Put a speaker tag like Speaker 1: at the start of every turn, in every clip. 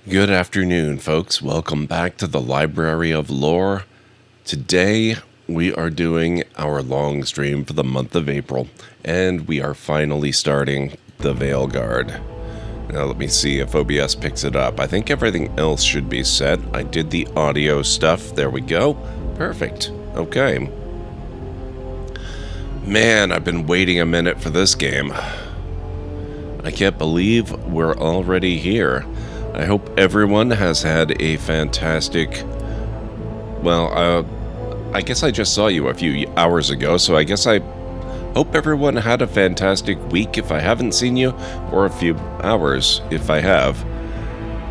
Speaker 1: Good afternoon, folks. Welcome back to the Library of Lore. Today, we are doing our long stream for the month of April, and we are finally starting the Veilguard. Now, let me see if OBS picks it up. I think everything else should be set. I did the audio stuff. There we go. Perfect. Okay. Man, I've been waiting a minute for this game. I can't believe we're already here. I hope everyone has had a fantastic... Well, I guess I just saw you a few hours ago, so I guess I hope everyone had a fantastic week if I haven't seen you, or a few hours if I have.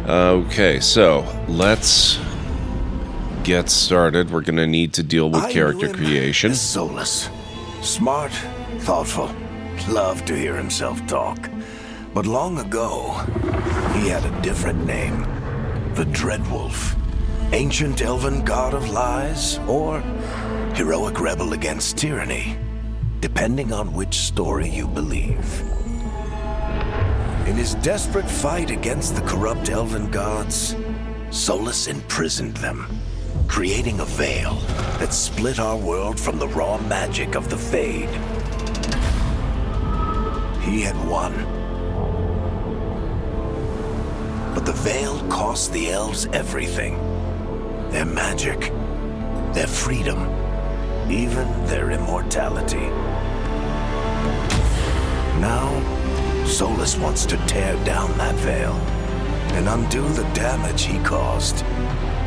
Speaker 1: Okay, so let's get started. We're going to need to deal with character creation.
Speaker 2: Soulless. Smart, thoughtful, loved to hear himself talk. But long ago, he had a different name. The Dreadwolf. Ancient elven god of lies, or heroic rebel against tyranny, depending on which story you believe. In his desperate fight against the corrupt elven gods, Solus imprisoned them, creating a veil that split our world from the raw magic of the Fade. He had won. But the veil cost the elves everything. Their magic, their freedom, even their immortality. Now, Solus wants to tear down that veil and undo the damage he caused,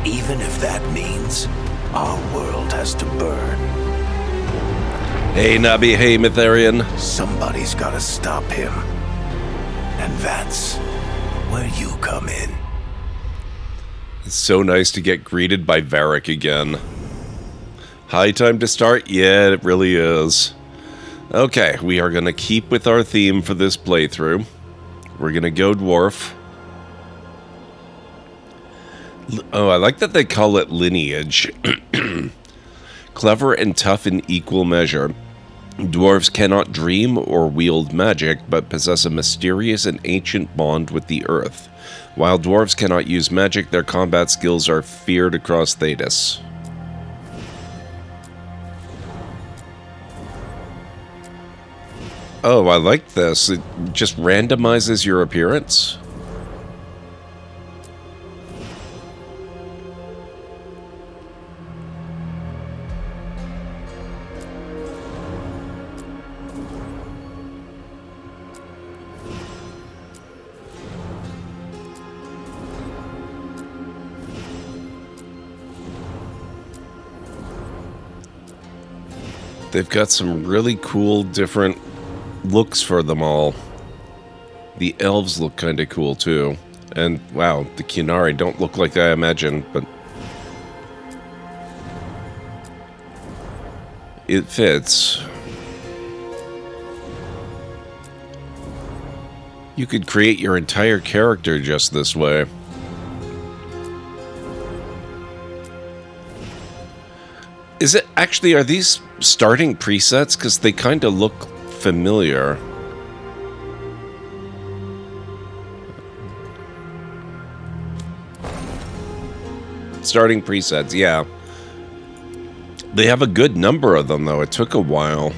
Speaker 2: even if that means our world has to burn.
Speaker 1: Hey, Nabi. Hey, Mytharian.
Speaker 2: Somebody's gotta stop him. And that's where you come in.
Speaker 1: It's so nice to get greeted by Varric again. High time to start? Yeah, it really is. Okay, we are going to keep with our theme for this playthrough. We're going to go dwarf. Oh, I like that they call it lineage. Clever and tough in equal measure. Dwarves cannot dream or wield magic, but possess a mysterious and ancient bond with the earth. While dwarves cannot use magic, their combat skills are feared across Thedas. Oh, I like this. It just randomizes your appearance. They've got some really cool, different looks for them all. The elves look kind of cool, too. And, wow, the Qunari don't look like I imagined, but... it fits. You could create your entire character just this way. Is it actually, are these starting presets? Because they kind of look familiar. Starting presets, yeah. They have a good number of them, though. It took a while.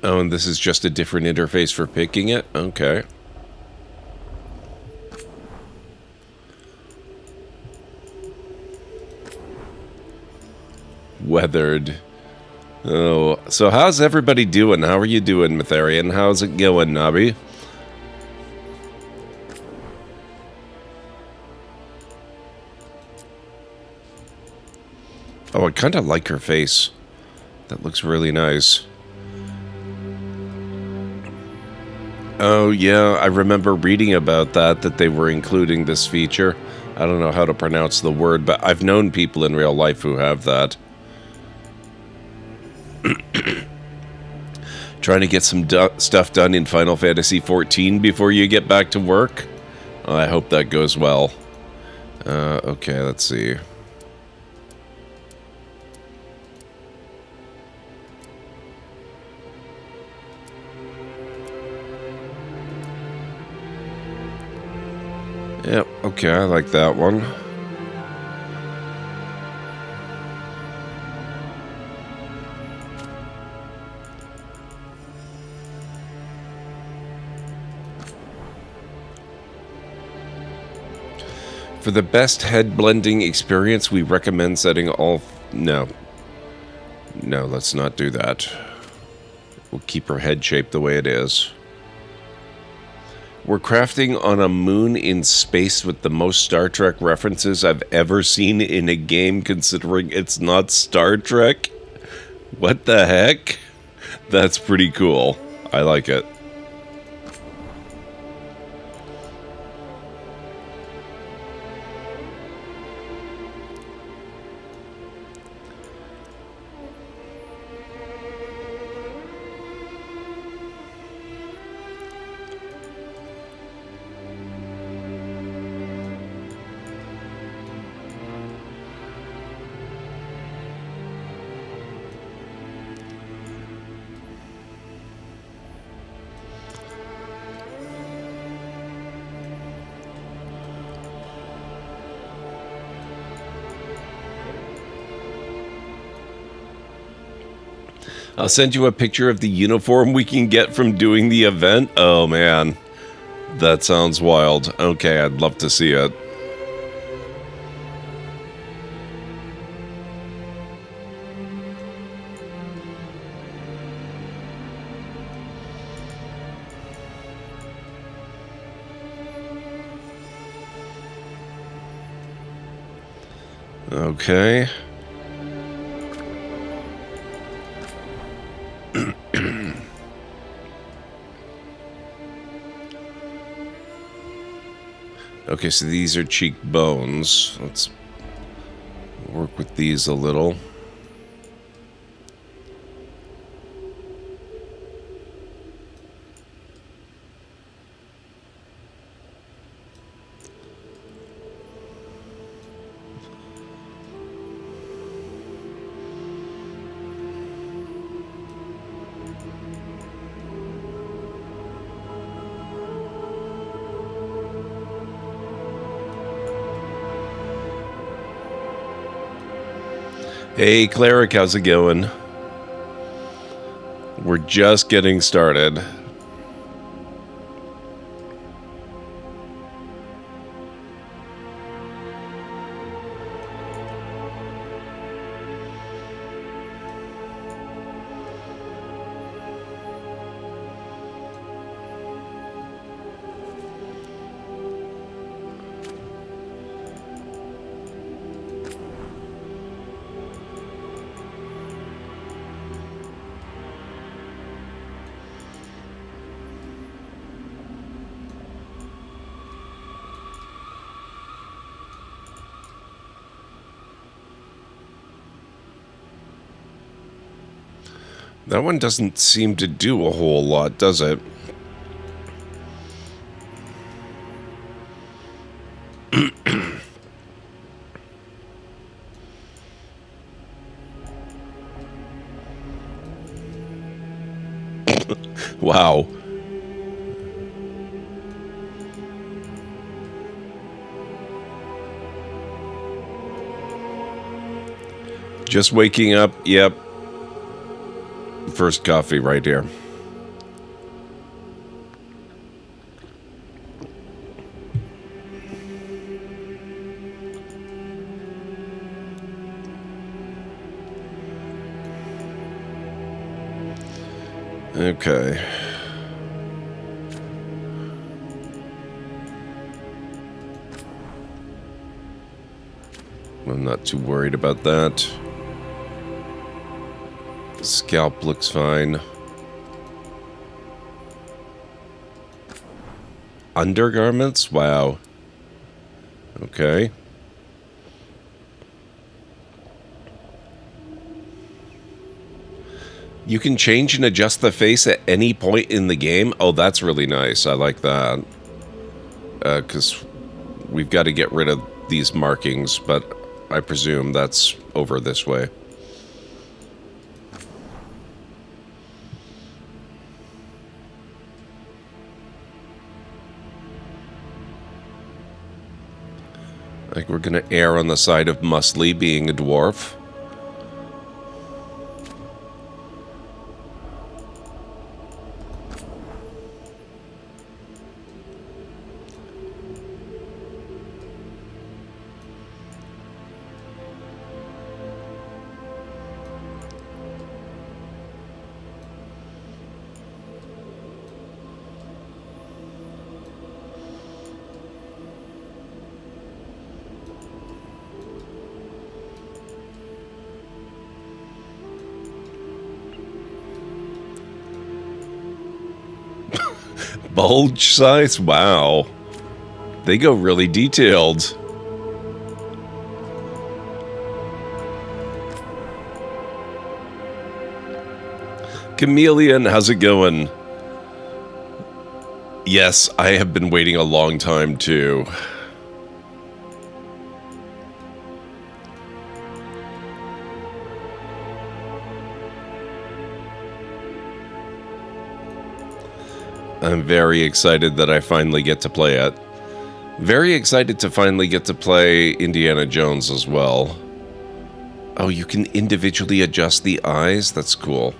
Speaker 1: Oh, and this is just a different interface for picking it? Okay. Weathered. Oh, so how's everybody doing? How are you doing, Mytharian? How's it going, Nabi? Oh, I kind of like her face. That looks really nice. Oh, yeah, I remember reading about that they were including this feature. I don't know how to pronounce the word, but I've known people in real life who have that. Trying to get some stuff done in Final Fantasy XIV before you get back to work? I hope that goes well. Okay, let's see. Yep, okay, I like that one. For the best head blending experience, we recommend setting all... No. No, let's not do that. We'll keep her head shape the way it is. We're crafting on a moon in space with the most Star Trek references I've ever seen in a game, considering it's not Star Trek. What the heck? That's pretty cool. I like it. I'll send you a picture of the uniform we can get from doing the event. Oh man, that sounds wild. Okay, I'd love to see it. Okay. Okay, so these are cheekbones. Let's work with these a little. Hey, Cleric, how's it going? We're just getting started. That one doesn't seem to do a whole lot, does it? Wow. Just waking up, yep. First coffee right here. Okay. I'm not too worried about that. Scalp looks fine. Undergarments? Wow. Okay. You can change and adjust the face at any point in the game. Oh, that's really nice. I like that. Because we've got to get rid of these markings, but I presume that's over this way. I think we're going to err on the side of Muscly being a dwarf. Bulge size? Wow. They go really detailed. Chameleon, how's it going? Yes, I have been waiting a long time too. I'm very excited that I finally get to play it. Very excited to finally get to play Indiana Jones as well. Oh, you can individually adjust the eyes? That's cool.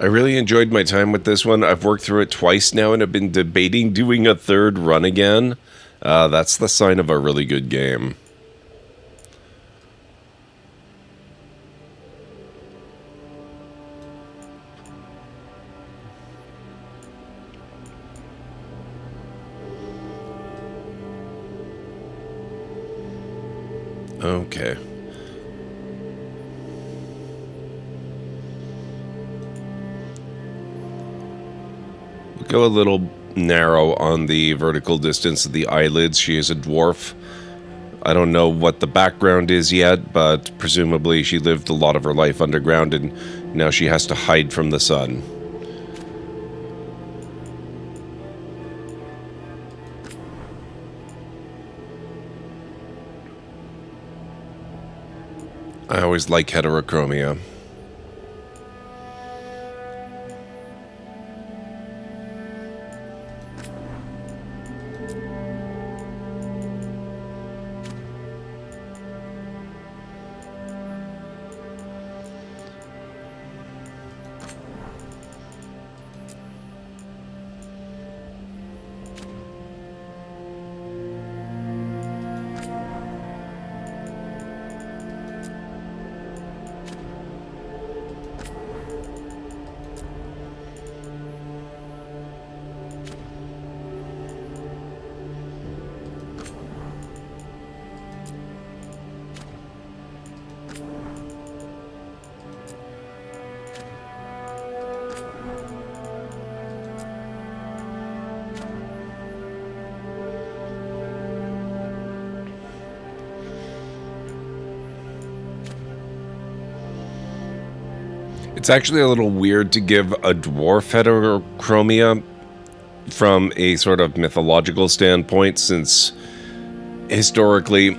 Speaker 1: I really enjoyed my time with this one. I've worked through it twice now and have been debating doing a third run again. That's the sign of a really good game. Okay. Go a little narrow on the vertical distance of the eyelids. She is a dwarf. I don't know what the background is yet, but presumably she lived a lot of her life underground and now she has to hide from the sun. I always like heterochromia. It's actually a little weird to give a dwarf heterochromia from a sort of mythological standpoint, since historically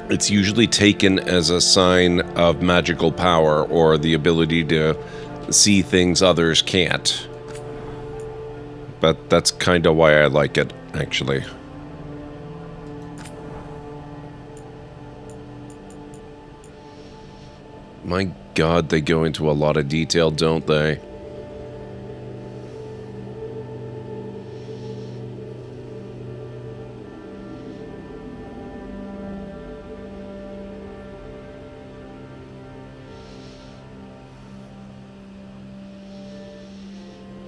Speaker 1: it's usually taken as a sign of magical power or the ability to see things others can't. But that's kind of why I like it, actually. My God, they go into a lot of detail, don't they?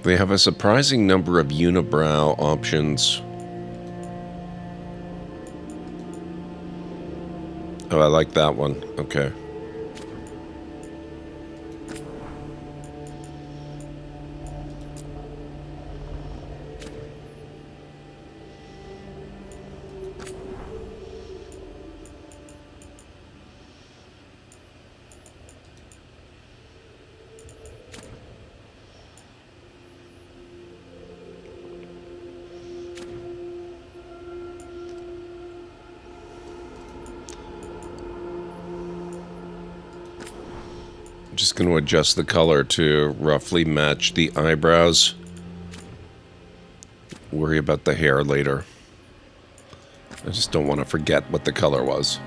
Speaker 1: They have a surprising number of unibrow options. Oh, I like that one. Okay. Just going to adjust the color to roughly match the eyebrows. Worry about the hair later. I just don't want to forget what the color was.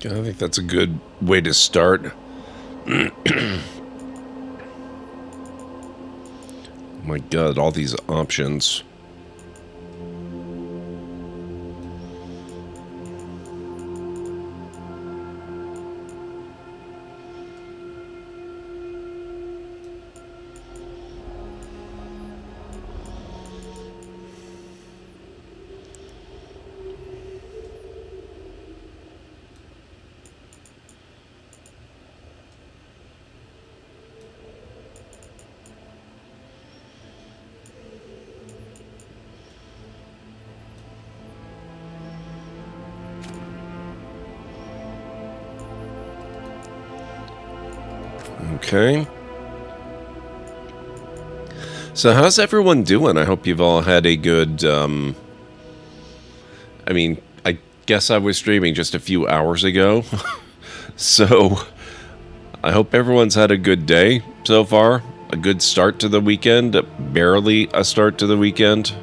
Speaker 1: I think that's a good way to start. My God, all these options. Okay. So how's everyone doing? I hope you've all had a good, I mean, I guess I was streaming just a few hours ago. So I hope everyone's had a good day so far. A good start to the weekend. Barely a start to the weekend.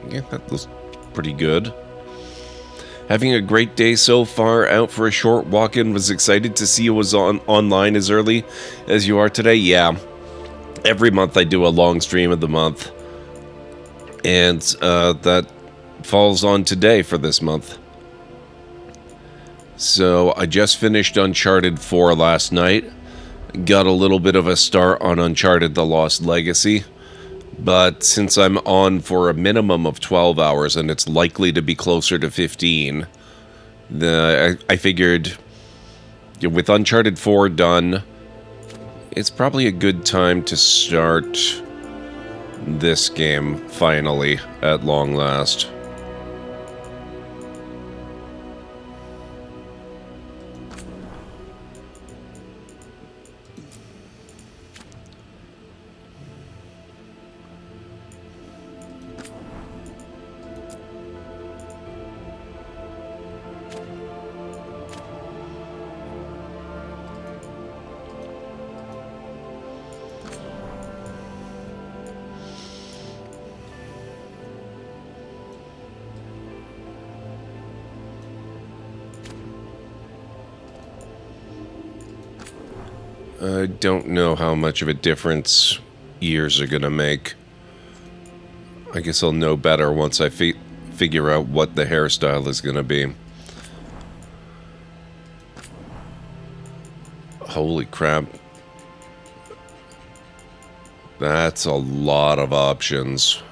Speaker 1: Yeah, that looks pretty good. Having a great day so far. Out for a short walk-in. Was excited to see you was online as early as you are today. Yeah. Every month I do a long stream of the month. And that falls on today for this month. So I just finished Uncharted 4 last night. Got a little bit of a start on Uncharted The Lost Legacy. But since I'm on for a minimum of 12 hours and it's likely to be closer to 15, I figured with Uncharted 4 done, it's probably a good time to start this game finally at long last. I don't know how much of a difference years are gonna make. I guess I'll know better once I figure out what the hairstyle is gonna be. Holy crap. That's a lot of options.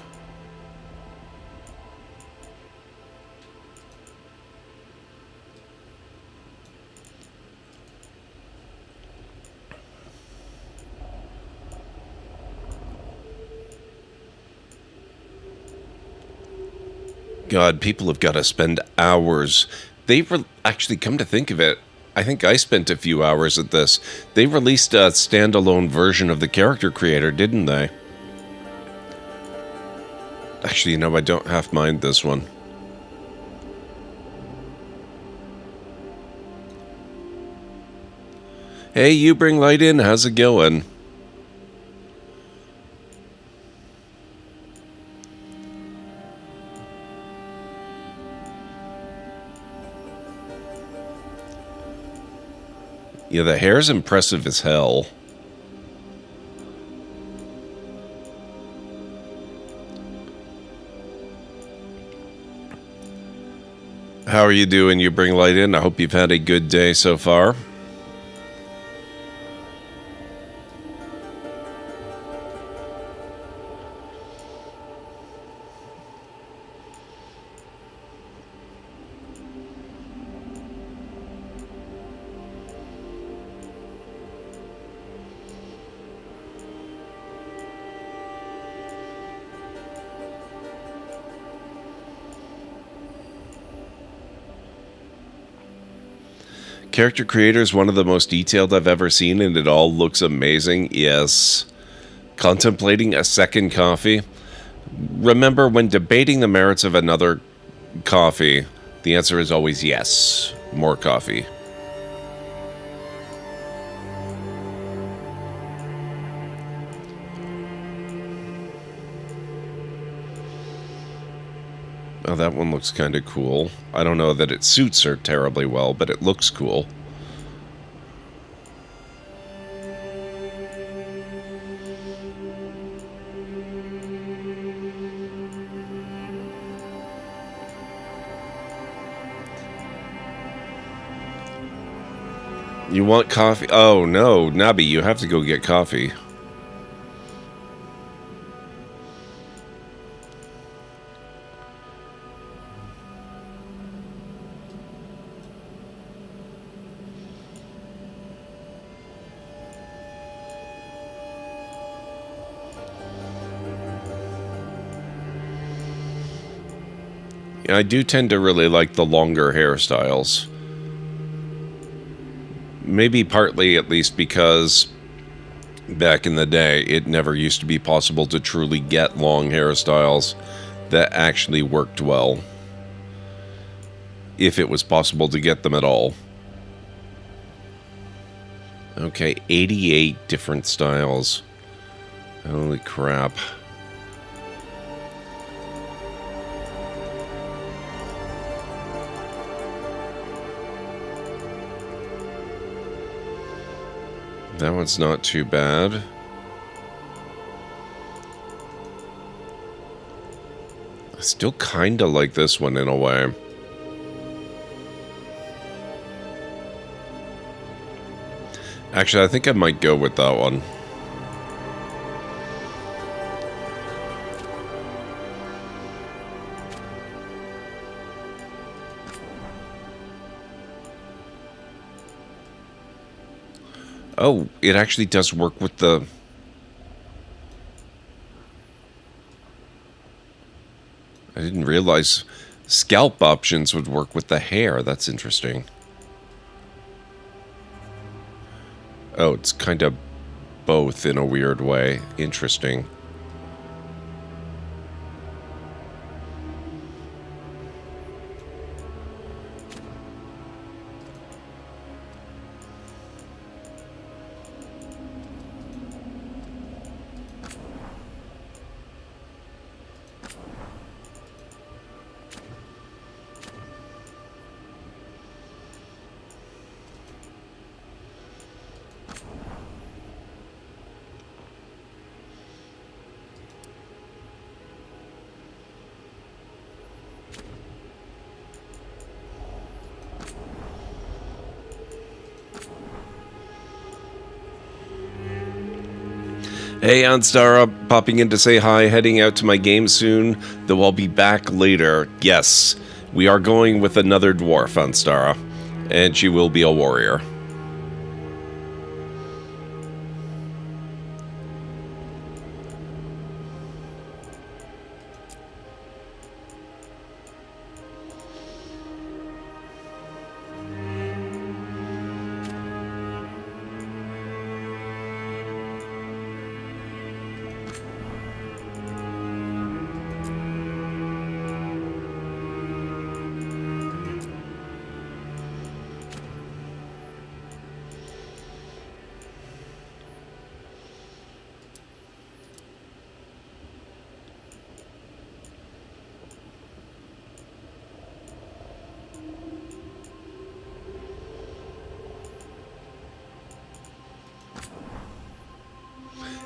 Speaker 1: God, people have got to spend hours. They actually, come to think of it, I think I spent a few hours at this. They released a standalone version of the character creator, didn't they? Actually, no, I don't half mind this one. Hey, you bring light in. How's it going? Yeah, the hair's impressive as hell. How are you doing? You bring light in. I hope you've had a good day so far. Character creator is one of the most detailed I've ever seen, and it all looks amazing. Yes. Contemplating a second coffee? Remember, when debating the merits of another coffee, the answer is always yes. More coffee. Oh, that one looks kind of cool. I don't know that it suits her terribly well, but it looks cool. You want coffee? Oh, no, Nabi, you have to go get coffee. I do tend to really like the longer hairstyles. Maybe partly, at least, because back in the day, it never used to be possible to truly get long hairstyles that actually worked well. If it was possible to get them at all. Okay, 88 different styles. Holy crap. That one's not too bad. I still kinda like this one in a way. Actually, I think I might go with that one. Oh, it actually does work with the... I didn't realize scalp options would work with the hair. That's interesting. Oh, it's kind of both in a weird way. Interesting. Hey, Anstara, popping in to say hi, heading out to my game soon, though I'll be back later. Yes, we are going with another dwarf, Anstara, and she will be a warrior.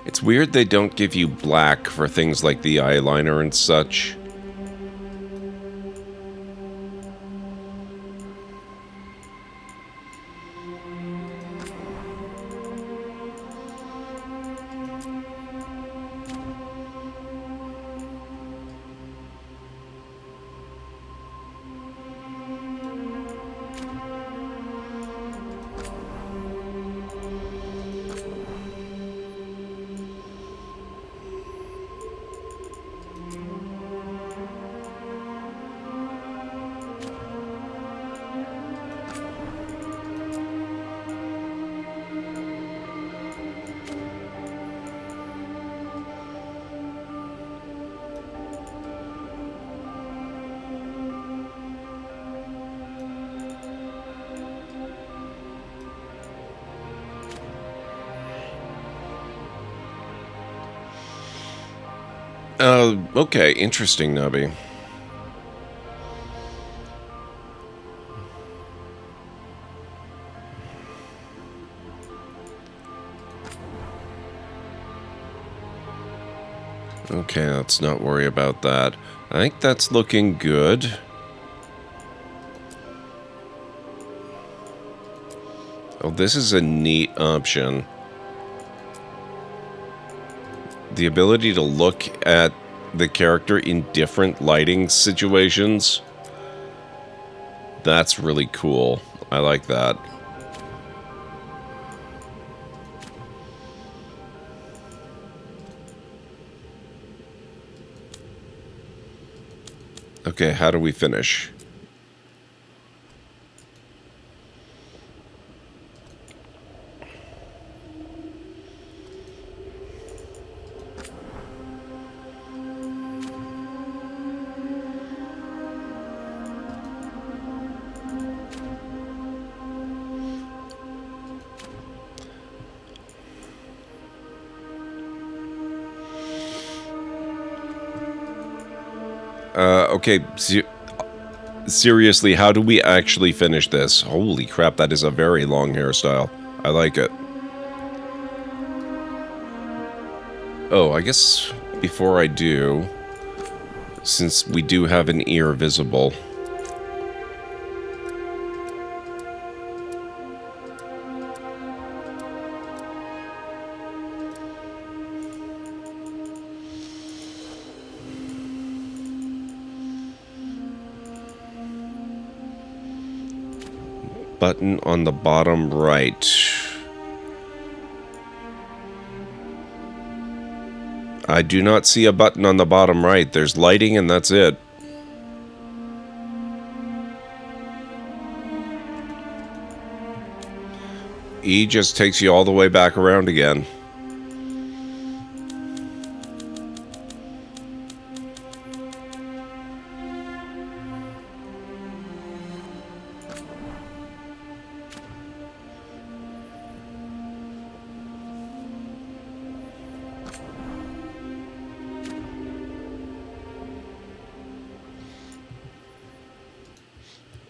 Speaker 1: It's weird they don't give you black for things like the eyeliner and such. Okay, interesting, Nubby. Okay, let's not worry about that. I think that's looking good. Oh, this is a neat option. The ability to look at the character in different lighting situations. That's really cool. I like that. Okay, how do we finish? Okay, seriously, how do we actually finish this? Holy crap, that is a very long hairstyle. I like it. Oh, I guess before I do, since we do have an ear visible. Button on the bottom right. I do not see a button on the bottom right. There's lighting and that's it. E just takes you all the way back around again.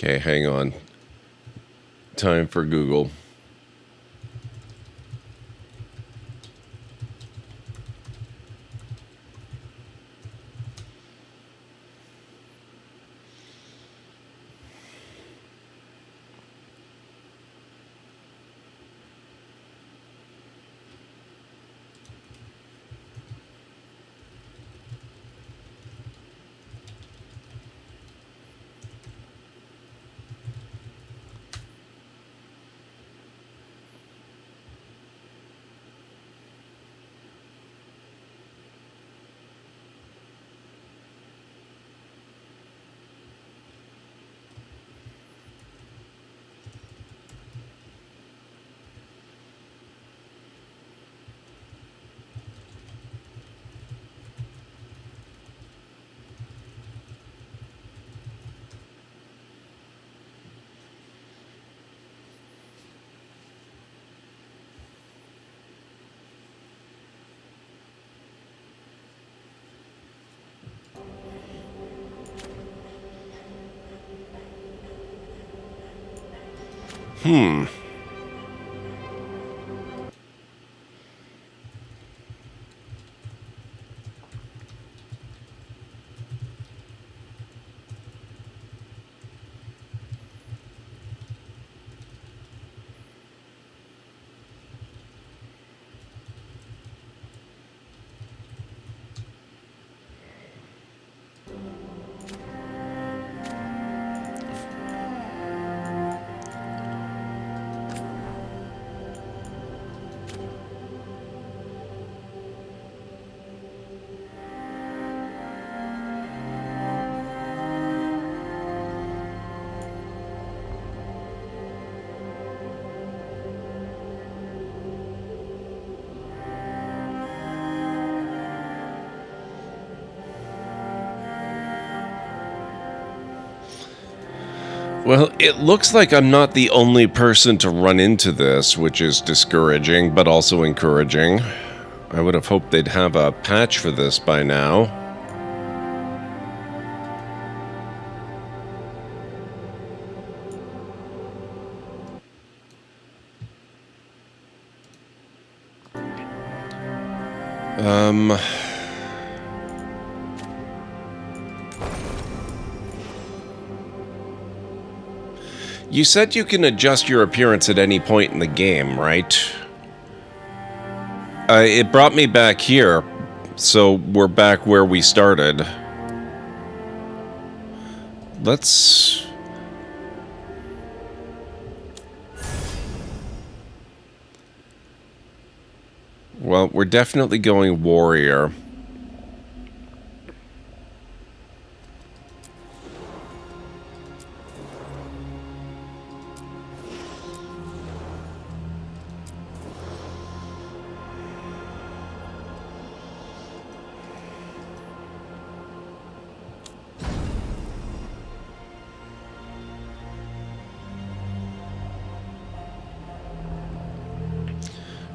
Speaker 1: Okay, hang on. Time for Google. Well, it looks like I'm not the only person to run into this, which is discouraging, but also encouraging. I would have hoped they'd have a patch for this by now. You said you can adjust your appearance at any point in the game, right? It brought me back here, so we're back where we started. Let's... Well, we're definitely going warrior.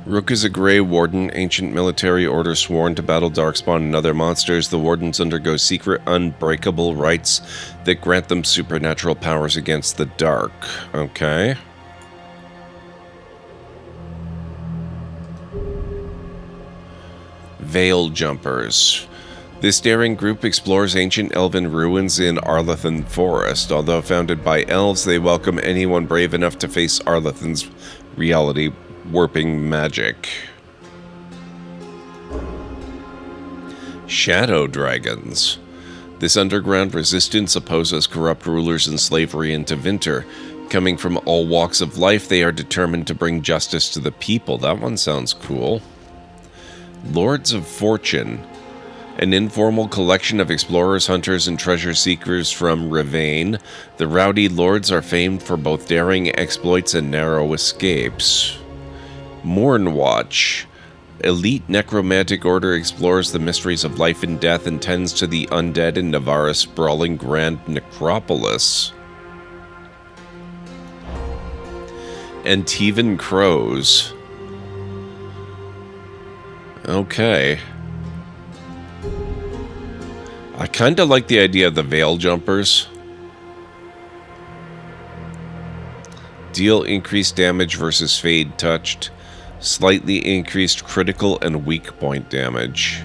Speaker 1: Rook is a Grey Warden, ancient military order sworn to battle Darkspawn and other monsters. The Wardens undergo secret, unbreakable rites that grant them supernatural powers against the dark. Okay. Veil Jumpers. This daring group explores ancient elven ruins in Arlathan Forest. Although founded by elves, they welcome anyone brave enough to face Arlathan's reality warping magic. Shadow Dragons. This underground resistance opposes corrupt rulers and slavery into Winter. Coming from all walks of life, they are determined to bring justice to the people. That one sounds cool. Lords of Fortune. An informal collection of explorers, hunters, and treasure seekers from Rivain. The rowdy lords are famed for both daring exploits and narrow escapes. Mournwatch. Elite necromantic order explores the mysteries of life and death and tends to the undead in Navarra's sprawling grand necropolis. Antivan Crows. Okay. I kinda like the idea of the Veil Jumpers. Deal increased damage versus Fade Touched. Slightly increased critical and weak point damage.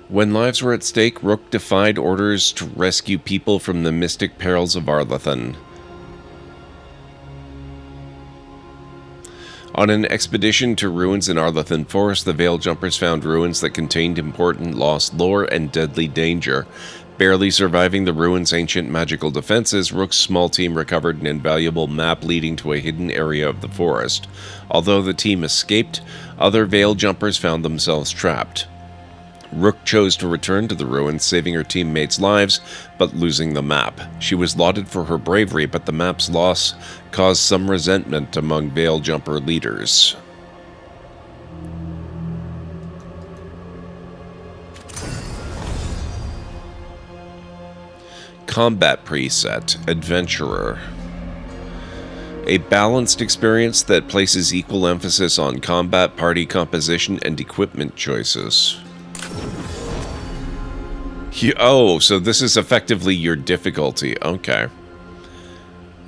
Speaker 1: When lives were at stake, Rook defied orders to rescue people from the mystic perils of Arlathan. On an expedition to ruins in Arlathan Forest, the Veil Jumpers found ruins that contained important lost lore and deadly danger. Barely surviving the ruins' ancient magical defenses, Rook's small team recovered an invaluable map leading to a hidden area of the forest. Although the team escaped, other Veil Jumpers found themselves trapped. Rook chose to return to the ruins, saving her teammates' lives, but losing the map. She was lauded for her bravery, but the map's loss caused some resentment among Veil Jumper leaders. Combat Preset, Adventurer. A balanced experience that places equal emphasis on combat, party composition, and equipment choices. Oh, so this is effectively your difficulty. Okay.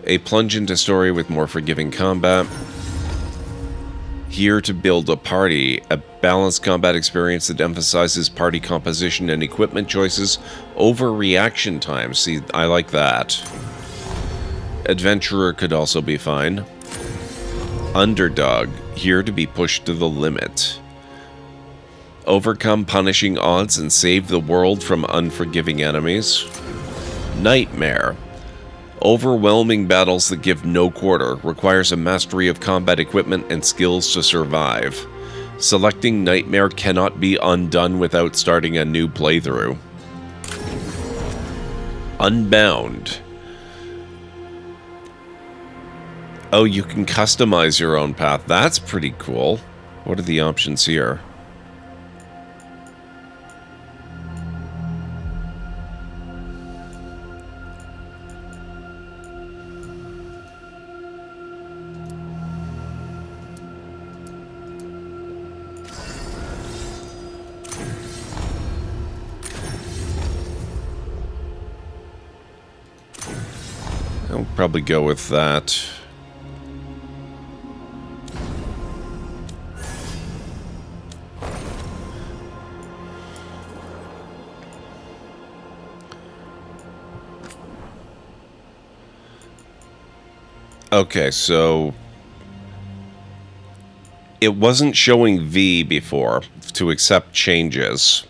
Speaker 1: A plunge into story with more forgiving combat. Here to build a party. A balanced combat experience that emphasizes party composition and equipment choices over reaction time. See, I like that. Adventurer could also be fine. Underdog. Here to be pushed to the limit. Overcome punishing odds and save the world from unforgiving enemies. Nightmare. Overwhelming battles that give no quarter. Requires a mastery of combat equipment and skills to survive. Selecting Nightmare cannot be undone without starting a new playthrough. Unbound. Oh, you can customize your own path. That's pretty cool. What are the options here? I'll probably go with that. Okay, so it wasn't showing V before to accept changes.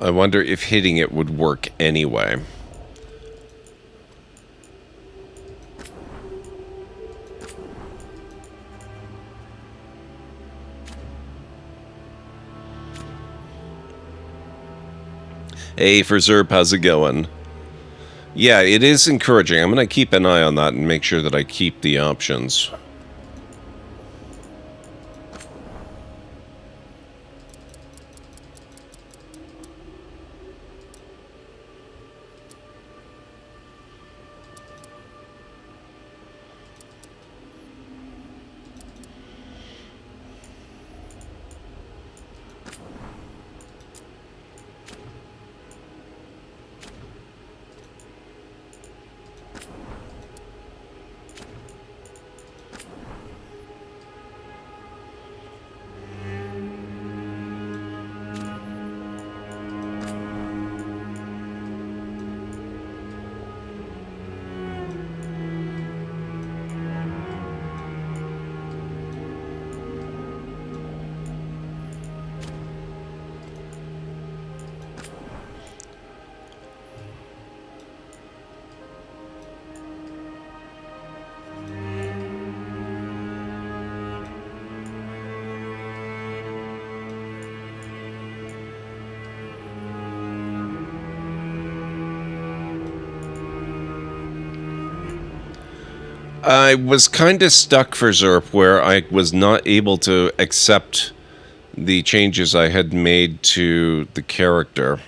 Speaker 1: I wonder if hitting it would work anyway. Hey, for Zerp, how's it going? Yeah, it is encouraging. I'm going to keep an eye on that and make sure that I keep the options. I was kind of stuck for Zerp where I was not able to accept the changes I had made to the character.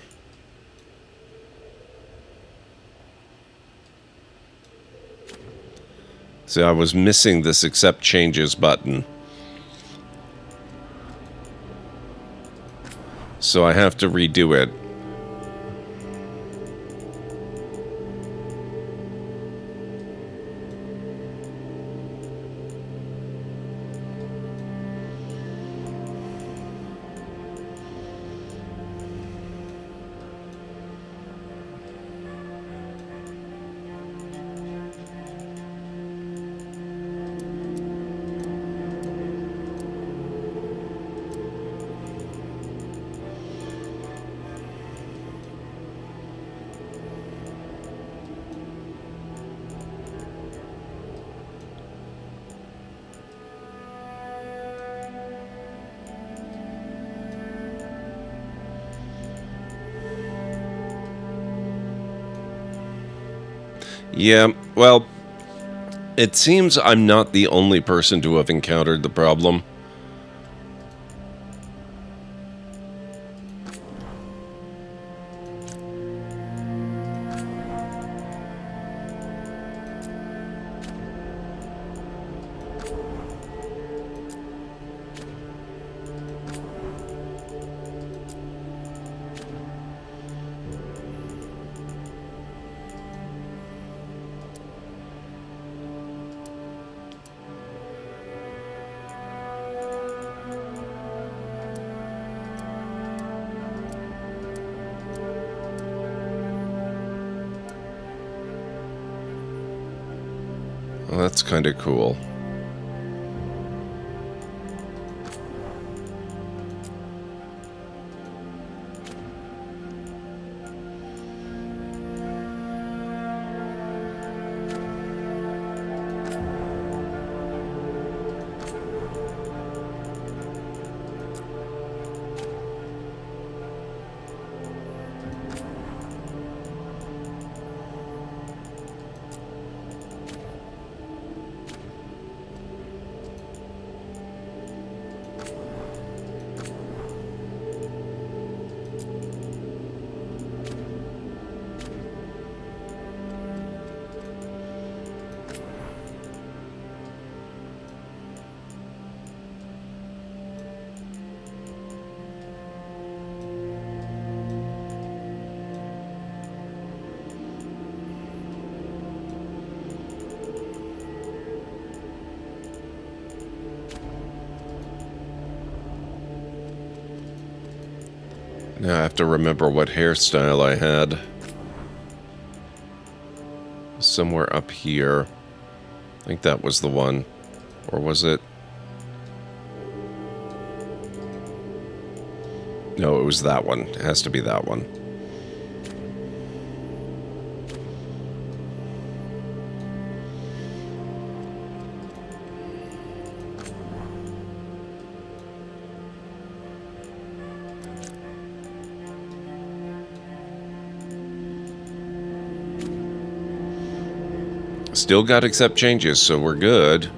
Speaker 1: So I was missing this accept changes button. So I have to redo it. Yeah, well, it seems I'm not the only person to have encountered the problem. Well, that's kind of cool. Now I have to remember what hairstyle I had. Somewhere up here. I think that was the one. Or was it? No, it was that one. It has to be that one. Still got accept changes, so we're good.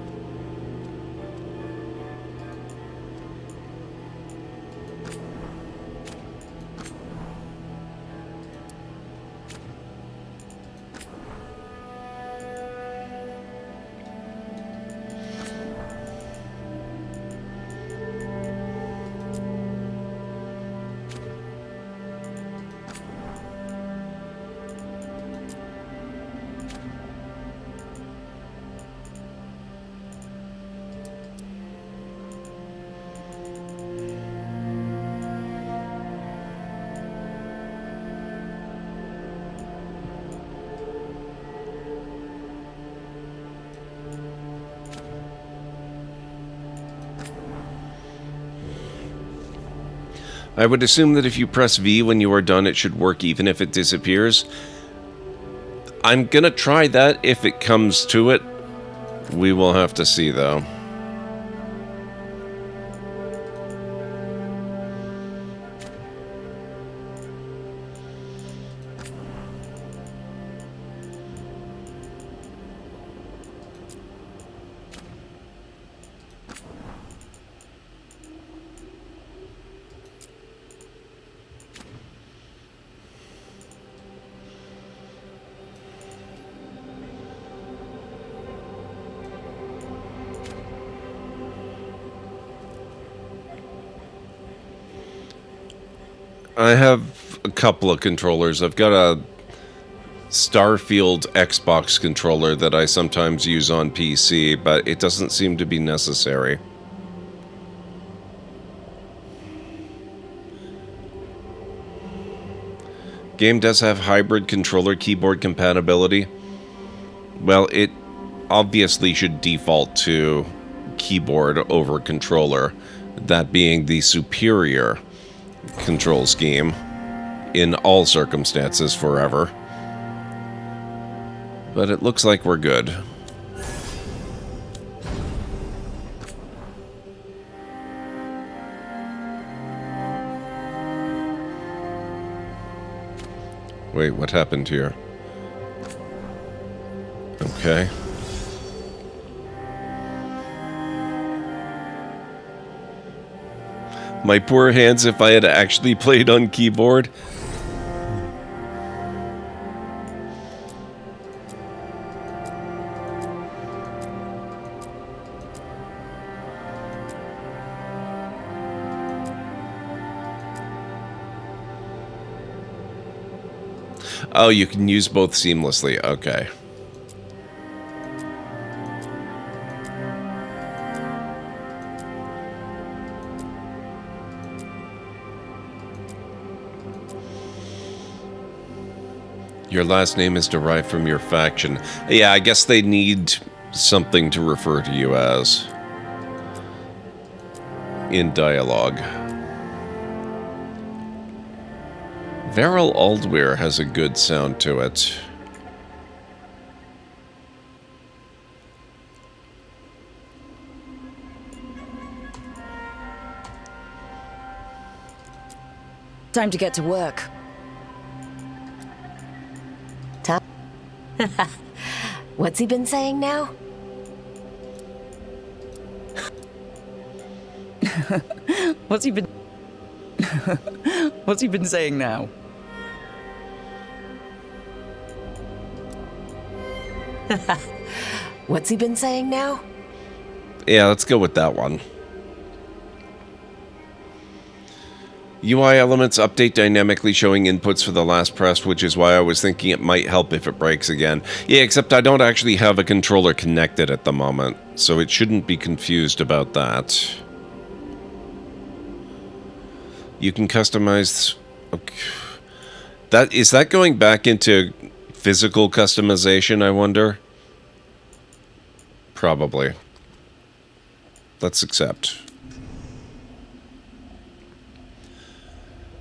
Speaker 1: I would assume that if you press V when you are done, it should work even if it disappears. I'm gonna try that if it comes to it. We will have to see, though. I have a couple of controllers. I've got a Starfield Xbox controller that I sometimes use on PC, but it doesn't seem to be necessary. Game does have hybrid controller keyboard compatibility. Well, it obviously should default to keyboard over controller, that being the superior control scheme in all circumstances forever. But it looks like we're good. Wait, what happened here? Okay. My poor hands if I had actually played on keyboard. Oh, you can use both seamlessly. Okay. Your last name is derived from your faction. Yeah, I guess they need something to refer to you as in dialogue. Varel Aldweir has a good sound to it.
Speaker 3: Time to get to work.
Speaker 4: What's he been saying now?
Speaker 3: What's he been... What's he been saying now?
Speaker 4: What's he been saying now?
Speaker 1: Yeah, let's go with that one. UI elements update dynamically showing inputs for the last press, which is why I was thinking it might help if it breaks again. Yeah, except I don't actually have a controller connected at the moment, so it shouldn't be confused about that. You can customize Okay. Is that going back into physical customization, I wonder? Probably. Let's accept.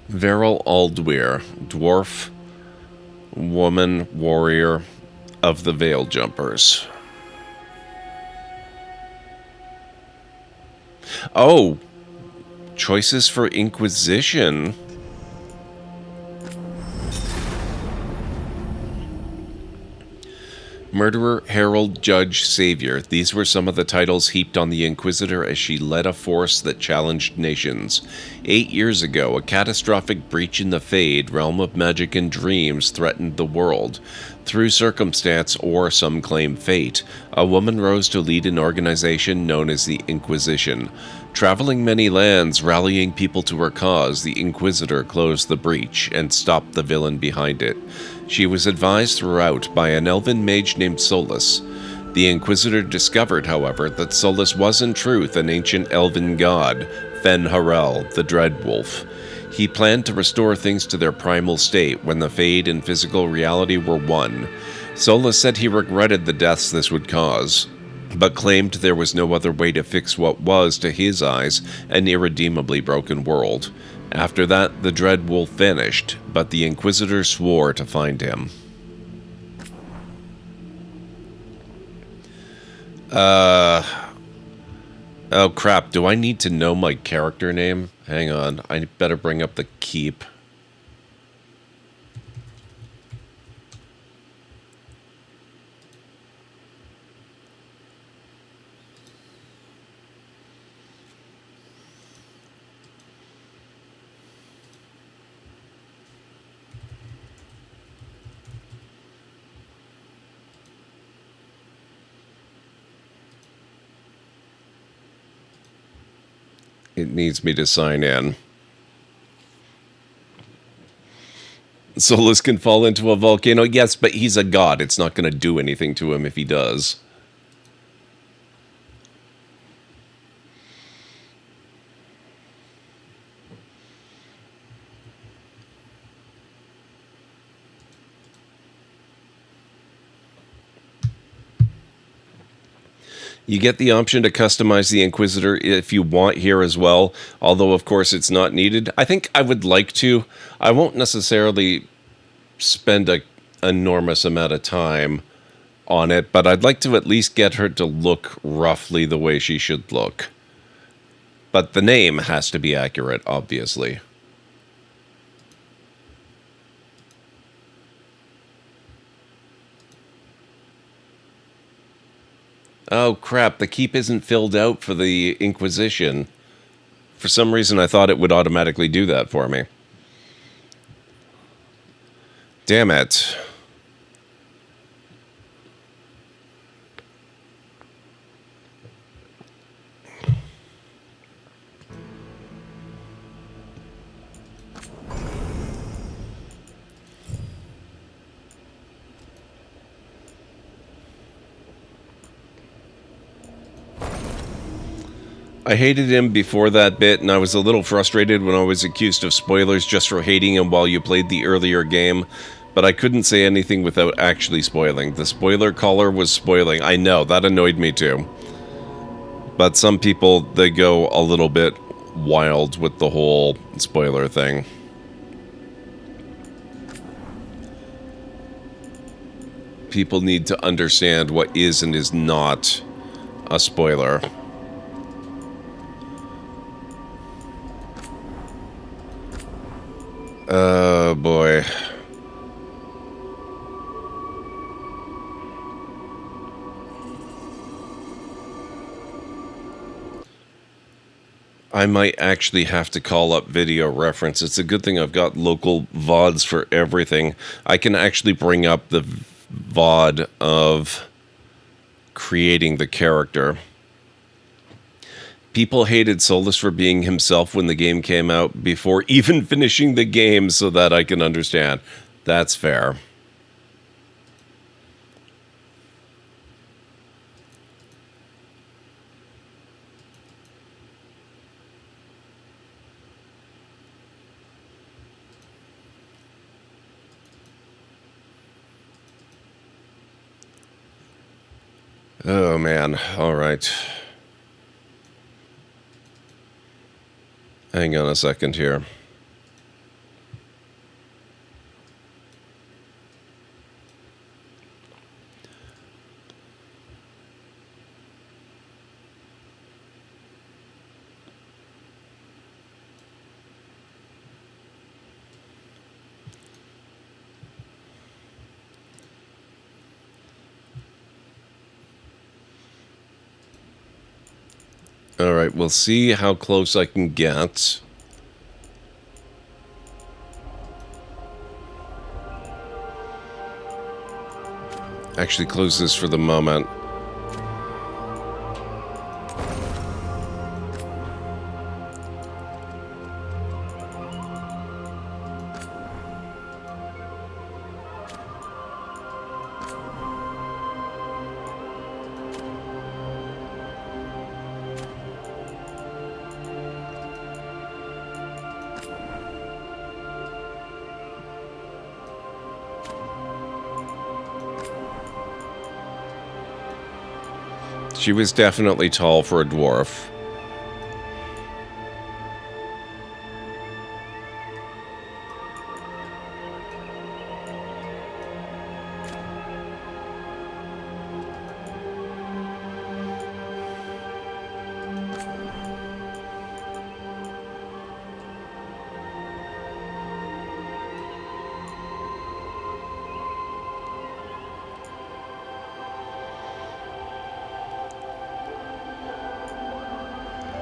Speaker 1: Veril Aldweir, dwarf, woman, warrior of the Veil Jumpers. Oh! Choices for Inquisition. Murderer, Herald, Judge, Savior. These were some of the titles heaped on the Inquisitor as she led a force that challenged nations. 8 years ago, a catastrophic breach in the Fade, realm of magic and dreams, threatened the world. Through circumstance, or some claim fate, a woman rose to lead an organization known as the Inquisition. Traveling many lands, rallying people to her cause, the Inquisitor closed the breach and stopped the villain behind it. She was advised throughout by an elven mage named Solus. The Inquisitor discovered, however, that Solus was in truth an ancient elven god, Fen-Harel, the Dreadwolf. He planned to restore things to their primal state when the Fade and physical reality were one. Solus said he regretted the deaths this would cause, but claimed there was no other way to fix what was, to his eyes, an irredeemably broken world. After that, the Dreadwolf vanished, but the Inquisitor swore to find him. Oh crap, do I need to know my character name? Hang on, I better bring up the keep. It needs me to sign in. Solus can fall into a volcano. Yes, but he's a god. It's not going to do anything to him if he does. You get the option to customize the Inquisitor if you want here as well, although of course it's not needed. I think I would like to. I won't necessarily spend an enormous amount of time on it, but I'd like to at least get her to look roughly the way she should look. But the name has to be accurate, obviously. Oh crap, the keep isn't filled out for the Inquisition. For some reason I thought it would automatically do that for me. Damn it. I hated him before that bit, and I was a little frustrated when I was accused of spoilers just for hating him while you played the earlier game, but I couldn't say anything without actually spoiling. The spoiler caller was spoiling. I know, that annoyed me too. But some people, they go a little bit wild with the whole spoiler thing. People need to understand what is and is not a spoiler. Oh boy. I might actually have to call up video reference. It's a good thing I've got local VODs for everything. I can actually bring up the VOD of creating the character. People hated Solus for being himself when the game came out before even finishing the game, so that I can understand. That's fair. Oh, man. All right. Hang on a second here. Alright, we'll see how close I can get. Actually close this for the moment. She was definitely tall for a dwarf.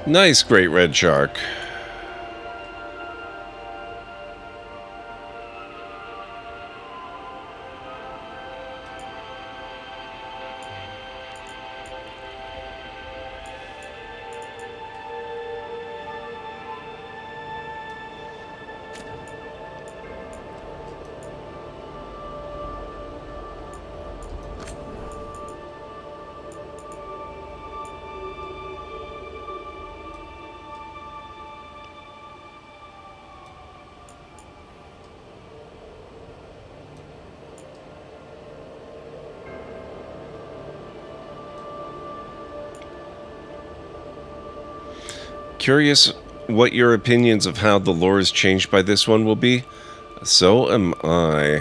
Speaker 1: Nice, great red shark. Curious what your opinions of how the lore is changed by this one will be. So am I.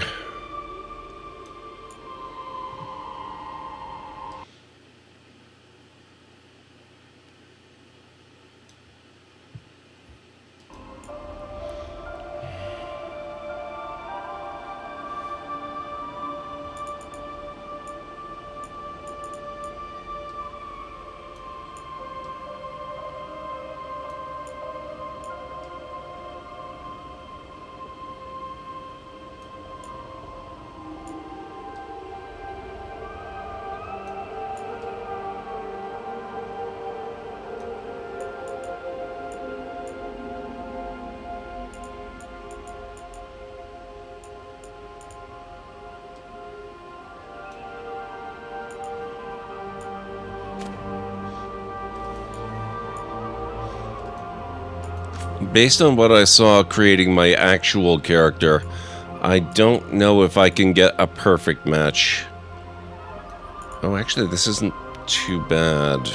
Speaker 1: Based on what I saw creating my actual character, I don't know if I can get a perfect match. Oh, actually, this isn't too bad.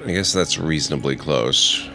Speaker 1: I guess that's reasonably close.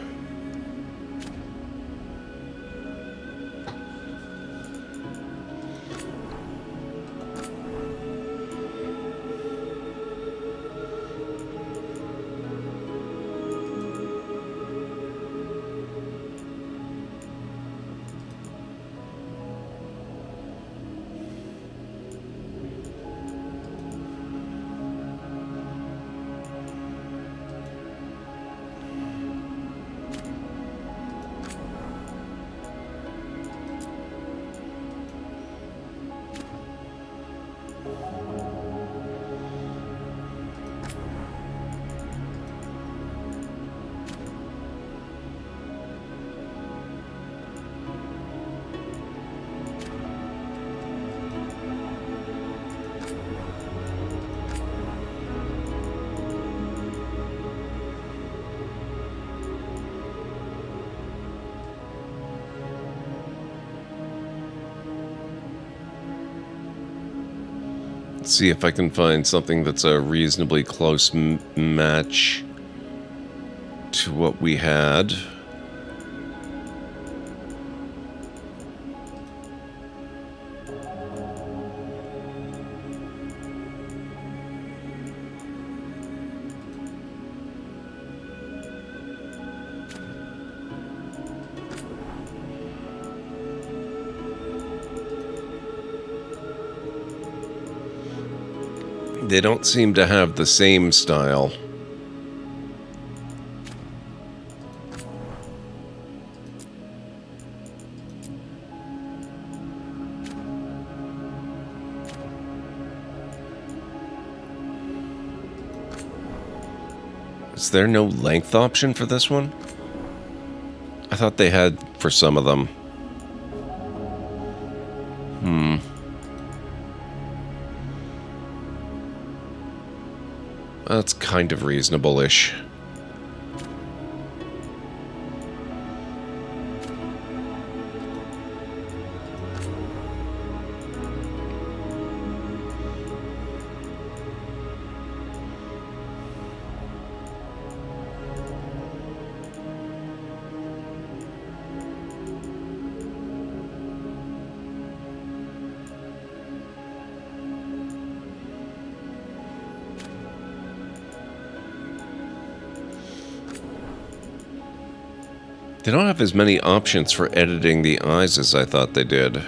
Speaker 1: See if I can find something that's a reasonably close match to what we had. They don't seem to have the same style. Is there no length option for this one? I thought they had for some of them. That's kind of reasonable-ish. They don't have as many options for editing the eyes as I thought they did.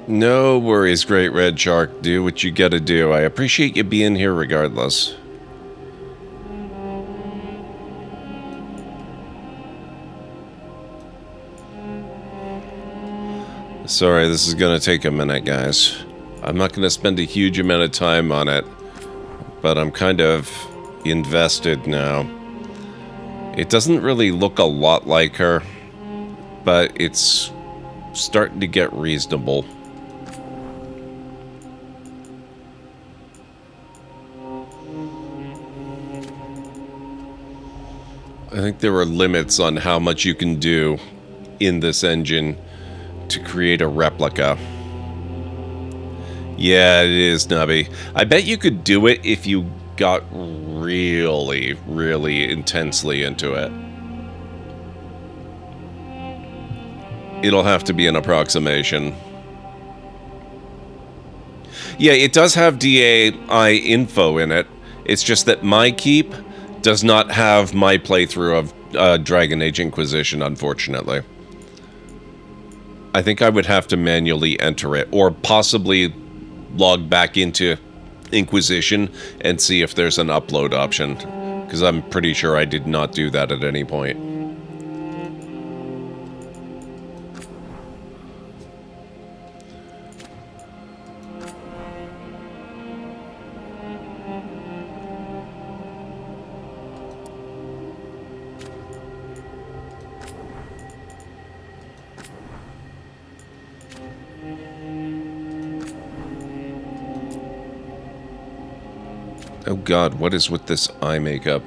Speaker 1: No worries, Great Red Shark. Do what you gotta do. I appreciate you being here regardless. Sorry, this is gonna take a minute, guys. I'm not gonna spend a huge amount of time on it, but I'm kind of invested now. It doesn't really look a lot like her, but it's starting to get reasonable. I think there are limits on how much you can do in this engine to create a replica. Yeah, it is, Nubby. I bet you could do it if you got really, really intensely into it. It'll have to be an approximation. Yeah, it does have DAI info in it. It's just that my keep does not have my playthrough of Dragon Age Inquisition, unfortunately. I think I would have to manually enter it, or possibly log back into Inquisition and see if there's an upload option, because I'm pretty sure I did not do that at any point. Oh god, what is with this eye makeup?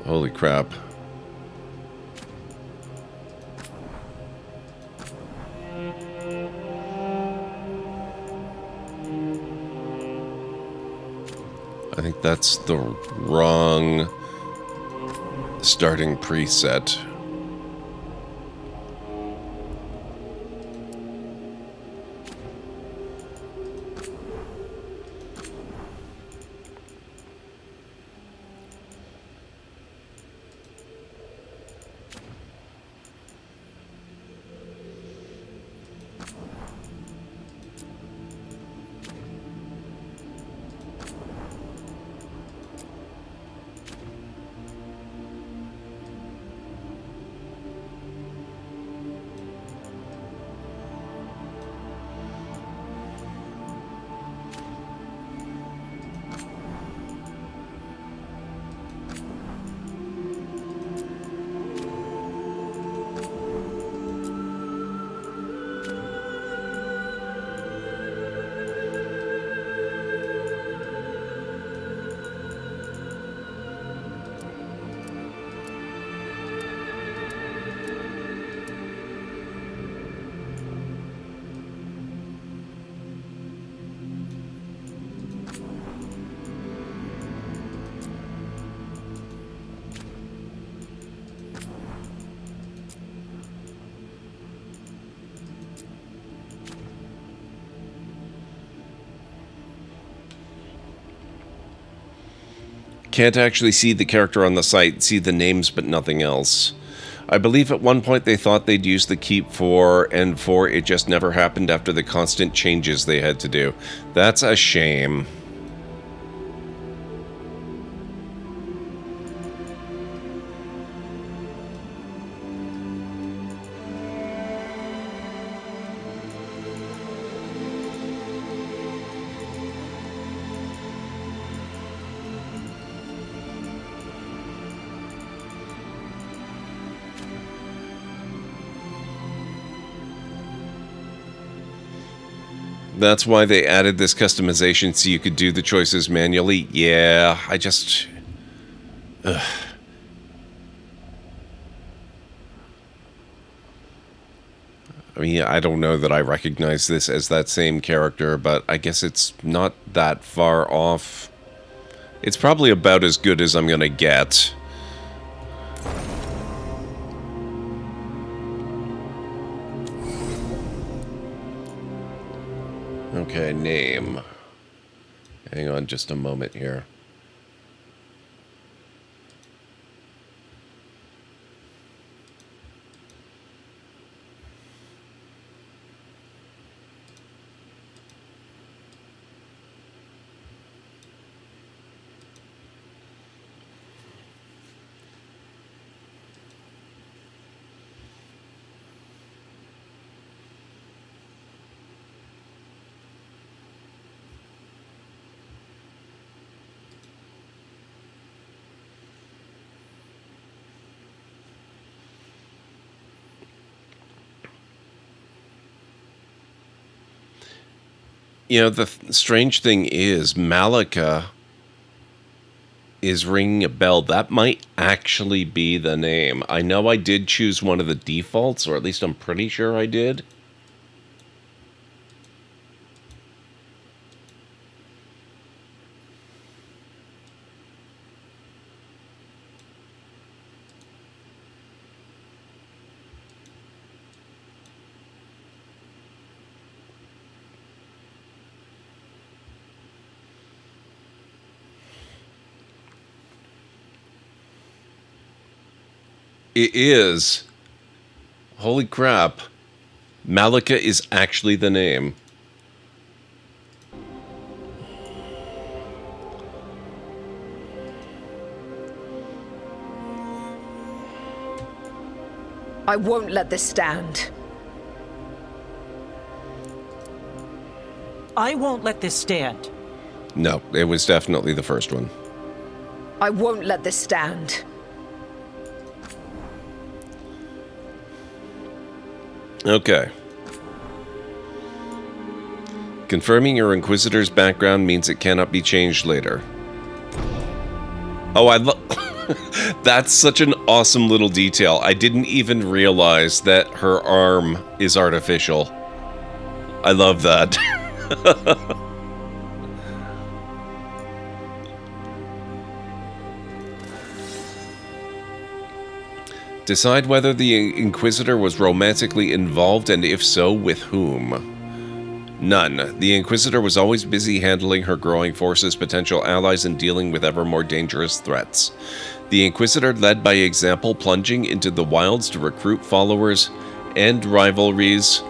Speaker 1: Holy crap. I think that's the wrong starting preset. Can't actually see the character on the site, see the names but nothing else. I believe at one point they thought they'd use the keep for N4, it just never happened after the constant changes they had to do. That's a shame. That's why they added this customization so you could do the choices manually. Yeah, I just... Ugh. I mean, I don't know that I recognize this as that same character, but I guess it's not that far off. It's probably about as good as I'm gonna get. Okay, name. Hang on just a moment here. You know, the strange thing is, Malika is ringing a bell. That might actually be the name. I know I did choose one of the defaults, or at least I'm pretty sure I did. It is. Holy crap. Malika is actually the name.
Speaker 5: I won't let this stand.
Speaker 6: I won't let this stand.
Speaker 1: No, it was definitely the first one.
Speaker 5: I won't let this stand.
Speaker 1: Okay. Confirming your Inquisitor's background means it cannot be changed later. Oh, I love... That's such an awesome little detail. I didn't even realize that her arm is artificial. I love that. Decide whether the Inquisitor was romantically involved, and if so, with whom. None. The Inquisitor was always busy handling her growing forces, potential allies, and dealing with ever more dangerous threats. The Inquisitor led by example, plunging into the wilds to recruit followers and rivalries,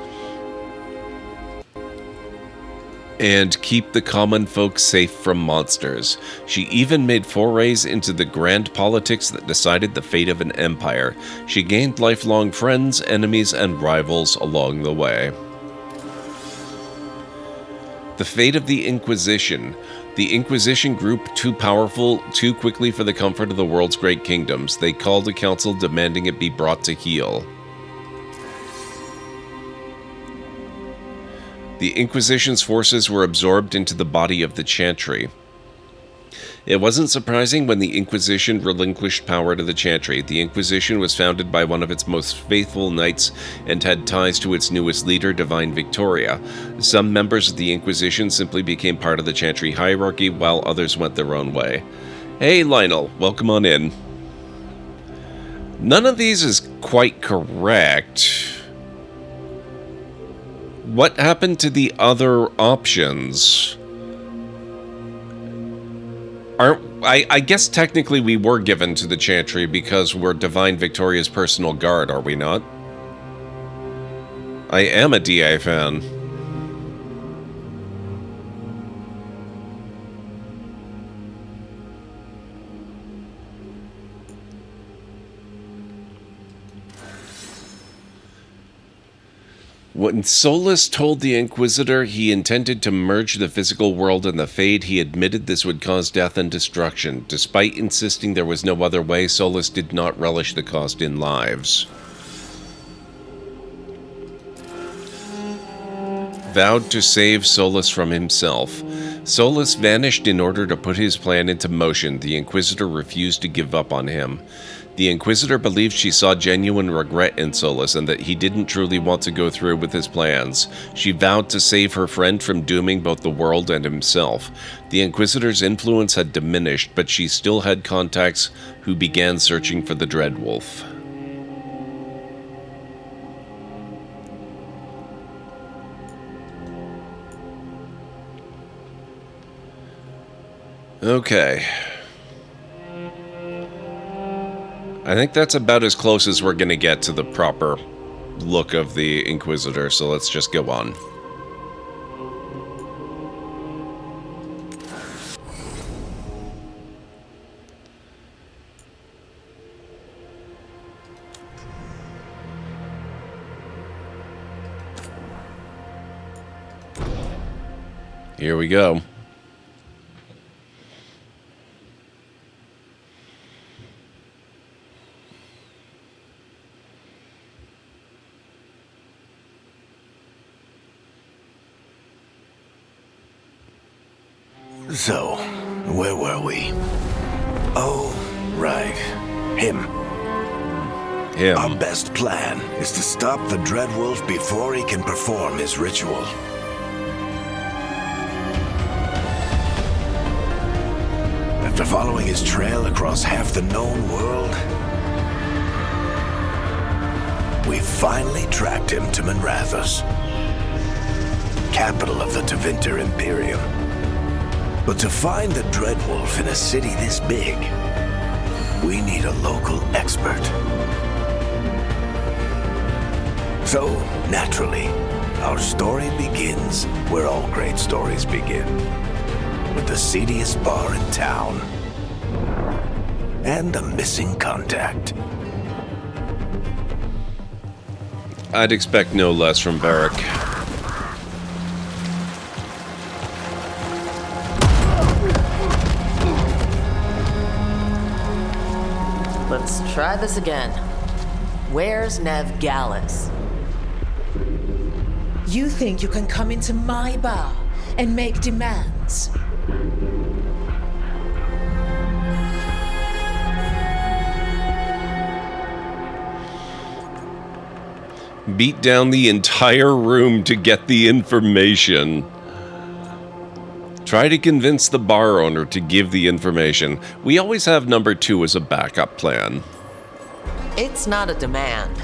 Speaker 1: and keep the common folk safe from monsters. She even made forays into the grand politics that decided the fate of an empire. She gained lifelong friends, enemies, and rivals along the way. The fate of the Inquisition. The Inquisition grew too powerful too quickly for the comfort of the world's great kingdoms. They called a council demanding it be brought to heel. The Inquisition's forces were absorbed into the body of the Chantry. It wasn't surprising when the Inquisition relinquished power to the Chantry. The Inquisition was founded by one of its most faithful knights and had ties to its newest leader, Divine Victoria. Some members of the Inquisition simply became part of the Chantry hierarchy, while others went their own way. Hey, Lionel, welcome on in. None of these is quite correct. What happened to the other options? I guess technically we were given to the Chantry because we're Divine Victoria's personal guard, are we not? I am a DA fan. When Solus told the Inquisitor he intended to merge the physical world and the Fade, he admitted this would cause death and destruction. Despite insisting there was no other way, Solus did not relish the cost in lives. Vowed to save Solus from himself. Solus vanished in order to put his plan into motion. The Inquisitor refused to give up on him. The Inquisitor believed she saw genuine regret in Solus and that he didn't truly want to go through with his plans. She vowed to save her friend from dooming both the world and himself. The Inquisitor's influence had diminished, but she still had contacts who began searching for the Dreadwolf. Okay. I think that's about as close as we're going to get to the proper look of the Inquisitor, so let's just go on. Here we go.
Speaker 2: So, where were we? Oh, right. Him. Our best plan is to stop the Dreadwolf before he can perform his ritual. After following his trail across half the known world, we finally tracked him to Minrathous, capital of the Tevinter Imperium. But to find the Dreadwolf in a city this big, we need a local expert. So, naturally, our story begins where all great stories begin. With the seediest bar in town. And a missing contact.
Speaker 1: I'd expect no less from Varric.
Speaker 6: Let's try this again. Where's Nev Gallus?
Speaker 7: You think you can come into my bar and make demands?
Speaker 1: Beat down the entire room to get the information. Try to convince the bar owner to give the information. We always have number 2 as a backup plan.
Speaker 6: It's not a demand.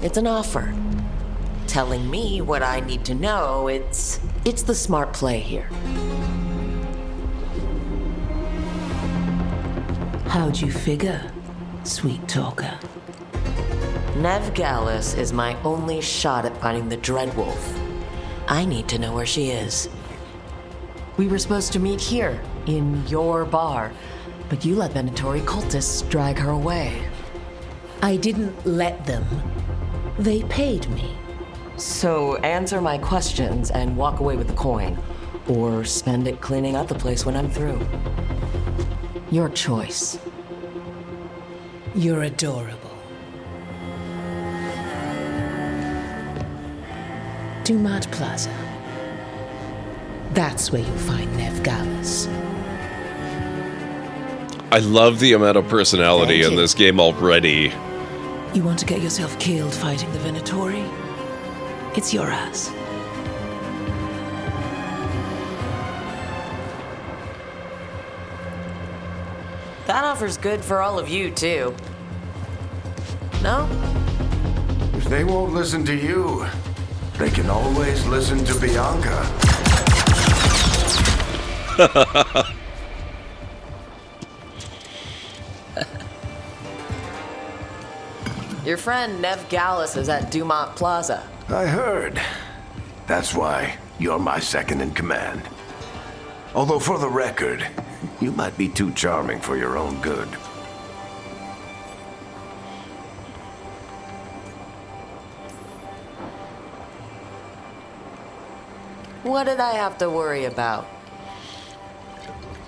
Speaker 6: It's an offer. Telling me what I need to know, it's the smart play here.
Speaker 7: How'd you figure, sweet talker?
Speaker 6: Nev Gallus is my only shot at finding the Dreadwolf. I need to know where she is. We were supposed to meet here, in your bar, but you let Venatori cultists drag her away.
Speaker 7: I didn't let them. They paid me.
Speaker 6: So answer my questions and walk away with the coin, or spend it cleaning up the place when I'm through. Your choice.
Speaker 7: You're adorable. Dumat Plaza. That's where you'll find Nev Gallus.
Speaker 1: I love the amount of personality in this game already.
Speaker 7: You want to get yourself killed fighting the Venatori? It's your ass.
Speaker 6: That offer's good for all of you, too. No?
Speaker 2: If they won't listen to you, they can always listen to Bianca.
Speaker 6: Your friend Nev Gallus is at Dumont Plaza.
Speaker 2: I heard. That's why you're my second in command. Although for the record, you might be too charming for your own good.
Speaker 6: What did I have to worry about?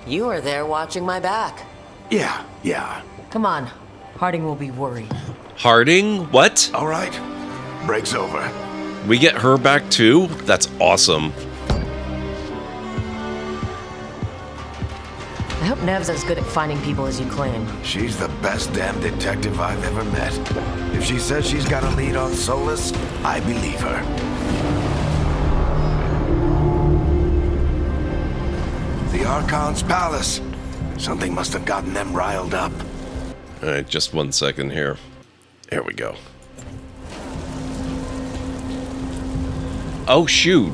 Speaker 6: You were there watching my back.
Speaker 2: Yeah.
Speaker 6: Come on. Harding will be worried.
Speaker 1: Harding? What?
Speaker 2: All right. Break's over.
Speaker 1: We get her back too? That's awesome.
Speaker 6: I hope Nev's as good at finding people as you claim.
Speaker 2: She's the best damn detective I've ever met. If she says she's got a lead on Solus, I believe her. The Archon's palace. Something must have gotten them riled up.
Speaker 1: Alright, just 1 second here. There we go. Oh, shoot.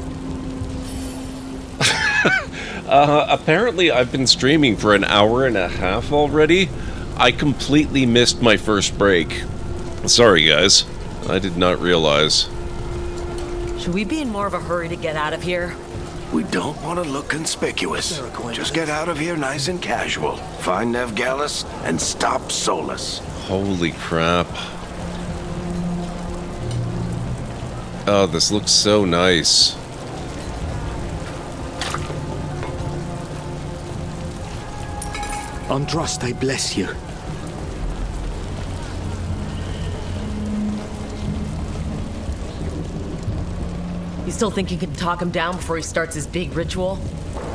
Speaker 1: Apparently I've been streaming for an hour and a half already. I completely missed my first break. Sorry, guys. I did not realize.
Speaker 6: Should we be in more of a hurry to get out of here?
Speaker 2: We don't want to look conspicuous. Just get out of here nice and casual. Find Nev Gallus and stop Solus.
Speaker 1: Holy crap. Oh, this looks so nice.
Speaker 8: Andraste, I bless you.
Speaker 6: You still think you can talk him down before he starts his big ritual?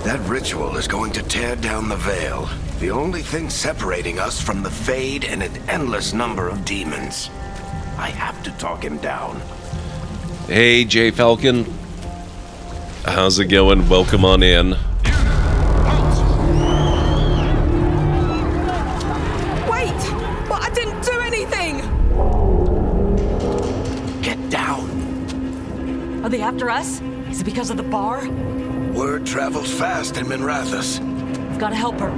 Speaker 2: That ritual is going to tear down the Veil. The only thing separating us from the Fade and an endless number of demons. I have to talk him down.
Speaker 1: Hey, J Falcon. How's it going? Welcome on in.
Speaker 5: Wait! But I didn't do anything!
Speaker 2: Get down.
Speaker 6: Are they after us? Is it because of the bar?
Speaker 2: Word travels fast in Minrathous.
Speaker 6: We've got to help her.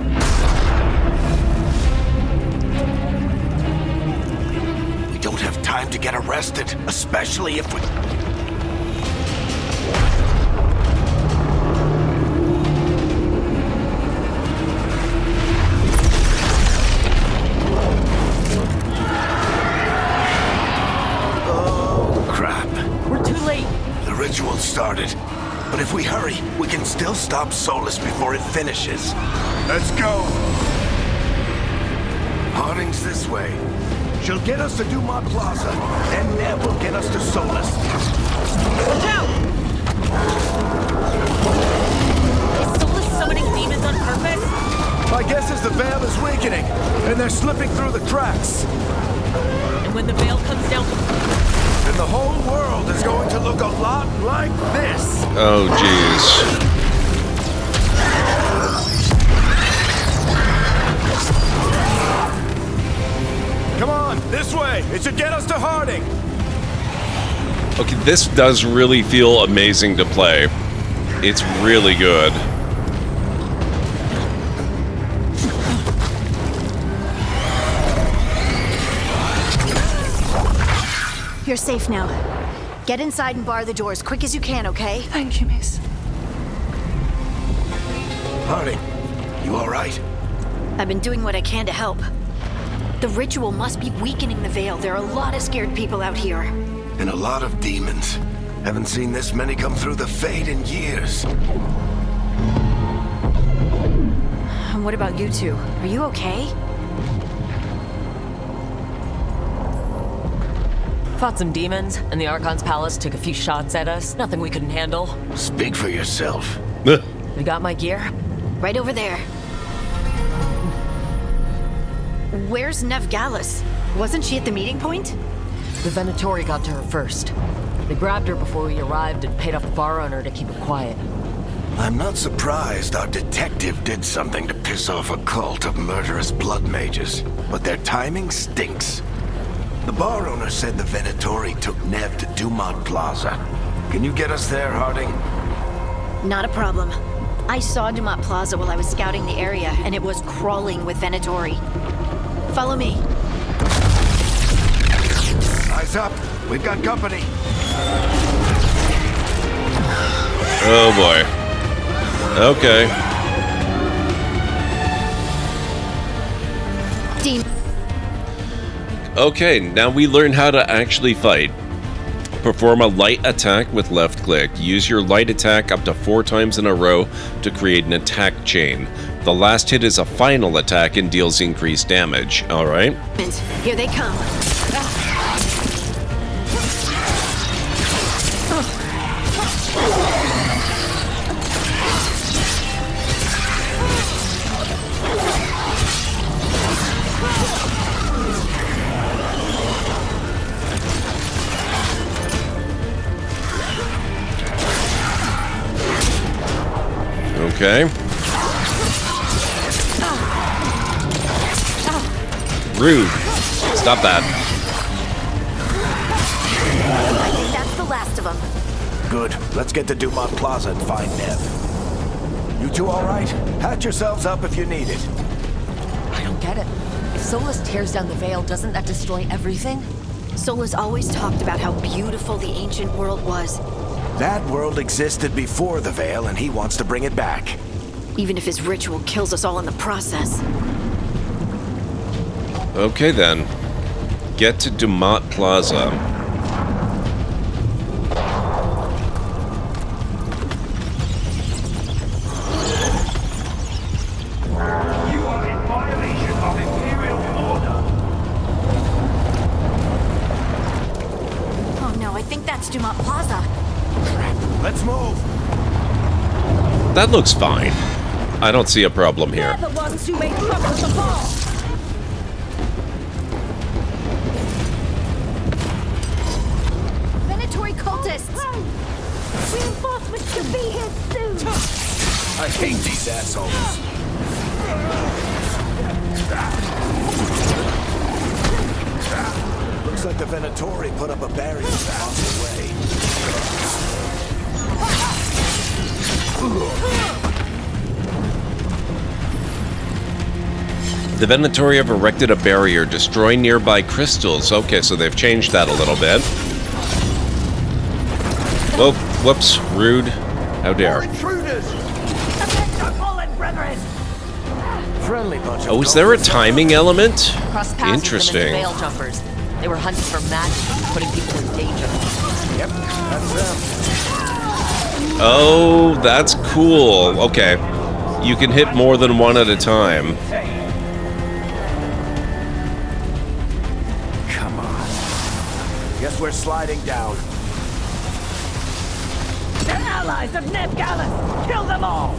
Speaker 2: We don't have time to get arrested, especially if we... Oh, crap.
Speaker 6: We're too late.
Speaker 2: The ritual started. But if we hurry, we can still stop Solus before it finishes. Let's go! Harding's this way. She'll get us to Dumont Plaza, and Nev will get us to Solus.
Speaker 6: Watch out! Is Solus summoning demons on purpose?
Speaker 2: My guess is the Veil is weakening, and they're slipping through the cracks.
Speaker 6: And when the veil comes down...
Speaker 2: And the whole world is going to look a lot like this.
Speaker 1: Oh, jeez.
Speaker 2: Come on, this way. It should get us to Harding.
Speaker 1: Okay, this does really feel amazing to play. It's really good.
Speaker 8: You're safe now. Get inside and bar the door as quick as you can, okay?
Speaker 7: Thank you, miss.
Speaker 2: Harding, you all right?
Speaker 8: I've been doing what I can to help. The ritual must be weakening the Veil. There are a lot of scared people out here.
Speaker 2: And a lot of demons. Haven't seen this many come through the Fade in years.
Speaker 8: And what about you two? Are you okay?
Speaker 6: Fought some demons, and the Archon's palace took a few shots at us. Nothing we couldn't handle.
Speaker 2: Speak for yourself.
Speaker 6: You got my gear?
Speaker 8: Right over there. Where's Nev Gallus? Wasn't she at the meeting point?
Speaker 6: The Venatori got to her first. They grabbed her before we arrived and paid off the bar owner to keep her quiet.
Speaker 2: I'm not surprised our detective did something to piss off a cult of murderous blood mages, but their timing stinks. The bar owner said the Venatori took Nev to Dumont Plaza. Can you get us there, Harding?
Speaker 8: Not a problem. I saw Dumont Plaza while I was scouting the area, and it was crawling with Venatori. Follow me.
Speaker 2: Eyes up. We've got company.
Speaker 1: Oh boy. Okay.
Speaker 8: Dean.
Speaker 1: Okay, now we learn how to actually fight. Perform a light attack with left click. Use your light attack up to 4 times in a row to create an attack chain. The last hit is a final attack and deals increased damage. Alright.
Speaker 8: Here they come.
Speaker 1: Okay. Rude. Stop that.
Speaker 8: I think that's the last of them.
Speaker 2: Good. Let's get to Dumont Plaza and find Nev. You two all right? Patch yourselves up if you need it.
Speaker 6: I don't get it. If Solus tears down the Veil, doesn't that destroy everything?
Speaker 8: Solus always talked about how beautiful the ancient world was.
Speaker 2: That world existed before the Veil, and he wants to bring it back.
Speaker 8: Even if his ritual kills us all in the process.
Speaker 1: Okay then. Get to Dumont Plaza.
Speaker 2: You are in violation of Imperial order.
Speaker 8: Oh no, I think that's Dumont Plaza.
Speaker 2: Let's move.
Speaker 1: That looks fine. I don't see a problem here.
Speaker 5: They're the ones who made trouble before.
Speaker 8: Venatory cultists! Reinforcements should be here soon!
Speaker 2: I hate these assholes. Looks like the Venatori put up a barrier to block the way.
Speaker 1: The Venatori have erected a barrier, destroying nearby crystals. Okay, so they've changed that a little bit. Whoa, whoops, rude. How dare.
Speaker 2: Friendly bunch of
Speaker 1: Oh, is there a timing element?
Speaker 6: Crossed paths
Speaker 1: Interesting.
Speaker 6: with the veil jumpers. They were hunting for magic, putting people in danger.
Speaker 2: Yep, that's them.
Speaker 1: Oh, that's cool. Okay. You can hit more than one at a time.
Speaker 2: Come on. Guess we're sliding down.
Speaker 5: They're allies of Ned Gallus. Kill them all.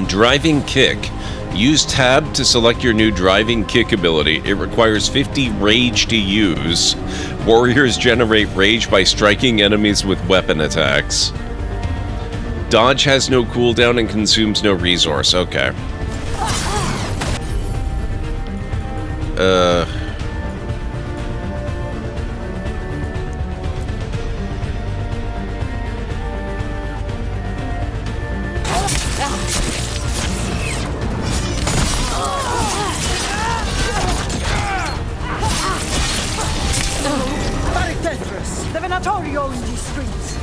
Speaker 1: Driving kick. Use tab to select your new driving kick ability. It requires 50 rage to use. Warriors generate rage by striking enemies with weapon attacks. Dodge has no cooldown and consumes no resource. Okay.
Speaker 5: Very dangerous. The Venatori own these streets.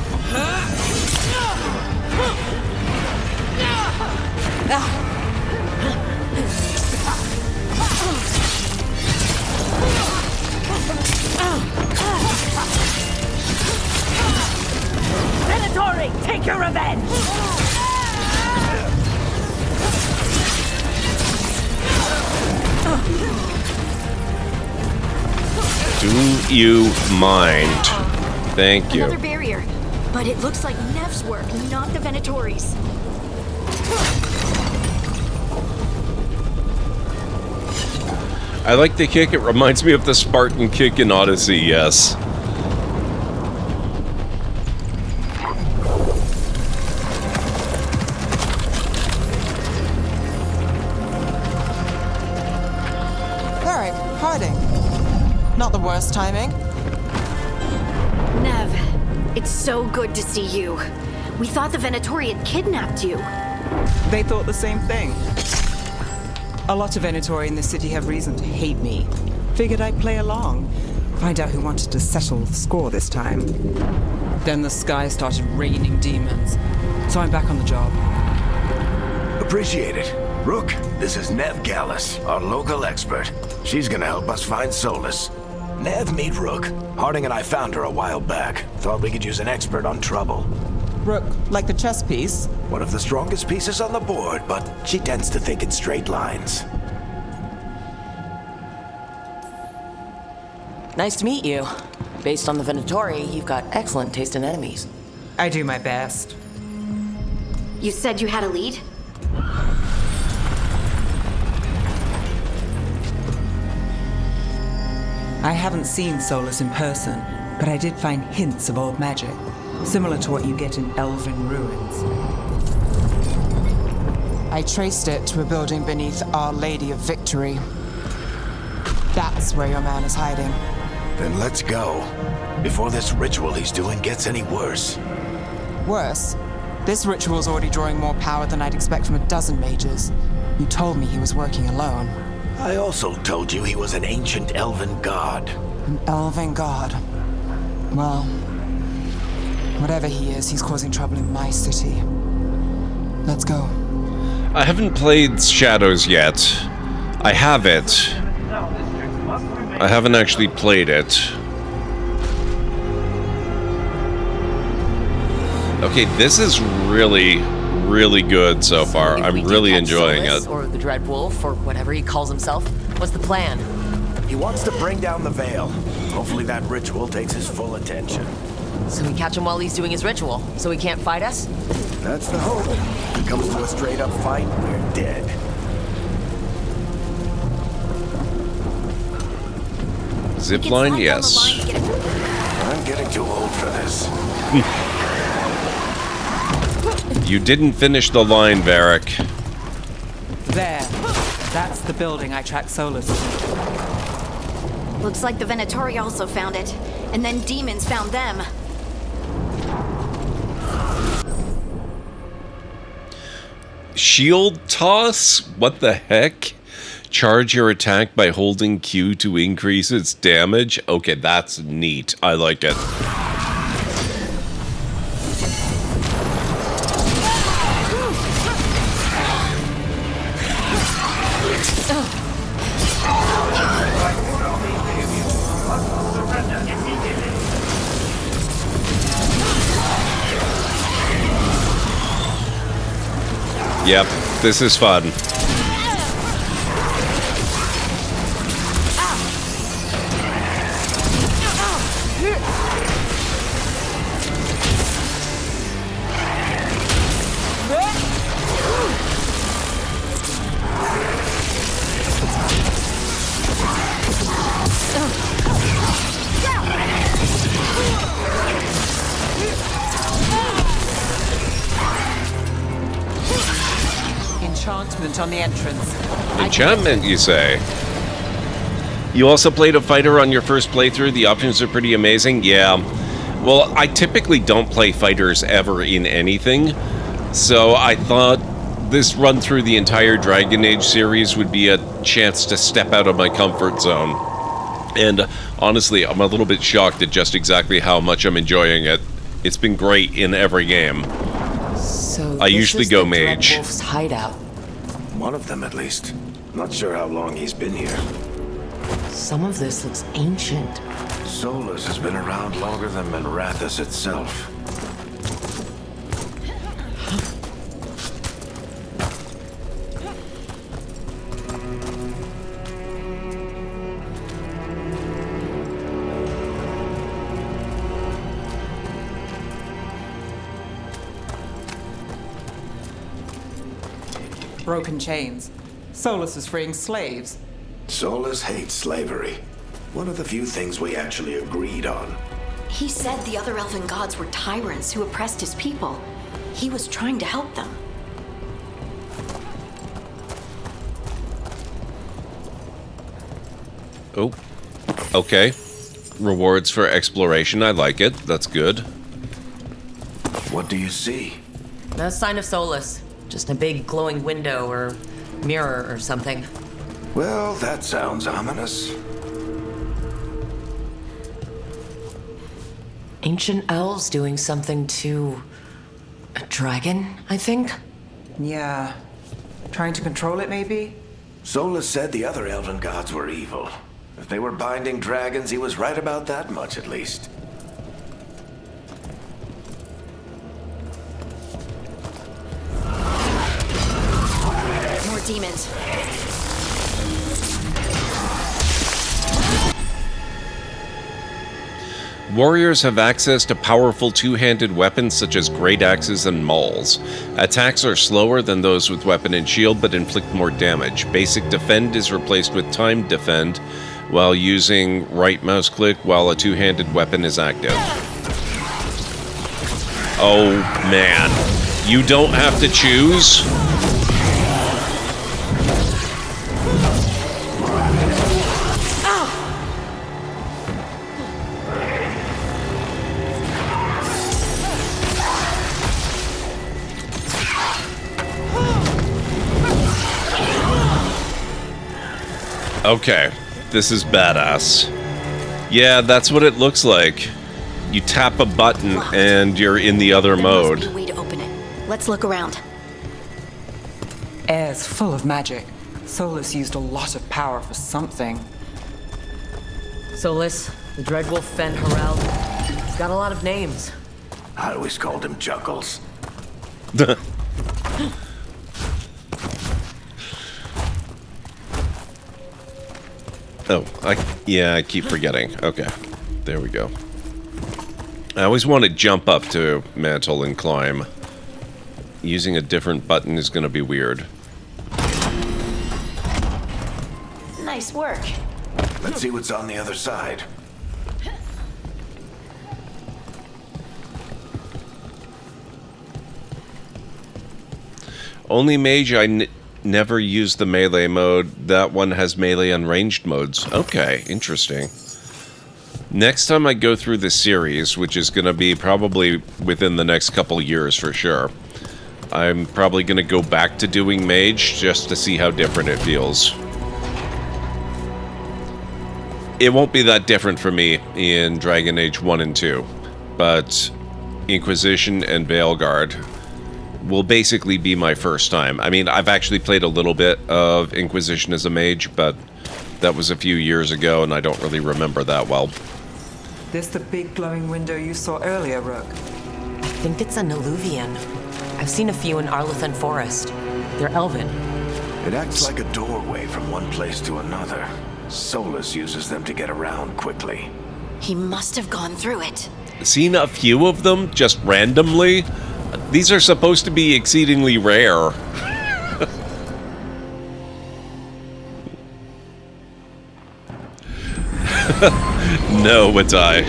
Speaker 5: Venatori, take your revenge.
Speaker 1: Do you mind? Thank you.
Speaker 8: Another barrier. But it looks like Nev's work, not the Venatori's.
Speaker 1: I like the kick. It reminds me of the Spartan kick in Odyssey, yes.
Speaker 9: Alright, hiding. Not the worst timing.
Speaker 8: Nev, it's so good to see you. We thought the Venatori had kidnapped you.
Speaker 9: They thought the same thing. A lot of Venatori in this city have reason to hate me. Figured I'd play along. Find out who wanted to settle the score this time. Then the sky started raining demons. So I'm back on the job.
Speaker 2: Appreciate it. Rook, this is Nev Gallus, our local expert. She's gonna help us find Solus. Nev, meet Rook. Harding and I found her a while back. Thought we could use an expert on trouble.
Speaker 9: Rook, like the chess piece?
Speaker 2: One of the strongest pieces on the board, but she tends to think in straight lines.
Speaker 6: Nice to meet you. Based on the Venatori, you've got excellent taste in enemies.
Speaker 9: I do my best.
Speaker 8: You said you had a lead?
Speaker 9: I haven't seen Solus in person, but I did find hints of old magic, similar to what you get in elven ruins. I traced it to a building beneath Our Lady of Victory. That's where your man is hiding.
Speaker 2: Then let's go. Before this ritual he's doing gets any worse.
Speaker 9: Worse, this ritual's already drawing more power than I'd expect from a dozen mages. You told me he was working alone.
Speaker 2: I also told you he was an ancient elven god.
Speaker 9: An elven god. Well, whatever he is, he's causing trouble in my city. Let's go.
Speaker 1: I haven't played Shadows yet. I have it. I haven't actually played it. Okay, this is really, really good so far.
Speaker 6: If
Speaker 1: I'm
Speaker 6: we do
Speaker 1: really
Speaker 6: catch
Speaker 1: enjoying
Speaker 6: Solus,
Speaker 1: it.
Speaker 6: Or the Dreadwolf, or whatever he calls himself. What's the plan?
Speaker 2: He wants to bring down the veil. Hopefully that ritual takes his full attention.
Speaker 6: So we catch him while he's doing his ritual, so he can't fight us?
Speaker 2: That's the hope. If it comes to a straight-up fight, we're dead.
Speaker 1: Zipline, yes.
Speaker 2: I'm getting too old for this.
Speaker 1: You didn't finish the line, Varric.
Speaker 9: There. That's the building I tracked Solus to.
Speaker 8: Looks like the Venatori also found it. And then demons found them.
Speaker 1: Shield toss? What the heck? Charge your attack by holding Q to increase its damage? Okay, that's neat. I like it. Yep, this is fun.
Speaker 9: Enchantment on the entrance.
Speaker 1: Enchantment, you say? You also played a fighter on your first playthrough? The options are pretty amazing? Yeah. Well, I typically don't play fighters ever in anything, so I thought this run through the entire Dragon Age series would be a chance to step out of my comfort zone. And honestly, I'm a little bit shocked at just exactly how much I'm enjoying it. It's been great in every game.
Speaker 6: So
Speaker 1: I usually go mage.
Speaker 6: Dreadwolf's hideout.
Speaker 2: One of them, at least. Not sure how long he's been here.
Speaker 6: Some of this looks ancient.
Speaker 2: Solus has been around longer than Minrathous itself.
Speaker 9: Broken chains. Solus is freeing slaves.
Speaker 2: Solus hates slavery. One of the few things we actually agreed on.
Speaker 8: He said the other elven gods were tyrants who oppressed his people. He was trying to help them.
Speaker 1: Oh, okay. Rewards for exploration, I like it. That's good.
Speaker 2: What do you see?
Speaker 6: No sign of Solus. Just a big glowing window or mirror or something.
Speaker 2: Well, that sounds ominous.
Speaker 6: Ancient elves doing something to a dragon, I think?
Speaker 9: Yeah. Trying to control it, maybe?
Speaker 2: Solus said the other elven gods were evil. If they were binding dragons, he was right about that much, at least.
Speaker 8: More demons.
Speaker 1: Warriors have access to powerful two-handed weapons such as great axes and mauls. Attacks are slower than those with weapon and shield, but inflict more damage. Basic defend is replaced with timed defend, while using right mouse click while a two-handed weapon is active. Oh man, you don't have to choose? Okay, this is badass. Yeah, that's what it looks like. You tap a button and you're in the other
Speaker 8: There
Speaker 1: mode.
Speaker 8: must be a way to open it. Let's look around.
Speaker 9: Air's full of magic. Solus used a lot of power for something.
Speaker 6: Solus, the Dreadwolf Fen Harel. He's got a lot of names.
Speaker 2: I always called him Chuckles.
Speaker 1: Oh, I keep forgetting. Okay, there we go. I always want to jump up to mantle and climb. Using a different button is going to be weird.
Speaker 8: Nice work.
Speaker 2: Let's see what's on the other side.
Speaker 1: Only mage I never used the melee mode. That one has melee and ranged modes. Okay, interesting. Next time I go through the series, which is going to be probably within the next couple years for sure, I'm probably going to go back to doing mage just to see how different it feels. It won't be that different for me in Dragon Age 1 and 2, but Inquisition and Veilguard will basically be my first time. I mean, I've actually played a little bit of Inquisition as a mage, but that was a few years ago, and I don't really remember that well.
Speaker 9: This the big glowing window you saw earlier, Rook?
Speaker 6: I think it's an Illuvian. I've seen a few in Arlathan Forest. They're elven.
Speaker 2: It acts like a doorway from one place to another. Solus uses them to get around quickly.
Speaker 8: He must have gone through it.
Speaker 1: Seen a few of them, just randomly. These are supposed to be exceedingly rare. No, it's I.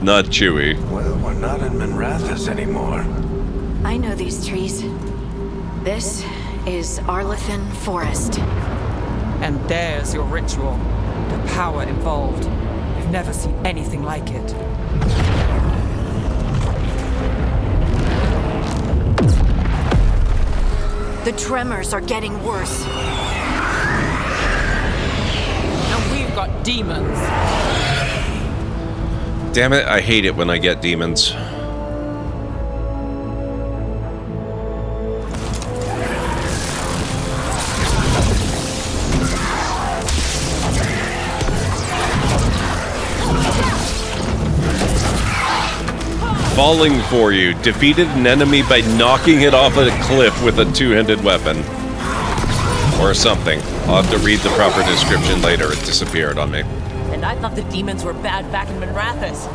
Speaker 1: Not Chewy.
Speaker 2: Well, we're not in Minrathous anymore.
Speaker 8: I know these trees. This is Arlathan Forest.
Speaker 9: And there's your ritual. The power involved. I've never seen anything like it.
Speaker 8: The tremors are getting worse.
Speaker 5: And we've got demons.
Speaker 1: Damn it, I hate it when I get demons. Falling for you. Defeated an enemy by knocking it off a cliff with a two-handed weapon. Or something. I'll have to read the proper description later. It disappeared on me.
Speaker 6: And I thought the demons were bad back in Minrathous.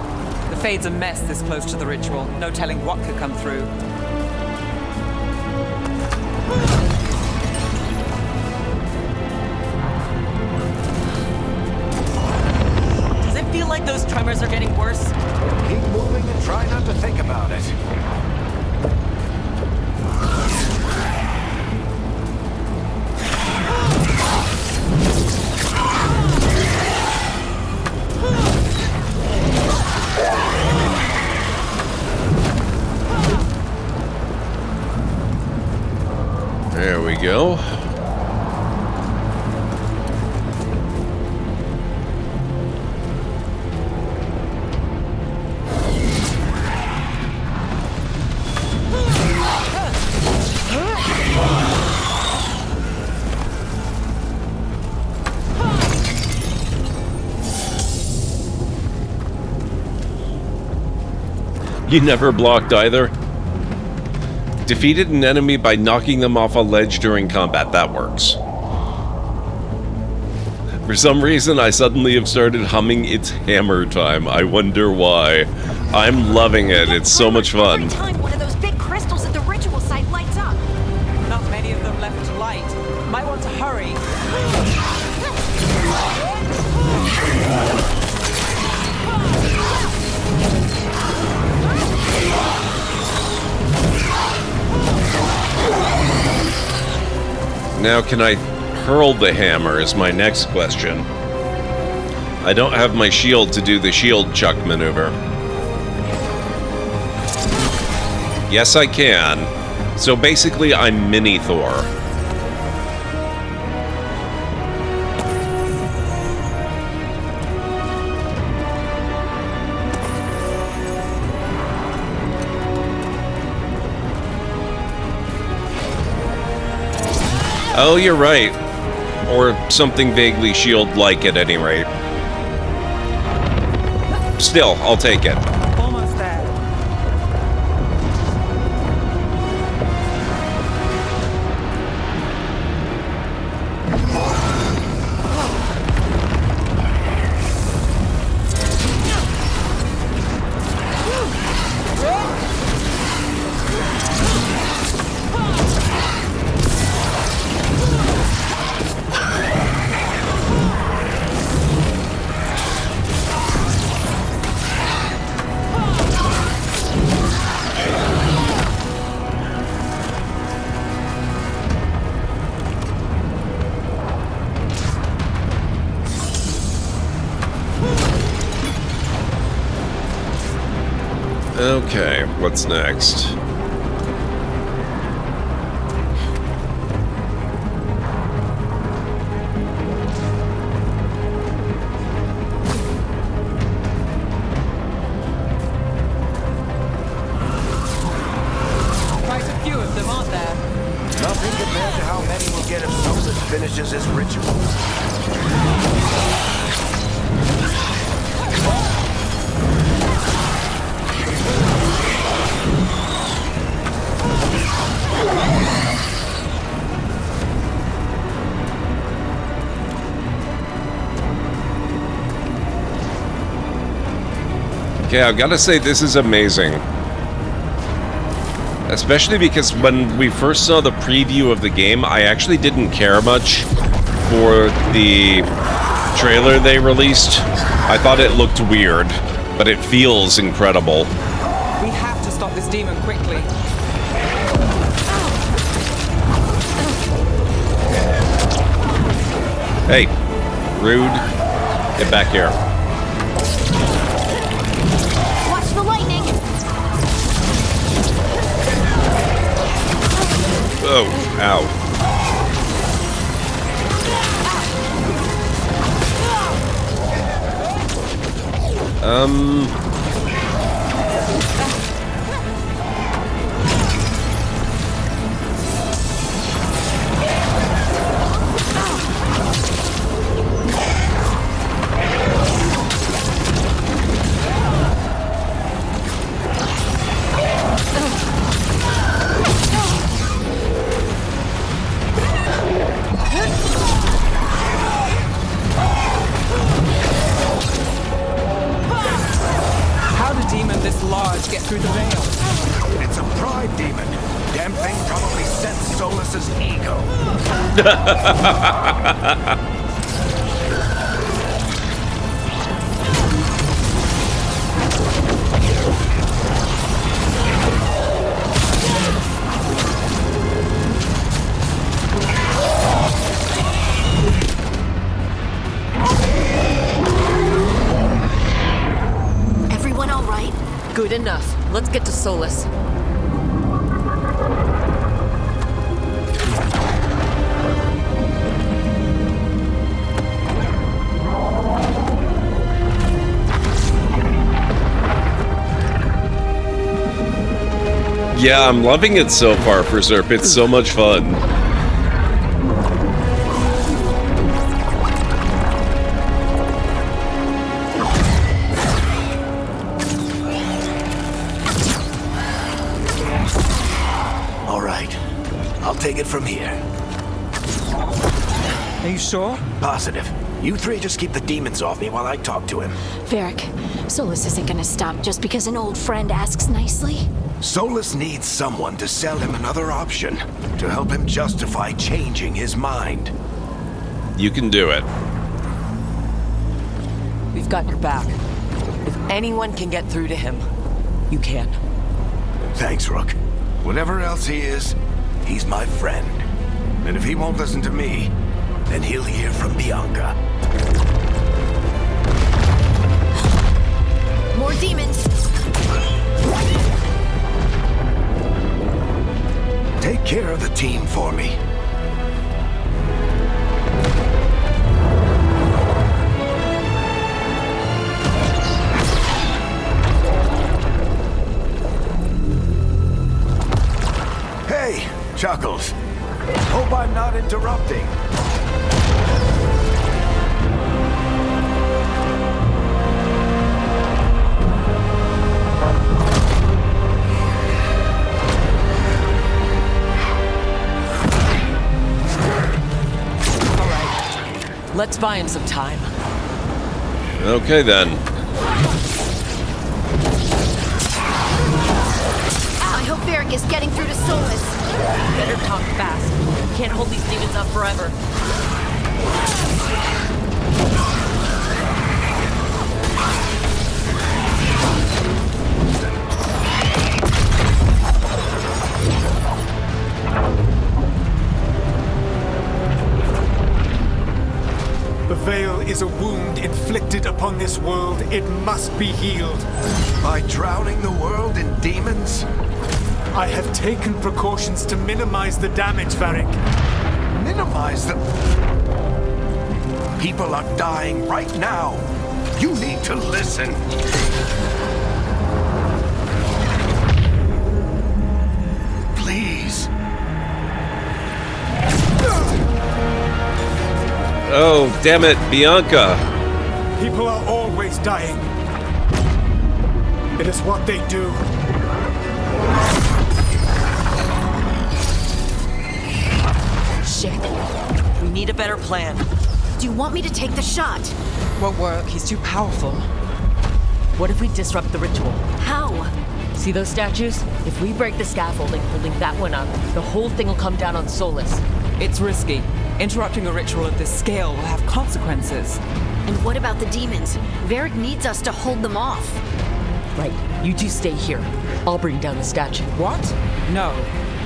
Speaker 9: The Fade's a mess this close to the ritual. No telling what could come through.
Speaker 6: Does it feel like those tremors are getting worse?
Speaker 2: Keep moving and try not to think about it.
Speaker 1: There we go. You never blocked either? Defeated an enemy by knocking them off a ledge during combat. That works. For some reason, I suddenly have started humming It's Hammer Time. I wonder why. I'm loving it. It's so much fun.
Speaker 8: Every time one of those big crystals at the ritual site lights up.
Speaker 9: Not many of them left to light. Might want to hurry.
Speaker 1: Now, can I hurl the hammer is my next question. I don't have my shield to do the shield chuck maneuver. Yes, I can. So basically, I'm Mini Thor. Oh, you're right. Or something vaguely shield-like at any rate. Still, I'll take it.
Speaker 9: Almost there.
Speaker 1: Okay, what's next?
Speaker 5: Quite a few of them, aren't there?
Speaker 2: Nothing compared to how many will get if Solus finishes his ritual.
Speaker 1: Okay, I've got to say this is amazing. Especially because when we first saw the preview of the game, I actually didn't care much for the trailer they released. I thought it looked weird, but it feels incredible.
Speaker 5: We have to stop this demon quickly.
Speaker 1: Hey, rude. Get back here.
Speaker 8: Watch the lightning!
Speaker 1: Oh, ow.
Speaker 5: How did a demon this large get through the veil?
Speaker 2: It's a pride demon. Damn thing probably sensed Solus's ego.
Speaker 8: Everyone all right?
Speaker 6: Good enough. Let's get to Solus.
Speaker 1: Yeah, I'm loving it so far for Zerp. It's so much fun.
Speaker 2: All right, I'll take it from here.
Speaker 5: Are you sure?
Speaker 2: Positive. You three just keep the demons off me while I talk to him.
Speaker 8: Varric, Solus isn't gonna stop just because an old friend asks nicely.
Speaker 2: Solus needs someone to sell him another option, to help him justify changing his mind.
Speaker 1: You can do it.
Speaker 6: We've got your back. If anyone can get through to him, you can.
Speaker 2: Thanks, Rook. Whatever else he is, he's my friend. And if he won't listen to me, then he'll hear from Bianca.
Speaker 8: More demons!
Speaker 2: Take care of the team for me. Hey, Chuckles. Hope I'm not interrupting.
Speaker 6: Let's buy him some time.
Speaker 1: Okay then.
Speaker 8: I hope Varric is getting through to Solus.
Speaker 6: Better talk fast. Can't hold these demons up forever.
Speaker 2: The veil
Speaker 10: is a wound inflicted upon this world. It must be healed.
Speaker 2: By drowning the world in demons?
Speaker 10: I have taken precautions to minimize the damage, Varric.
Speaker 2: Minimize them? People are dying right now. You need to listen. Please.
Speaker 1: Oh, damn it, Bianca.
Speaker 10: People are always dying. It is what they do.
Speaker 6: Shit. We need a better plan.
Speaker 8: Do you want me to take the shot?
Speaker 9: Won't work. He's too powerful.
Speaker 6: What if we disrupt the ritual?
Speaker 8: How?
Speaker 6: See those statues? If we break the scaffolding holding that one up, the whole thing will come down on Solus.
Speaker 9: It's risky. Interrupting a ritual of this scale will have consequences.
Speaker 8: And what about the demons? Varric needs us to hold them off.
Speaker 6: Right. You two stay here. I'll bring down the statue.
Speaker 9: What? No.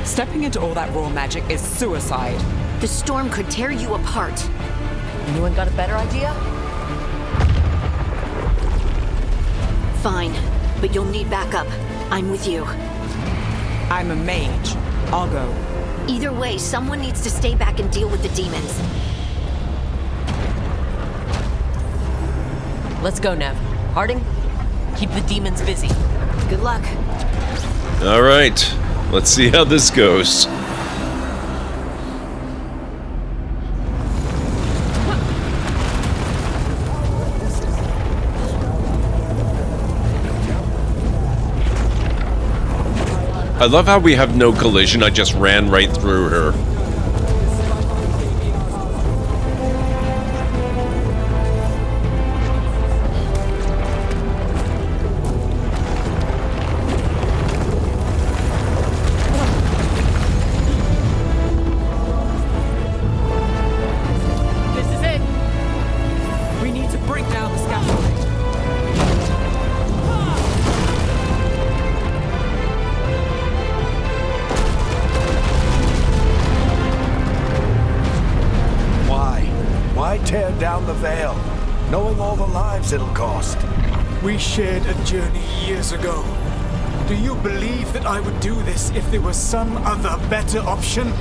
Speaker 9: Stepping into all that raw magic is suicide.
Speaker 8: The storm could tear you apart.
Speaker 6: Anyone got a better idea?
Speaker 8: Fine, but you'll need backup. I'm with you.
Speaker 9: I'm a mage. I'll go.
Speaker 8: Either way, someone needs to stay back and deal with the demons.
Speaker 6: Let's go, Nev. Harding, keep the demons busy.
Speaker 8: Good luck.
Speaker 1: All right, let's see how this goes. I love how we have no collision, I just ran right through her.
Speaker 6: This is it.
Speaker 9: We need to break down the scaffolding.
Speaker 2: Why tear down the veil, knowing all the lives it'll cost?
Speaker 10: We shared a journey years ago. Do you believe that I would do this if there was some other better option?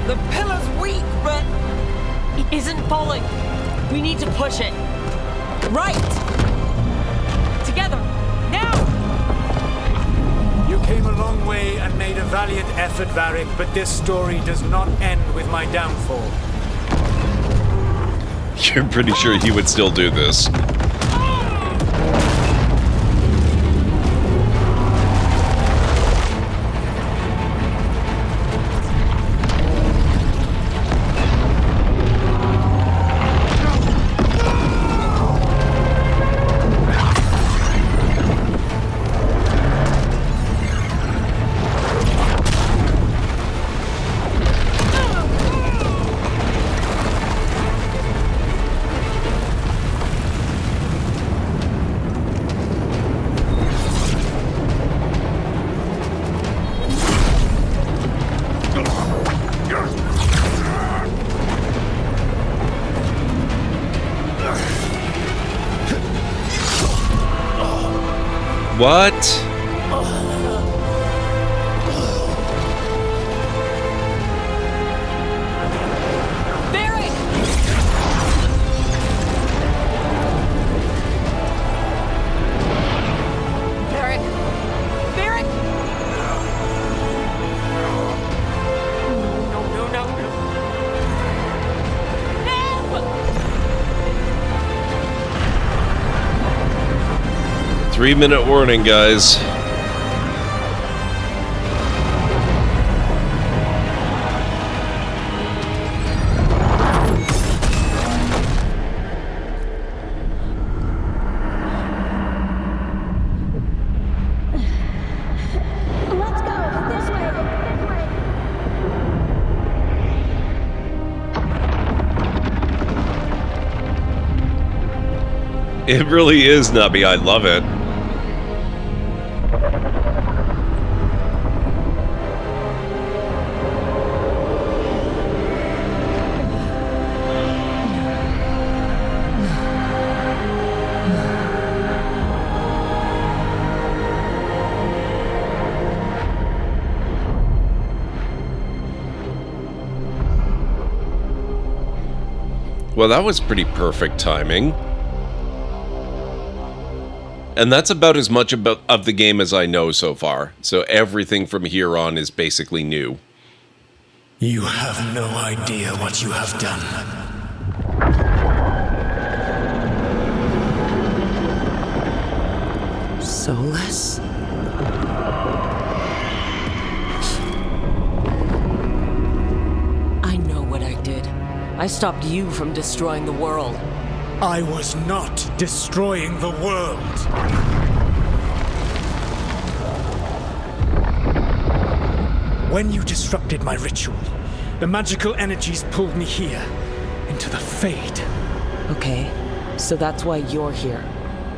Speaker 9: The pillar's weak, but...
Speaker 6: It isn't falling. We need to push it.
Speaker 9: Right!
Speaker 6: Together. Now!
Speaker 10: You came a long way and made a valiant effort, Varric, but this story does not end with my downfall.
Speaker 1: You're pretty sure he would still do this. What?
Speaker 6: Varric! Varric! Varric! No. No!
Speaker 1: 3-minute warning, guys.
Speaker 8: Let's go! This way!
Speaker 1: It really is nubby, I love it. Well, that was pretty perfect timing. And that's about as much of the game as I know so far. So everything from here on is basically new.
Speaker 10: You have no idea what you have done.
Speaker 6: Soulless? I know what I did. I stopped you from destroying the world.
Speaker 10: I was not destroying the world. When you disrupted my ritual, the magical energies pulled me here, into the Fade.
Speaker 6: Okay, so that's why you're here.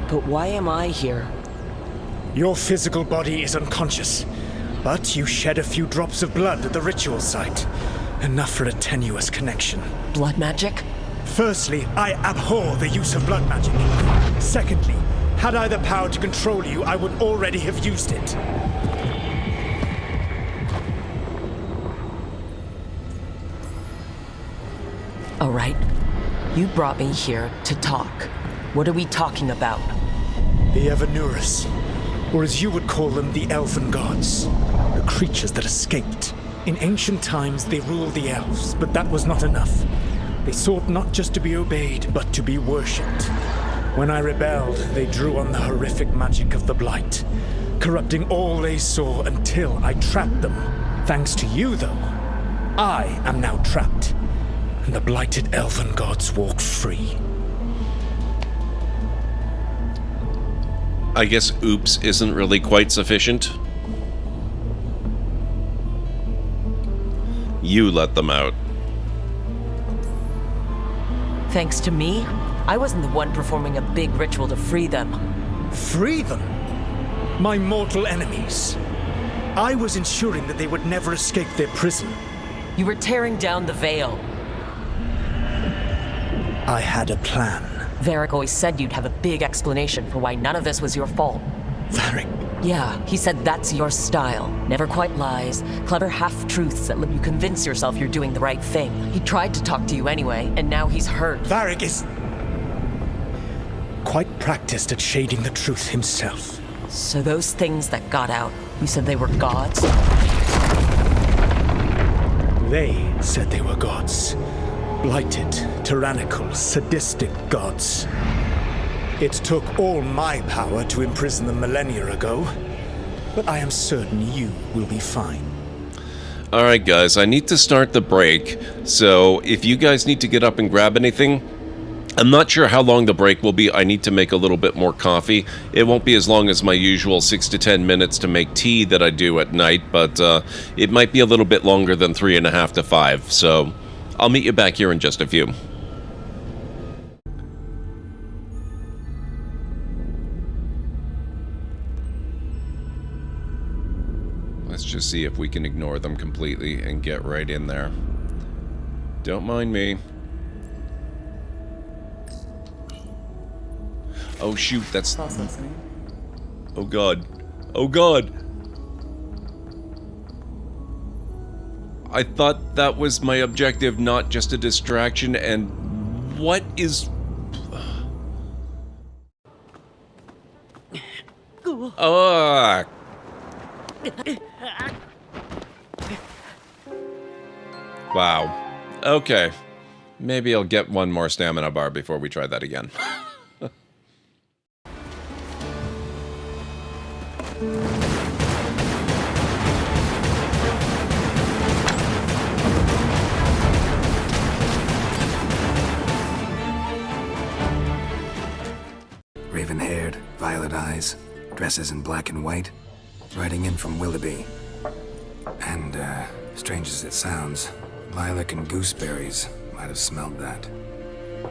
Speaker 6: But why am I here?
Speaker 10: Your physical body is unconscious, but you shed a few drops of blood at the ritual site. Enough for a tenuous connection.
Speaker 6: Blood magic?
Speaker 10: Firstly, I abhor the use of blood magic. Secondly, had I the power to control you, I would already have used it.
Speaker 6: All right. You brought me here to talk. What are we talking about?
Speaker 10: The Evanurus, or as you would call them, the Elven Gods. The creatures that escaped. In ancient times, they ruled the elves, but that was not enough. They sought not just to be obeyed, but to be worshipped. When I rebelled, they drew on the horrific magic of the Blight, corrupting all they saw until I trapped them. Thanks to you, though, I am now trapped, and the blighted Elven Gods walk free.
Speaker 1: I guess oops isn't really quite sufficient. You let them out.
Speaker 6: Thanks to me? I wasn't the one performing a big ritual to free them.
Speaker 10: Free them? My mortal enemies. I was ensuring that they would never escape their prison.
Speaker 6: You were tearing down the veil.
Speaker 10: I had a plan.
Speaker 6: Varric always said you'd have a big explanation for why none of this was your fault.
Speaker 10: Varric?
Speaker 6: Yeah, he said that's your style. Never quite lies, clever half-truths that let you convince yourself you're doing the right thing. He tried to talk to you anyway, and now he's hurt.
Speaker 10: Varric is quite practiced at shading the truth himself.
Speaker 6: So those things that got out, you said they were gods?
Speaker 10: They said they were gods. Blighted, tyrannical, sadistic gods. It took all my power to imprison them millennia ago, but I am certain you will be fine.
Speaker 1: Alright guys, I need to start the break, so if you guys need to get up and grab anything, I'm not sure how long the break will be. I need to make a little bit more coffee. It won't be as long as my usual 6 to 10 minutes to make tea that I do at night, but it might be a little bit longer than 3.5 to 5, so I'll meet you back here in just a few. Let's just see if we can ignore them completely and get right in there. Don't mind me. Oh shoot, that's... Oh god. Oh god! I thought that was my objective, not just a distraction, and what is... Ugh! Wow. Okay. Maybe I'll get one more stamina bar before we try that again.
Speaker 2: Raven-haired, violet eyes, dresses in black and white, riding in from Willoughby. And, strange as it sounds, lilac and gooseberries might have smelled that.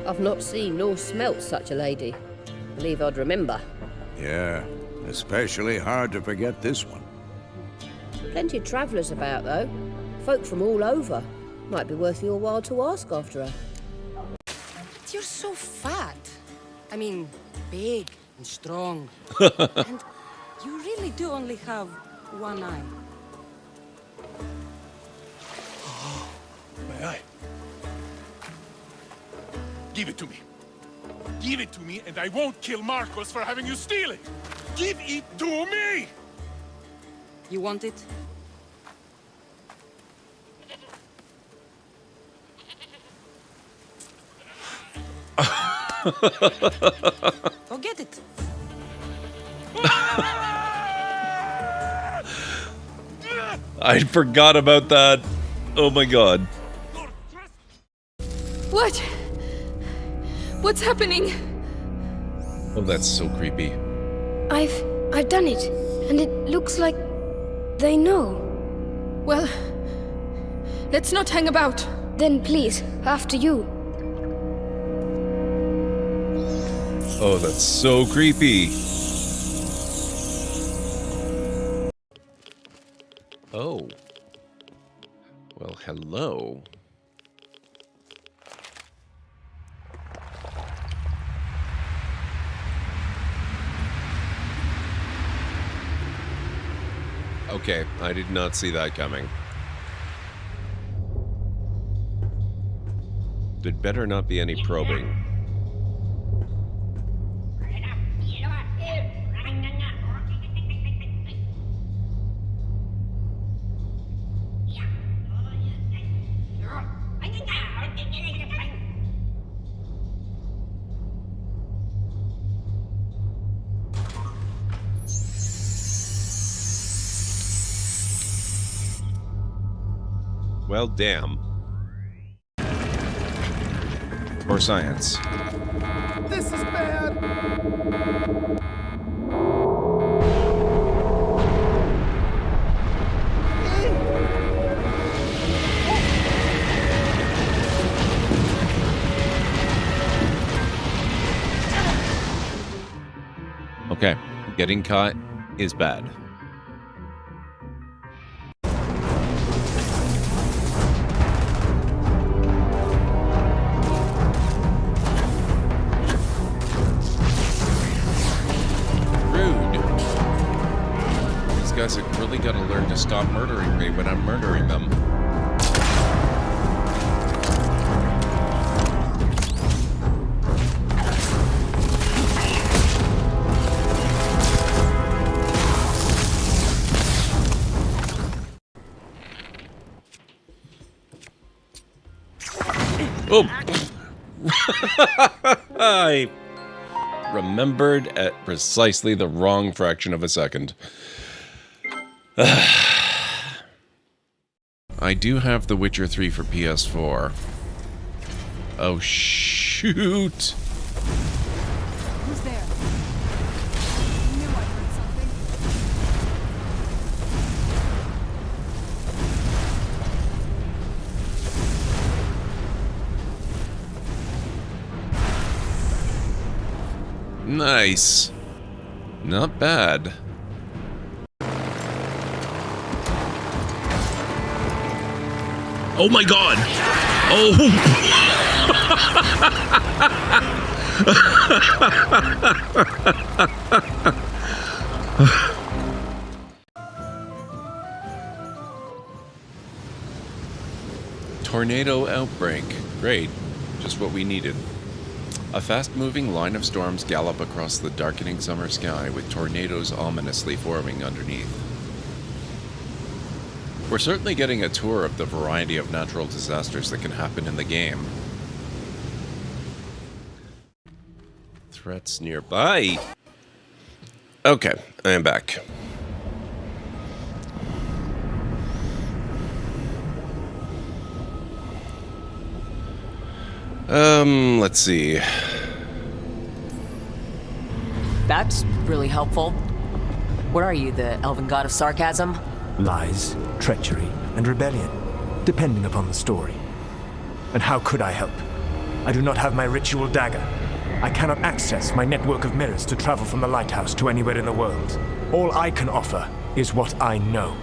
Speaker 11: I've not seen nor smelt such a lady. Believe I'd remember.
Speaker 12: Yeah, especially hard to forget this one.
Speaker 11: Plenty of travellers about, though. Folk from all over. Might be worth your while to ask after her.
Speaker 5: You're so fat. I mean, big and strong. And you really do only have one eye.
Speaker 10: My eye.
Speaker 13: Give it to me. Give it to me, and I won't kill Marcos for having you steal it. Give it to me!
Speaker 5: You want it? Go get it.
Speaker 1: I forgot about that. Oh my god.
Speaker 14: What? What's happening?
Speaker 1: Oh, that's so creepy.
Speaker 14: I've done it, and it looks like they know. Well, let's not hang about. Then please, after you.
Speaker 1: Oh, that's so creepy. Oh. Well, hello. Okay, I did not see that coming. There'd better not be any probing. Well, damn. For science.
Speaker 13: This is bad!
Speaker 1: Okay, getting caught is bad. Guys have really got to learn to stop murdering me when I'm murdering them. Oh! I remembered at precisely the wrong fraction of a second. I do have The Witcher 3 for PS4. Oh, shoot!
Speaker 14: Who's there? I knew I heard something.
Speaker 1: Nice. Not bad. Oh my god! Oh! Tornado outbreak. Great. Just what we needed. A fast-moving line of storms gallop across the darkening summer sky, with tornadoes ominously forming underneath. We're certainly getting a tour of the variety of natural disasters that can happen in the game. Threats nearby. Okay, I am back. Let's see.
Speaker 6: That's really helpful. What are you, the elven god of sarcasm?
Speaker 10: Lies, treachery, and rebellion, depending upon the story. And how could I help? I do not have my ritual dagger. I cannot access my network of mirrors to travel from the lighthouse to anywhere in the world. All I can offer is what I know.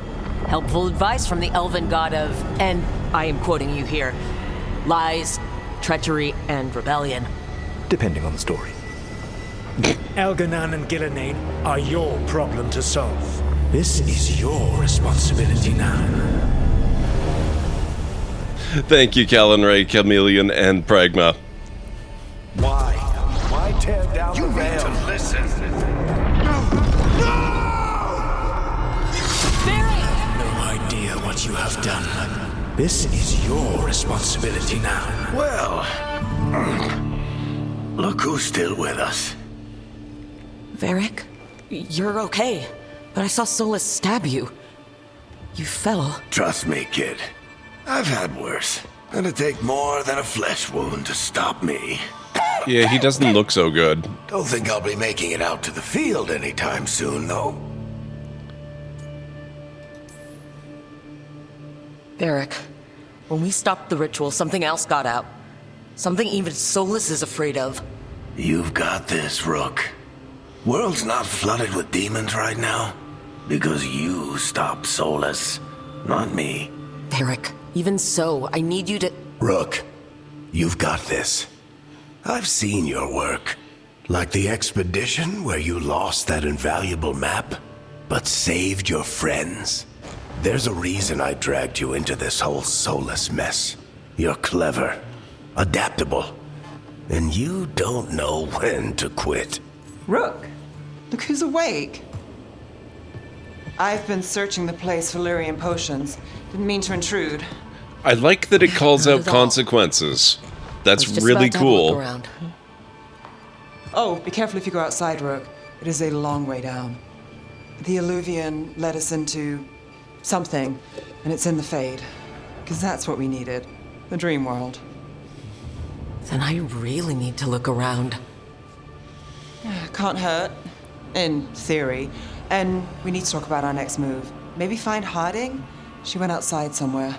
Speaker 6: Helpful advice from the elven god of, and I am quoting you here, lies, treachery, and rebellion.
Speaker 10: Depending on the story. Elganan and Gillenane are your problem to solve. This is your responsibility now.
Speaker 1: Thank you, Callan Ray, Chameleon, and Pragma.
Speaker 2: Why? Why tear down the veil?
Speaker 13: You need to listen.
Speaker 10: No idea what you have done. This is your responsibility now.
Speaker 2: Well, look who's still with us.
Speaker 6: Varric, you're okay. But I saw Solus stab you. You fell.
Speaker 2: Trust me, kid. I've had worse. It'll take more than a flesh wound to stop me.
Speaker 1: Yeah, he doesn't look so good.
Speaker 2: Don't think I'll be making it out to the field anytime soon, though.
Speaker 6: Varric, when we stopped the ritual, something else got out. Something even Solus is afraid of.
Speaker 2: You've got this, Rook. World's not flooded with demons right now. Because you stopped Solus, not me.
Speaker 6: Varric, even so, I need you to...
Speaker 2: Rook, you've got this. I've seen your work. Like the expedition where you lost that invaluable map, but saved your friends. There's a reason I dragged you into this whole Solus mess. You're clever, adaptable, and you don't know when to quit.
Speaker 9: Rook, look who's awake. I've been searching the place for Lyrian potions. Didn't mean to intrude.
Speaker 1: I like that it calls out consequences. That's really cool.
Speaker 9: Oh, be careful if you go outside, Rook. It is a long way down. The Alluvian led us into something, and it's in the Fade. Because that's what we needed. The dream world.
Speaker 6: Then I really need to look around.
Speaker 9: Can't hurt. In theory. And we need to talk about our next move. Maybe find Harding? She went outside somewhere.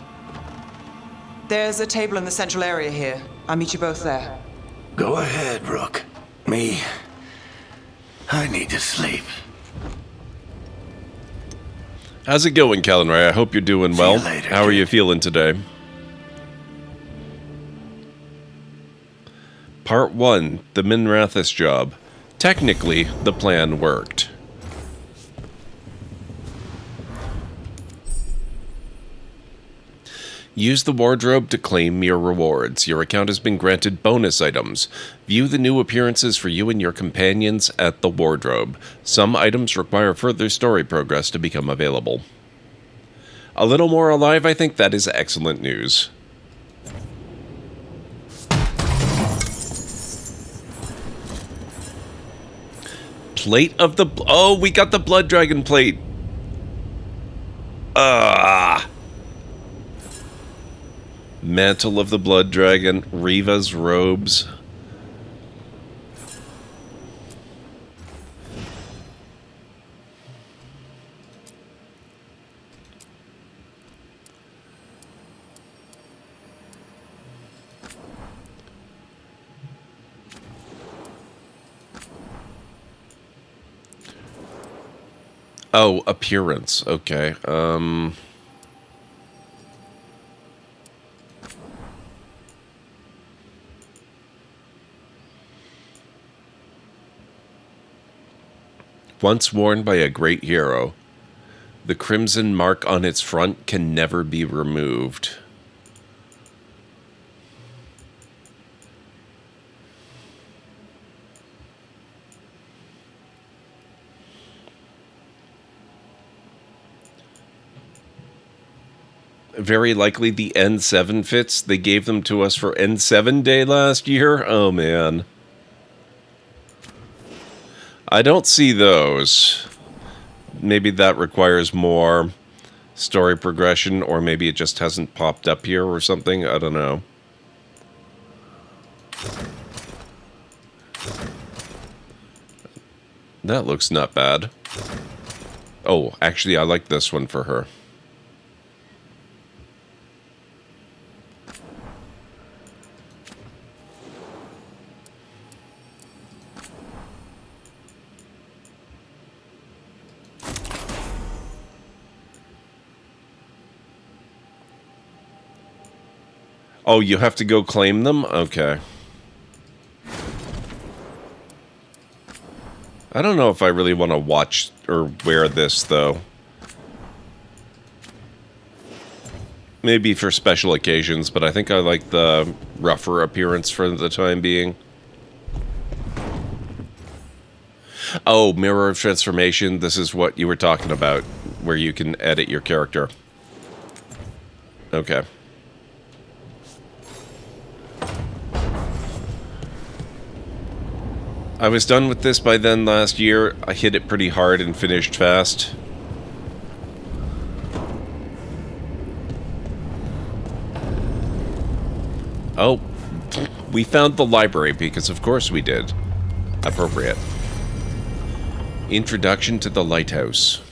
Speaker 9: There's a table in the central area here. I'll meet you both there.
Speaker 2: Go ahead, Rook. Me, I need to sleep.
Speaker 1: How's it going, Calenray? I hope you're doing well. How are you feeling today? Part 1, the Minrathis job. Technically, the plan worked. Use the wardrobe to claim your rewards. Your account has been granted bonus items. View the new appearances for you and your companions at the wardrobe. Some items require further story progress to become available. A little more alive, I think that is excellent news. Plate of the... Oh, we got the Blood Dragon plate! Mantle of the Blood Dragon, Riva's robes. Oh, appearance. Okay. Once worn by a great hero, the crimson mark on its front can never be removed. Very likely the N7 fits. They gave them to us for N7 Day last year. Oh, man. I don't see those. Maybe that requires more story progression, or maybe it just hasn't popped up here or something. I don't know. That looks not bad. Oh, actually, I like this one for her. Oh, you have to go claim them? Okay. I don't know if I really want to watch or wear this, though. Maybe for special occasions, but I think I like the rougher appearance for the time being. Oh, Mirror of Transformation. This is what you were talking about, where you can edit your character. Okay. I was done with this by then last year. I hit it pretty hard and finished fast. Oh, we found the library because of course we did. Appropriate. Introduction to the Lighthouse.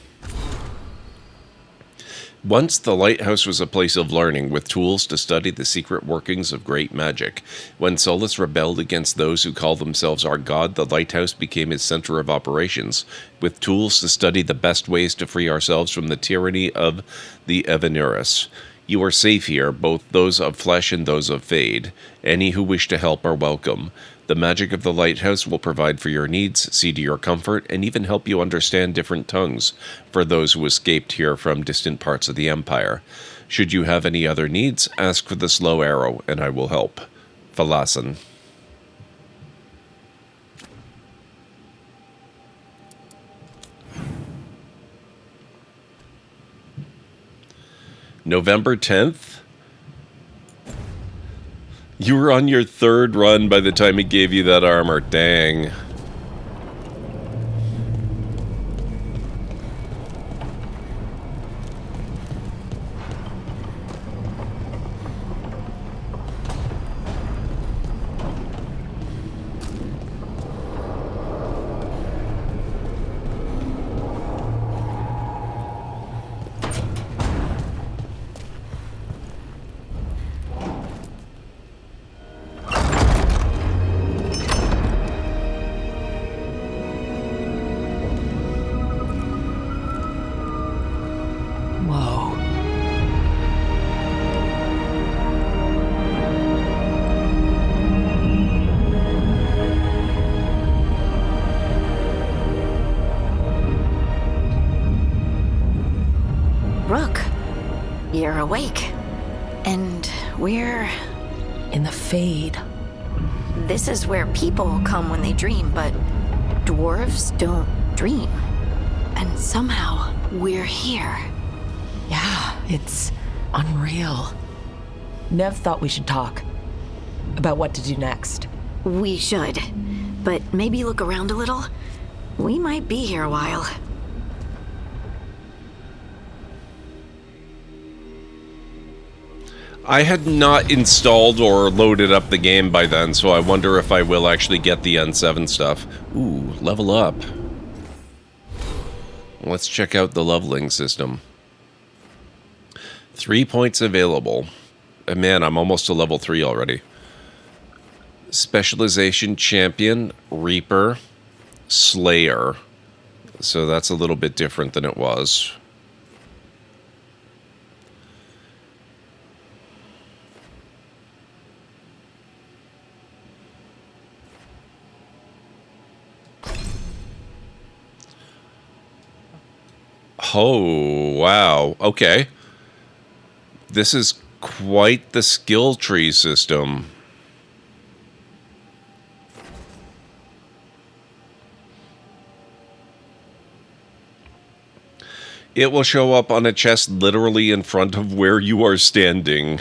Speaker 1: Once the lighthouse was a place of learning, with tools to study the secret workings of great magic. When Solus rebelled against those who call themselves our god, the lighthouse became his center of operations, with tools to study the best ways to free ourselves from the tyranny of the Evanuris. You are safe here, both those of flesh and those of fade. Any who wish to help are welcome. The magic of the lighthouse will provide for your needs, see to your comfort, and even help you understand different tongues for those who escaped here from distant parts of the Empire. Should you have any other needs, ask for the slow arrow, and I will help. Falasan. November 10th? You were on your third run by the time he gave you that armor. Dang.
Speaker 8: You're awake. And we're...
Speaker 6: in the Fade.
Speaker 8: This is where people come when they dream, but dwarves don't dream. And somehow, we're here.
Speaker 6: Yeah, it's unreal. Nev thought we should talk about what to do next.
Speaker 8: We should. But maybe look around a little. We might be here a while.
Speaker 1: I had not installed or loaded up the game by then, so I wonder if I will actually get the N7 stuff. Ooh, level up. Let's check out the leveling system. 3 points available. Man, I'm almost to level 3 already. Specialization Champion, Reaper, Slayer. So that's a little bit different than it was. Oh, wow. Okay. This is quite the skill tree system. It will show up on a chest literally in front of where you are standing.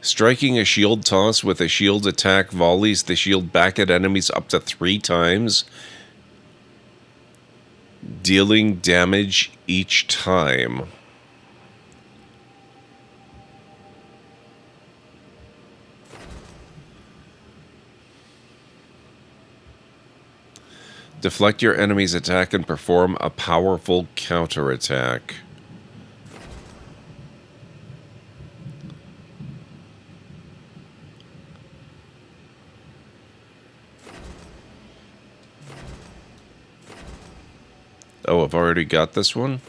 Speaker 1: Striking a shield toss with a shield attack volleys the shield back at enemies up to 3 times, dealing damage each time. Deflect your enemy's attack and perform a powerful counterattack. Oh, I've already got this one?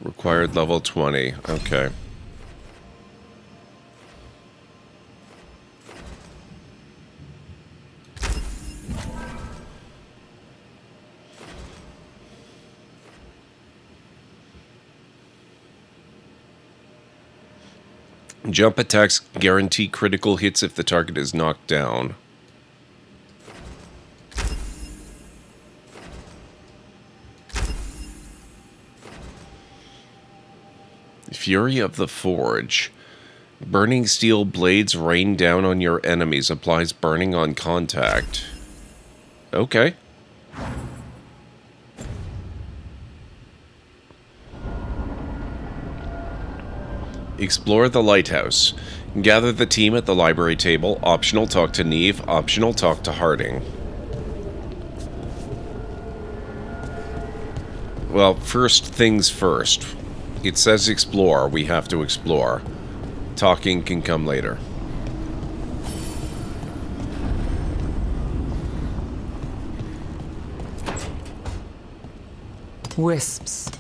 Speaker 1: Required level 20. Okay. Jump attacks guarantee critical hits if the target is knocked down. Fury of the Forge. Burning steel blades rain down on your enemies. Applies burning on contact. Okay. Explore the lighthouse. Gather the team at the library table. Optional, talk to Neve. Optional, talk to Harding. Well, first things first. It says explore. We have to explore. Talking can come later.
Speaker 9: Wisps.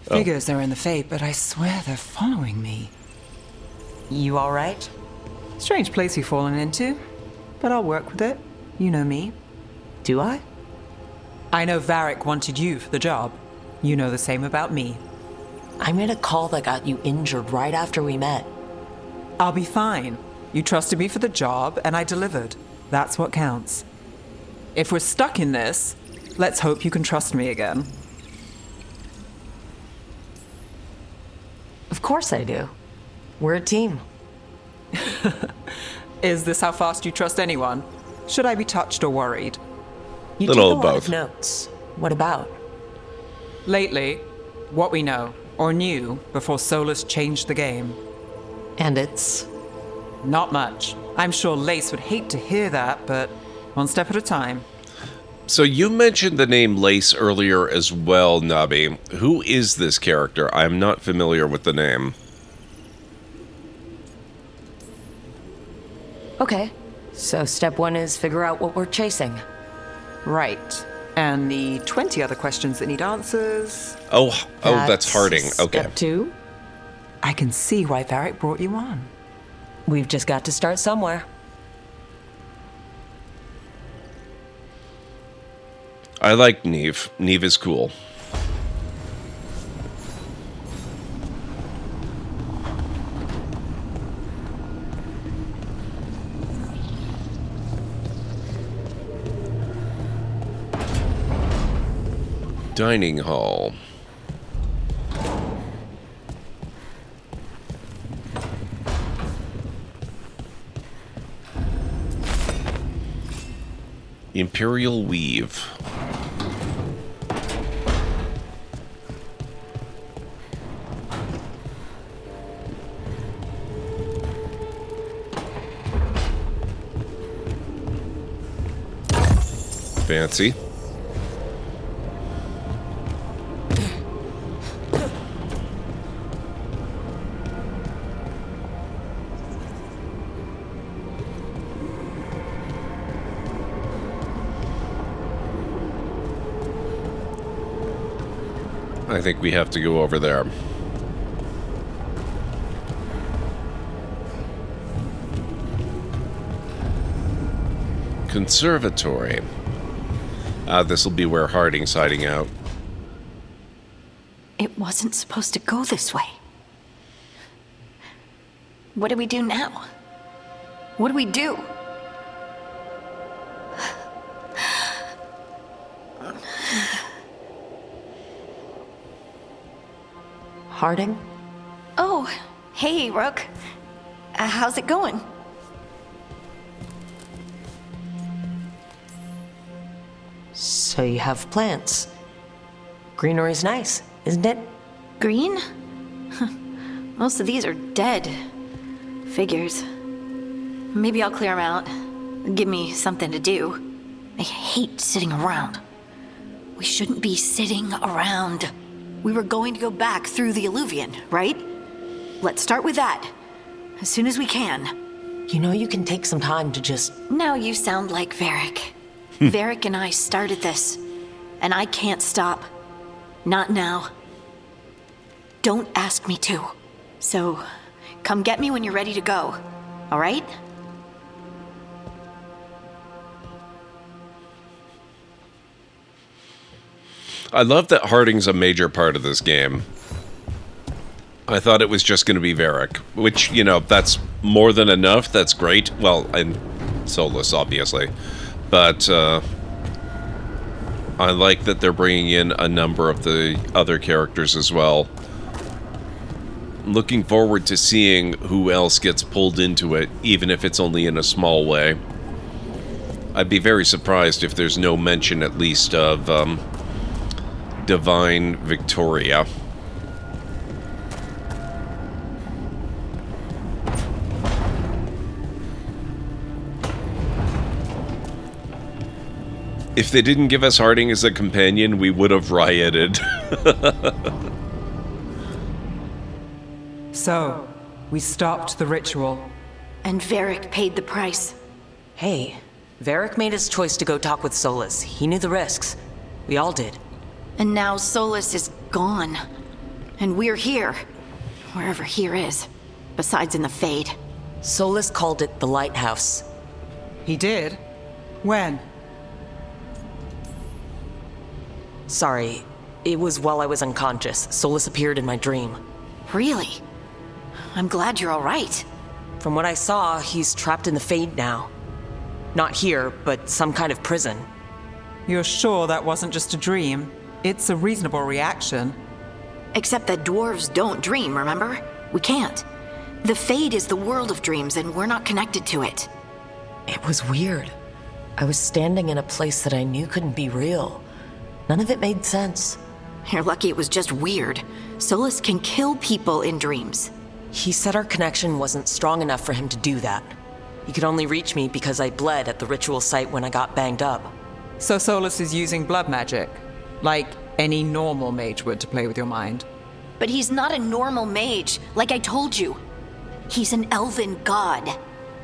Speaker 9: Figures are in the fate, but I swear they're following me.
Speaker 6: You alright?
Speaker 9: Strange place you've fallen into, but I'll work with it. You know me.
Speaker 6: Do I?
Speaker 9: I know Varric wanted you for the job. You know the same about me.
Speaker 6: I made a call that got you injured right after we met.
Speaker 9: I'll be fine. You trusted me for the job, and I delivered. That's what counts. If we're stuck in this, let's hope you can trust me again.
Speaker 6: Of course I do. We're a team.
Speaker 9: Is this how fast you trust anyone? Should I be touched or worried?
Speaker 6: You
Speaker 1: Little
Speaker 6: take a lot
Speaker 1: both.
Speaker 6: of notes. What about?
Speaker 9: Lately, what we know, or knew, before Solus changed the game.
Speaker 6: And it's?
Speaker 9: Not much. I'm sure Lace would hate to hear that, but one step at a time.
Speaker 1: So you mentioned the name Lace earlier as well, Nubby. Who is this character? I'm not familiar with the name.
Speaker 6: Okay. So step 1 is figure out what we're chasing.
Speaker 9: Right. And the 20 other questions that need answers.
Speaker 1: Oh, that's Harding. Okay.
Speaker 6: Step 2?
Speaker 9: I can see why Varric brought you on.
Speaker 6: We've just got to start somewhere.
Speaker 1: I like Neve. Neve is cool. Dining hall. Imperial Weave. Fancy. I think we have to go over there. Conservatory. This will be where Harding's hiding out.
Speaker 8: It wasn't supposed to go this way. What do we do now? What do we do?
Speaker 6: Harding?
Speaker 8: Oh, hey, Rook. How's it going?
Speaker 6: So you have plants. Greenery's nice, isn't it?
Speaker 8: Green? Most of these are dead. Figures. Maybe I'll clear them out. Give me something to do. I hate sitting around. We shouldn't be sitting around. We were going to go back through the Alluvion, right? Let's start with that. As soon as we can.
Speaker 6: You know you can take some time to just...
Speaker 8: Now you sound like Varric. Varric and I started this. And I can't stop. Not now. don't ask me to. So, come get me when you're ready to go. All right?
Speaker 1: I love that Harding's a major part of this game. I thought it was just going to be Varric, which, you know, that's more than enough. That's great. Well, and Solus, obviously. But I like that they're bringing in a number of the other characters as well. Looking forward to seeing who else gets pulled into it, even if it's only in a small way. I'd be very surprised if there's no mention, at least, of Divine Victoria. If they didn't give us Harding as a companion, we would have rioted.
Speaker 9: So, we stopped the ritual.
Speaker 8: And Varric paid the price.
Speaker 6: Hey, Varric made his choice to go talk with Solus. He knew the risks. We all did.
Speaker 8: And now Solus is gone. And we're here. Wherever here is. Besides in the Fade.
Speaker 6: Solus called it the Lighthouse.
Speaker 9: He did? When?
Speaker 6: Sorry, it was while I was unconscious. Solus appeared in my dream.
Speaker 8: Really? I'm glad you're all right.
Speaker 6: From what I saw, he's trapped in the Fade now. Not here, but some kind of prison.
Speaker 9: You're sure that wasn't just a dream? It's a reasonable reaction.
Speaker 8: Except that dwarves don't dream, remember? We can't. The Fade is the world of dreams, and we're not connected to it.
Speaker 6: It was weird. I was standing in a place that I knew couldn't be real. None of it made sense.
Speaker 8: You're lucky it was just weird. Solus can kill people in dreams.
Speaker 6: He said our connection wasn't strong enough for him to do that. He could only reach me because I bled at the ritual site when I got banged up.
Speaker 9: So Solus is using blood magic, like any normal mage would to play with your mind.
Speaker 8: But he's not a normal mage, like I told you. He's an elven god.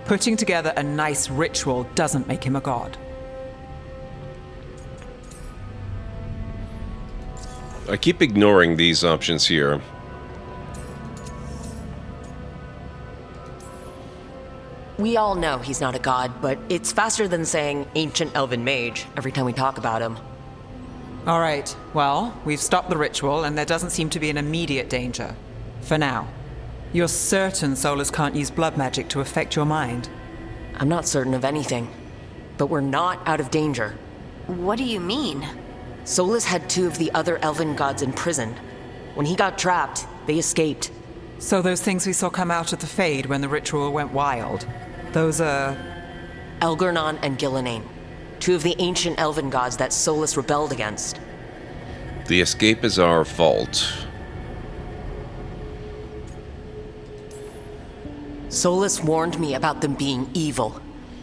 Speaker 9: Putting together a nice ritual doesn't make him a god.
Speaker 1: I keep ignoring these options here.
Speaker 6: We all know he's not a god, but it's faster than saying ancient elven mage every time we talk about him.
Speaker 9: All right, well, we've stopped the ritual and there doesn't seem to be an immediate danger. For now. You're certain Solus can't use blood magic to affect your mind?
Speaker 6: I'm not certain of anything, but we're not out of danger.
Speaker 8: What do you mean?
Speaker 6: Solus had two of the other elven gods imprisoned. When he got trapped, they escaped.
Speaker 9: So those things we saw come out of the Fade when the ritual went wild, those are...
Speaker 6: Elgurnon and Gillenane, two of the ancient elven gods that Solus rebelled against.
Speaker 1: The escape is our fault.
Speaker 6: Solus warned me about them being evil,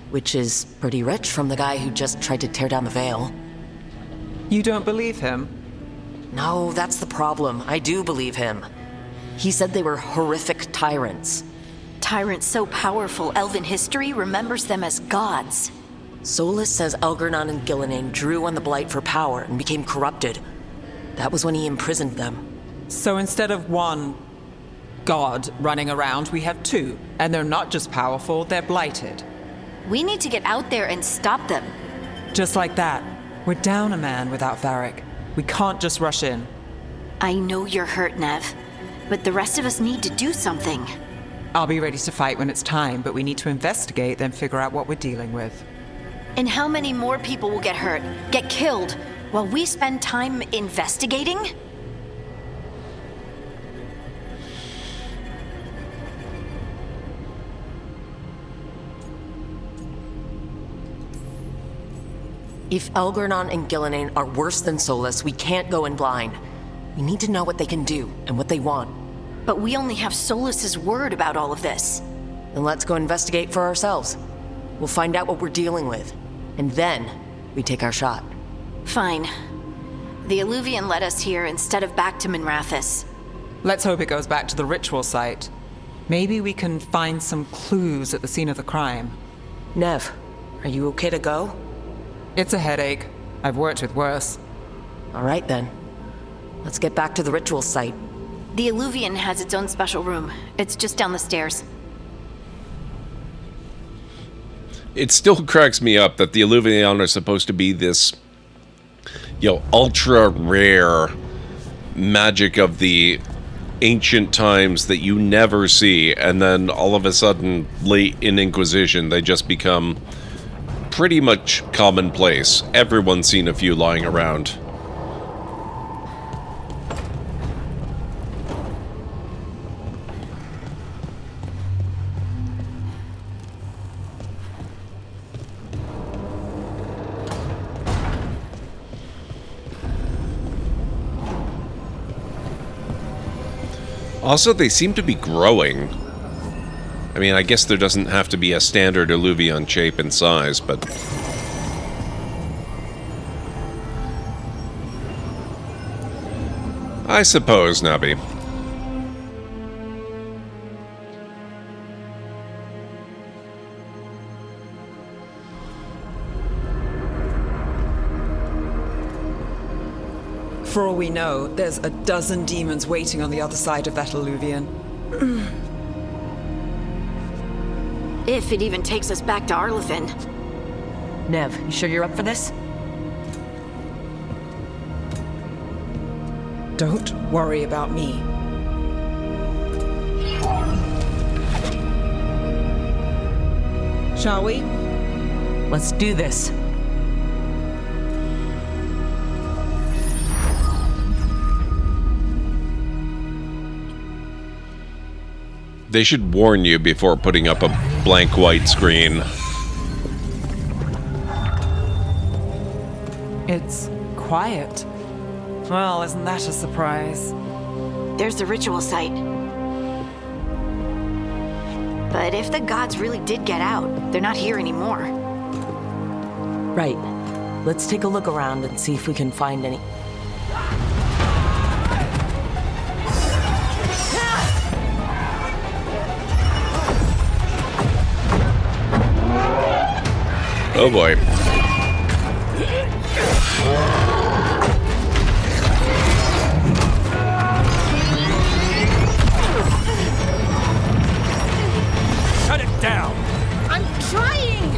Speaker 6: which is pretty rich from the guy who just tried to tear down the veil.
Speaker 9: You don't believe him?
Speaker 6: No, that's the problem. I do believe him. He said they were horrific tyrants.
Speaker 8: Tyrants so powerful, elven history remembers them as gods.
Speaker 6: Solus says Elgurnon and Gillenane drew on the Blight for power and became corrupted. That was when he imprisoned them.
Speaker 9: So instead of one god running around, we have two. And they're not just powerful, they're blighted.
Speaker 8: We need to get out there and stop them.
Speaker 9: Just like that. We're down a man without Varric. We can't just rush in.
Speaker 8: I know you're hurt, Nev, but the rest of us need to do something.
Speaker 9: I'll be ready to fight when it's time, but we need to investigate, then figure out what we're dealing with.
Speaker 8: And how many more people will get hurt, get killed, while we spend time investigating?
Speaker 6: If Elgurnon and Gillenane are worse than Solus, we can't go in blind. We need to know what they can do and what they want.
Speaker 8: But we only have Solus's word about all of this.
Speaker 6: Then let's go investigate for ourselves. We'll find out what we're dealing with. And then, we take our shot.
Speaker 8: Fine. The Alluvian led us here instead of back to Minrathous.
Speaker 9: Let's hope it goes back to the ritual site. Maybe we can find some clues at the scene of the crime.
Speaker 6: Nev, are you okay to go?
Speaker 9: It's a headache. I've worked with worse.
Speaker 6: All right then. Let's get back to the ritual site.
Speaker 8: The Illuvian has its own special room. It's just down the stairs.
Speaker 1: It still cracks me up that the Illuvian are supposed to be this, ultra rare magic of the ancient times that you never see, and then all of a sudden, late in Inquisition, they just become pretty much commonplace. Everyone's seen a few lying around. Also, they seem to be growing. I mean, I guess there doesn't have to be a standard Illuvian shape and size, but... I suppose, Nubby.
Speaker 9: For all we know, there's a dozen demons waiting on the other side of that Illuvian.
Speaker 8: If it even takes us back to Arlethan.
Speaker 6: Nev, you sure you're up for this?
Speaker 9: Don't worry about me. Shall we?
Speaker 6: Let's do this.
Speaker 1: They should warn you before putting up a blank white screen.
Speaker 9: It's quiet. Well, isn't that a surprise?
Speaker 8: There's the ritual site. But if the gods really did get out, they're not here anymore.
Speaker 6: Right. Let's take a look around and see if we can find any...
Speaker 1: Oh boy.
Speaker 13: Shut it down!
Speaker 14: I'm trying!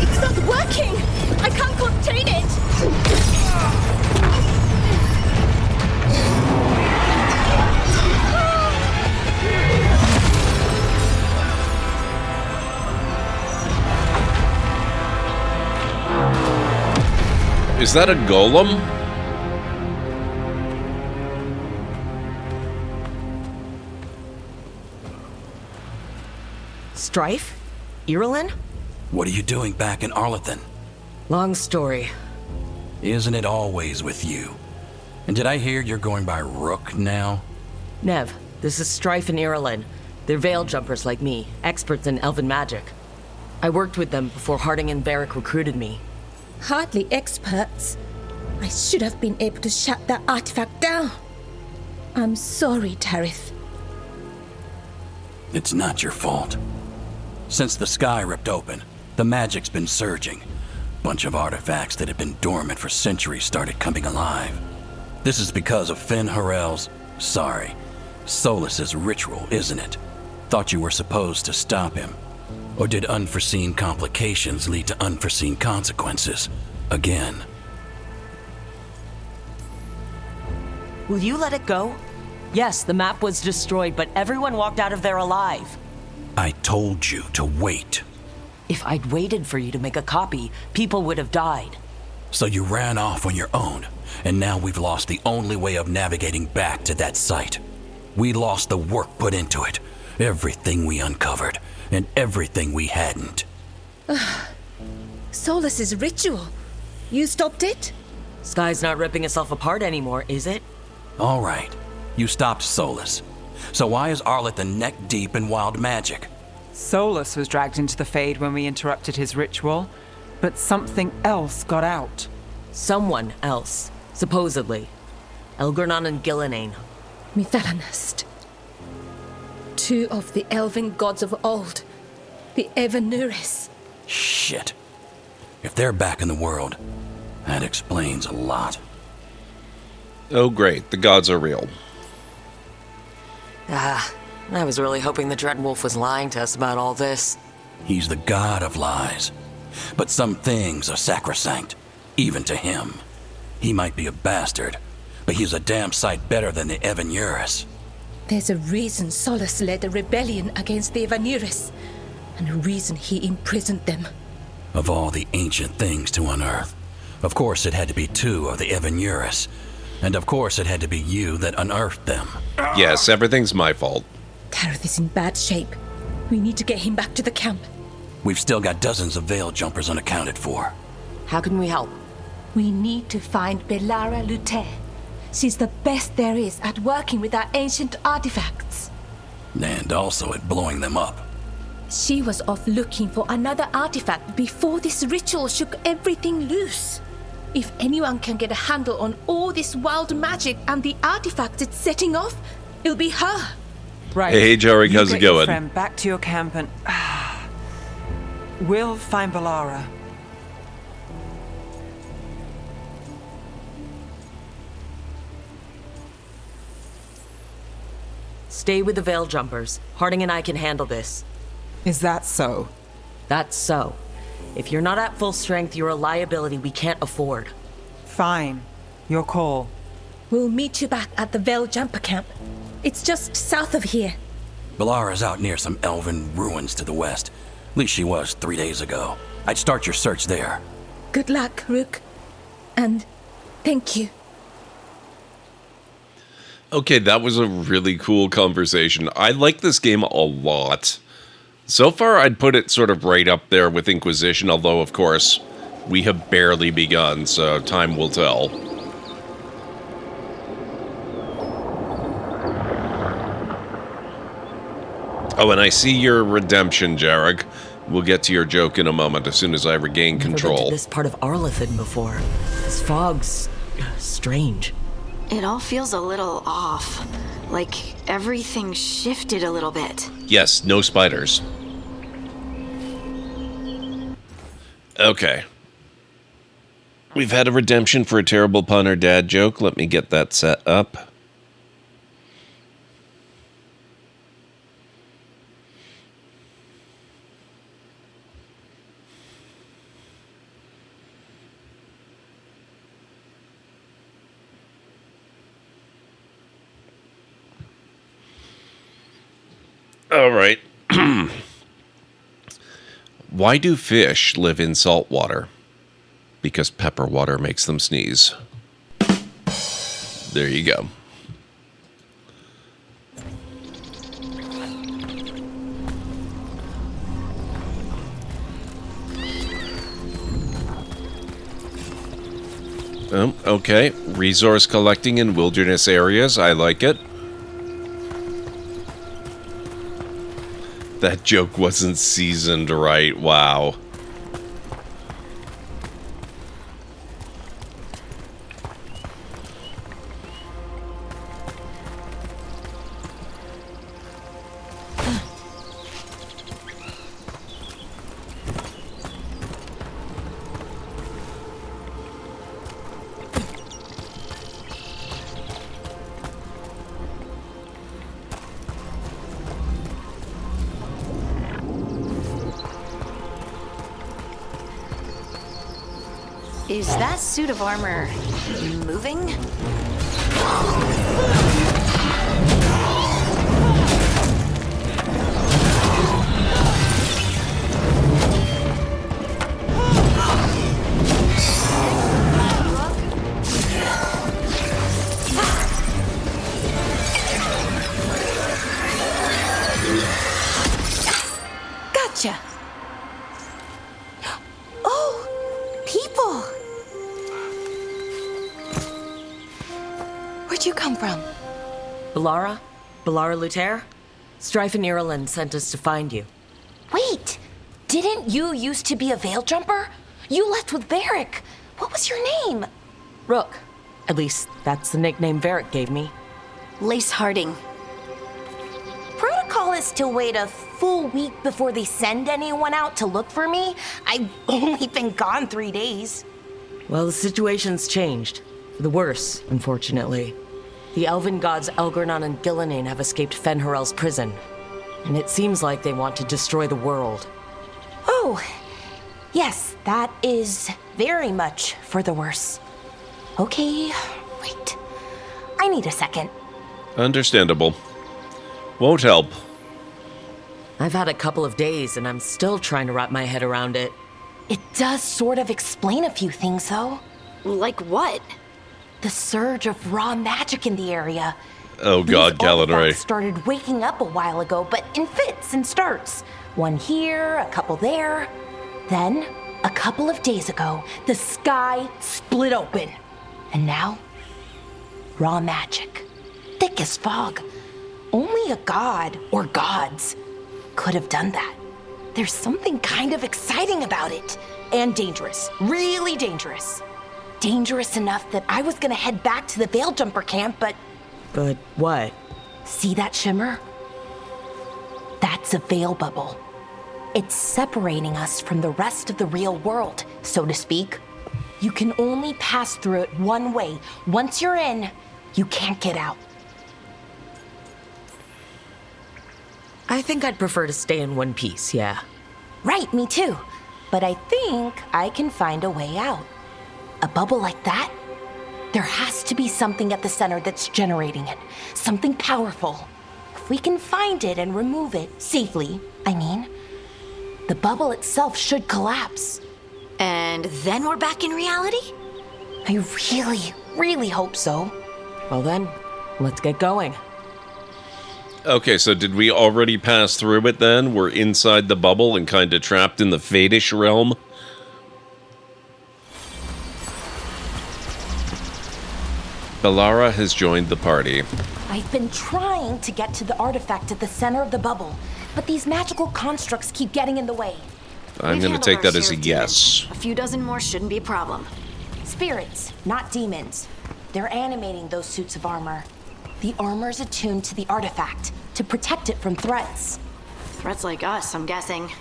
Speaker 14: It's not working! I can't contain it!
Speaker 1: Is that a golem?
Speaker 6: Strife? Irulan?
Speaker 15: What are you doing back in Arlethan?
Speaker 6: Long story.
Speaker 15: Isn't it always with you? And did I hear you're going by Rook now?
Speaker 6: Nev, this is Strife and Irulan. They're veil jumpers like me, experts in elven magic. I worked with them before Harding and Varric recruited me.
Speaker 14: Hardly experts. I should have been able to shut that artifact down. I'm sorry, Tarith.
Speaker 15: It's not your fault. Since the sky ripped open, the magic's been surging. Bunch of artifacts that had been dormant for centuries started coming alive. This is because of Finn Harel's... sorry, Solas's ritual, isn't it? Thought you were supposed to stop him. Or did unforeseen complications lead to unforeseen consequences? Again.
Speaker 6: Will you let it go? Yes, the map was destroyed, but everyone walked out of there alive.
Speaker 15: I told you to wait.
Speaker 6: If I'd waited for you to make a copy, people would have died.
Speaker 15: So you ran off on your own, and now we've lost the only way of navigating back to that site. We lost the work put into it, everything we uncovered, and everything we hadn't.
Speaker 14: Solas's ritual. You stopped it?
Speaker 6: Sky's not ripping itself apart anymore, is it?
Speaker 15: All right. You stopped Solas. So why is Arlethan neck deep in wild magic?
Speaker 9: Solas was dragged into the Fade when we interrupted his ritual, but something else got out.
Speaker 6: Someone else, supposedly. Elgornon and Gillenane.
Speaker 14: Mitharanast. Two of the elven gods of old. The Evanuris.
Speaker 15: Shit. If they're back in the world, that explains a lot.
Speaker 1: Oh great, the gods are real.
Speaker 6: Ah, I was really hoping the Dreadwolf was lying to us about all this.
Speaker 15: He's the god of lies. But some things are sacrosanct, even to him. He might be a bastard, but he's a damn sight better than the Evanuris.
Speaker 7: There's a reason Solus led a rebellion against the Evanuris, and a reason he imprisoned them.
Speaker 15: Of all the ancient things to unearth, of course it had to be two of the Evanuris. And of course it had to be you that unearthed them.
Speaker 1: Yes, everything's my fault.
Speaker 7: Tareth is in bad shape. We need to get him back to the camp.
Speaker 15: We've still got dozens of veil jumpers unaccounted for.
Speaker 6: How can we help?
Speaker 7: We need to find Belara Luther. She's the best there is at working with our ancient artifacts.
Speaker 15: And also at blowing them up.
Speaker 7: She was off looking for another artifact before this ritual shook everything loose. If anyone can get a handle on all this wild magic and the artifacts it's setting off, it'll be her.
Speaker 9: Right.
Speaker 1: Hey, Jarek, how's it
Speaker 9: Your
Speaker 1: going?
Speaker 9: friend back to your camp and we'll find Belara.
Speaker 6: Stay with the veil jumpers. Harding and I can handle this.
Speaker 9: Is that so?
Speaker 6: That's so. If you're not at full strength, you're a liability we can't afford.
Speaker 9: Fine. Your call.
Speaker 7: We'll meet you back at the Veil Jumper camp. It's just south of here.
Speaker 15: Belara's out near some elven ruins to the west. At least she was 3 days ago. I'd start your search there.
Speaker 7: Good luck, Rook. And thank you.
Speaker 1: Okay, that was a really cool conversation. I like this game a lot. So far, I'd put it sort of right up there with Inquisition, although, of course, we have barely begun, so time will tell. Oh, and I see your redemption, Jarek. We'll get to your joke in a moment as soon as I regain control.
Speaker 6: Never been to this part of Arlathan before. This fog's strange.
Speaker 8: It all feels a little off. Like everything shifted a little bit.
Speaker 1: Yes, no spiders. Okay. We've had a redemption for a terrible pun or dad joke. Let me get that set up. All right. Why do fish live in salt water? Because pepper water makes them sneeze. There you go. Okay. Resource collecting in wilderness areas. I like it. That joke wasn't seasoned right. Wow.
Speaker 8: Is that suit of armor moving?
Speaker 7: Gotcha. Oh, people. Where'd you come from?
Speaker 6: Belara? Belara Luther? Strife and Ireland sent us to find you.
Speaker 4: Wait, didn't you used to be a veil jumper? You left with Varric. What was your name?
Speaker 6: Rook. At least, that's the nickname Varric gave me.
Speaker 8: Lace Harding.
Speaker 4: Protocol is to wait a full week before they send anyone out to look for me. I've only been gone 3 days.
Speaker 6: Well, the situation's changed. for the worse, unfortunately. The elven gods Elgornon and Gillenane have escaped Fen'Harel's prison, and it seems like they want to destroy the world.
Speaker 4: Oh, yes, that is very much for the worse. Okay, wait. I need a second.
Speaker 1: Understandable. Won't help.
Speaker 6: I've had a couple of days, and I'm still trying to wrap my head around it.
Speaker 4: It does sort of explain a few things, though.
Speaker 8: Like what?
Speaker 4: The surge of raw magic in the area.
Speaker 1: Oh god, Galenray.
Speaker 4: Started waking up a while ago, but in fits and starts. One here, a couple there. Then, a couple of days ago, the sky split open. And now, raw magic. Thick as fog. Only a god, or gods, could have done that. There's something kind of exciting about it. And dangerous. Really dangerous. Dangerous enough that I was gonna head back to the Veilgjumper camp, but...
Speaker 6: But what?
Speaker 4: See that shimmer? That's a veil bubble. It's separating us from the rest of the real world, so to speak. You can only pass through it one way. Once you're in, you can't get out.
Speaker 6: I think I'd prefer to stay in one piece, yeah.
Speaker 4: Right, me too. But I think I can find a way out. A bubble like that? There has to be something at the center that's generating it. Something powerful. If we can find it and remove it, safely, I mean, the bubble itself should collapse.
Speaker 8: And then we're back in reality?
Speaker 4: I really, really hope so.
Speaker 6: Well then, let's get going.
Speaker 1: Okay, so did we already pass through it then? We're inside the bubble and kind of trapped in the Fadish realm? Bellara has joined the party.
Speaker 4: I've been trying to get to the artifact at the center of the bubble, but these magical constructs keep getting in the way.
Speaker 1: I'm going to take that as a yes.
Speaker 8: A few dozen more shouldn't be a problem.
Speaker 4: Spirits, not demons. They're animating those suits of armor. The armor's attuned to the artifact, to protect it from threats.
Speaker 8: Threats like us, I'm guessing.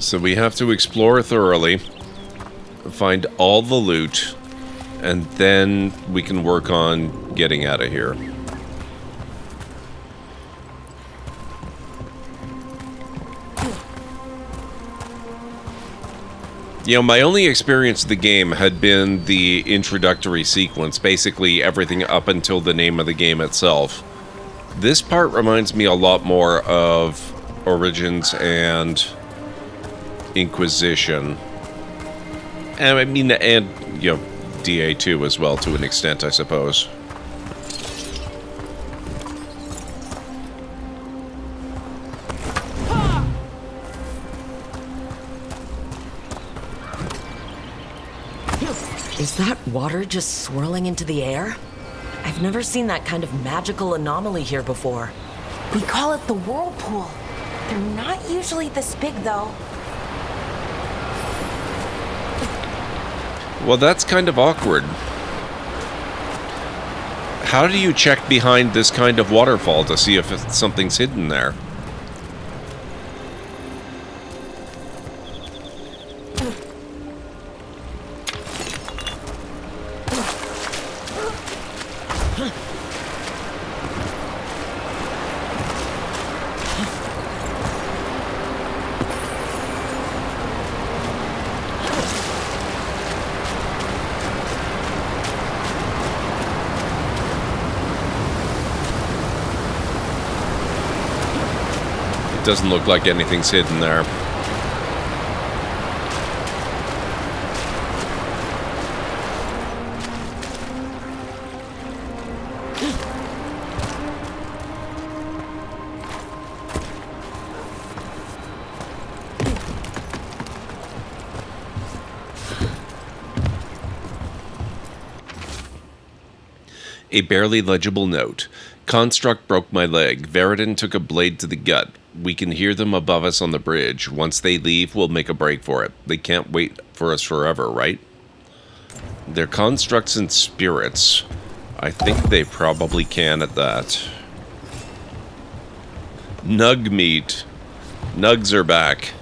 Speaker 1: So we have to explore thoroughly, find all the loot, and then we can work on getting out of here. You know, my only experience of the game had been the introductory sequence, basically everything up until the name of the game itself. This part reminds me a lot more of Origins and Inquisition. And I mean, and, you know, DA2 as well, to an extent, I suppose.
Speaker 6: Is that water just swirling into the air? I've never seen that kind of magical anomaly here before.
Speaker 4: We call it the whirlpool. They're not usually this big, though.
Speaker 1: Well, that's kind of awkward. How do you check behind this kind of waterfall to see if something's hidden there? Doesn't look like anything's hidden there. A barely legible note. Construct broke my leg. Veridon took a blade to the gut. We can hear them above us on the bridge. Once they leave, we'll make a break for it. They can't wait for us forever, right? They're constructs and spirits. I think they probably can at that. Nug meat. Nugs are back.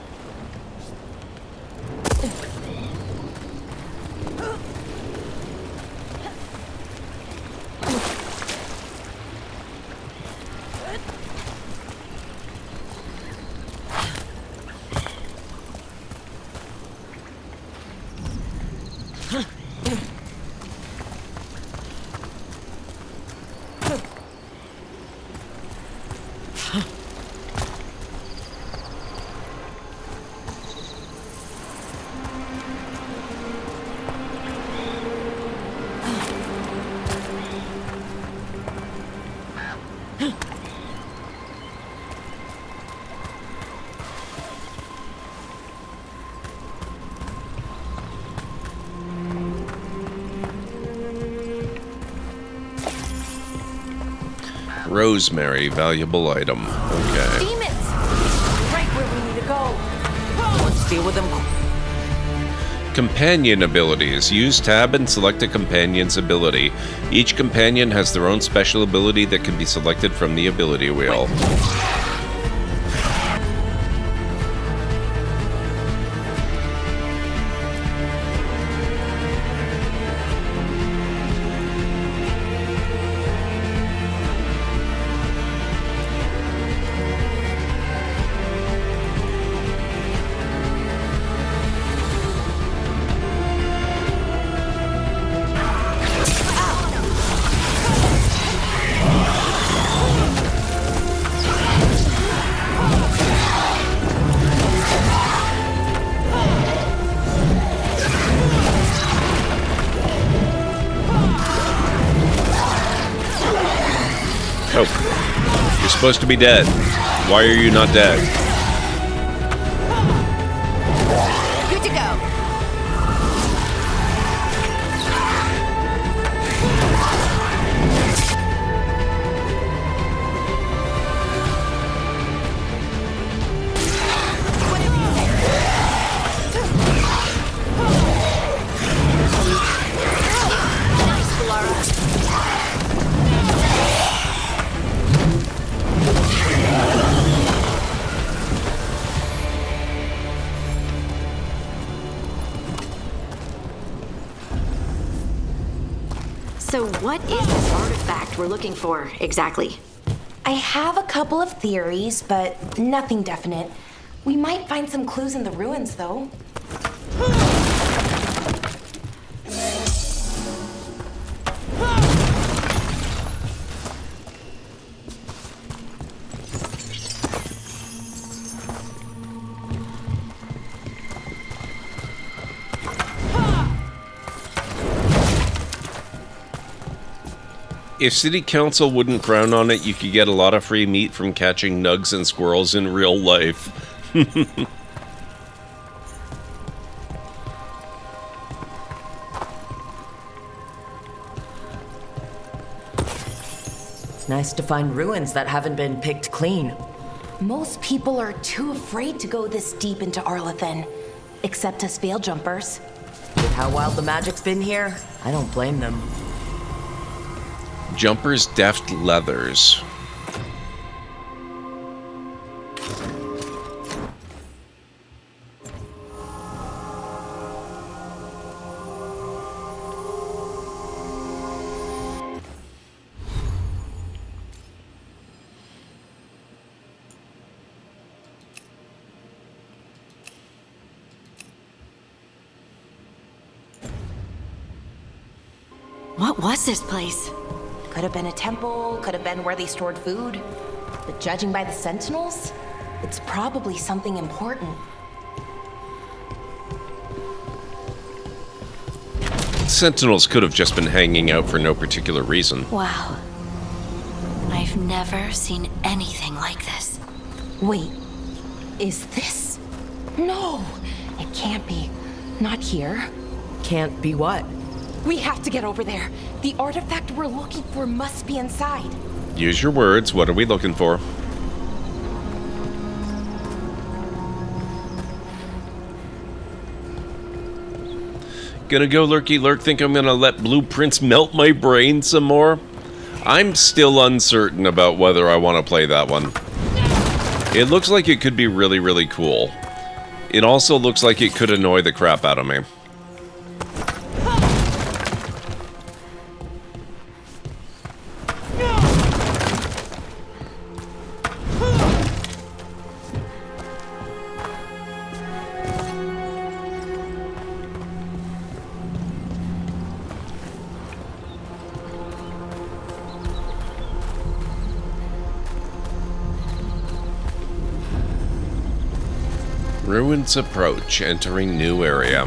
Speaker 1: Rosemary, valuable item. Okay.
Speaker 4: Demons! Right where we need to go.
Speaker 6: Let's deal with them.
Speaker 1: Companion abilities. Use tab and select a companion's ability. Each companion has their own special ability that can be selected from the ability wheel. Oh, you're supposed to be dead. Why are you not dead?
Speaker 4: Good to go.
Speaker 8: So what is this artifact we're looking for, exactly?
Speaker 4: I have a couple of theories, but nothing definite. We might find some clues in the ruins, though.
Speaker 1: If City Council wouldn't frown on it, you could get a lot of free meat from catching nugs and squirrels in real life.
Speaker 6: Nice to find ruins that haven't been picked clean.
Speaker 4: Most people are too afraid to go this deep into Arlathan, except us veil jumpers.
Speaker 6: With how wild the magic's been here, I don't blame them.
Speaker 1: Jumper's deft leathers.
Speaker 8: What was this place?
Speaker 4: Could have been a temple, could have been where they stored food. But judging by the sentinels, it's probably something important.
Speaker 1: Sentinels could have just been hanging out for no particular reason.
Speaker 8: Wow. I've never seen anything like this.
Speaker 4: Wait, is this? No, it can't be. Not here.
Speaker 6: Can't be what?
Speaker 4: We have to get over there. The artifact we're looking for must be inside.
Speaker 1: Use your words. What are we looking for? Gonna go lurky lurk, think I'm gonna let blueprints melt my brain some more? I'm still uncertain about whether I want to play that one. It looks like it could be really, really cool. It also looks like it could annoy the crap out of me. Ruins approach, entering new area.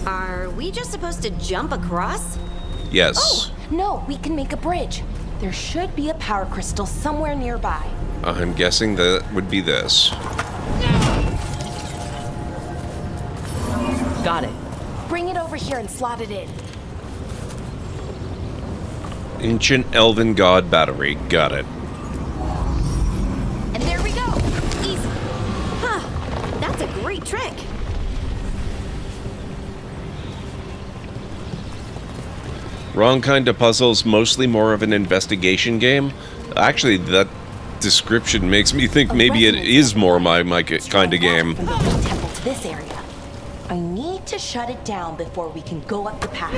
Speaker 16: Are we just supposed to jump across?
Speaker 1: Yes.
Speaker 4: Oh, no, we can make a bridge. There should be a power crystal somewhere nearby.
Speaker 1: I'm guessing that would be this.
Speaker 3: Got it.
Speaker 4: Bring it over here and slot it in.
Speaker 1: Ancient Elven God battery. Got it.
Speaker 16: And there we go. Easy. Huh. That's a great trick.
Speaker 1: Wrong kind of puzzles, mostly more of an investigation game. Actually, that description makes me think maybe it is more my kind of game.
Speaker 4: From the big temple to this area. I need to shut it down before we can go up the path.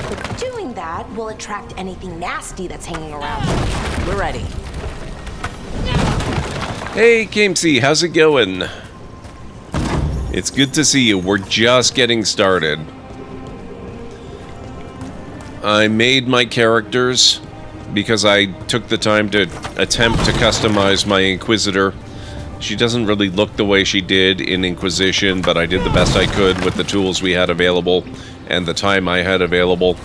Speaker 4: But doing that will attract anything nasty that's hanging around.
Speaker 3: We're ready.
Speaker 1: Hey, Kamesy, how's it going? It's good to see you. We're just getting started. I made my characters because I took the time to attempt to customize my Inquisitor. She doesn't really look the way she did in Inquisition, but I did the best I could with the tools we had available and the time I had available.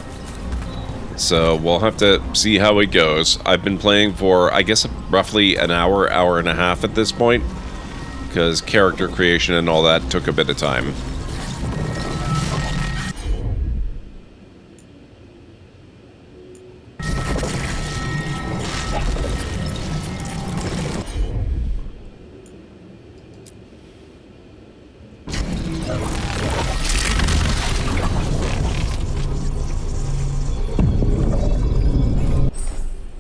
Speaker 1: So we'll have to see how it goes. I've been playing for, I guess, roughly an hour, hour and a half at this point, because character creation and all that took a bit of time.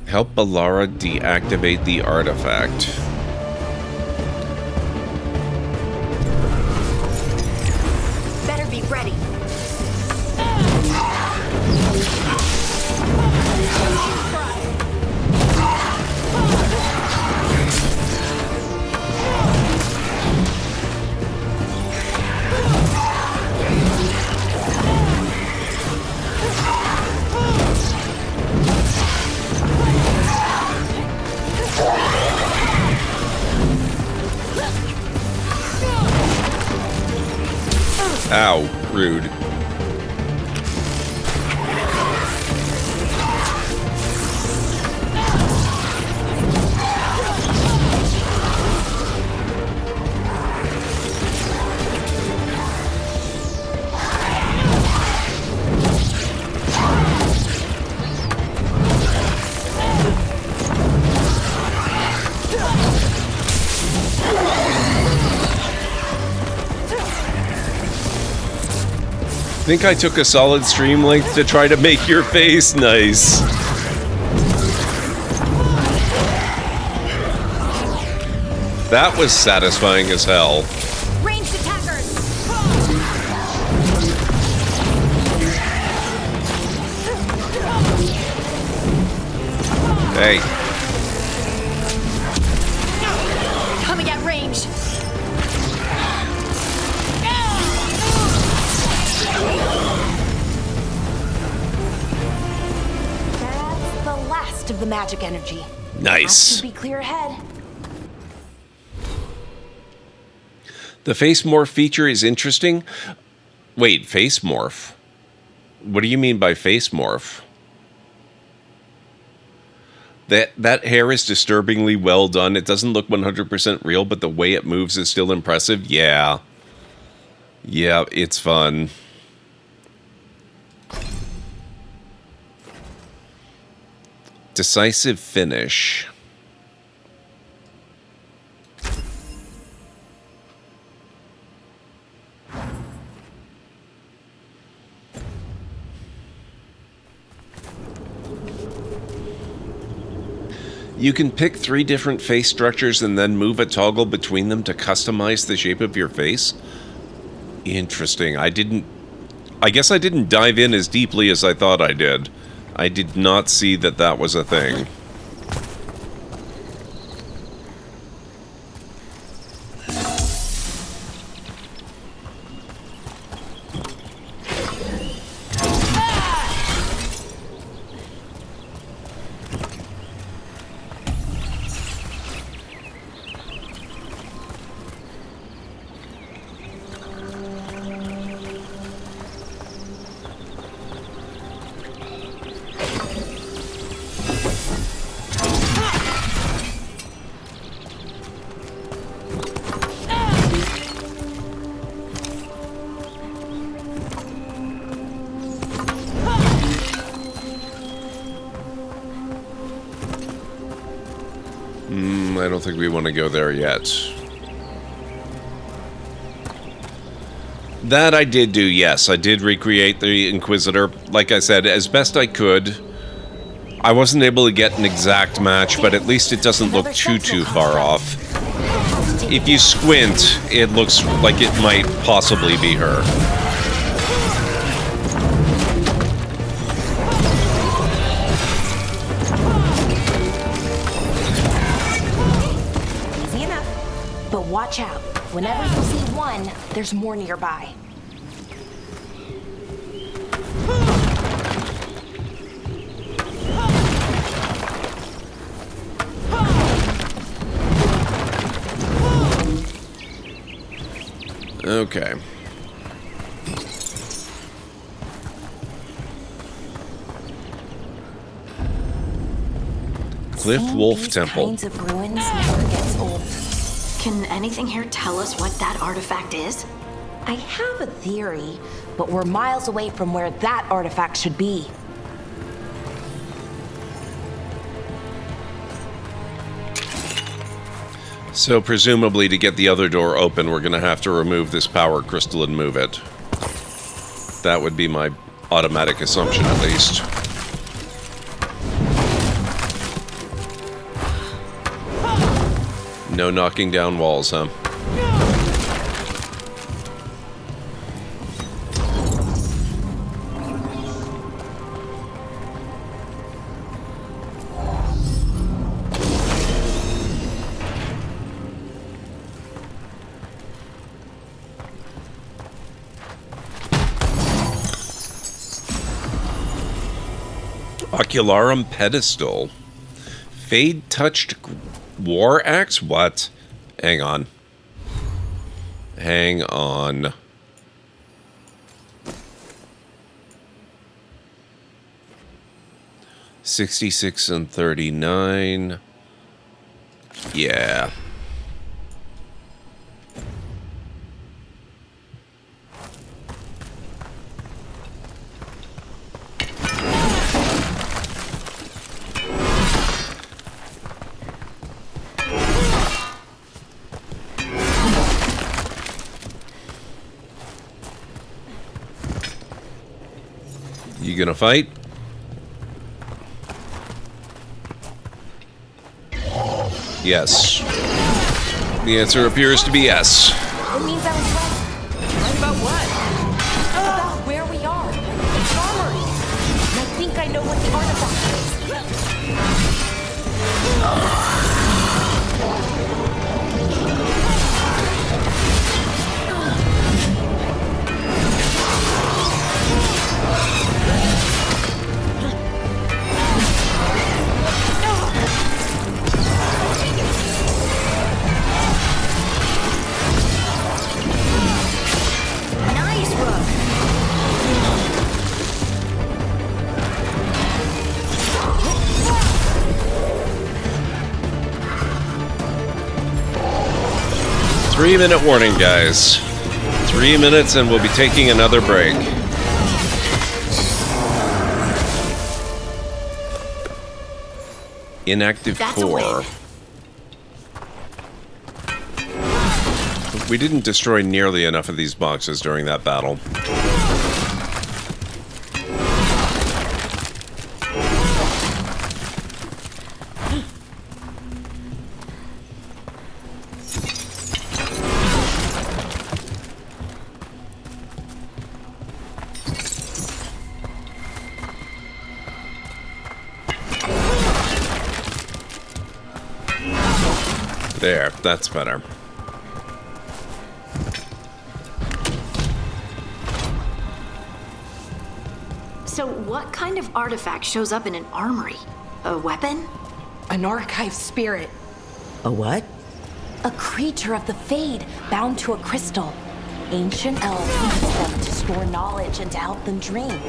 Speaker 1: Help Alara deactivate the artifact.
Speaker 16: Better be ready.
Speaker 1: Ow, rude. I think I took a solid stream length to try to make your face nice. That was satisfying as hell.
Speaker 16: Ranged attackers.
Speaker 1: Hey.
Speaker 16: Coming at range.
Speaker 4: That's the last of the magic energy.
Speaker 1: Nice.
Speaker 4: That should be clear ahead.
Speaker 1: The face morph feature is interesting. Wait, face morph? What do you mean by face morph? That hair is disturbingly well done. It doesn't look 100% real, but the way it moves is still impressive. Yeah. Yeah, it's fun. Decisive finish. You can pick 3 different face structures and then move a toggle between them to customize the shape of your face? Interesting. I guess I didn't dive in as deeply as I thought I did. I did not see that that was a thing. I don't think we want to go there yet. That I did do, yes. I did recreate the Inquisitor, like I said, as best I could. I wasn't able to get an exact match, but at least it doesn't look too far off. If you squint, it looks like it might possibly be her.
Speaker 4: Watch out. Whenever you see one, there's more nearby.
Speaker 1: Okay. Cliff Wolf Temple.
Speaker 4: Kinds of ruins never gets old.
Speaker 8: Can anything here tell us what that artifact is?
Speaker 4: I have a theory, but we're miles away from where that artifact should be.
Speaker 1: So presumably to get the other door open, we're going to have to remove this power crystal and move it. That would be my automatic assumption, at least. No knocking down walls, huh? Ocularum pedestal. Fade touched war axe? What? Hang on. Hang on. $66 and $39. Yeah. You gonna fight? Yes. The answer appears to be yes.
Speaker 4: It means I was right. Right about what? About where we are. It's armory. And I think I know what the artifact is.
Speaker 8: Nice, Rook.
Speaker 1: 3-minute warning, guys. 3 minutes and we'll be taking another break. Inactive core. We didn't destroy nearly enough of these boxes during that battle. There, that's better.
Speaker 8: So what kind of artifact shows up in an armory? A weapon?
Speaker 4: An archive spirit.
Speaker 6: A what?
Speaker 4: A creature of the Fade, bound to a crystal. Ancient elves use them to store knowledge and to help them dream.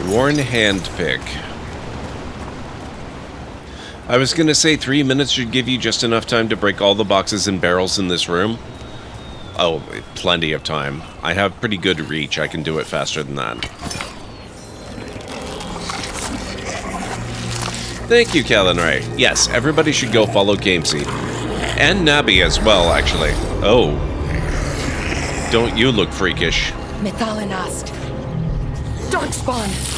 Speaker 1: Worn handpick. I was gonna say 3 minutes should give you just enough time to break all the boxes and barrels in this room. Oh, plenty of time. I have pretty good reach. I can do it faster than that. Thank you, Kalinray. Yes, everybody should go follow Gameseed. And Nabi as well, actually. Oh. Don't you look freakish.
Speaker 4: Mythalinast. Darkspawn.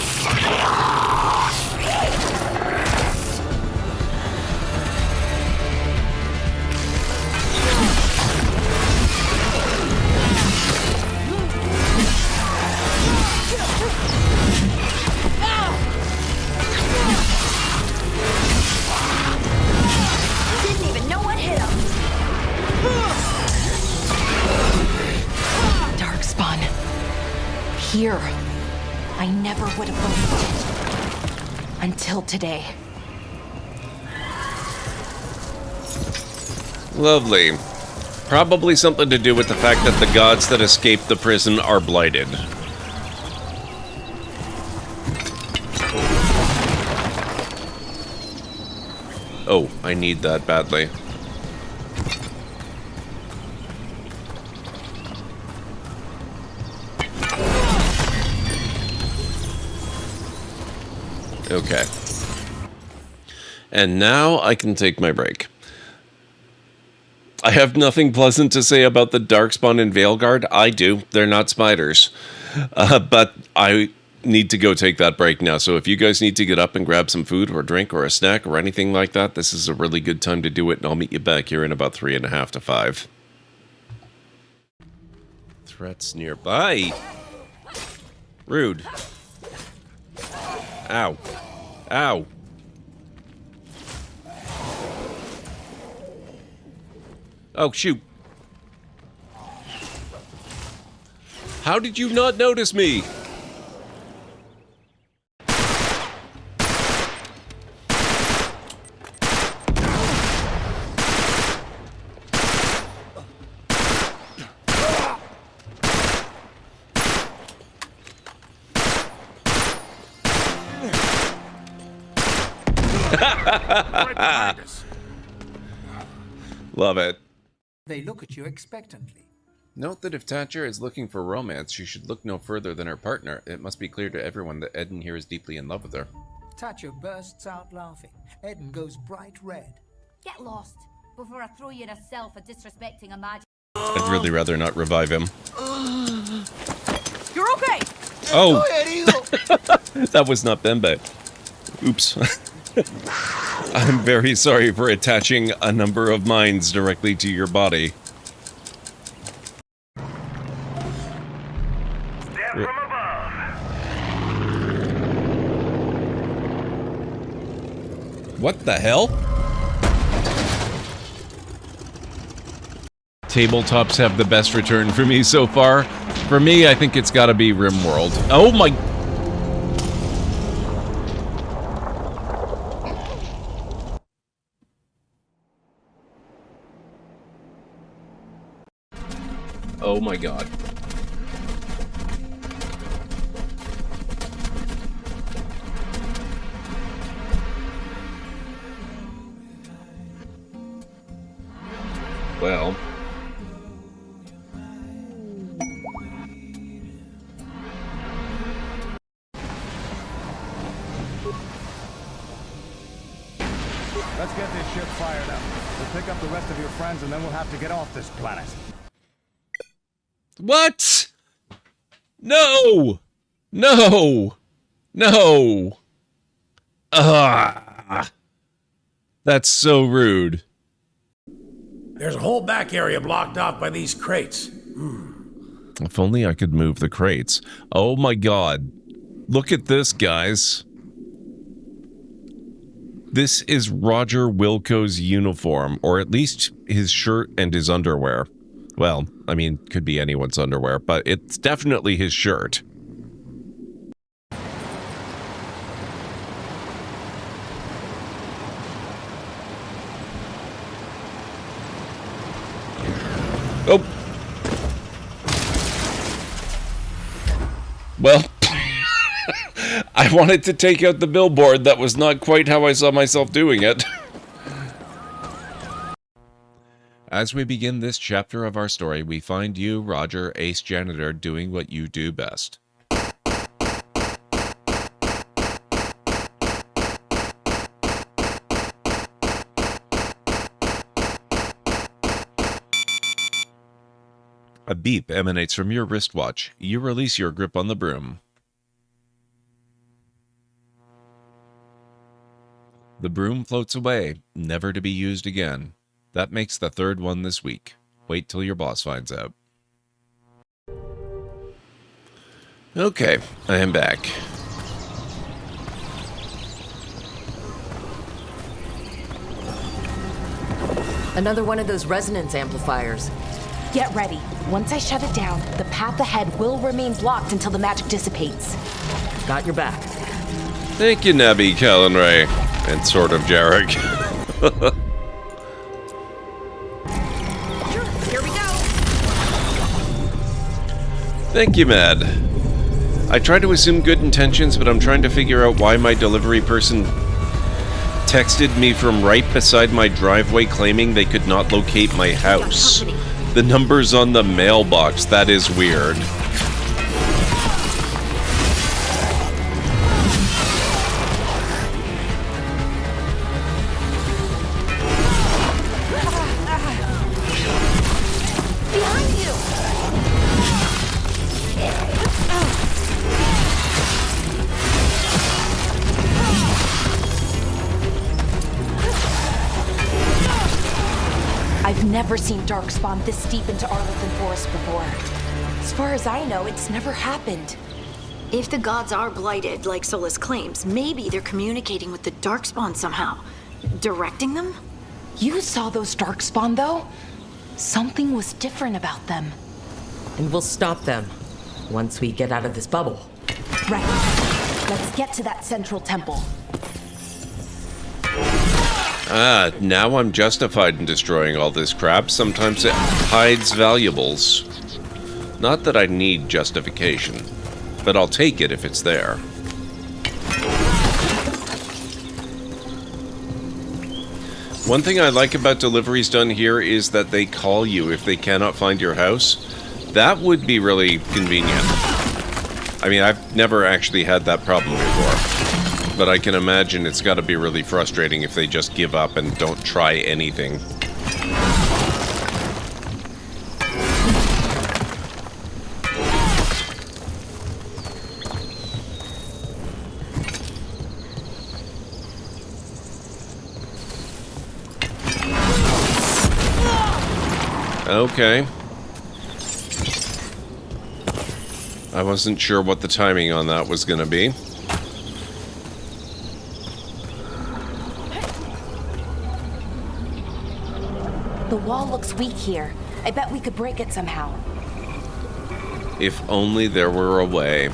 Speaker 8: Didn't even know what hit him.
Speaker 4: Darkspawn. Here. I never would have believed it. Until today.
Speaker 1: Lovely. Probably something to do with the fact that the gods that escaped the prison are blighted. Oh, I need that badly. Okay. And now I can take my break. I have nothing pleasant to say about the Darkspawn in Veilguard. I do. They're not spiders. But I need to go take that break now. So if you guys need to get up and grab some food or drink or a snack or anything like that, this is a really good time to do it. And I'll meet you back here in about 3.5 to 5. Threats nearby. Rude. Ow. Ow. Oh, shoot. How did you not notice me? Love it.
Speaker 17: They look at you expectantly.
Speaker 1: Note that if Thatcher is looking for romance, she should look no further than her partner. It must be clear to everyone that Eden here is deeply in love with her.
Speaker 17: Thatcher bursts out laughing. Eden goes bright red.
Speaker 18: Get lost before I throw you in a cell for disrespecting a magic.
Speaker 1: I'd really rather not revive him.
Speaker 18: You're okay.
Speaker 1: Oh! That was not Bembe. Oops. I'm very sorry for attaching a number of mines directly to your body.
Speaker 19: Step from above.
Speaker 1: What the hell? Tabletops have the best return for me so far. For me, I think it's gotta be RimWorld. Oh my... Oh my god. Well.
Speaker 20: Let's get this ship fired up. We'll pick up the rest of your friends and then we'll have to get off this planet.
Speaker 1: What? No! No! No! Ah! That's so rude.
Speaker 19: There's a whole back area blocked off by these crates.
Speaker 1: If only I could move the crates. Oh my god. Look at this, guys. This is Roger Wilco's uniform, or at least his shirt and his underwear. Well, I mean, could be anyone's underwear, but it's definitely his shirt. Oh. Well, I wanted to take out the billboard. That was not quite how I saw myself doing it. As we begin this chapter of our story, we find you, Roger, ace janitor, doing what you do best. A beep emanates from your wristwatch. You release your grip on the broom. The broom floats away, never to be used again. That makes the third one this week. Wait till your boss finds out. Okay, I am back.
Speaker 6: Another one of those resonance amplifiers.
Speaker 4: Get ready. Once I shut it down, the path ahead will remain blocked until the magic dissipates.
Speaker 6: Got your back.
Speaker 1: Thank you, Nebby, Callan-Ray, and sort of Jarek.
Speaker 4: Here we go.
Speaker 1: Thank you, Mad. I try to assume good intentions, but I'm trying to figure out why my delivery person texted me from right beside my driveway claiming they could not locate my house. The number's on the mailbox. That is weird.
Speaker 4: Behind you. I've never seen Darkspawn this deep into Arlington Forest before. As far as I know, it's never happened.
Speaker 8: If the gods are blighted, like Solus claims, maybe they're communicating with the Darkspawn somehow. Directing them?
Speaker 4: You saw those Darkspawn, though? Something was different about them.
Speaker 6: And we'll stop them once we get out of this bubble.
Speaker 4: Right. Let's get to that central temple.
Speaker 1: Ah, now I'm justified in destroying all this crap. Sometimes it hides valuables. Not that I need justification, but I'll take it if it's there. One thing I like about deliveries done here is that they call you if they cannot find your house. That would be really convenient. I mean, I've never actually had that problem before, but I can imagine it's got to be really frustrating if they just give up and don't try anything. Okay. I wasn't sure what the timing on that was going to be.
Speaker 4: The wall looks weak here. I bet we could break it somehow.
Speaker 1: If only there were a way.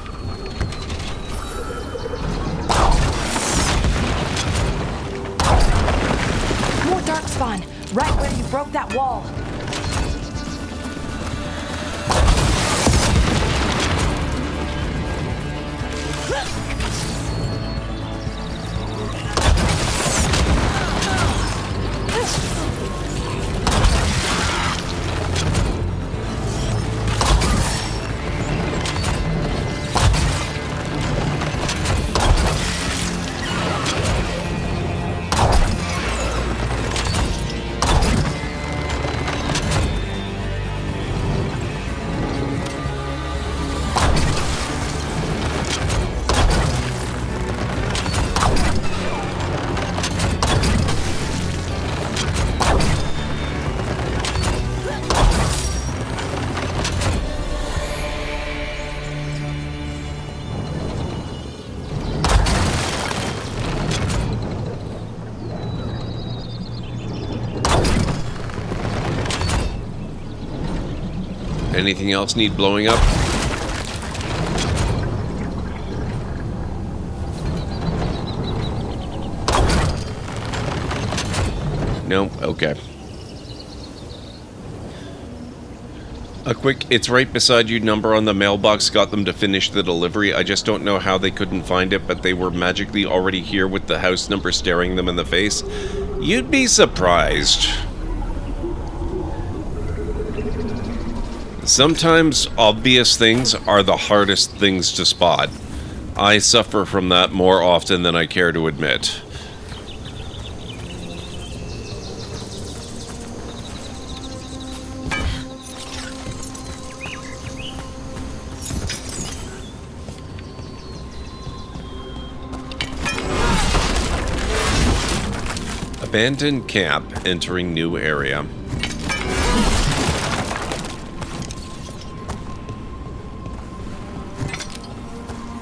Speaker 4: More Darkspawn, right where you broke that wall.
Speaker 1: Anything else need blowing up? No? Okay. A quick, it's right beside you number on the mailbox got them to finish the delivery. I just don't know how they couldn't find it, but they were magically already here with the house number staring them in the face. You'd be surprised. Sometimes obvious things are the hardest things to spot. I suffer from that more often than I care to admit. Abandoned camp, entering new area.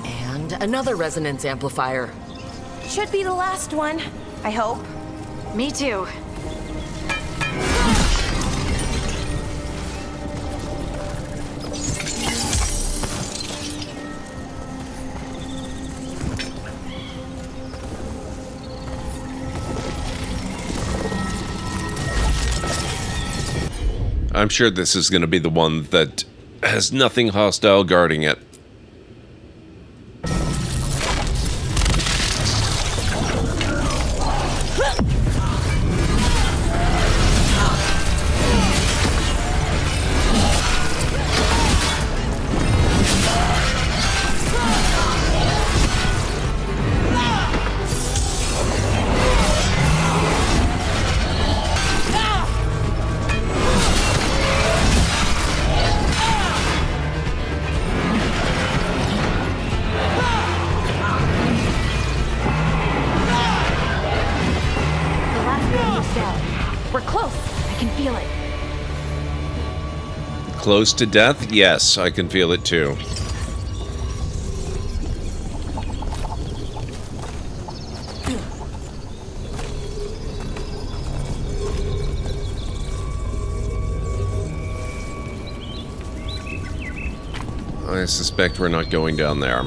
Speaker 6: And another resonance amplifier.
Speaker 4: Should be the last one, I hope.
Speaker 8: Me too.
Speaker 1: I'm sure this is going to be the one that has nothing hostile guarding it. Close to death? Yes, I can feel it too. I suspect we're not going down there.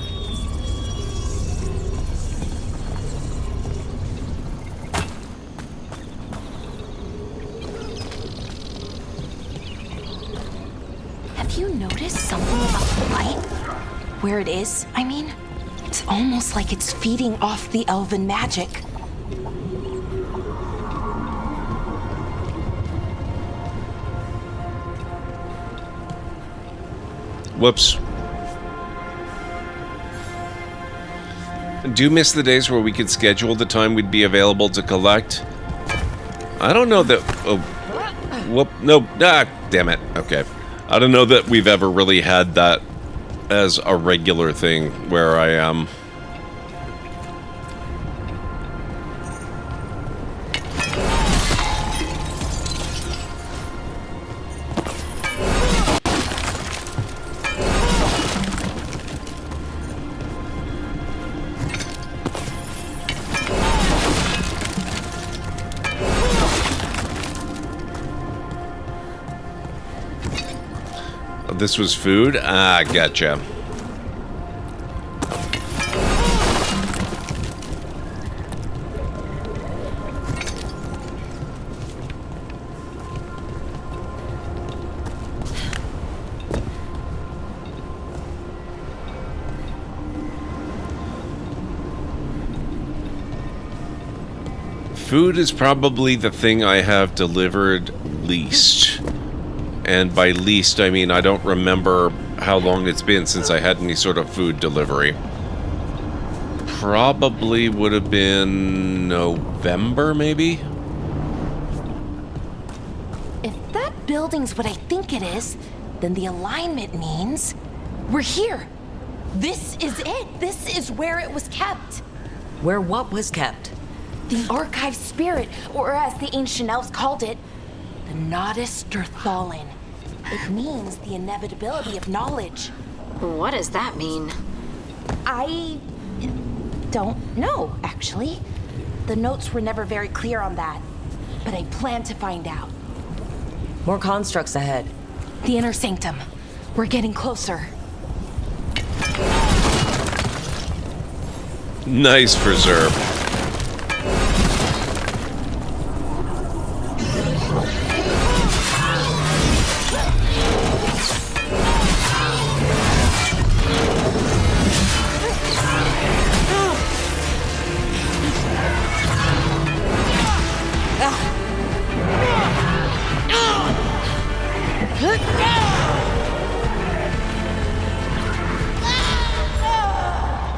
Speaker 4: Where it is, I mean? It's almost like it's feeding off the elven magic.
Speaker 1: Whoops. Do miss the days where we could schedule the time we'd be available to collect? I don't know that... Oh, whoop, no, damn it. Okay. I don't know that we've ever really had that as a regular thing where I am. This was food? Ah, gotcha. Food is probably the thing I have delivered least. And by least, I mean I don't remember how long it's been since I had any sort of food delivery. Probably would have been November, maybe?
Speaker 4: If that building's what I think it is, then the alignment means we're here. This is it. This is where it was kept.
Speaker 6: Where what was kept?
Speaker 4: The archive spirit, or as the ancient elves called it, the Nodus Durthalin. It means the inevitability of knowledge.
Speaker 8: What does that mean?
Speaker 4: I don't know, actually. The notes were never very clear on that, but I plan to find out.
Speaker 6: More constructs ahead.
Speaker 4: The inner sanctum. We're getting closer.
Speaker 1: Nice preserve.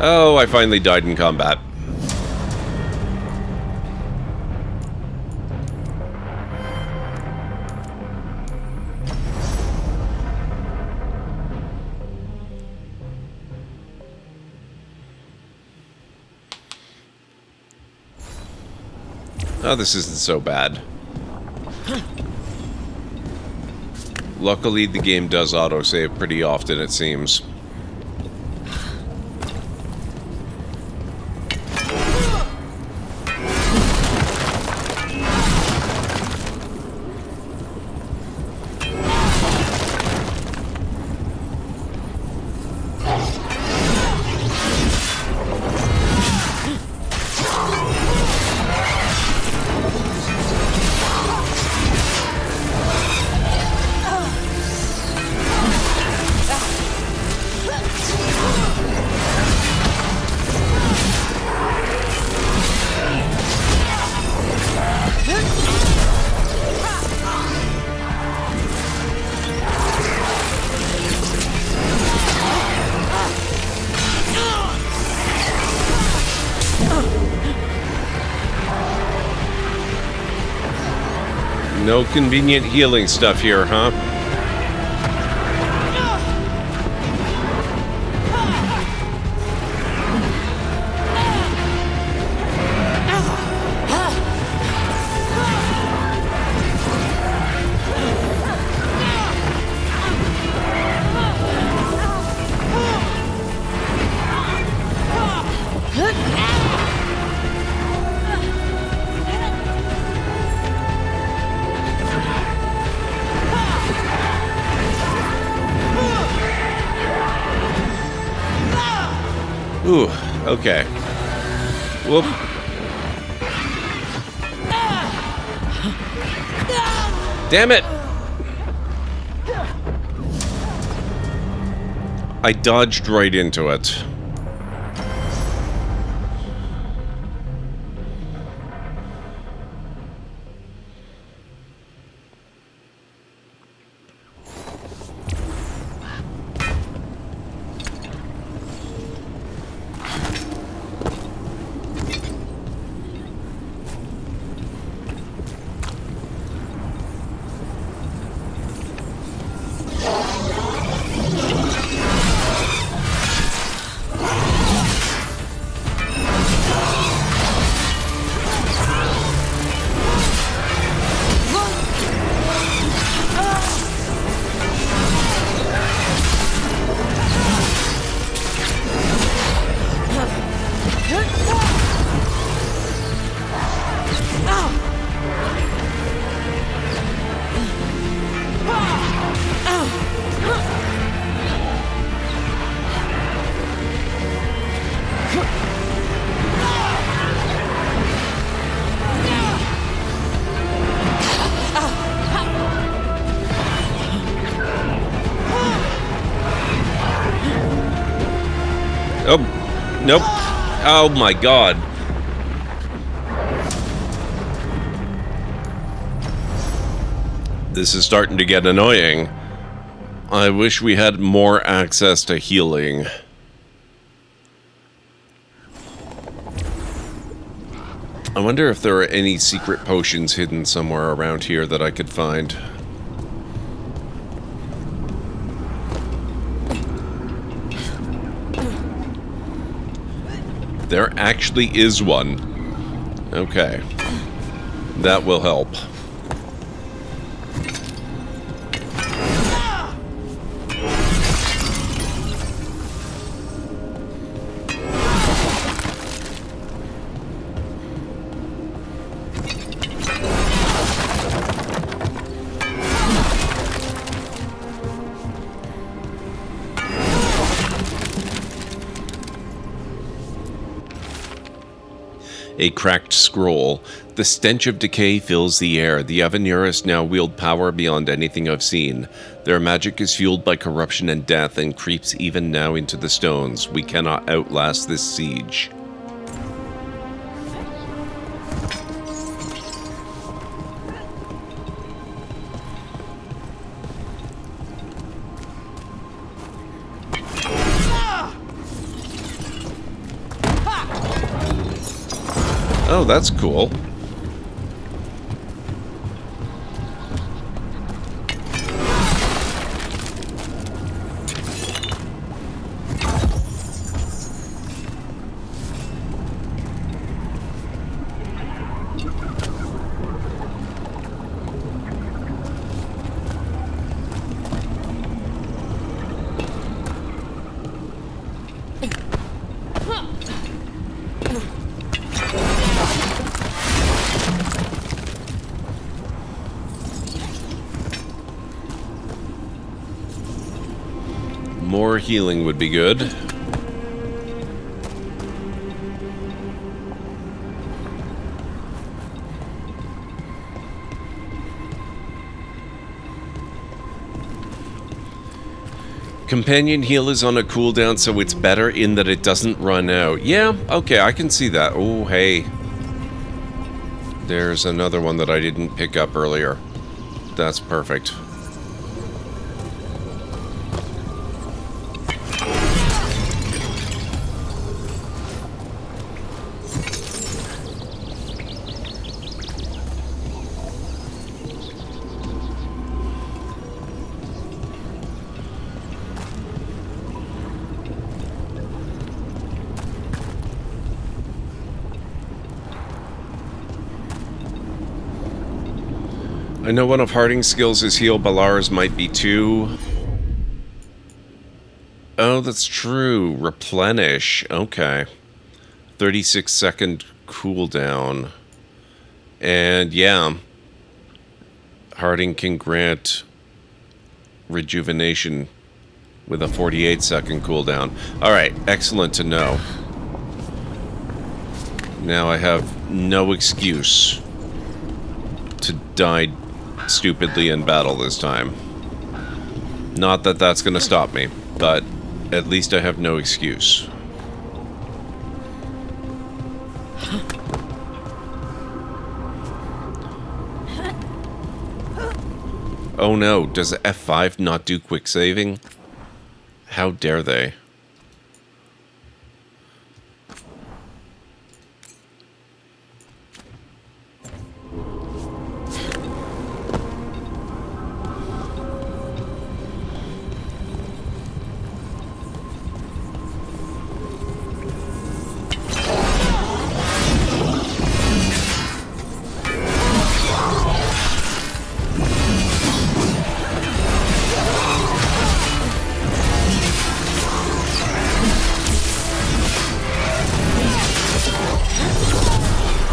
Speaker 1: Oh, I finally died in combat. Oh, this isn't so bad. Luckily, the game does autosave pretty often, it seems. No convenient healing stuff here, huh? Ooh, okay. Whoop. Damn it! I dodged right into it. Oh, nope. Oh my god. This is starting to get annoying. I wish we had more access to healing. I wonder if there are any secret potions hidden somewhere around here that I could find. There actually is one. Okay. That will help. A cracked scroll. The stench of decay fills the air. The Avenurists now wield power beyond anything I've seen. Their magic is fueled by corruption and death and creeps even now into the stones. We cannot outlast this siege. Oh, that's cool. More healing would be good. Companion heal is on a cooldown, so it's better in that it doesn't run out. Yeah, okay, I can see that. Oh, hey. There's another one that I didn't pick up earlier. That's perfect. I know one of Harding's skills is heal, Balara's might be too. Oh, that's true. Replenish. Okay. 36-second cooldown. And yeah, Harding can grant rejuvenation with a 48-second cooldown. Alright, excellent to know. Now I have no excuse to die stupidly in battle this time. Not that that's gonna stop me, but at least I have no excuse. Oh no, does F5 not do quick saving? How dare they?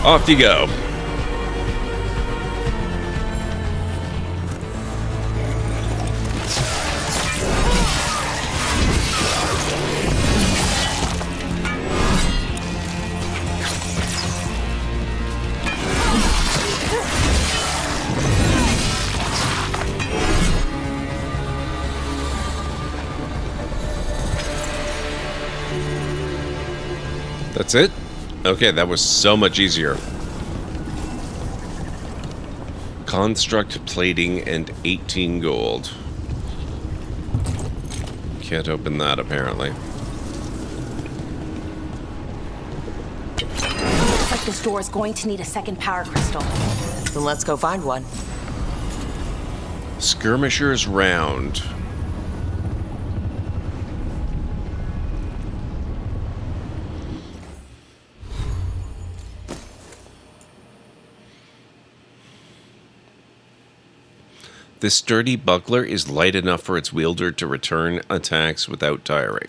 Speaker 1: Off you go. That's it? Okay, that was so much easier. Construct plating and 18 gold. Can't open that, apparently.
Speaker 4: Looks like this door is going to need a second power crystal.
Speaker 6: Then let's go find one.
Speaker 1: Skirmisher's Round. This sturdy buckler is light enough for its wielder to return attacks without tiring.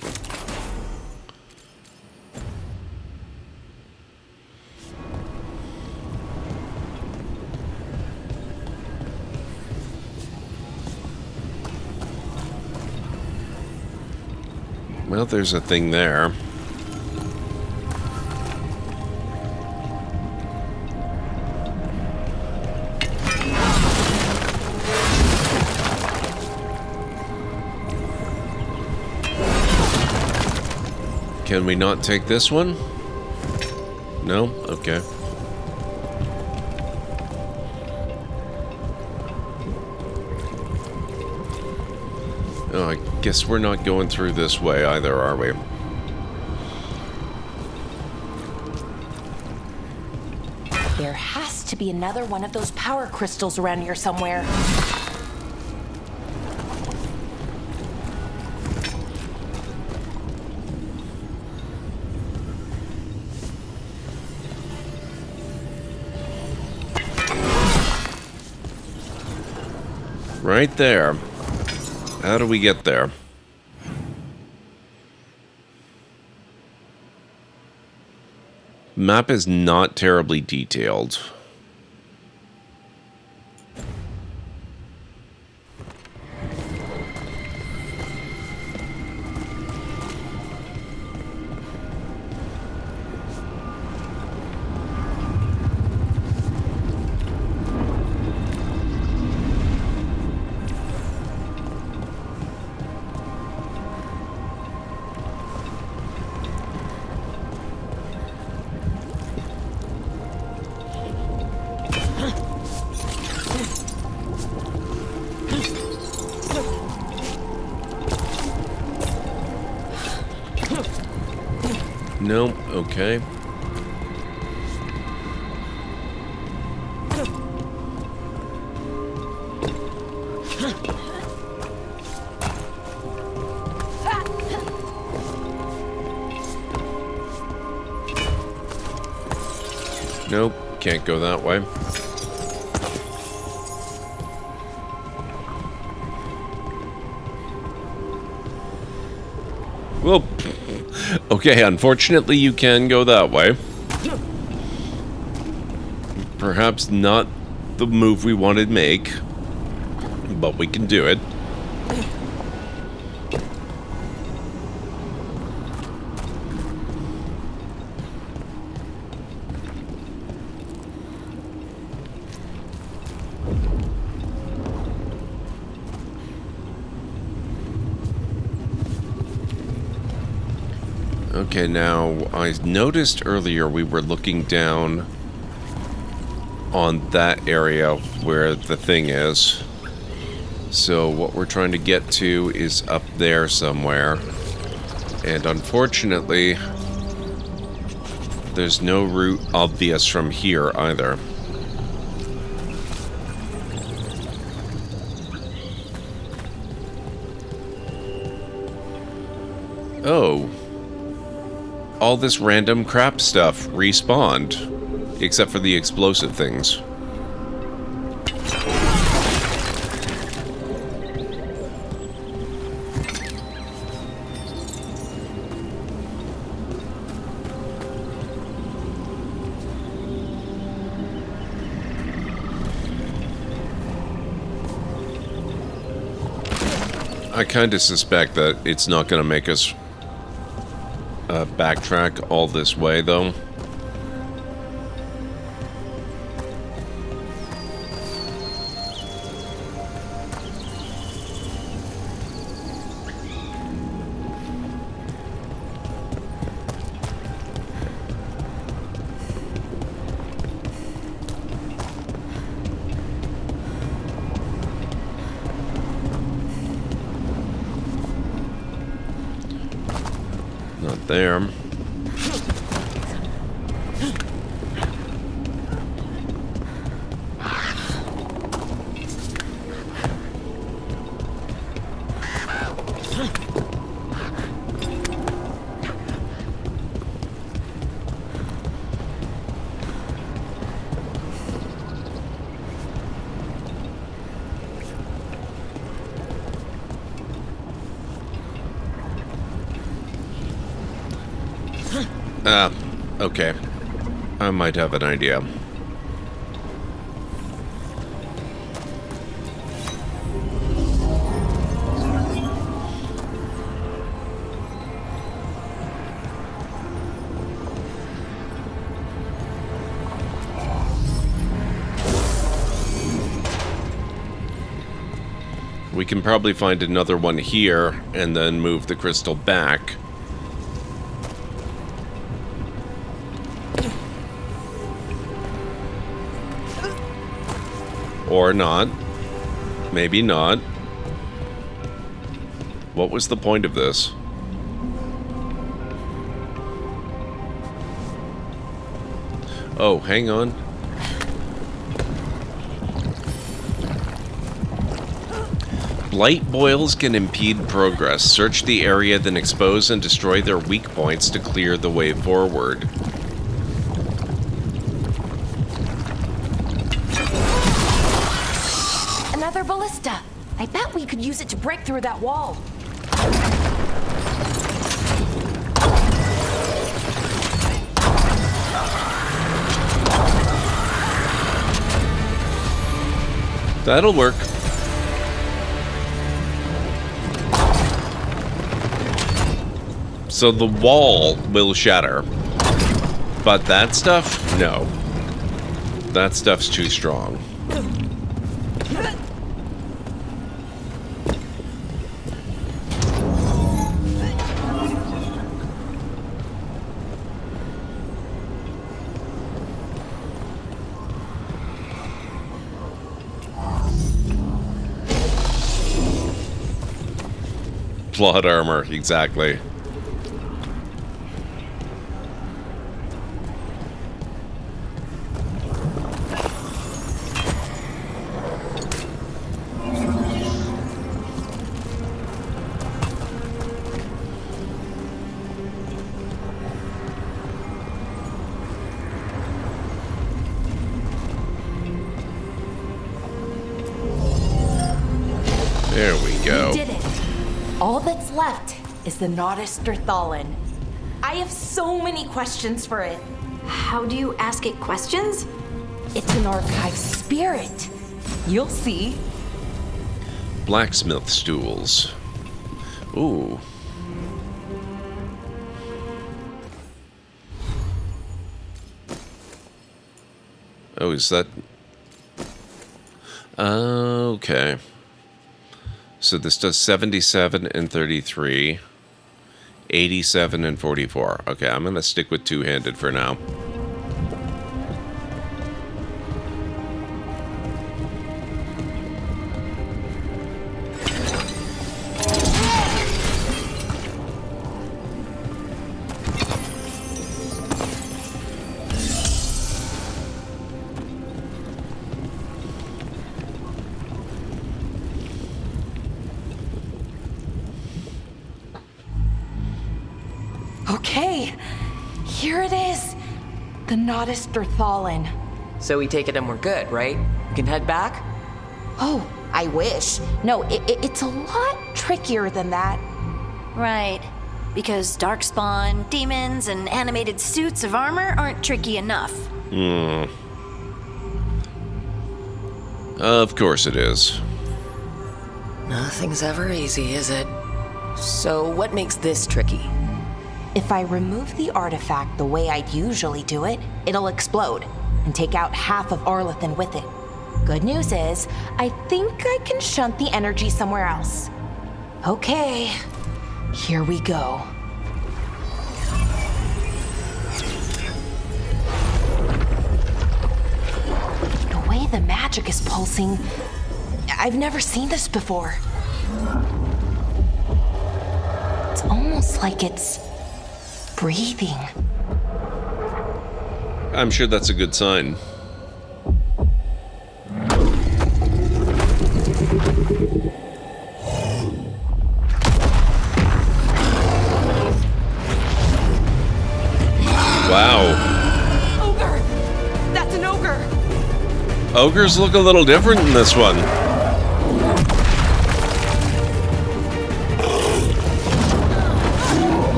Speaker 1: Well, there's a thing there. Can we not take this one? No? Okay. Oh, I guess we're not going through this way either, are we?
Speaker 4: There has to be another one of those power crystals around here somewhere.
Speaker 1: Right there. How do we get there? Map is not terribly detailed. Nope, okay. Nope, can't go that way. Well, okay, unfortunately you can go that way. Perhaps not the move we wanted to make, but we can do it. Okay, now, I noticed earlier we were looking down on that area where the thing is. So what we're trying to get to is up there somewhere. And unfortunately, there's no route obvious from here either. Oh. All this random crap stuff respawned, except for the explosive things. I kind of suspect that it's not going to make us backtrack all this way, though. Not there. Okay. I might have an idea. We can probably find another one here and then move the crystal back. Or not. Maybe not. What was the point of this? Oh, hang on. Blight boils can impede progress. Search the area, then expose and destroy their weak points to clear the way forward.
Speaker 4: Another ballista. I bet we could use it to break through that wall.
Speaker 1: That'll work. So the wall will shatter. But that stuff? No. That stuff's too strong. Plot armor, exactly. There we go.
Speaker 4: We did it. All that's left is the Naughtister Thallen. I have so many questions for it.
Speaker 8: How do you ask it questions?
Speaker 4: It's an archive spirit. You'll see.
Speaker 1: Blacksmith stools. Ooh. Oh, is that... Okay. So this does 77 and 33, 87 and 44. Okay, I'm going to stick with two-handed for now.
Speaker 4: Okay, here it is. The Naughtister Thallen.
Speaker 6: So we take it and we're good, right? We can head back?
Speaker 4: Oh, I wish. No, it's a lot trickier than that.
Speaker 8: Right. Because darkspawn, demons, and animated suits of armor aren't tricky enough.
Speaker 1: Of course it is.
Speaker 6: Nothing's ever easy, is it? So what makes this tricky?
Speaker 4: If I remove the artifact the way I'd usually do it, it'll explode and take out half of Arlethan with it. Good news is, I think I can shunt the energy somewhere else. Okay, here we go. The way the magic is pulsing, I've never seen this before. It's almost like it's breathing.
Speaker 1: I'm sure that's a good sign. Wow.
Speaker 4: Ogre! That's an ogre!
Speaker 1: Ogres look a little different in this one.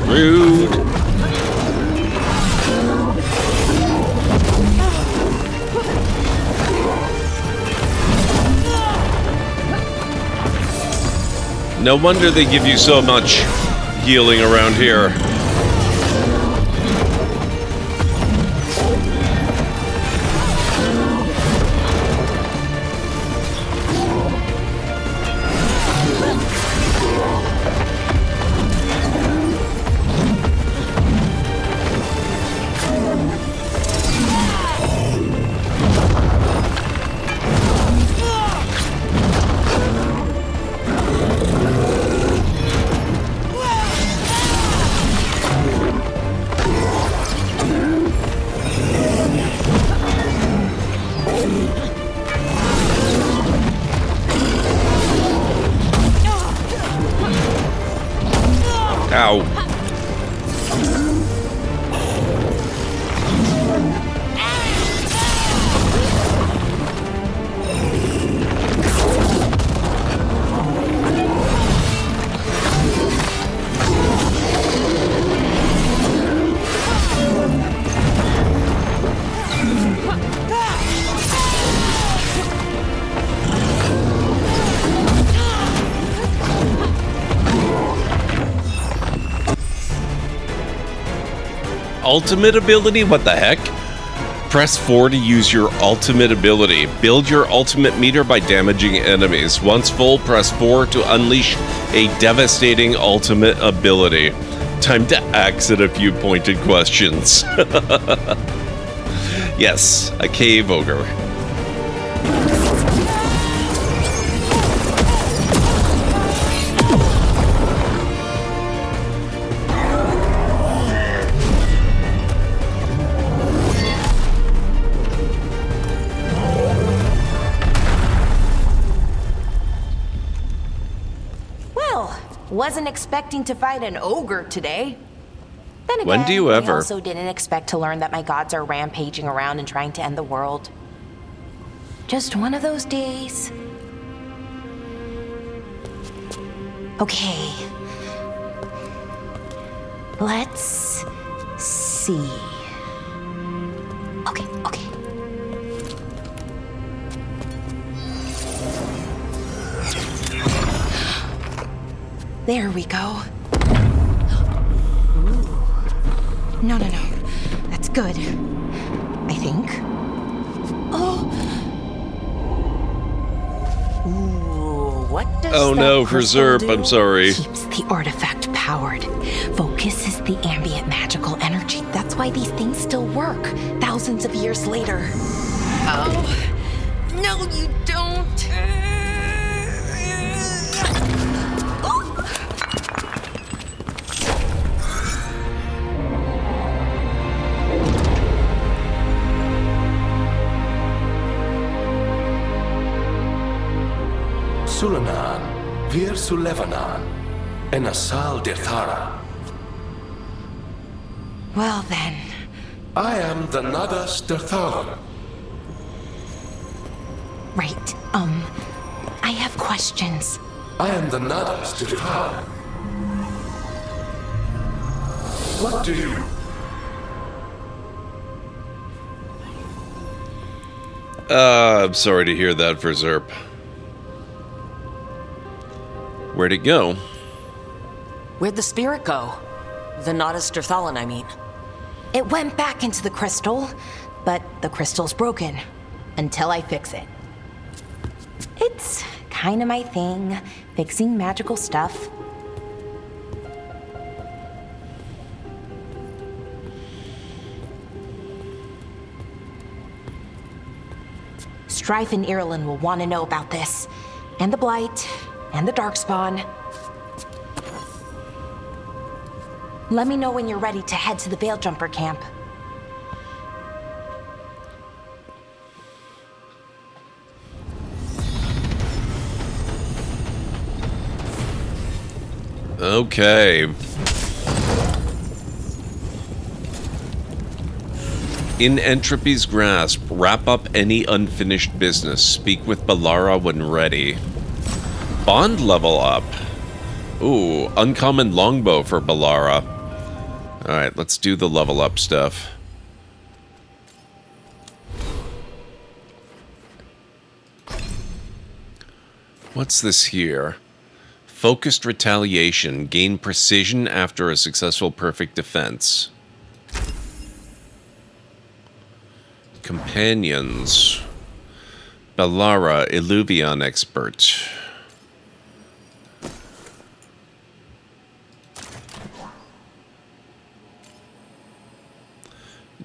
Speaker 1: Rude. No wonder they give you so much healing around here. Ow. Ultimate ability? What the heck? Press 4 to use your ultimate ability. Build your ultimate meter by damaging enemies. Once full, press 4 to unleash a devastating ultimate ability. Time to axe at a few pointed questions. Yes, a cave ogre.
Speaker 4: Wasn't expecting to fight an ogre today. Then again,
Speaker 1: when do you ever?
Speaker 4: I also didn't expect to learn that my gods are rampaging around and trying to end the world. Just one of those days. Okay. Let's see. Okay. There we go. Ooh. No. That's good. I think. Oh. Ooh, what does
Speaker 1: Oh
Speaker 4: that
Speaker 1: no,
Speaker 4: crystal
Speaker 1: Preserve, I'm sorry.
Speaker 4: Keeps the artifact powered. Focuses the ambient magical energy. That's why these things still work, thousands of years later. Oh. No, you don't.
Speaker 21: Sulanan, Vir Sulevanan, and Asal Dirthara.
Speaker 4: Well then.
Speaker 21: I am the Nadas Dirthara.
Speaker 4: Right, I have questions.
Speaker 21: I am the Nadas Dirthara. What do you...
Speaker 1: I'm sorry to hear that, Verzerp. Where'd it go?
Speaker 6: Where'd the spirit go? The Nadas Dirthalan, I mean.
Speaker 4: It went back into the crystal, but the crystal's broken. Until I fix it. It's kind of my thing, fixing magical stuff. Strife and Irulan will want to know about this. And the Blight, and the Darkspawn. Let me know when you're ready to head to the Veil Jumper camp.
Speaker 1: Okay. In Entropy's grasp, wrap up any unfinished business. Speak with Balara when ready. Bond level up. Ooh, uncommon longbow for Balara. Alright, let's do the level up stuff. What's this here? Focused retaliation. Gain precision after a successful perfect defense. Companions. Balara, Illuvion expert.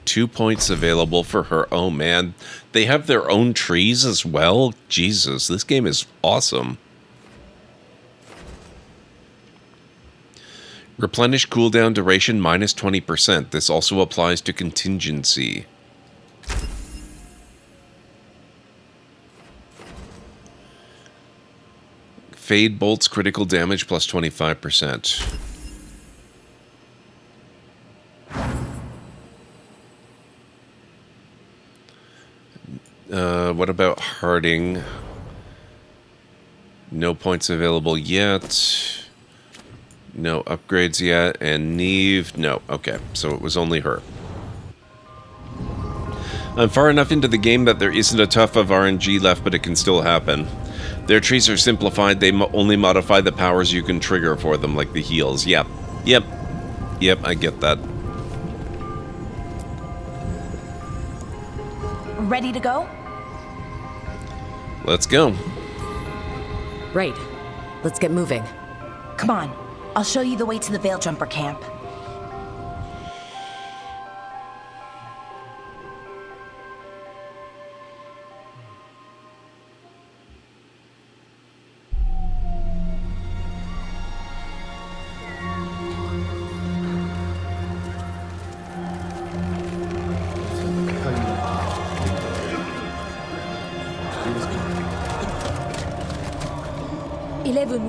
Speaker 1: Two points available for her. Oh man, they have their own trees as well? Jesus, this game is awesome. Replenish cooldown duration minus 20%. This also applies to contingency. Fade bolts critical damage plus 25%. What about Harding? No points available yet. No upgrades yet. And Neve? No. Okay, so it was only her. I'm far enough into the game that there isn't a tuft of RNG left, but it can still happen. Their trees are simplified. They only modify the powers you can trigger for them, like the heals. Yep, I get that.
Speaker 4: Ready to go?
Speaker 1: Let's go.
Speaker 6: Right. Let's get moving.
Speaker 4: Come on. I'll show you the way to the Veil Jumper camp.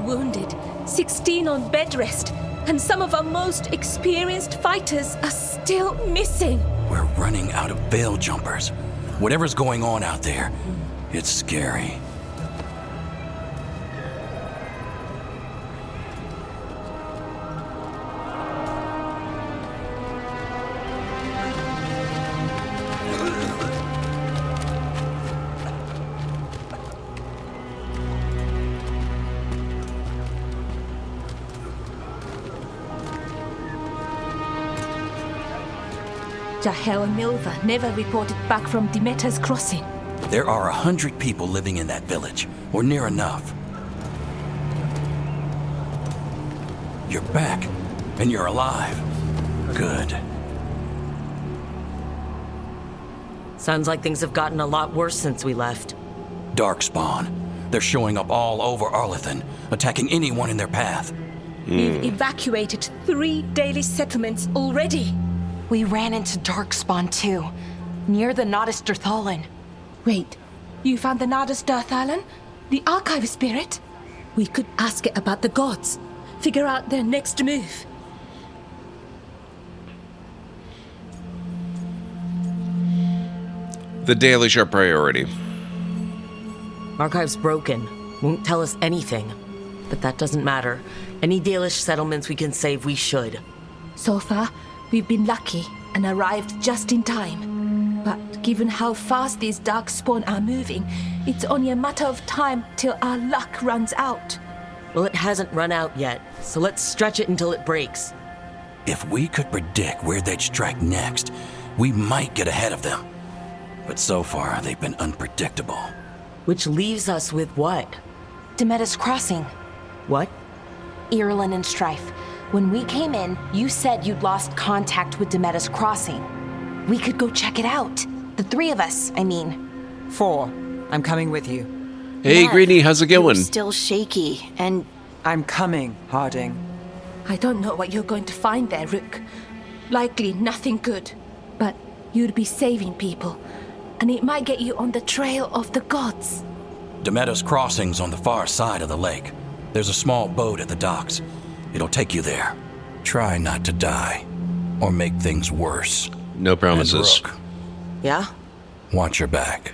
Speaker 7: Wounded, 16 on bed rest, and some of our most experienced fighters are still missing.
Speaker 15: We're running out of Veil Jumpers. Whatever's going on out there, it's scary.
Speaker 7: Jahel and Milva never reported back from Demeter's crossing.
Speaker 15: There are 100 people living in that village, or near enough. You're back, and you're alive. Good.
Speaker 6: Sounds like things have gotten a lot worse since we left.
Speaker 15: Darkspawn. They're showing up all over Arlethan, attacking anyone in their path.
Speaker 7: We've evacuated 3 daily settlements already.
Speaker 4: We ran into Darkspawn too, near the Nodus Dirthalan.
Speaker 7: Wait, you found the Nodus Dirthalan? The archive spirit? We could ask it about the gods. Figure out their next move.
Speaker 1: The Dalish are priority.
Speaker 6: Archive's broken. Won't tell us anything. But that doesn't matter. Any Dalish settlements we can save, we should.
Speaker 7: So far, we've been lucky and arrived just in time. But given how fast these Darkspawn are moving, it's only a matter of time till our luck runs out.
Speaker 6: Well, it hasn't run out yet, so let's stretch it until it breaks.
Speaker 15: If we could predict where they'd strike next, we might get ahead of them. But so far, they've been unpredictable.
Speaker 6: Which leaves us with what?
Speaker 4: Demeter's Crossing.
Speaker 6: What?
Speaker 4: Irulan and Strife. When we came in, you said you'd lost contact with Demeter's Crossing. We could go check it out. The 3 of us, I mean.
Speaker 9: 4. I'm coming with you.
Speaker 1: Hey,
Speaker 8: Nev,
Speaker 1: Greenie, how's it going?
Speaker 8: You're still shaky, and...
Speaker 9: I'm coming, Harding.
Speaker 7: I don't know what you're going to find there, Rook. Likely nothing good. But you'd be saving people, and it might get you on the trail of the gods.
Speaker 15: Demeter's Crossing's on the far side of the lake. There's a small boat at the docks. It'll take you there. Try not to die, or make things worse.
Speaker 1: No promises.
Speaker 15: And Rook,
Speaker 6: yeah?
Speaker 15: watch your back.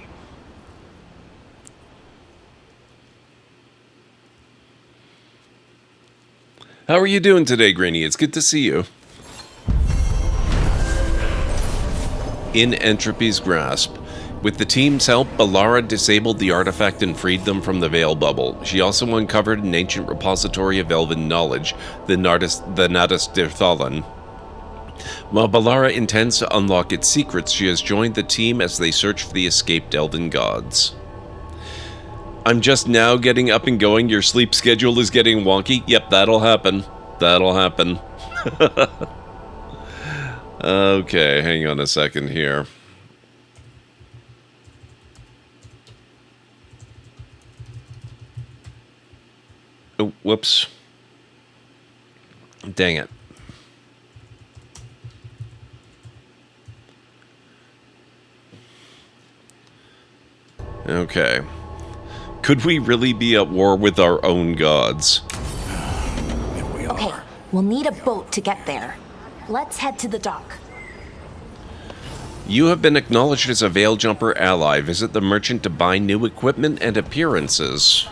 Speaker 1: How are you doing today, Greenie? It's good to see you. In Entropy's grasp. With the team's help, Balara disabled the artifact and freed them from the Veil Bubble. She also uncovered an ancient repository of elven knowledge, the Nodus Dirthalan. While Balara intends to unlock its secrets, she has joined the team as they search for the escaped elven gods. I'm just now getting up and going. Your sleep schedule is getting wonky. Yep, that'll happen. That'll happen. Okay, hang on a second here. Oh, whoops. Dang it. Okay. Could we really be at war with our own gods?
Speaker 4: Okay, we'll need a boat to get there. Let's head to the dock.
Speaker 1: You have been acknowledged as a Veil Jumper ally. Visit the merchant to buy new equipment and appearances.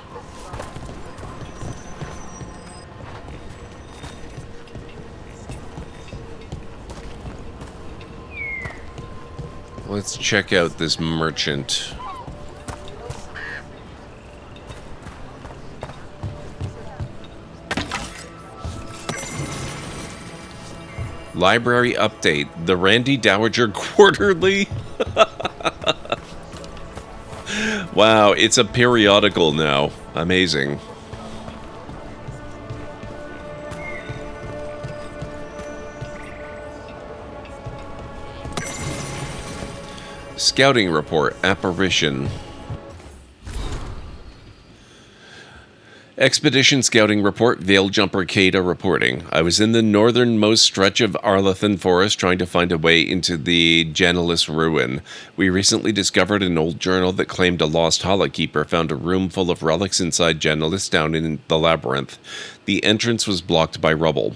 Speaker 1: Let's check out this merchant. Library update. The Randy Dowager Quarterly? Wow, it's a periodical now. Amazing. Scouting report. Apparition. Expedition Scouting Report, Veil Jumper Kada reporting. I was in the northernmost stretch of Arlathan Forest trying to find a way into the Janalis ruin. We recently discovered an old journal that claimed a lost Holokeeper found a room full of relics inside Janalis down in the labyrinth. The entrance was blocked by rubble.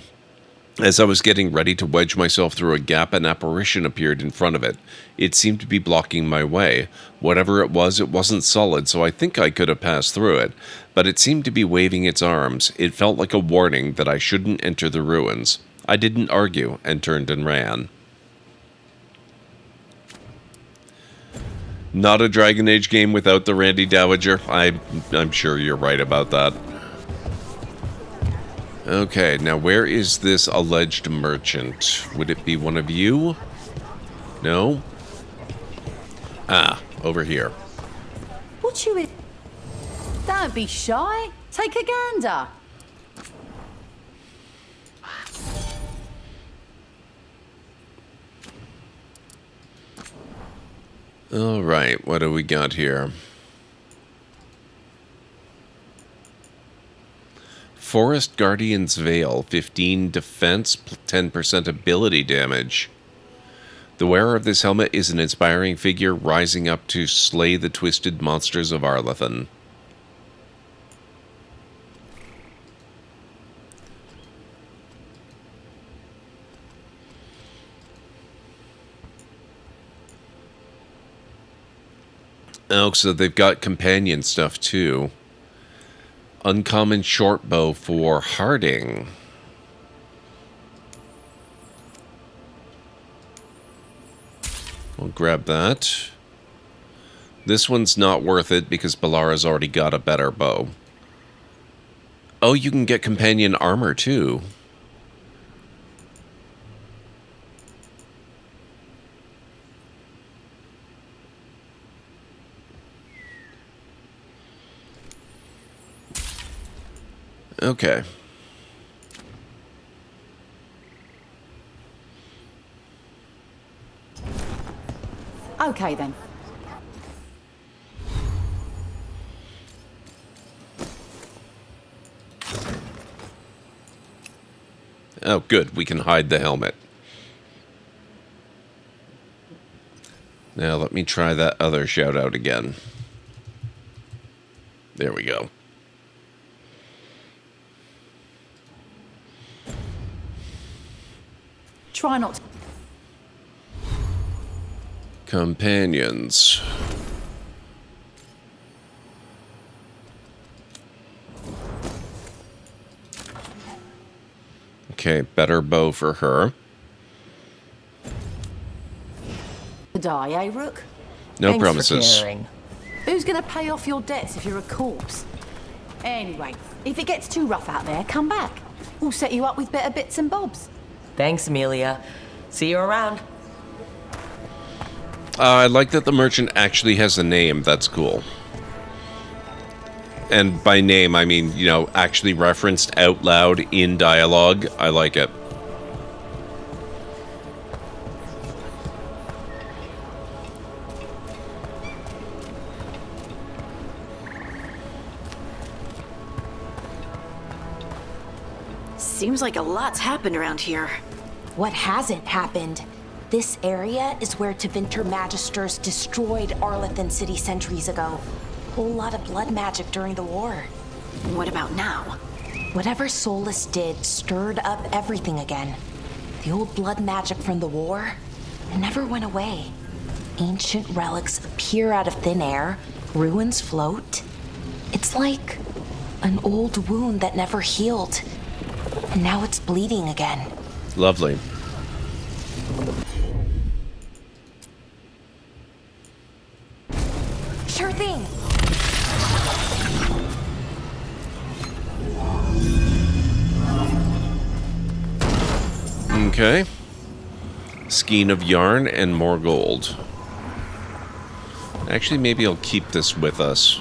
Speaker 1: As I was getting ready to wedge myself through a gap, an apparition appeared in front of it. It seemed to be blocking my way. Whatever it wasn't solid, so I think I could have passed through it. But it seemed to be waving its arms. It felt like a warning that I shouldn't enter the ruins. I didn't argue, and turned and ran. Not a Dragon Age game without the Randy Dowager. I'm sure you're right about that. Okay, now where is this alleged merchant? Would it be one of you? No? Ah, over here.
Speaker 18: What you... Don't be shy. Take a gander.
Speaker 1: Alright, what do we got here? Forest Guardian's Veil, 15 defense, 10% ability damage. The wearer of this helmet is an inspiring figure rising up to slay the twisted monsters of Arlathan. Oh, so they've got companion stuff too. Uncommon short bow for Harding. We'll grab that. This one's not worth it because Balara's already got a better bow. Oh, you can get companion armor too. Okay.
Speaker 18: Okay then.
Speaker 1: Oh, good. We can hide the helmet. Now let me try that other shout out again. There we go.
Speaker 18: Try not to...
Speaker 1: Companions. Okay, better bow for her.
Speaker 18: Die, eh, Rook?
Speaker 1: No
Speaker 18: Thanks
Speaker 1: promises.
Speaker 18: for caring. Who's gonna pay off your debts if you're a corpse? Anyway, if it gets too rough out there, come back. We'll set you up with better bits and bobs.
Speaker 6: Thanks, Amelia. See you around.
Speaker 1: I like that the merchant actually has a name. That's cool. And by name, I mean, you know, actually referenced out loud in dialogue. I like it.
Speaker 8: Seems like a lot's happened around here.
Speaker 4: What hasn't happened? This area is where Tevinter Magisters destroyed Arlathan City centuries ago. Whole lot of blood magic during the war.
Speaker 8: What about now?
Speaker 4: Whatever Solus did stirred up everything again. The old blood magic from the war, it never went away. Ancient relics appear out of thin air, ruins float. It's like an old wound that never healed, and now it's bleeding again.
Speaker 1: Lovely.
Speaker 4: Sure thing.
Speaker 1: Okay. Skein of yarn and more gold. Actually, maybe I'll keep this with us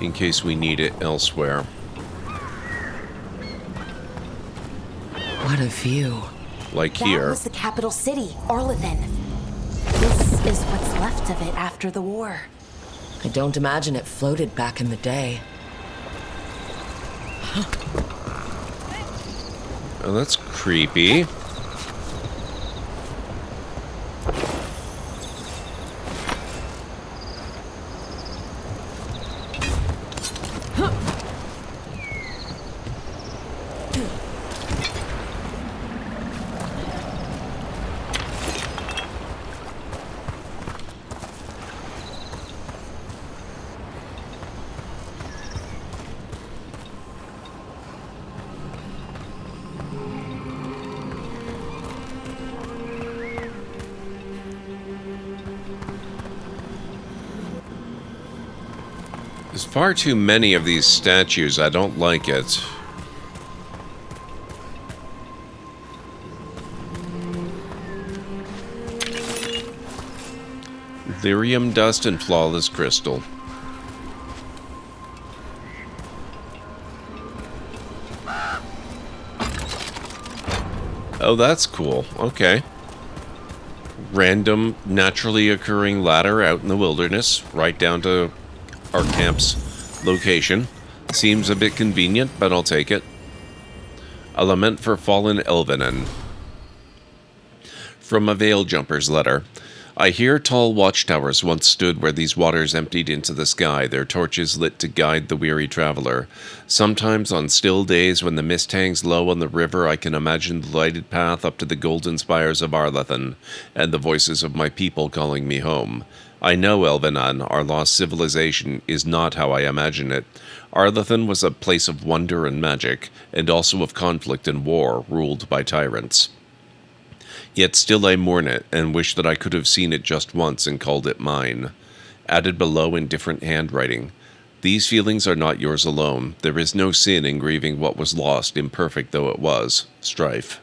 Speaker 1: in case we need it elsewhere.
Speaker 6: What a view.
Speaker 1: Like
Speaker 4: That
Speaker 1: here.
Speaker 4: was the capital city, Arlethan. This is what's left of it after the war.
Speaker 6: I don't imagine it floated back in the day.
Speaker 1: Oh, that's creepy. There's far too many of these statues. I don't like it. Lyrium dust and flawless crystal. Oh, that's cool. Okay. Random, naturally occurring ladder out in the wilderness, right down to our camp's location. Seems a bit convenient, but I'll take it. A lament for fallen Elvenin. From a Veil Jumper's letter. I hear tall watchtowers once stood where these waters emptied into the sky, their torches lit to guide the weary traveler. Sometimes on still days when the mist hangs low on the river, I can imagine the lighted path up to the golden spires of Arlethan, and the voices of my people calling me home. I know Elvenan, our lost civilization, is not how I imagine it. Arlethan was a place of wonder and magic, and also of conflict and war, ruled by tyrants. Yet still I mourn it, and wish that I could have seen it just once and called it mine. Added below in different handwriting. These feelings are not yours alone. There is no sin in grieving what was lost, imperfect though it was. Strife.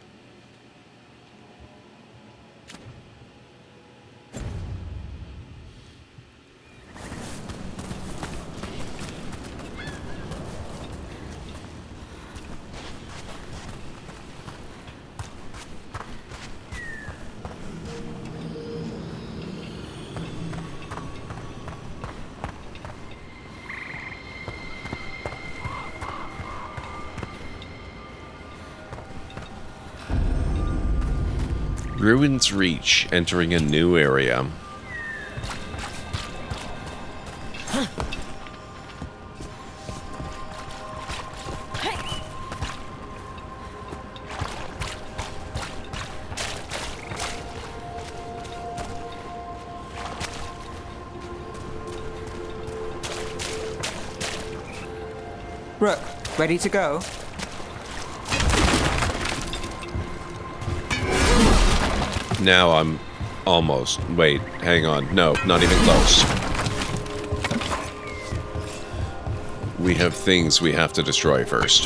Speaker 1: Ruins Reach, entering a new area.
Speaker 9: Rook, ready to go?
Speaker 1: Now I'm almost. Wait, hang on. No, not even close. We have things we have to destroy first.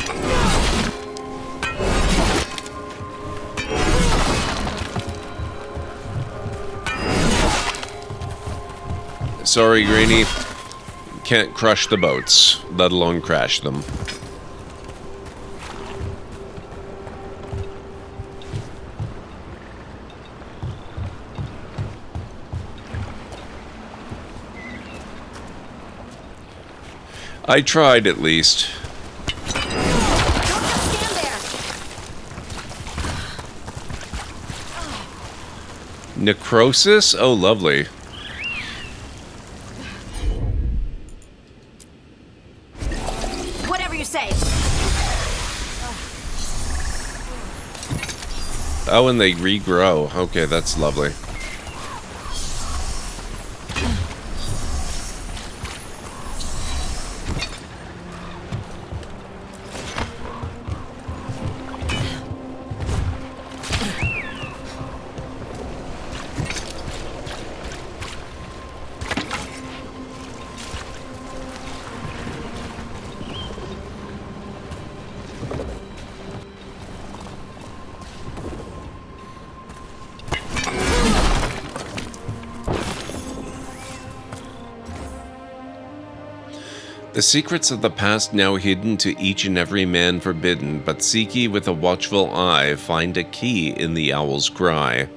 Speaker 1: Sorry, Greenie. Can't crush the boats, let alone crash them. I tried, at least. Necrosis? Oh, lovely.
Speaker 8: Whatever you say.
Speaker 1: Oh, and they regrow. Okay, that's lovely. The secrets of the past now hidden to each and every man forbidden, but seek ye with a watchful eye, find a key in the owl's cry.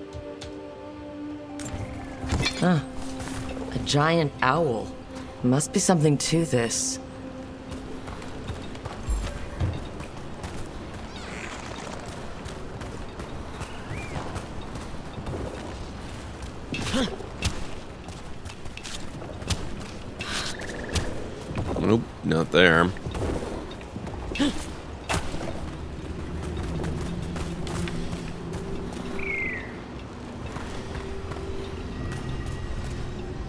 Speaker 6: Huh. A giant owl. Must be something to this.
Speaker 1: Nope, not there.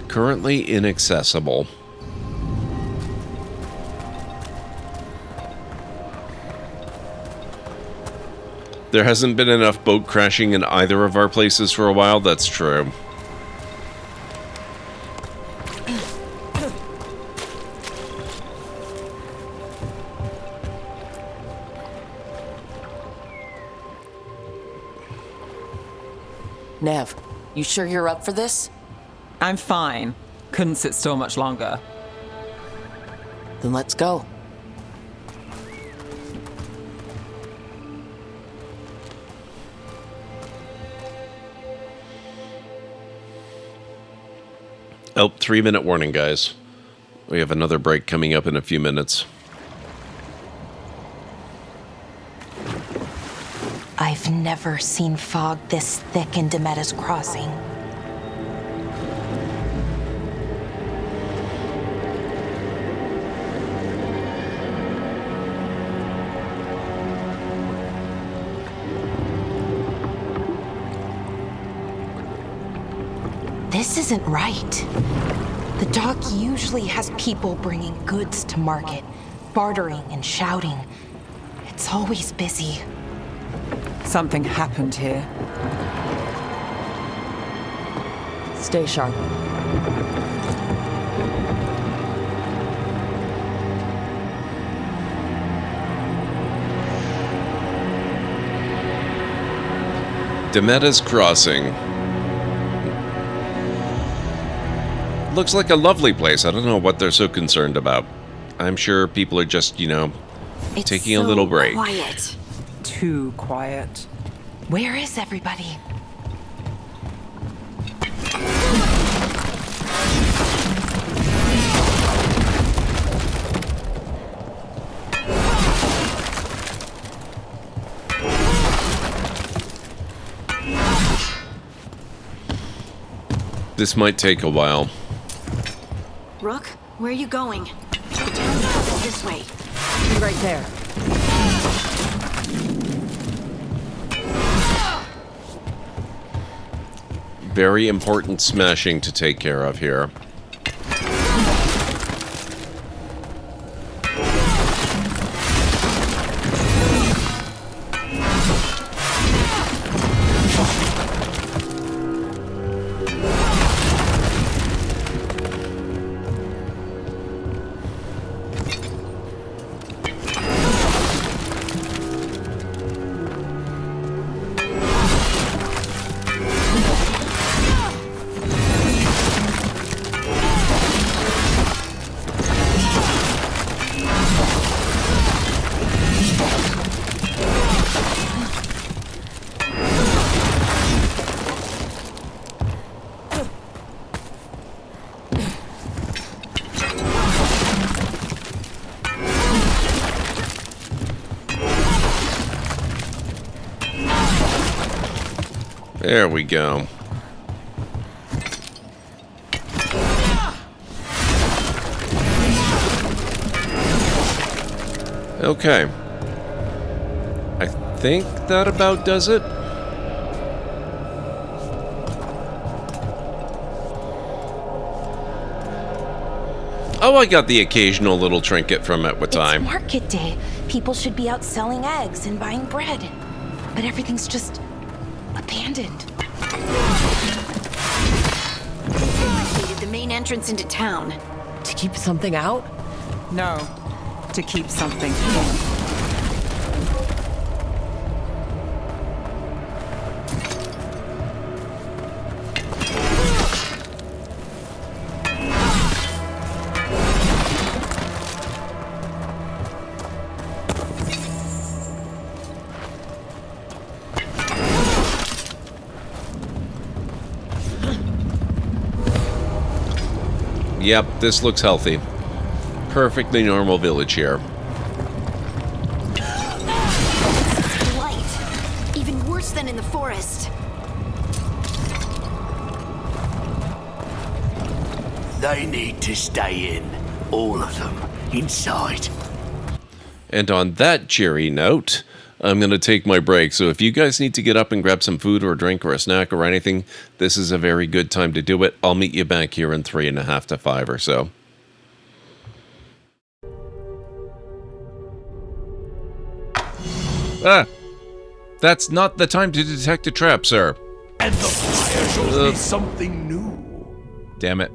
Speaker 1: Currently inaccessible. There hasn't been enough boat crashing in either of our places for a while, that's true.
Speaker 6: Nev, you sure you're up for this?
Speaker 9: I'm fine. Couldn't sit still much longer.
Speaker 6: Then let's go.
Speaker 1: Oh, 3-minute warning, guys. We have another break coming up in a few minutes.
Speaker 4: I've never seen fog this thick in Demetta's Crossing. This isn't right. The dock usually has people bringing goods to market, bartering and shouting. It's always busy.
Speaker 9: Something happened here.
Speaker 6: Stay sharp.
Speaker 1: Demetta's Crossing. Looks like a lovely place. I don't know what they're so concerned about. I'm sure people are just, you know, taking a little break.
Speaker 4: Quiet.
Speaker 9: Too quiet.
Speaker 4: Where is everybody?
Speaker 1: This might take a while.
Speaker 8: Rook, where are you going? The town is this way.
Speaker 6: Be right there.
Speaker 1: Very important smashing to take care of here. There we go. Okay. I think that about does it. Oh, I got the occasional little trinket from it with time.
Speaker 4: It's market day. People should be out selling eggs and buying bread. But everything's just abandoned.
Speaker 8: Barricaded the main entrance into town.
Speaker 6: To keep something out?
Speaker 9: No, to keep something in.
Speaker 1: Yep, this looks healthy. Perfectly normal village here.
Speaker 8: Light. Even worse than in the forest.
Speaker 2: They need to stay in. All of them. Inside.
Speaker 1: And on that cheery note, I'm going to take my break. So if you guys need to get up and grab some food or a drink or a snack or anything, this is a very good time to do it. I'll meet you back here in 3.5 to 5 or so. Ah! That's not the time to detect a trap, sir.
Speaker 2: And the fire shows me something new.
Speaker 1: Damn it.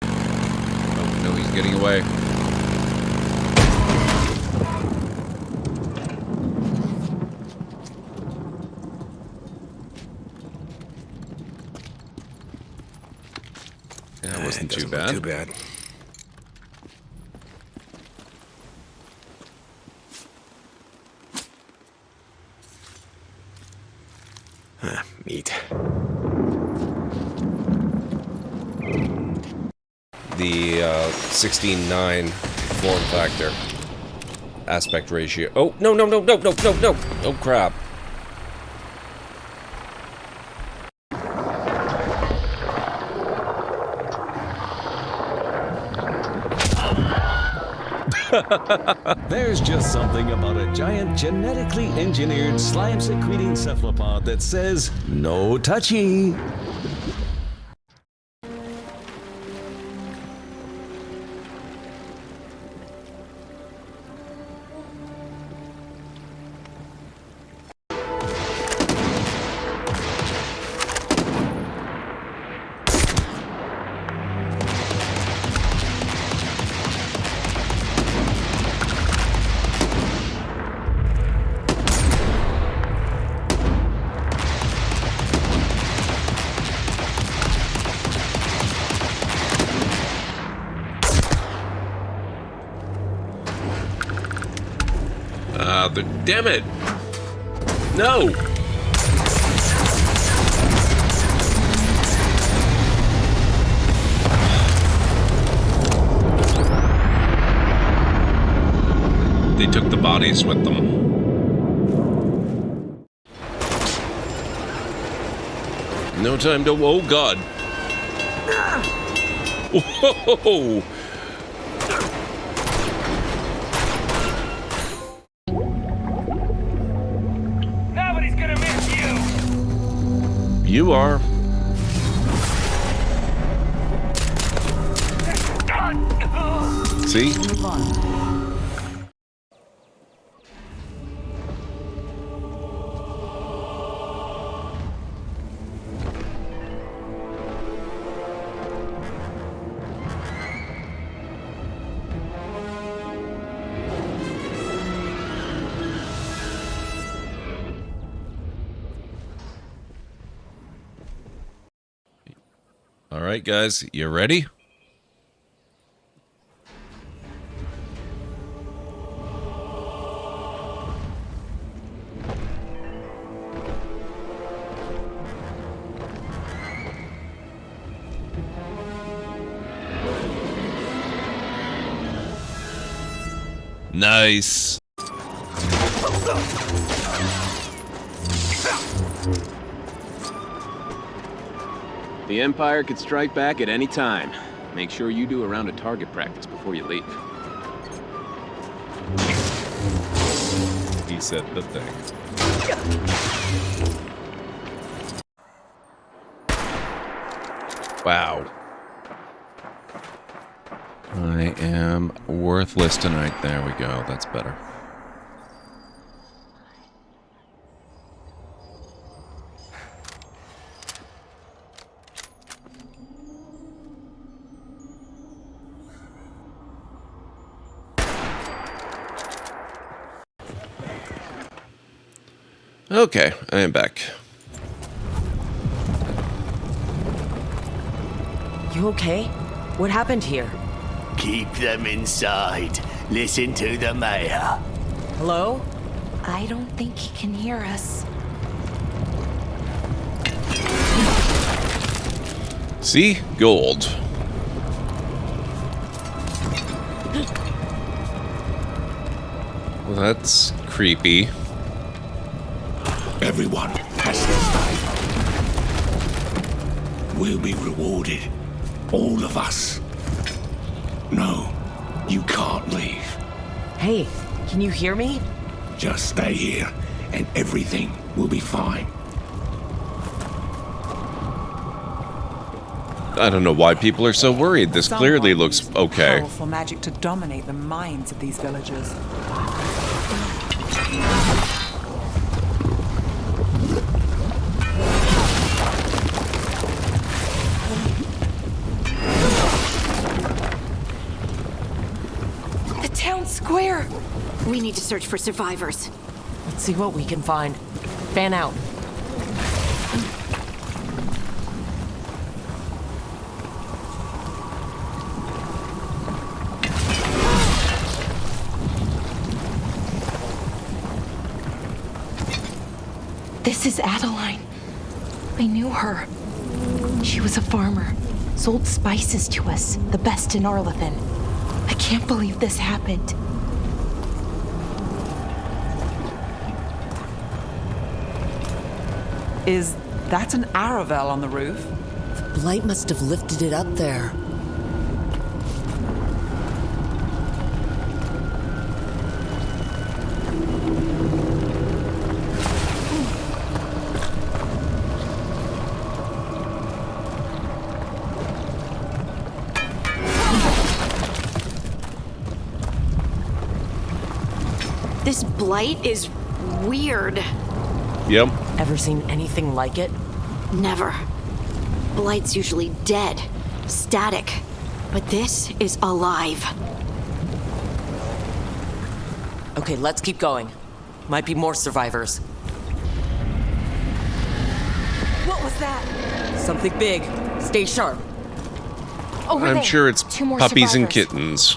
Speaker 1: Oh, no, he's getting away. That wasn't too bad.
Speaker 2: Too bad. Meat.
Speaker 1: The 16:9 form factor aspect ratio. Oh, no. Oh, crap.
Speaker 12: There's just something about a giant genetically engineered slime-secreting cephalopod that says, no touchy.
Speaker 1: Damn it! No! They took the bodies with them. No time to... Oh, God. Whoa! You are. See? All right, guys, you ready? Nice.
Speaker 22: The Empire could strike back at any time. Make sure you do a round of target practice before you leave.
Speaker 1: He said the thing. Wow. I am worthless tonight. There we go. That's better. Okay, I am back.
Speaker 6: You okay? What happened here?
Speaker 2: Keep them inside. Listen to the mayor.
Speaker 6: Hello?
Speaker 4: I don't think he can hear us.
Speaker 1: See? Gold. Well, that's creepy.
Speaker 21: Everyone has to stay. We'll be rewarded. All of us. No, you can't leave.
Speaker 6: Hey, can you hear me?
Speaker 21: Just stay here, and everything will be fine.
Speaker 1: I don't know why people are so worried. This clearly looks okay.
Speaker 9: Powerful magic to dominate the minds of these villagers.
Speaker 4: The town square!
Speaker 8: We need to search for survivors.
Speaker 6: Let's see what we can find. Fan out.
Speaker 4: This is Adeline. I knew her. She was a farmer, sold spices to us, the best in Arlathan. I can't believe this happened.
Speaker 9: Is that an Aravel on the roof?
Speaker 6: The blight must have lifted it up there.
Speaker 8: This blight is weird.
Speaker 1: Yep.
Speaker 6: Ever seen anything like it?
Speaker 8: Never. Blight's usually dead, static. But this is alive.
Speaker 6: Okay, let's keep going. Might be more survivors.
Speaker 4: What was that?
Speaker 6: Something big. Stay sharp.
Speaker 4: Over
Speaker 1: I'm
Speaker 4: there.
Speaker 1: sure it's
Speaker 4: 2 more
Speaker 1: puppies and
Speaker 4: survivors.
Speaker 1: kittens.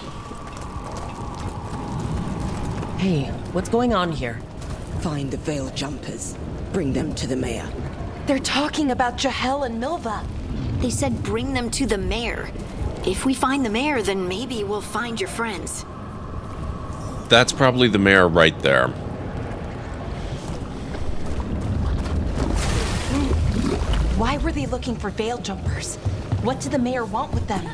Speaker 6: Hey, what's going on here?
Speaker 5: Find the veil jumpers. Bring them to the mayor.
Speaker 4: They're talking about Jahel and Milva.
Speaker 8: They said bring them to the mayor. If we find the mayor, then maybe we'll find your friends.
Speaker 1: That's probably the mayor right there.
Speaker 4: Why were they looking for veil jumpers? What did the mayor want with them?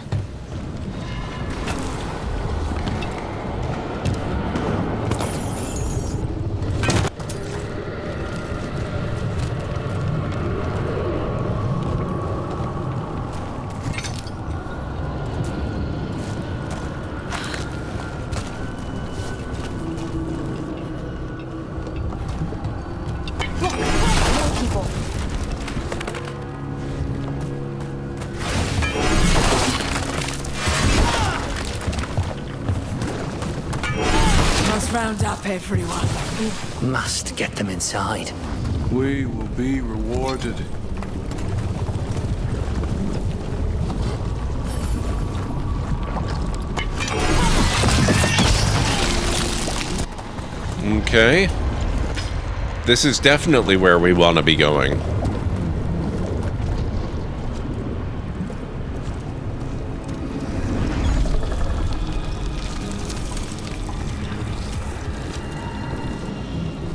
Speaker 5: Round up, everyone.
Speaker 17: Must get them inside.
Speaker 21: We will be rewarded.
Speaker 1: Okay. This is definitely where we want to be going.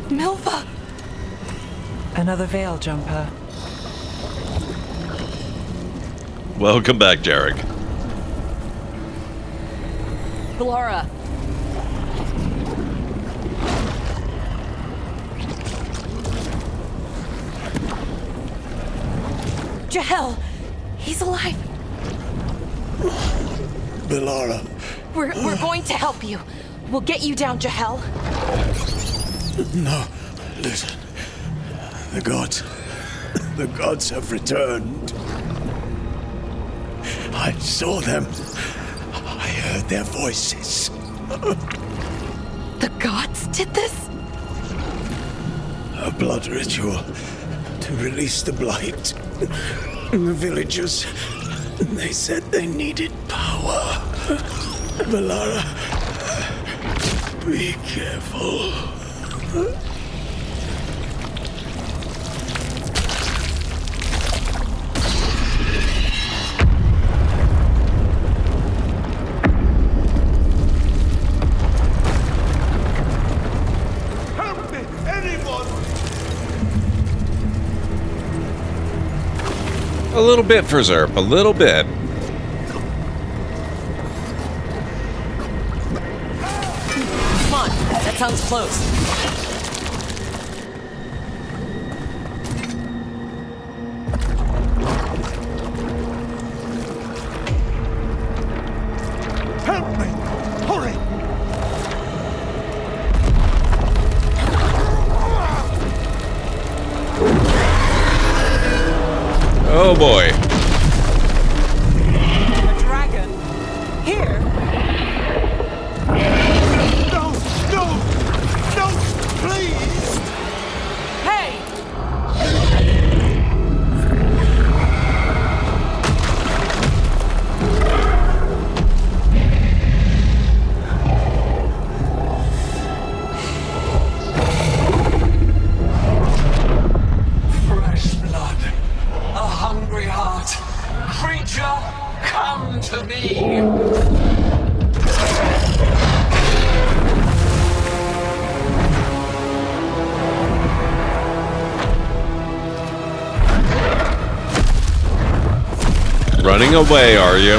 Speaker 4: Milva!
Speaker 9: Another veil jumper.
Speaker 1: Welcome back, Jarek.
Speaker 3: Laura.
Speaker 4: Jahel! He's alive!
Speaker 21: Belara.
Speaker 4: We're going to help you. We'll get you down, Jahel.
Speaker 21: No, listen. The gods have returned. I saw them. I heard their voices.
Speaker 4: The gods did this?
Speaker 21: A blood ritual to release the blight. The villagers, they said they needed power. Belara, be careful.
Speaker 1: A little bit for Zerp, a little bit.
Speaker 6: Come on, that sounds close.
Speaker 2: Help me! Hurry!
Speaker 1: Oh boy.
Speaker 9: A dragon? Here?
Speaker 2: No! No! No! Please!
Speaker 9: Hey!
Speaker 21: Fresh blood, a hungry heart. Creature, come to me.
Speaker 1: Running away, are you?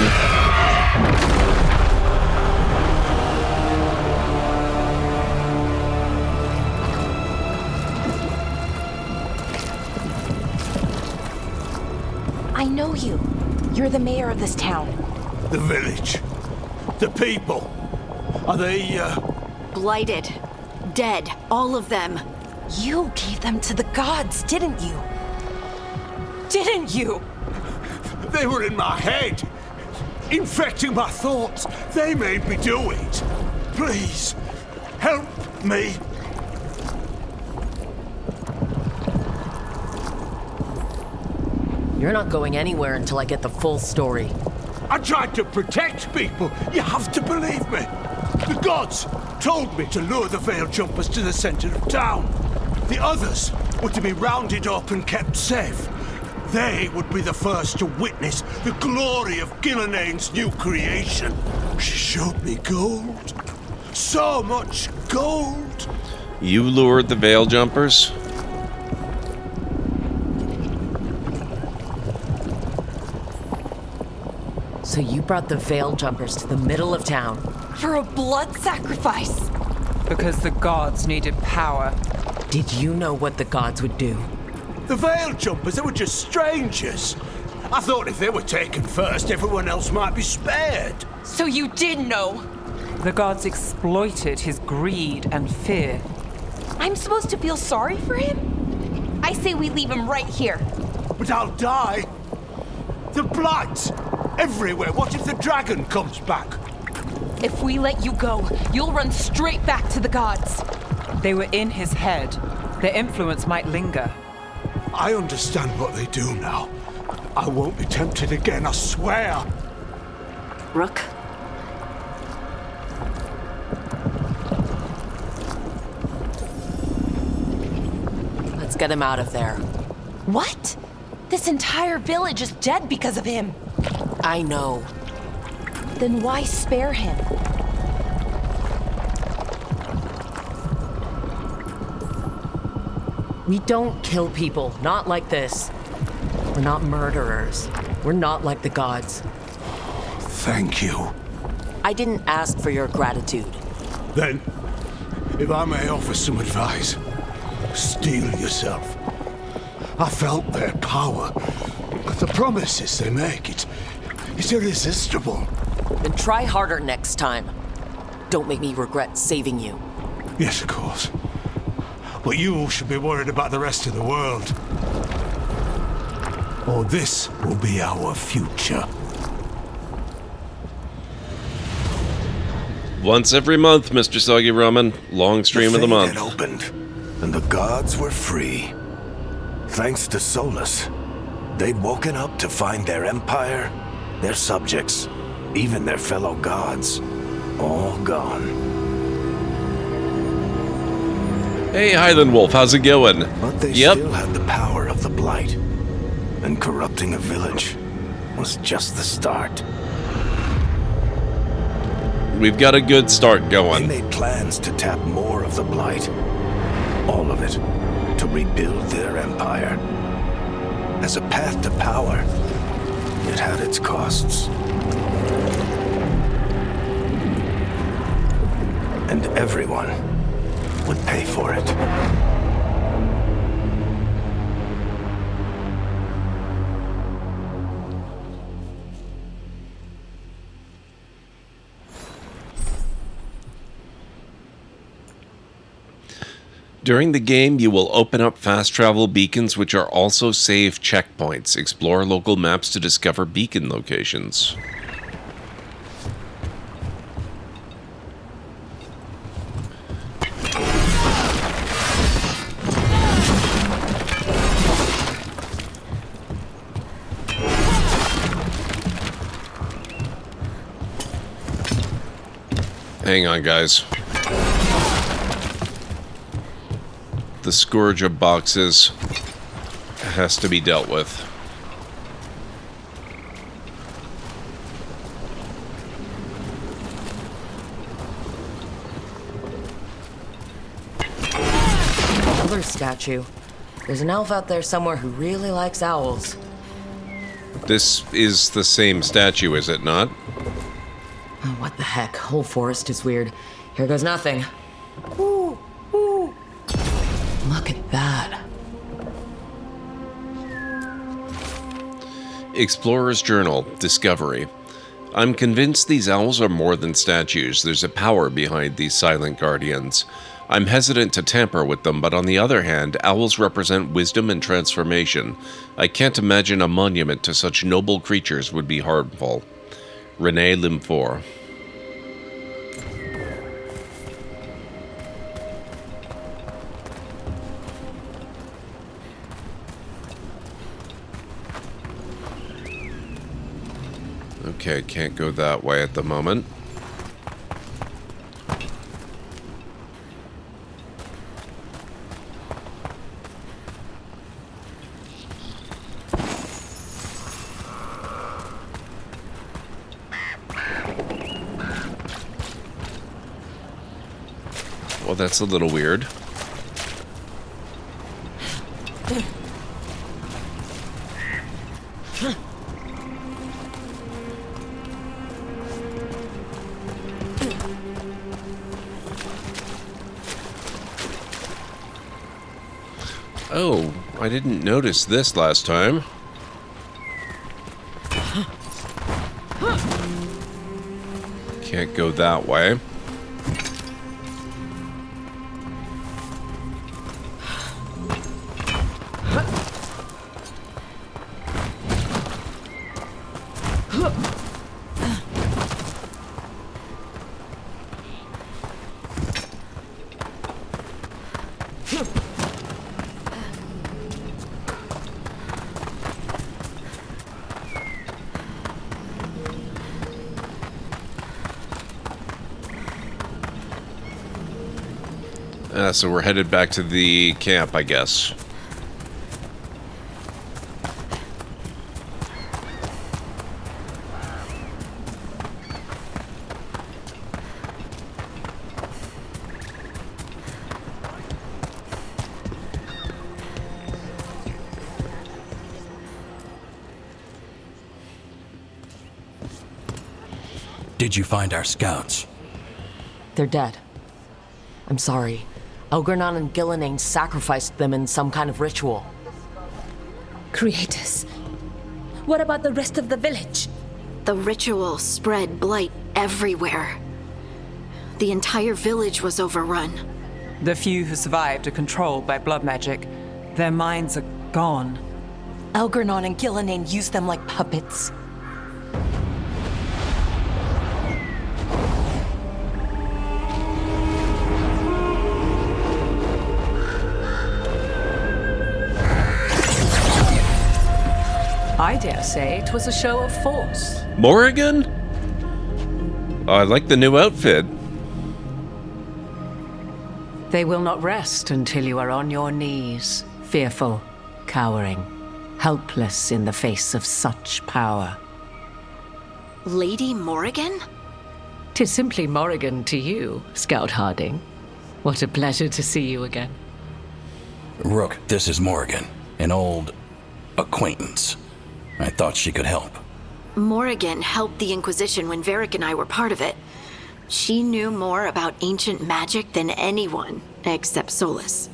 Speaker 4: I know you. You're the mayor of this town.
Speaker 2: The village. The people. Are they,
Speaker 8: Blighted. Dead. All of them.
Speaker 4: You gave them to the gods, didn't you? Didn't you?
Speaker 2: They were in my head. Infecting my thoughts. They made me do it. Please, help me.
Speaker 6: You're not going anywhere until I get the full story.
Speaker 2: I tried to protect people. You have to believe me. The gods told me to lure the Veil Jumpers to the center of town. The others were to be rounded up and kept safe. They would be the first to witness the glory of Gillenane's new creation. She showed me gold. So much gold.
Speaker 1: You lured the Veil Jumpers?
Speaker 6: So you brought the Veil Jumpers to the middle of town.
Speaker 4: For a blood sacrifice.
Speaker 9: Because the gods needed power.
Speaker 6: Did you know what the gods would do?
Speaker 2: The Veil Jumpers, they were just strangers. I thought if they were taken first, everyone else might be spared.
Speaker 4: So you did know?
Speaker 9: The gods exploited his greed and fear.
Speaker 4: I'm supposed to feel sorry for him? I say we leave him right here.
Speaker 2: But I'll die. The blight everywhere. What if the dragon comes back?
Speaker 4: If we let you go, you'll run straight back to the gods.
Speaker 9: They were in his head. Their influence might linger.
Speaker 2: I understand what they do now. I won't be tempted again, I swear.
Speaker 8: Rook?
Speaker 6: Let's get him out of there.
Speaker 4: What? This entire village is dead because of him.
Speaker 6: I know.
Speaker 4: Then why spare him?
Speaker 6: We don't kill people, not like this. We're not murderers. We're not like the gods.
Speaker 2: Thank you.
Speaker 6: I didn't ask for your gratitude.
Speaker 2: Then, if I may offer some advice, steel yourself. I felt their power. The promises they make, it's irresistible.
Speaker 6: Then try harder next time. Don't make me regret saving you.
Speaker 2: Yes, of course. But you should be worried about the rest of the world. Or this will be our future.
Speaker 1: Once every month, Mr. Soggy Roman. Long stream of the month.
Speaker 2: The fate had opened, and the gods were free. Thanks to Solus, they'd woken up to find their empire, their subjects, even their fellow gods, all gone.
Speaker 1: Hey, Highland Wolf, how's it going?
Speaker 2: But they still had the power of the Blight, and corrupting a village was just the start.
Speaker 1: We've got a good start going.
Speaker 2: They made plans to tap more of the Blight, all of it, to rebuild their empire. As a path to power, it had its costs. And everyone would pay for it.
Speaker 1: During the game, you will open up fast travel beacons, which are also save checkpoints. Explore local maps to discover beacon locations. Hang on, guys. The scourge of boxes has to be dealt with.
Speaker 6: Another statue. There's an elf out there somewhere who really likes owls.
Speaker 1: This is the same statue, is it not?
Speaker 6: Oh, what the heck? Whole forest is weird. Here goes nothing. Ooh, ooh. Look at that.
Speaker 1: Explorer's Journal, Discovery. I'm convinced these owls are more than statues. There's a power behind these silent guardians. I'm hesitant to tamper with them, but on the other hand, owls represent wisdom and transformation. I can't imagine a monument to such noble creatures would be harmful. Renee Limfor. Okay, can't go that way at the moment. Well, that's a little weird. Oh, I didn't notice this last time. Can't go that way. So we're headed back to the camp, I guess.
Speaker 15: Did you find our scouts?
Speaker 6: They're dead. I'm sorry. Elgornon and Gillenane sacrificed them in some kind of ritual.
Speaker 7: Creators. What about the rest of the village?
Speaker 8: The ritual spread blight everywhere. The entire village was overrun.
Speaker 9: The few who survived are controlled by blood magic. Their minds are gone.
Speaker 4: Elgornon and Gillenane used them like puppets.
Speaker 3: I dare say it was a show of force.
Speaker 1: Morrigan? Oh, I like the new outfit.
Speaker 3: They will not rest until you are on your knees, fearful, cowering, helpless in the face of such power.
Speaker 8: Lady Morrigan?
Speaker 3: 'Tis simply Morrigan to you, Scout Harding. What a pleasure to see you again.
Speaker 15: Rook, this is Morrigan, an old acquaintance. I thought she could help.
Speaker 8: Morrigan helped the Inquisition when Varric and I were part of it. She knew more about ancient magic than anyone, except Solus.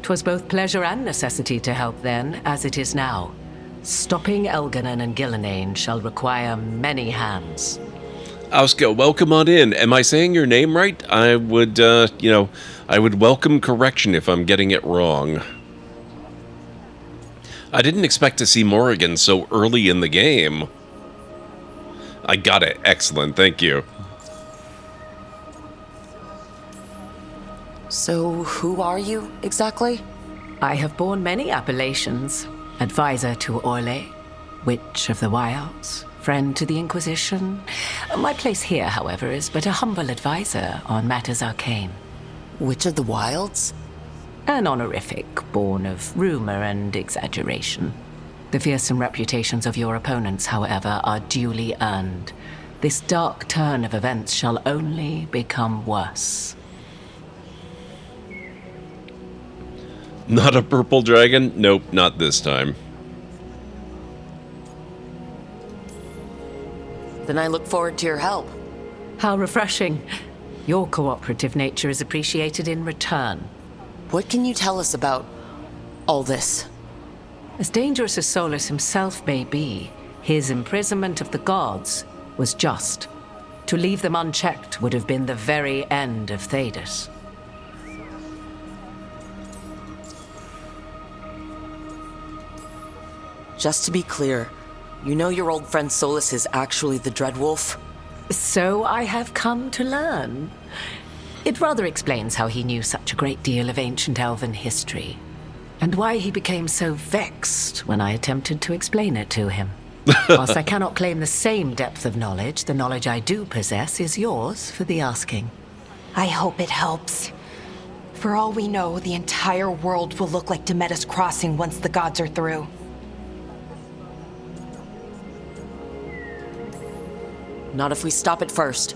Speaker 3: 'Twas both pleasure and necessity to help then, as it is now. Stopping Elganon and Gillenane shall require many hands.
Speaker 1: Auska, welcome on in. Am I saying your name right? I would, I would welcome correction if I'm getting it wrong. I didn't expect to see Morrigan so early in the game. I got it. Excellent. Thank you.
Speaker 6: So, who are you, exactly?
Speaker 3: I have borne many appellations. Advisor to Orlais, Witch of the Wilds, friend to the Inquisition. My place here, however, is but a humble advisor on matters arcane.
Speaker 6: Witch of the Wilds?
Speaker 3: An honorific born of rumor and exaggeration. The fearsome reputations of your opponents, however, are duly earned. This dark turn of events shall only become worse.
Speaker 1: Not a purple dragon? Nope, not this time.
Speaker 6: Then I look forward to your help.
Speaker 3: How refreshing. Your cooperative nature is appreciated in return.
Speaker 6: What can you tell us about all this?
Speaker 3: As dangerous as Solus himself may be, his imprisonment of the gods was just. To leave them unchecked would have been the very end of Thedas.
Speaker 6: Just to be clear, you know your old friend Solus is actually the Dreadwolf?
Speaker 3: So I have come to learn. It rather explains how he knew such a great deal of ancient elven history, and why he became so vexed when I attempted to explain it to him. Whilst I cannot claim the same depth of knowledge, the knowledge I do possess is yours for the asking.
Speaker 4: I hope it helps. For all we know, the entire world will look like Demetus Crossing once the gods are through.
Speaker 6: Not if we stop it first.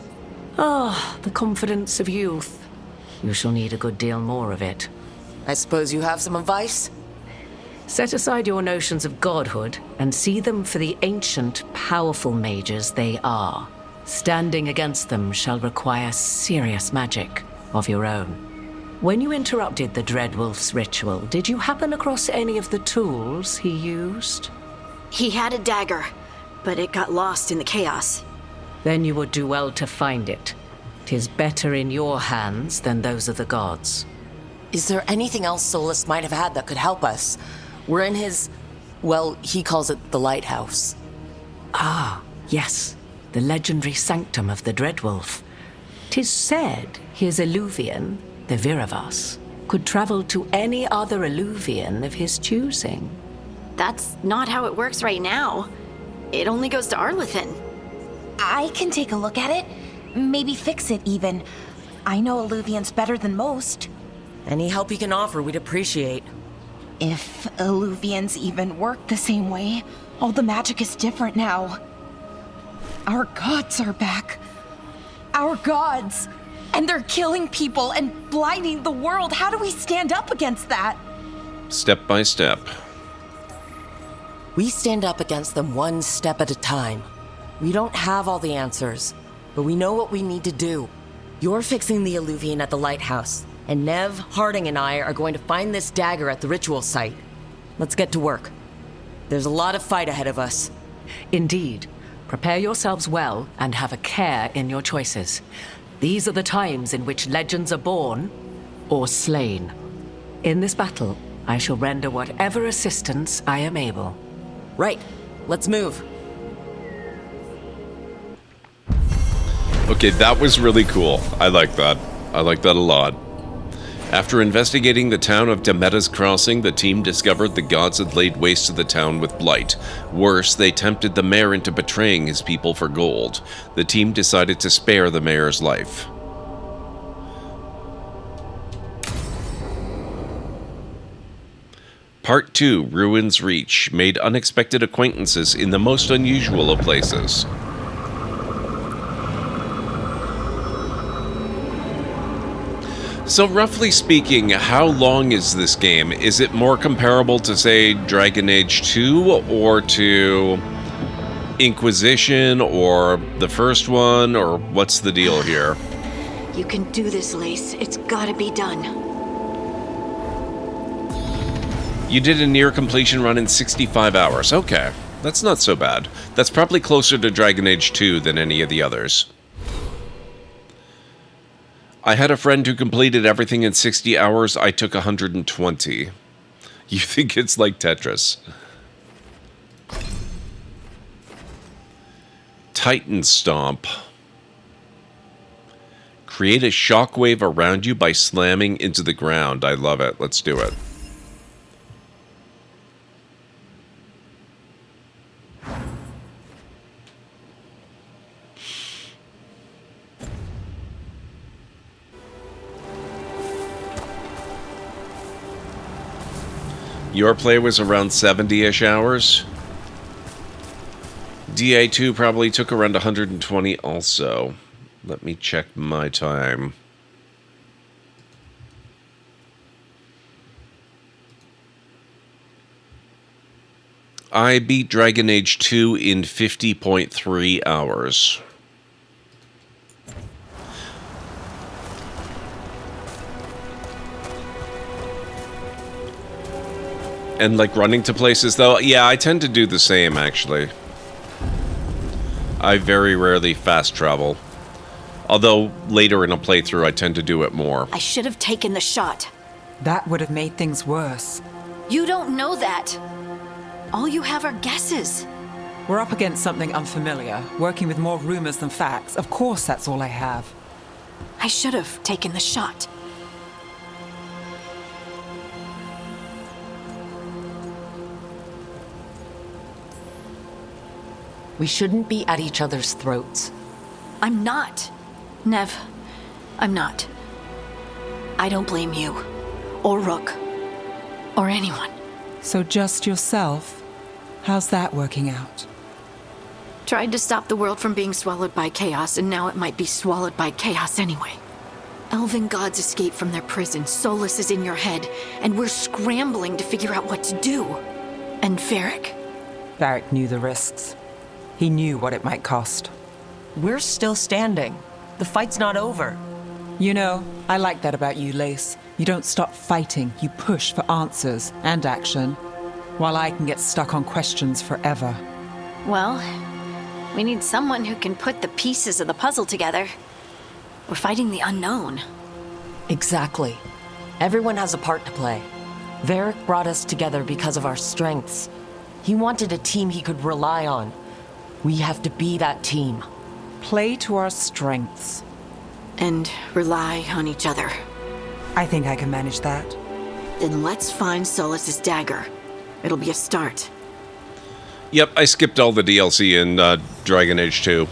Speaker 3: Ah, the confidence of youth. You shall need a good deal more of it.
Speaker 6: I suppose you have some advice?
Speaker 3: Set aside your notions of godhood and see them for the ancient, powerful mages they are. Standing against them shall require serious magic of your own. When you interrupted the Dreadwolf's ritual, did you happen across any of the tools he used?
Speaker 8: He had a dagger, but it got lost in the chaos.
Speaker 3: Then you would do well to find it. 'Tis better in your hands than those of the gods.
Speaker 6: Is there anything else Solus might have had that could help us? We're in his... well, he calls it the lighthouse.
Speaker 3: Ah, yes. The legendary sanctum of the Dreadwolf. 'Tis said his Illuvian, the Viravas, could travel to any other Illuvian of his choosing.
Speaker 8: That's not how it works right now. It only goes to Arlethan.
Speaker 4: I can take a look at it. Maybe fix it, even. I know Illuvians better than most.
Speaker 6: Any help you can offer, we'd appreciate.
Speaker 4: If Illuvians even work the same way, all the magic is different now. Our gods are back. Our gods! And they're killing people and blinding the world. How do we stand up against that?
Speaker 1: Step by step.
Speaker 6: We stand up against them one step at a time. We don't have all the answers, but we know what we need to do. You're fixing the Illuvian at the lighthouse, and Nev, Harding, and I are going to find this dagger at the ritual site. Let's get to work. There's a lot of fight ahead of us.
Speaker 3: Indeed. Prepare yourselves well and have a care in your choices. These are the times in which legends are born or slain. In this battle, I shall render whatever assistance I am able.
Speaker 6: Right. Let's move.
Speaker 1: Okay, that was really cool. I like that. I like that a lot. After investigating the town of Demetus Crossing, the team discovered the gods had laid waste to the town with blight. Worse, they tempted the mayor into betraying his people for gold. The team decided to spare the mayor's life. Part 2, Ruins Reach, made unexpected acquaintances in the most unusual of places. So roughly speaking, how long is this game? Is it more comparable to, say, Dragon Age 2 or to Inquisition or the first one, or what's the deal here?
Speaker 8: You can do this, Lace. It's gotta be done.
Speaker 1: You did a near completion run in 65 hours. Okay, that's not so bad. That's probably closer to Dragon Age 2 than any of the others. I had a friend who completed everything in 60 hours. I took 120. You think it's like Tetris? Titan Stomp. Create a shockwave around you by slamming into the ground. I love it. Let's do it. Your play was around 70-ish hours. DA2 probably took around 120 also. Let me check my time. I beat Dragon Age 2 in 50.3 hours. And like running to places though, yeah, I tend to do the same actually. I very rarely fast travel. Although later in a playthrough I tend to do it more.
Speaker 8: I should have taken the shot.
Speaker 9: That would have made things worse.
Speaker 8: You don't know that. All you have are guesses.
Speaker 9: We're up against something unfamiliar, working with more rumors than facts. Of course that's all I have.
Speaker 8: I should have taken the shot.
Speaker 6: We shouldn't be at each other's throats.
Speaker 8: I'm not. Nev, I'm not. I don't blame you, or Rook, or anyone.
Speaker 9: So just yourself? How's that working out?
Speaker 8: Tried to stop the world from being swallowed by chaos, and now it might be swallowed by chaos anyway. Elven gods escape from their prison, Solus is in your head, and we're scrambling to figure out what to do. And Varric?
Speaker 9: Varric knew the risks. He knew what it might cost.
Speaker 6: We're still standing. The fight's not over.
Speaker 9: You know, I like that about you, Lace. You don't stop fighting, you push for answers and action, while I can get stuck on questions forever.
Speaker 8: Well, we need someone who can put the pieces of the puzzle together. We're fighting the unknown.
Speaker 6: Exactly. Everyone has a part to play. Varric brought us together because of our strengths. He wanted a team he could rely on. We have to be that team.
Speaker 9: Play to our strengths.
Speaker 8: And rely on each other.
Speaker 9: I think I can manage that.
Speaker 8: Then let's find Solus's dagger. It'll be a start.
Speaker 1: Yep, I skipped all the DLC in Dragon Age 2.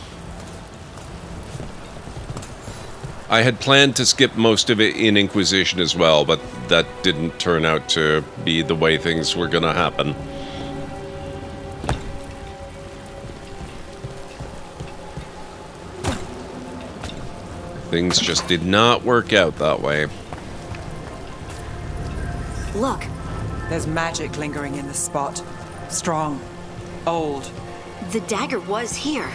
Speaker 1: I had planned to skip most of it in Inquisition as well, but that didn't turn out to be the way things were gonna happen. Things just did not work out that way.
Speaker 8: Look.
Speaker 9: There's magic lingering in this spot. Strong. Old.
Speaker 8: The dagger was here.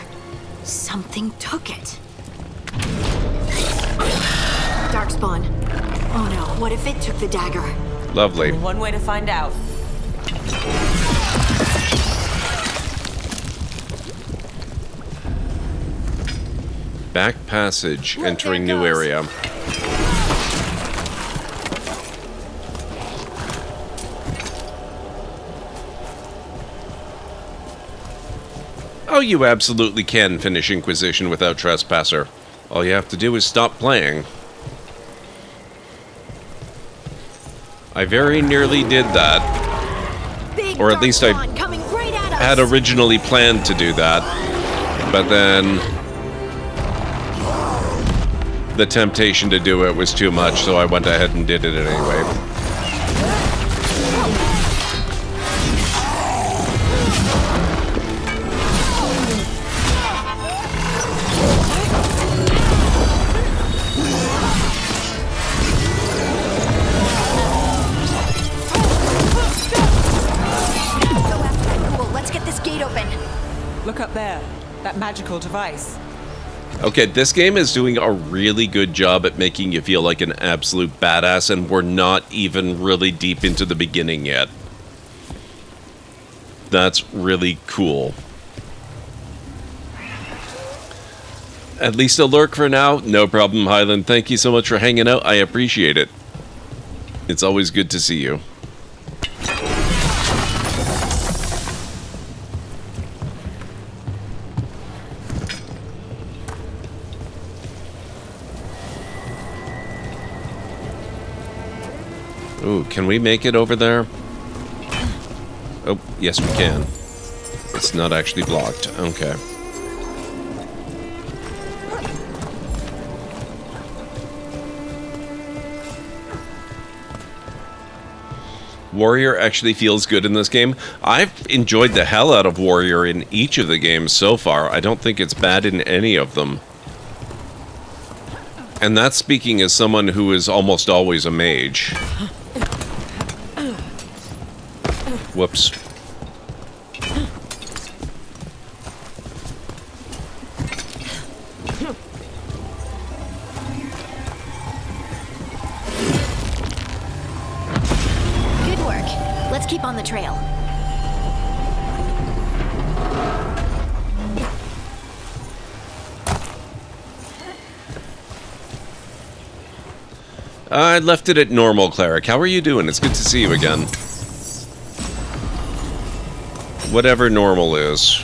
Speaker 8: Something took it. Darkspawn. Oh no, what if it took the dagger?
Speaker 1: Lovely.
Speaker 6: One way to find out.
Speaker 1: Back passage, entering new area. Oh, you absolutely can finish Inquisition without Trespasser. All you have to do is stop playing. I very nearly did that. Or at least I had originally planned to do that. But then the temptation to do it was too much, so I went ahead and did it anyway.
Speaker 8: Let's get this gate open.
Speaker 9: Look up there. that magical device.
Speaker 1: Okay, this game is doing a really good job at making you feel like an absolute badass, and we're not even really deep into the beginning yet. That's really cool. At least a lurk for now. No problem, Highland. Thank you so much for hanging out. I appreciate it. It's always good to see you. Ooh, can we make it over there? Oh, yes we can. It's not actually blocked. Okay. Warrior actually feels good in this game. I've enjoyed the hell out of Warrior in each of the games so far. I don't think it's bad in any of them. And that's speaking as someone who is almost always a mage. Whoops.
Speaker 8: Good work. Let's keep on the trail.
Speaker 1: I left it at normal, Cleric. How are you doing? It's good to see you again. Whatever normal is.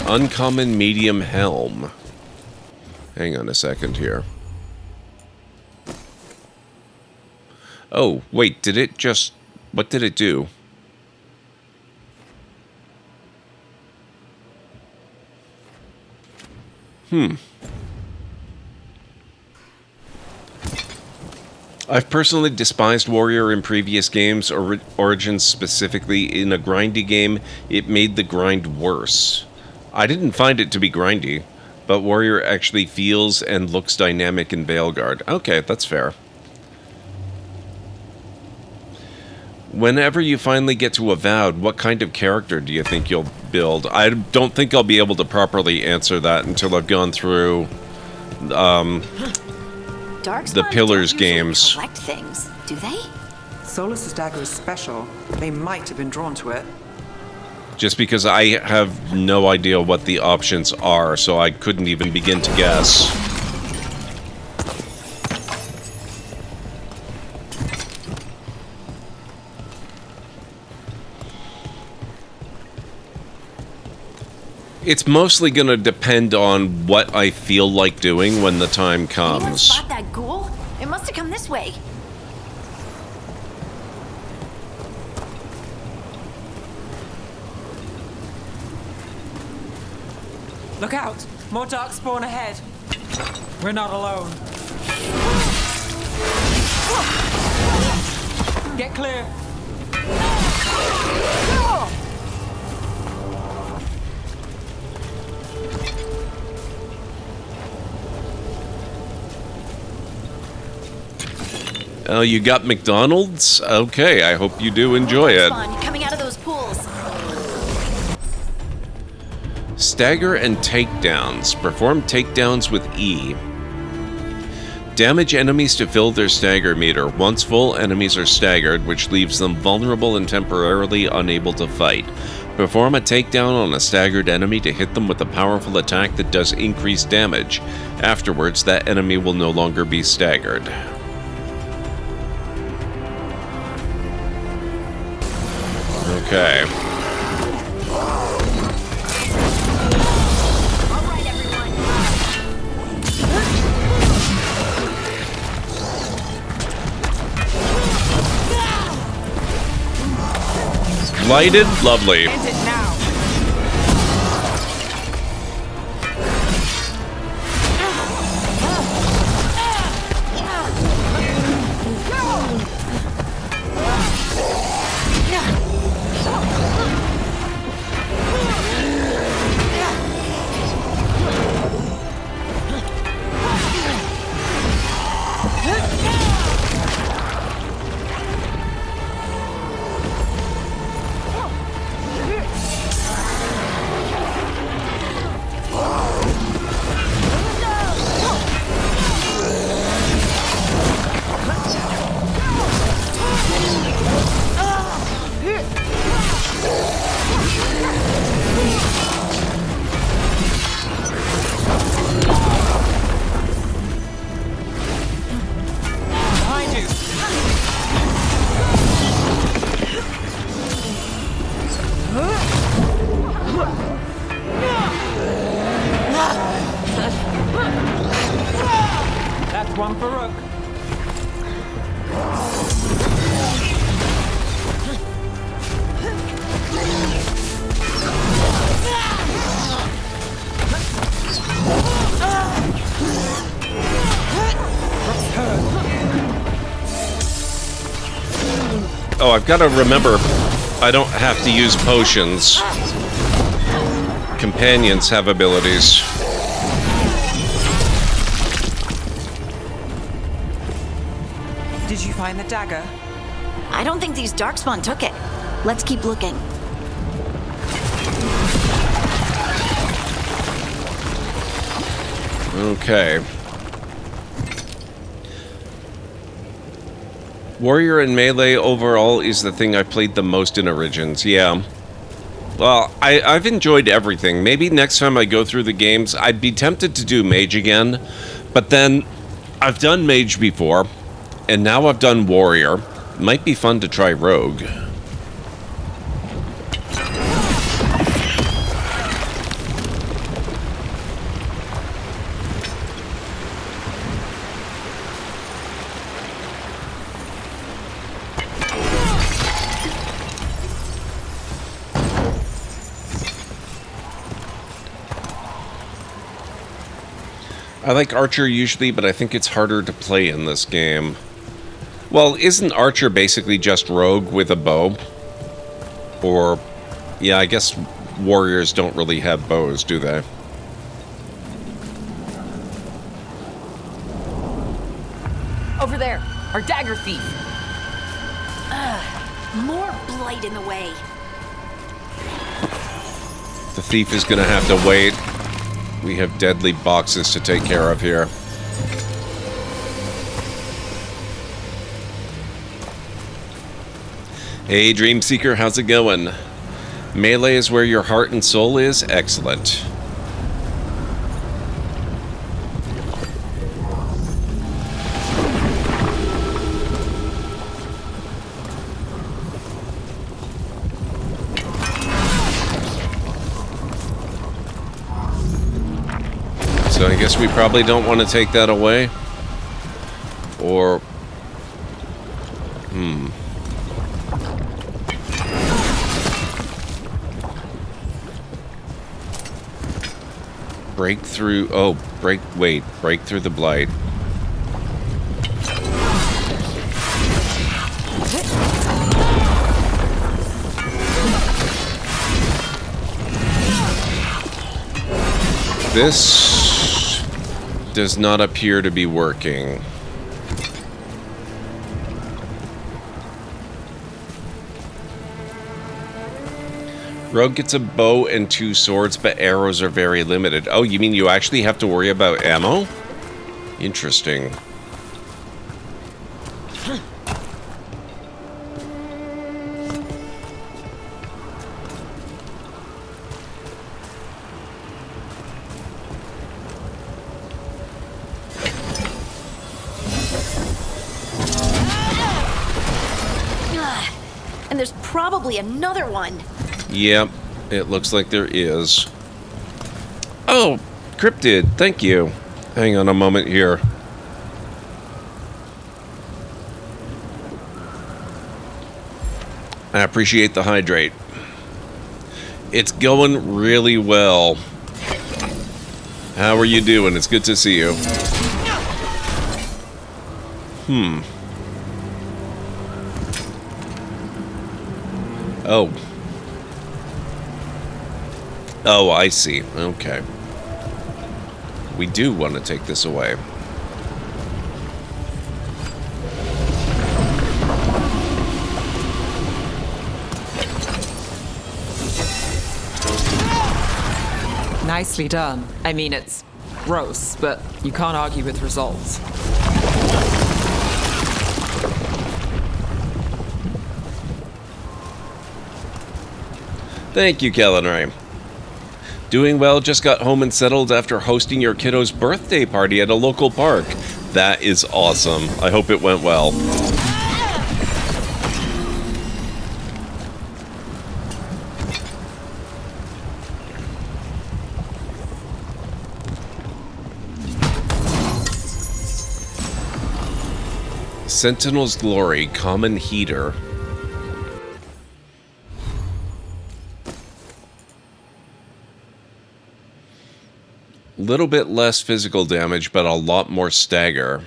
Speaker 1: Uncommon medium helm. Hang on a second here. Oh, wait, did it just... What did it do? I've personally despised Warrior in previous games, Origins specifically. In a grindy game, it made the grind worse. I didn't find it to be grindy, but Warrior actually feels and looks dynamic in Veilguard. Okay, that's fair. Whenever you finally get to Avowed, what kind of character do you think you'll build? I don't think I'll be able to properly answer that until I've gone through the Pillars games.
Speaker 8: Collect things, do they?
Speaker 9: Solus's dagger is special. They might have been drawn to it.
Speaker 1: Just because I have no idea what the options are, so I couldn't even begin to guess. It's mostly going to depend on what I feel like doing when the time
Speaker 8: Anyone
Speaker 1: comes.
Speaker 8: spot that ghoul? It must have come this way.
Speaker 9: Look out! More dark spawn ahead. We're not alone. Get clear.
Speaker 1: Oh, you got McDonald's? Okay, I hope you do enjoy it.
Speaker 8: Spawn coming out of those pools.
Speaker 1: Stagger and takedowns. Perform takedowns with E. Damage enemies to fill their stagger meter. Once full, enemies are staggered, which leaves them vulnerable and temporarily unable to fight. Perform a takedown on a staggered enemy to hit them with a powerful attack that does increased damage. Afterwards, that enemy will no longer be staggered. Okay. Lighted, lovely.
Speaker 9: End it now.
Speaker 1: Oh, I've got to remember, I don't have to use potions. Companions have abilities.
Speaker 9: Did you find the dagger?
Speaker 8: I don't think these Darkspawn took it. Let's keep looking.
Speaker 1: Okay. Warrior and melee overall is the thing I played the most in Origins, yeah. Well, I've enjoyed everything. Maybe next time I go through the games, I'd be tempted to do Mage again. But then, I've done Mage before, and now I've done Warrior. Might be fun to try Rogue. I like Archer usually, but I think it's harder to play in this game. Well, isn't Archer basically just Rogue with a bow? Or, yeah, I guess Warriors don't really have bows, do they?
Speaker 18: Over there, our dagger thief.
Speaker 8: More blight in the way.
Speaker 1: The thief is gonna have to wait. We have deadly boxes to take care of here. Hey, Dreamseeker, how's it going? Melee is where your heart and soul is? Excellent. So I guess we probably don't want to take that away. Or... Break through... Oh, break through the blight. This does not appear to be working. Rogue gets a bow and 2 swords, but arrows are very limited. Oh, you mean you actually have to worry about ammo? Interesting.
Speaker 8: And there's probably another one.
Speaker 1: Yep, it looks like there is. Oh, Cryptid, thank you. Hang on a moment here. I appreciate the hydrate. It's going really well. How are you doing? It's good to see you. Oh. Oh, I see. Okay. We do want to take this away.
Speaker 9: Nicely done. I mean, it's gross, but you can't argue with results.
Speaker 1: Thank you, Kellenray. Doing well, just got home and settled after hosting your kiddo's birthday party at a local park. That is awesome. I hope it went well. Sentinel's Glory, Common Heater. Little bit less physical damage, but a lot more stagger.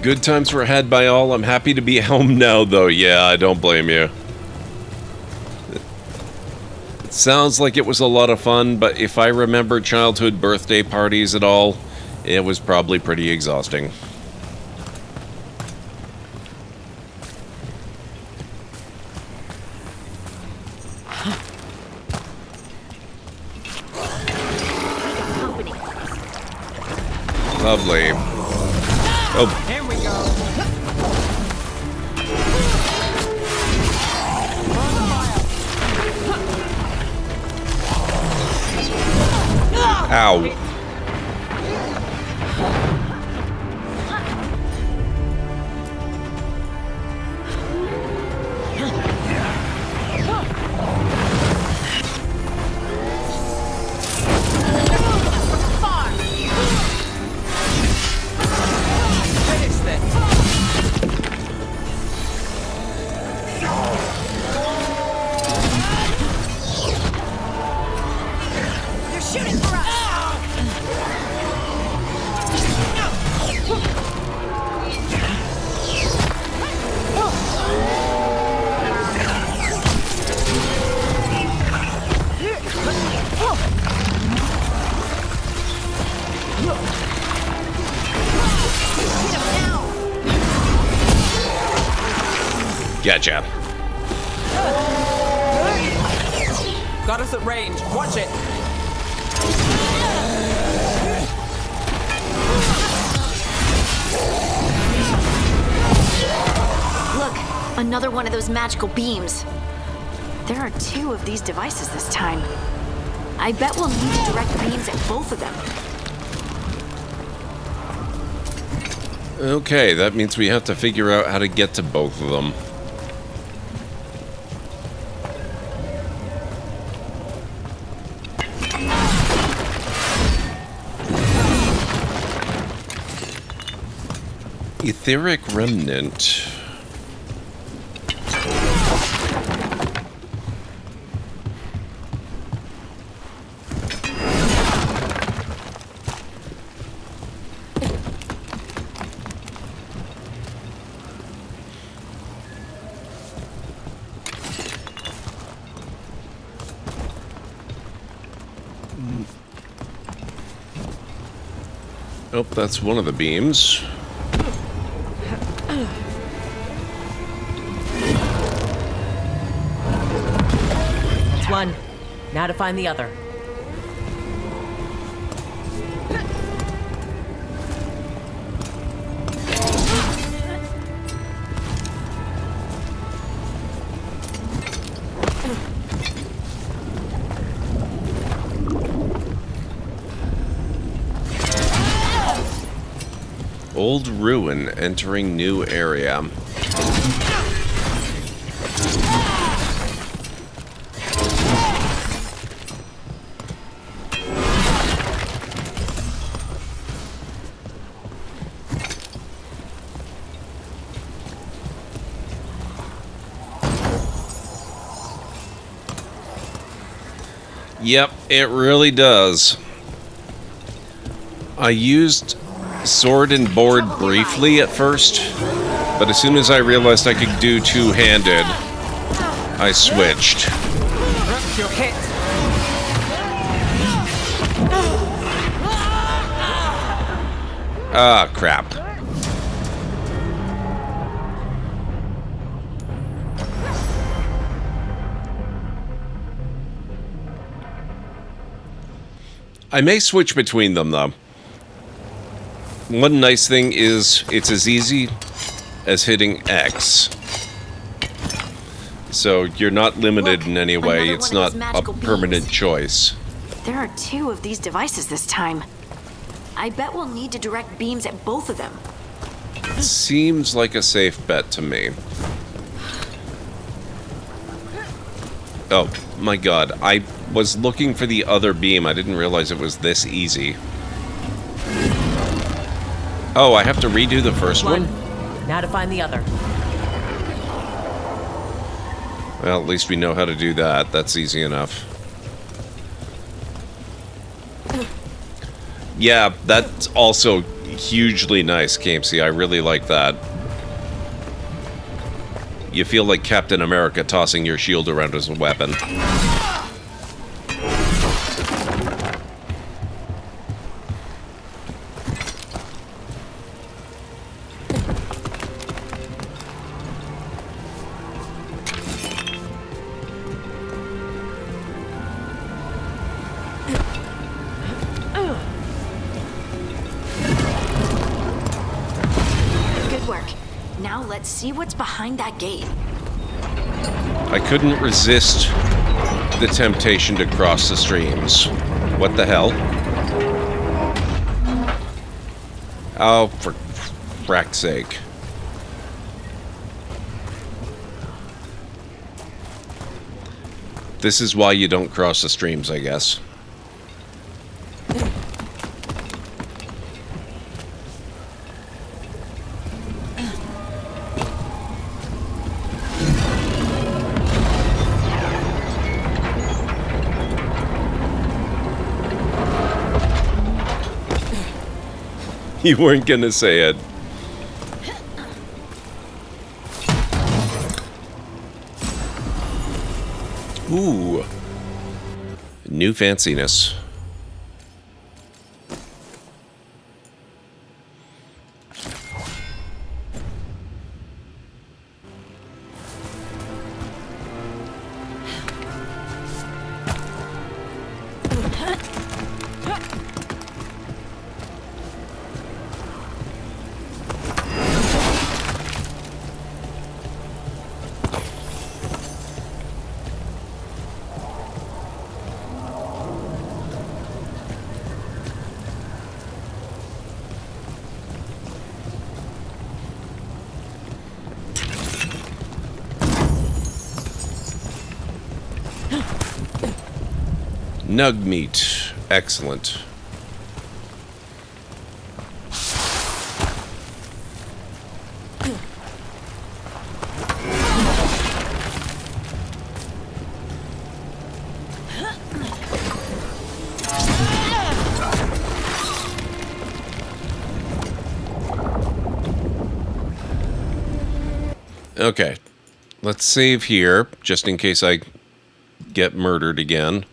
Speaker 1: Good times were had by all. I'm happy to be home now, though. Yeah, I don't blame you. It sounds like it was a lot of fun, but if I remember childhood birthday parties at all, it was probably pretty exhausting. Lovely. Oh.
Speaker 9: Here we go.
Speaker 1: Ow. Gotcha.
Speaker 9: Got us at range. Watch it.
Speaker 8: Look, another one of those magical beams. There are 2 of these devices this time. I bet we'll need to direct beams at both of them.
Speaker 1: Okay, that means we have to figure out how to get to both of them. Etheric Remnant. Oh, that's one of the beams.
Speaker 6: That's one. Now to find the other.
Speaker 1: Old ruin entering new area. Yep, it really does. I used sword and board briefly at first, but as soon as I realized I could do two-handed, I switched.
Speaker 9: You're hit.
Speaker 1: Ah, crap. I may switch between them, though. One nice thing is it's as easy as hitting X. So you're not limited in any way.
Speaker 8: another
Speaker 1: It's
Speaker 8: one of
Speaker 1: not
Speaker 8: his
Speaker 1: a
Speaker 8: magical
Speaker 1: permanent choice.
Speaker 8: There are 2 of these devices this time. I bet we'll need to direct beams at both of them.
Speaker 1: Seems like a safe bet to me. Oh, my god. I was looking for the other beam. I didn't realize it was this easy. Oh, I have to redo the first one?
Speaker 6: Now to find the other.
Speaker 1: Well, at least we know how to do that. That's easy enough. Yeah, that's also hugely nice, Kamesy. I really like that. You feel like Captain America tossing your shield around as a weapon.
Speaker 8: Good work. Now let's see what's behind that gate.
Speaker 1: I couldn't resist the temptation to cross the streams. What the hell? Oh, for frack's sake. This is why you don't cross the streams, I guess. You weren't gonna say it. Ooh. New fanciness. Nug meat. Excellent. Okay. Let's save here, just in case I get murdered again.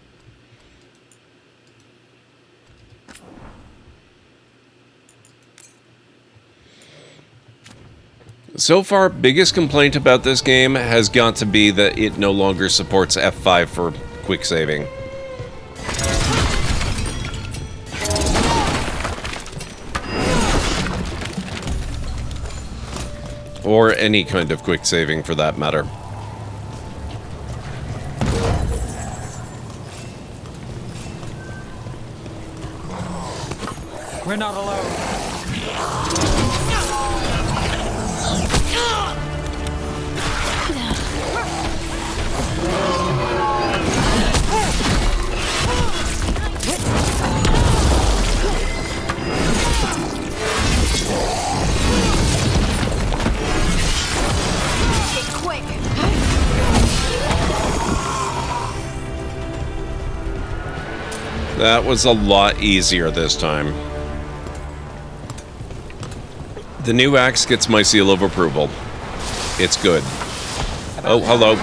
Speaker 1: So far, biggest complaint about this game has got to be that it no longer supports F5 for quick saving. Or any kind of quick saving for that matter.
Speaker 9: We're not alone.
Speaker 1: That was a lot easier this time. The new axe gets my seal of approval. It's good. Oh, hello.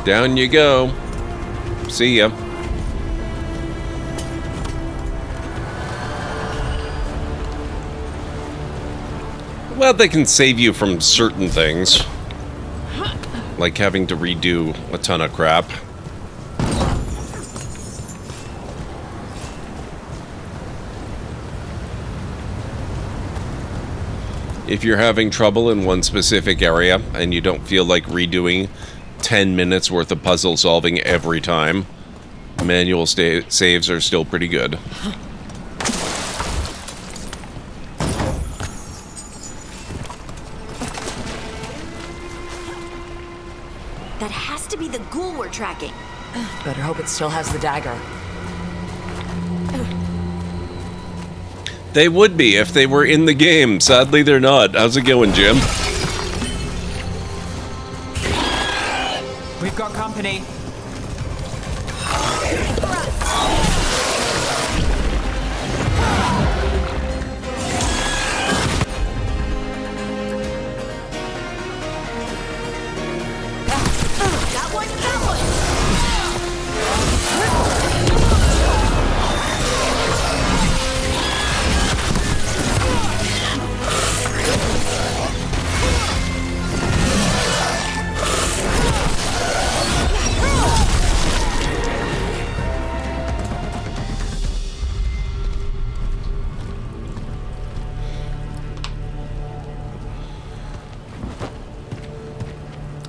Speaker 1: Down you go. See ya. Well, they can save you from certain things. Like having to redo a ton of crap. If you're having trouble in one specific area and you don't feel like redoing 10 minutes worth of puzzle solving every time, manual saves are still pretty good.
Speaker 8: That has to be the ghoul we're tracking.
Speaker 3: Better hope it still has the dagger.
Speaker 1: They would be if they were in the game. Sadly, they're not. How's it going, Jim?
Speaker 9: We've got company.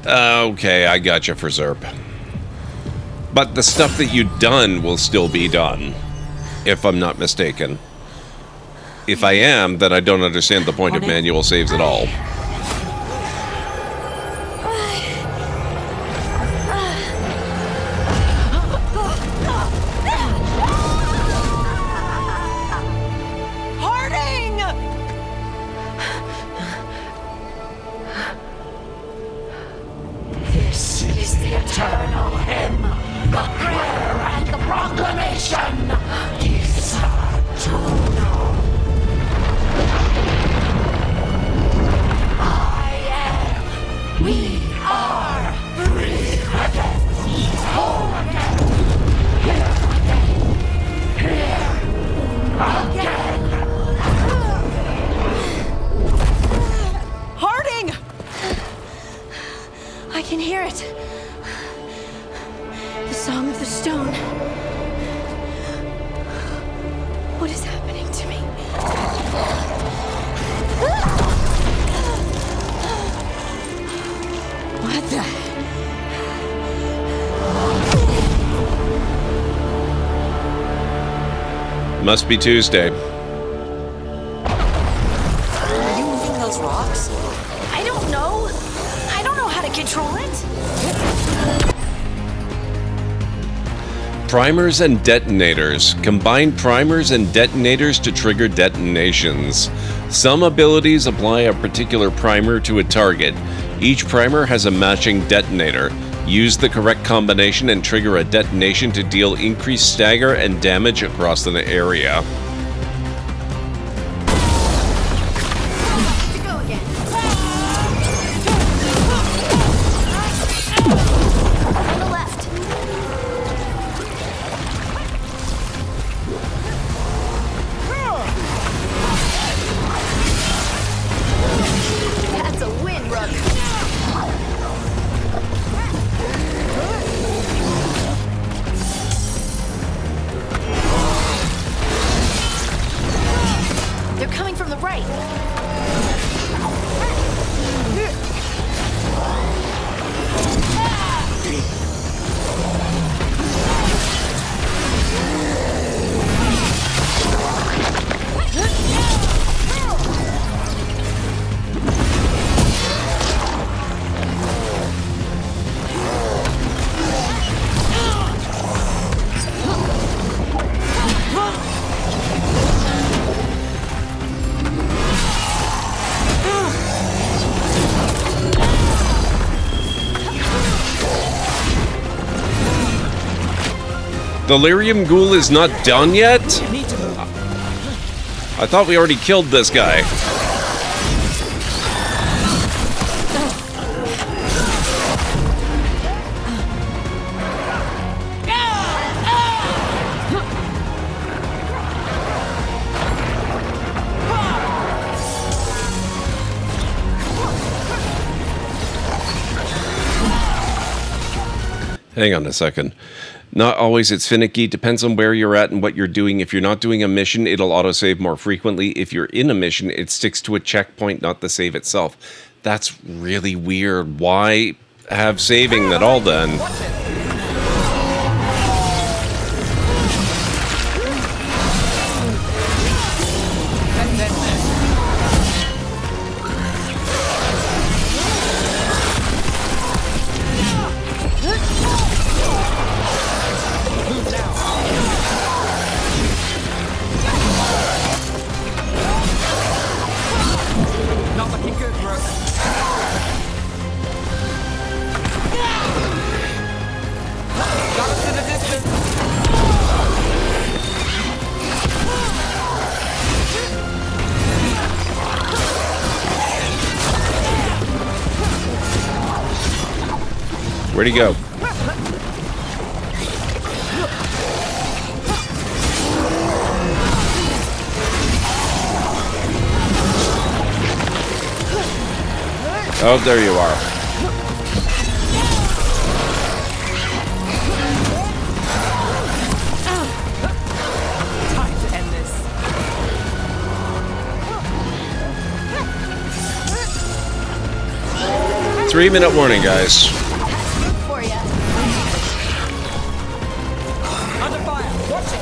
Speaker 1: Okay, I got you for Zerp. But the stuff that you've done will still be done, if I'm not mistaken. If I am, then I don't understand the point of manual saves at all. Must be Tuesday.
Speaker 8: Are you moving those rocks? I don't know. I don't know how to control it.
Speaker 1: Primers and detonators. Combine primers and detonators to trigger detonations. Some abilities apply a particular primer to a target. Each primer has a matching detonator. Use the correct combination and trigger a detonation to deal increased stagger and damage across an area. The Lyrium Ghoul is not done yet? I thought we already killed this guy. Hang on a second. Not always, it's finicky. Depends on where you're at and what you're doing. If you're not doing a mission, it'll autosave more frequently. If you're in a mission, it sticks to a checkpoint, not the save itself. That's really weird. Why have saving at all then?
Speaker 10: Not looking good, bro. Got us in the distance.
Speaker 1: Where'd he go? Oh, there you are.
Speaker 10: Time to end this.
Speaker 1: 3-minute warning, guys.
Speaker 10: For ya. Under fire. Watch it.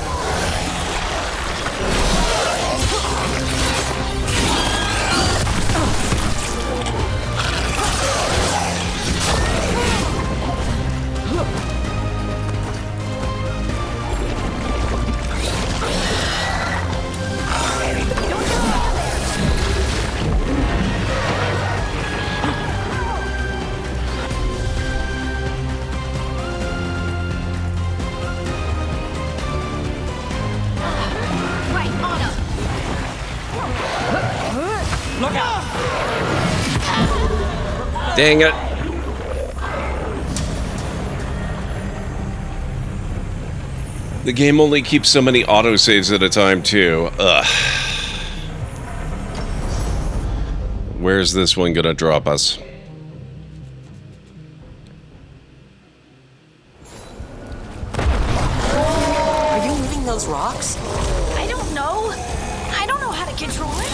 Speaker 10: Look out!
Speaker 1: Dang it. The game only keeps so many autosaves at a time, too. Ugh. Where's this one gonna drop us?
Speaker 6: Are you moving those rocks?
Speaker 8: I don't know. I don't know how to control it.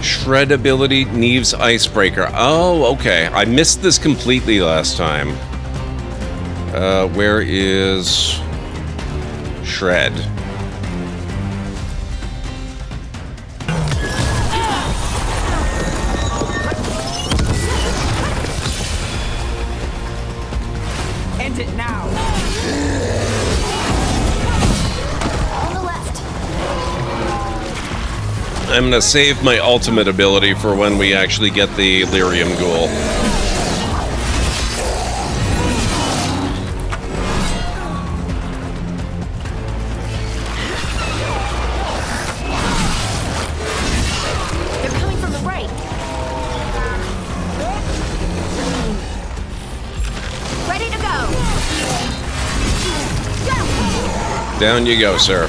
Speaker 1: Shred ability, Neve's Icebreaker. Oh, okay. I missed this completely last time. Where is Shred?
Speaker 10: End it now.
Speaker 8: On the left.
Speaker 1: I'm gonna save my ultimate ability for when we actually get the Lyrium Ghoul.
Speaker 8: They're coming from the right. Ready to go.
Speaker 1: Down you go, sir.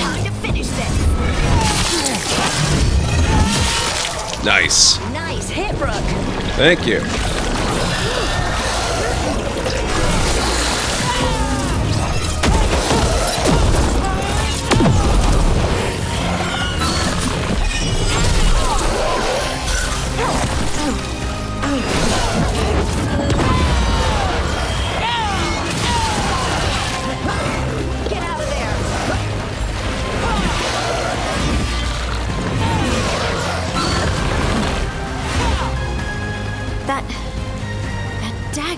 Speaker 8: Time to finish this.
Speaker 1: Nice.
Speaker 8: Nice hit, Brooke.
Speaker 1: Thank you.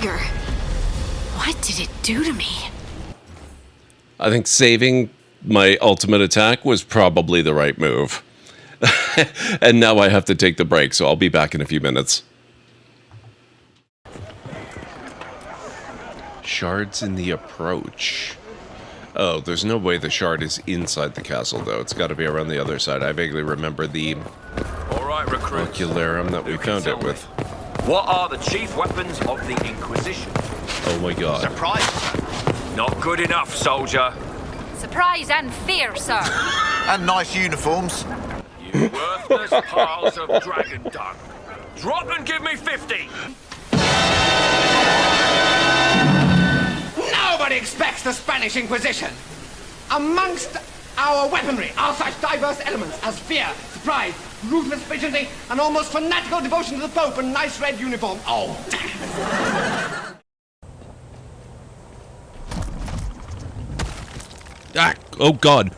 Speaker 8: dagger. What did it do to me?
Speaker 1: I think saving my ultimate attack was probably the right move. And now I have to take the break, so I'll be back in a few minutes. Shards in the approach. Oh, there's no way the shard is inside the castle, though. It's got to be around the other side. I vaguely remember the ocularum that we found it with.
Speaker 11: What are the chief weapons of the Inquisition?
Speaker 1: Oh my god.
Speaker 11: Surprise! Not good enough, soldier.
Speaker 13: Surprise and fear, sir.
Speaker 23: And nice uniforms.
Speaker 11: You worthless piles of dragon dung. Drop and give me 50!
Speaker 24: Nobody expects the Spanish Inquisition. Amongst our weaponry are such diverse elements as fear, surprise, ruthless vigilance, and almost fanatical devotion to the Pope in nice red uniform. Oh, damn.
Speaker 1: Ah, oh god.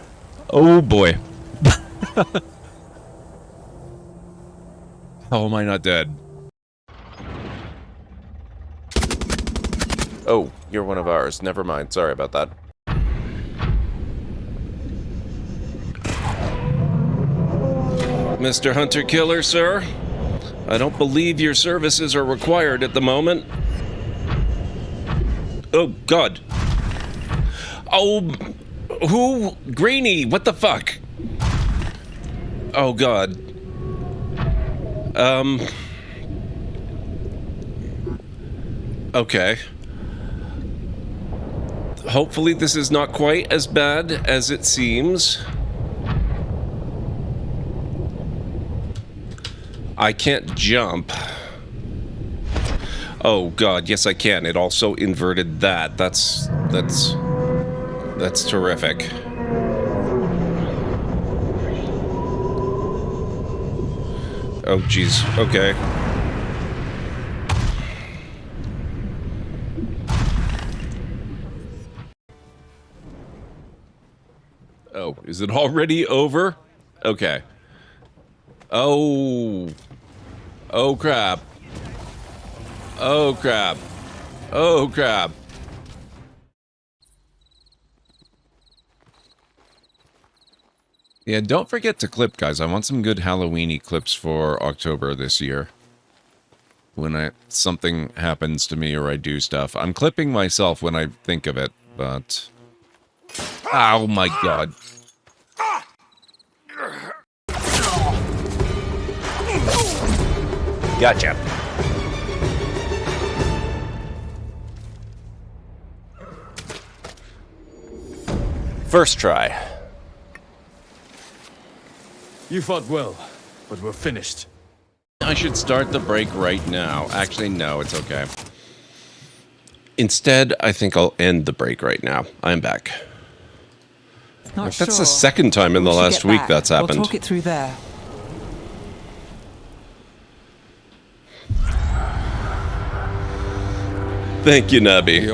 Speaker 1: Oh boy. How am I not dead? Oh, you're one of ours. Never mind. Sorry about that. Mr. Hunter Killer, sir? I don't believe your services are required at the moment. Oh, God. Oh, who? Greenie, what the fuck? Oh, God. Okay. Hopefully this is not quite as bad as it seems. I can't jump. Oh god, yes I can. It also inverted that. That's terrific. Oh jeez. Okay. Oh, is it already over? Okay. Oh. Oh, crap. Oh, crap. Oh, crap. Yeah, don't forget to clip, guys. I want some good Halloween-y clips for October this year. When something happens to me or I do stuff. I'm clipping myself when I think of it, but... Oh my god.
Speaker 21: Gotcha. First try.
Speaker 25: You fought well, but we're finished.
Speaker 1: I should start the break right now. Actually, no, it's okay. Instead, I think I'll end the break right now. I'm back.
Speaker 9: Not
Speaker 1: That's
Speaker 9: sure.
Speaker 1: the second time in the last week that's happened.
Speaker 9: We'll talk it through there.
Speaker 1: Thank you, Nabby.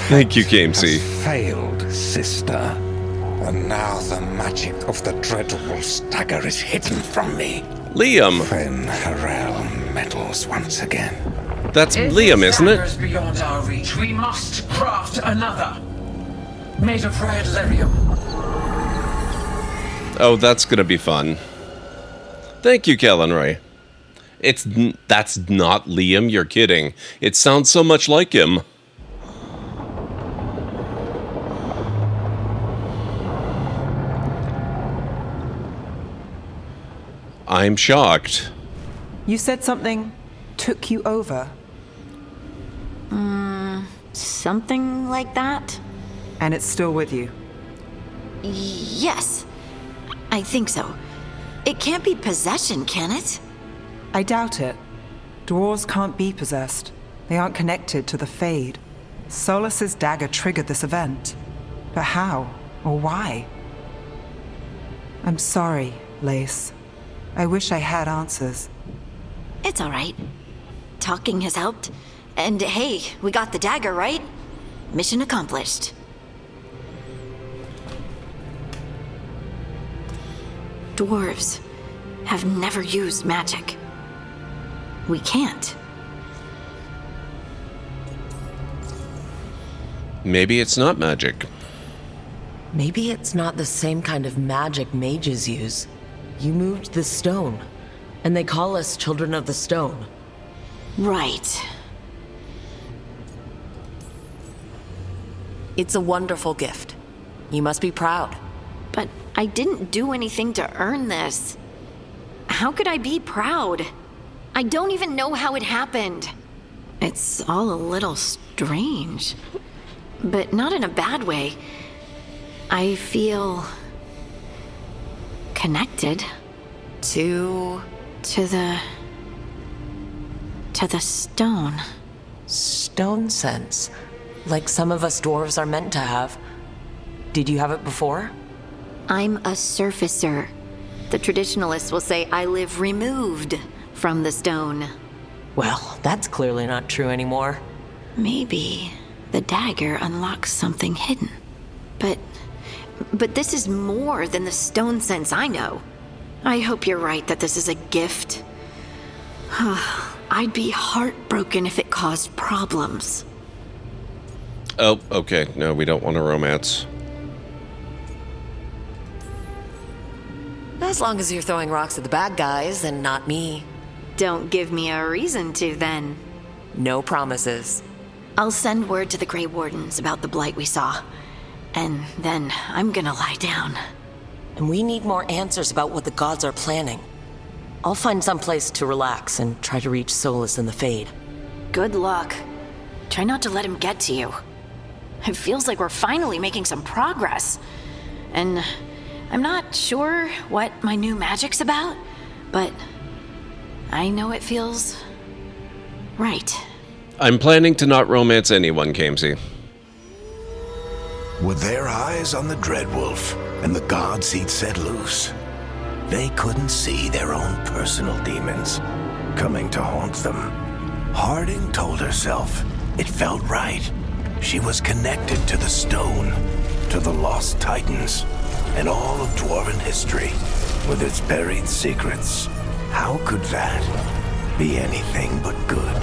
Speaker 1: Thank you, Gamesy.
Speaker 2: Failed, sister. And now the magic of the Dreadwolf's dagger is hidden from me.
Speaker 1: Liam.
Speaker 2: Then Harel meddles once again.
Speaker 1: That's Liam, isn't it?
Speaker 10: Dagger's beyond our reach. We must craft another. Made of red lyrium.
Speaker 1: Oh, that's gonna be fun. Thank you, Kellen Ray. That's not Liam, you're kidding. It sounds so much like him. I'm shocked.
Speaker 9: You said something took you over.
Speaker 8: Something like that?
Speaker 9: And it's still with you?
Speaker 8: Yes. I think so. It can't be possession, can it?
Speaker 9: I doubt it. Dwarves can't be possessed. They aren't connected to the Fade. Solus's dagger triggered this event. But how? Or why? I'm sorry, Lace. I wish I had answers.
Speaker 8: It's all right. Talking has helped. And hey, we got the dagger, right? Mission accomplished. Dwarves have never used magic. We can't.
Speaker 1: Maybe it's not magic.
Speaker 6: Maybe it's not the same kind of magic mages use. You moved the stone, and they call us Children of the Stone.
Speaker 8: Right.
Speaker 6: It's a wonderful gift. You must be proud.
Speaker 8: But I didn't do anything to earn this. How could I be proud? I don't even know how it happened. It's all a little strange. But not in a bad way. I feel... connected.
Speaker 6: To
Speaker 8: the stone.
Speaker 6: Stone sense. Like some of us dwarves are meant to have. Did you have it before?
Speaker 8: I'm a surfacer. The traditionalists will say I live removed from the stone.
Speaker 6: Well, that's clearly not true anymore.
Speaker 8: Maybe the dagger unlocks something hidden. But this is more than the stone sense I know. I hope you're right that this is a gift. I'd be heartbroken if it caused problems.
Speaker 1: Oh, okay. No, we don't want a romance.
Speaker 6: As long as you're throwing rocks at the bad guys and not me.
Speaker 8: Don't give me a reason to, then.
Speaker 6: No promises.
Speaker 8: I'll send word to the Grey Wardens about the blight we saw. And then I'm gonna lie down.
Speaker 6: And we need more answers about what the gods are planning. I'll find some place to relax and try to reach Solus in the Fade.
Speaker 8: Good luck. Try not to let him get to you. It feels like we're finally making some progress. And I'm not sure what my new magic's about, but I know it feels right.
Speaker 1: I'm planning to not romance anyone, Kamesy.
Speaker 2: With their eyes on the Dreadwolf and the gods he'd set loose, they couldn't see their own personal demons coming to haunt them. Harding told herself it felt right. She was connected to the stone, to the lost titans, and all of dwarven history, with its buried secrets. How could that be anything but good?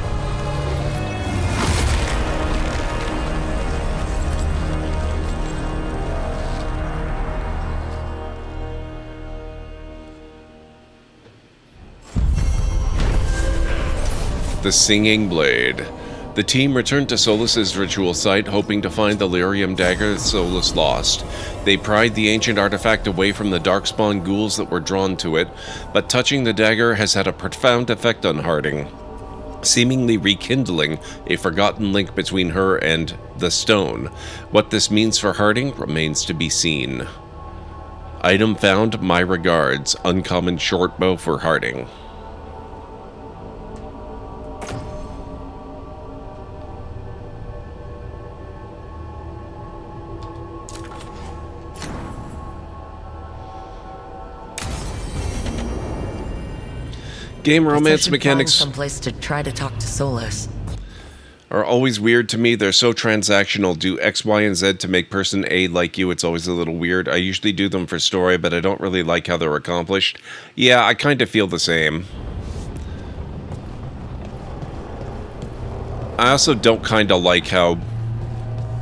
Speaker 1: The Singing Blade. The team returned to Solus's ritual site, hoping to find the lyrium dagger that Solus lost. They pried the ancient artifact away from the darkspawn ghouls that were drawn to it, but touching the dagger has had a profound effect on Harding, seemingly rekindling a forgotten link between her and the stone. What this means for Harding remains to be seen. Item found, my regards. Uncommon shortbow for Harding. Game romance mechanics
Speaker 6: someplace to try to talk to Solus
Speaker 1: are always weird to me. They're so transactional. Do X, Y, and Z to make person A like you. It's always a little weird. I usually do them for story, but I don't really like how they're accomplished. Yeah, I kind of feel the same. I also don't kind of like how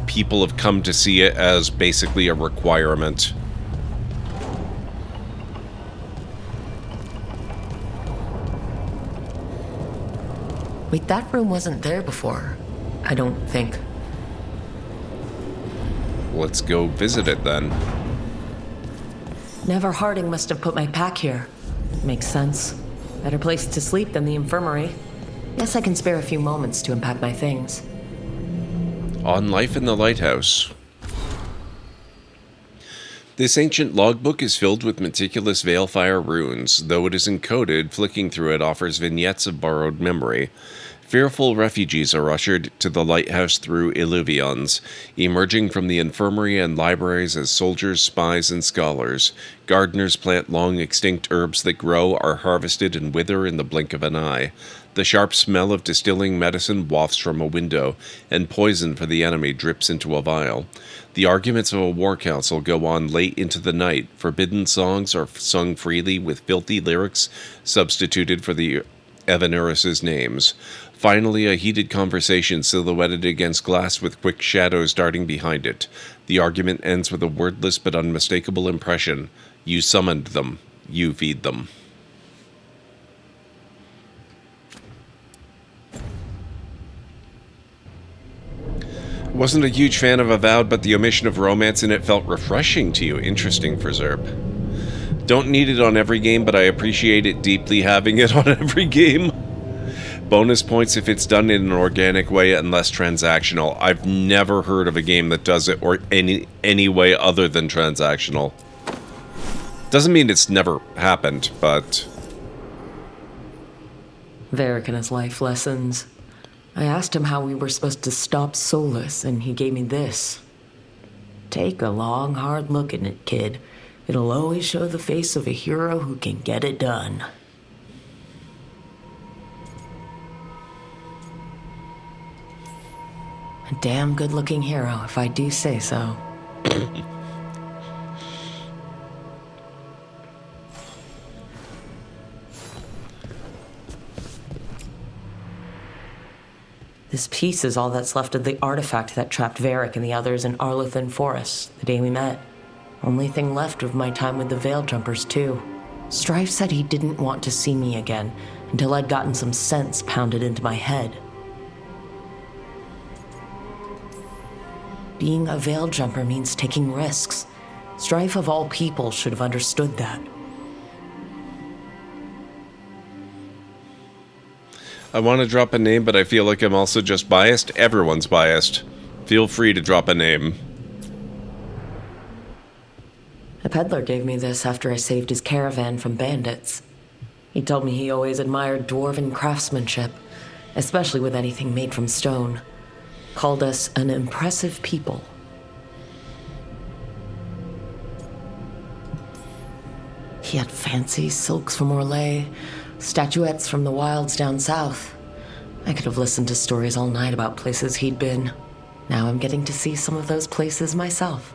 Speaker 1: people have come to see it as basically a requirement.
Speaker 6: Wait, that room wasn't there before. I don't think.
Speaker 1: Let's go visit it then.
Speaker 6: Never Harding must have put my pack here. Makes sense. Better place to sleep than the infirmary. Guess I can spare a few moments to unpack my things.
Speaker 1: On Life in the Lighthouse. This ancient logbook is filled with meticulous Veilfire runes. Though it is encoded, flicking through it offers vignettes of borrowed memory. Fearful refugees are ushered to the lighthouse through illuvions, emerging from the infirmary and libraries as soldiers, spies, and scholars. Gardeners plant long-extinct herbs that grow, are harvested, and wither in the blink of an eye. The sharp smell of distilling medicine wafts from a window, and poison for the enemy drips into a vial. The arguments of a war council go on late into the night. Forbidden songs are sung freely with filthy lyrics substituted for the Evanuris's names. Finally, a heated conversation silhouetted against glass with quick shadows darting behind it. The argument ends with a wordless but unmistakable impression. You summoned them. You feed them. Wasn't a huge fan of Avowed, but the omission of romance in it felt refreshing to you. Interesting for Zerp. Don't need it on every game, but I appreciate it deeply having it on every game. Bonus points if it's done in an organic way and less transactional. I've never heard of a game that does it or any way other than transactional. Doesn't mean it's never happened, but...
Speaker 6: Varric and his life lessons. I asked him how we were supposed to stop Solus, and he gave me this. Take a long, hard look at it, kid. It'll always show the face of a hero who can get it done. A damn good-looking hero, if I do say so. This piece is all that's left of the artifact that trapped Varric and the others in Arlothan Forest, the day we met. Only thing left of my time with the Veil Jumpers, too. Strife said he didn't want to see me again until I'd gotten some sense pounded into my head. Being a Veil Jumper means taking risks. Strife of all people should have understood that.
Speaker 1: I want to drop a name, but I feel like I'm also just biased. Everyone's biased. Feel free to drop a name.
Speaker 6: A peddler gave me this after I saved his caravan from bandits. He told me he always admired dwarven craftsmanship, especially with anything made from stone. Called us an impressive people. He had fancy silks from Orlais, statuettes from the wilds down south. I could have listened to stories all night about places he'd been. Now I'm getting to see some of those places myself.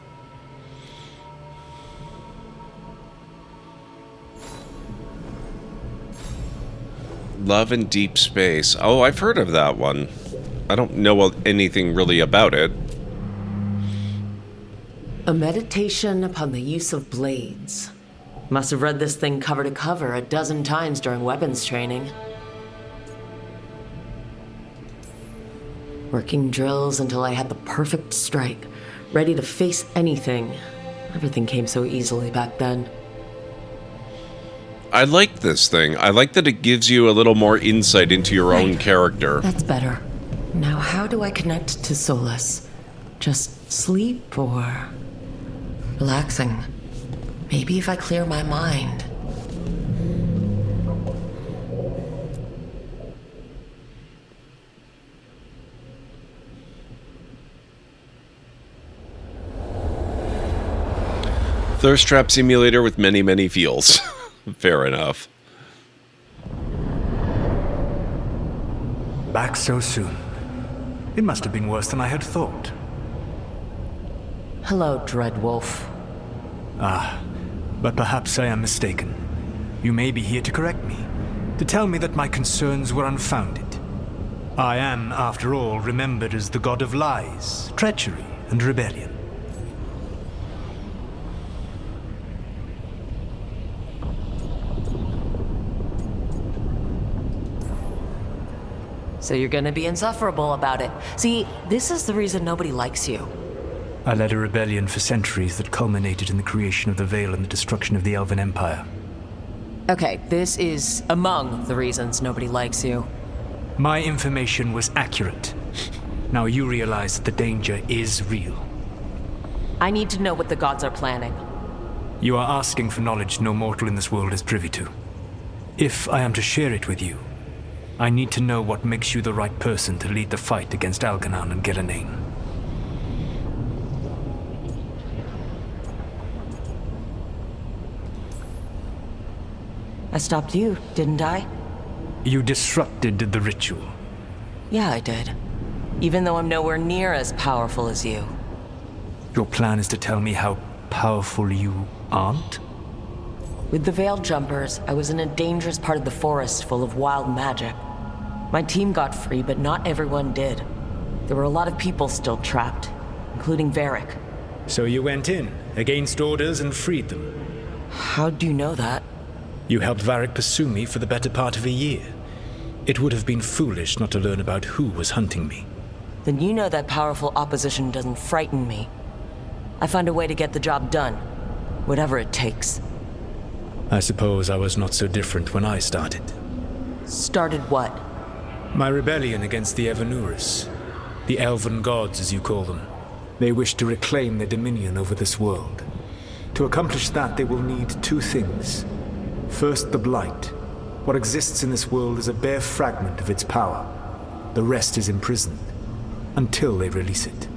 Speaker 1: Love in Deep Space. Oh, I've heard of that one. I don't know anything really about it.
Speaker 6: A meditation upon the use of blades. Must have read this thing cover to cover a dozen times during weapons training. Working drills until I had the perfect strike, ready to face anything. Everything came so easily back then.
Speaker 1: I like this thing. I like that it gives you a little more insight into your own character.
Speaker 6: That's better. Now how do I connect to Solus? Just sleep or... relaxing? Maybe if I clear my mind.
Speaker 1: Thirst trap simulator with many, many feels. Fair enough.
Speaker 12: Back so soon. It must have been worse than I had thought.
Speaker 6: Hello, Dreadwolf.
Speaker 12: Ah, but perhaps I am mistaken. You may be here to correct me, to tell me that my concerns were unfounded. I am, after all, remembered as the god of lies, treachery, and rebellion.
Speaker 6: So you're gonna be insufferable about it. See, this is the reason nobody likes you.
Speaker 12: I led a rebellion for centuries that culminated in the creation of the Veil and the destruction of the Elven Empire.
Speaker 6: Okay, this is among the reasons nobody likes you.
Speaker 12: My information was accurate. Now you realize that the danger is real.
Speaker 6: I need to know what the gods are planning.
Speaker 12: You are asking for knowledge no mortal in this world is privy to. If I am to share it with you, I need to know what makes you the right person to lead the fight against Algernon and Gelanein.
Speaker 6: I stopped you, didn't I?
Speaker 12: You disrupted the ritual.
Speaker 6: Yeah, I did. Even though I'm nowhere near as powerful as you.
Speaker 12: Your plan is to tell me how powerful you aren't?
Speaker 6: With the Veiled Jumpers, I was in a dangerous part of the forest full of wild magic. My team got free, but not everyone did. There were a lot of people still trapped, including Varric.
Speaker 12: So you went in, against orders, and freed them?
Speaker 6: How do you know that?
Speaker 12: You helped Varric pursue me for the better part of a year. It would have been foolish not to learn about who was hunting me.
Speaker 6: Then you know that powerful opposition doesn't frighten me. I find a way to get the job done, whatever it takes.
Speaker 12: I suppose I was not so different when I started.
Speaker 6: Started what?
Speaker 12: My rebellion against the Evanuris. The elven gods, as you call them. They wish to reclaim their dominion over this world. To accomplish that, they will need two things. First, the Blight. What exists in this world is a bare fragment of its power. The rest is imprisoned, until they release it.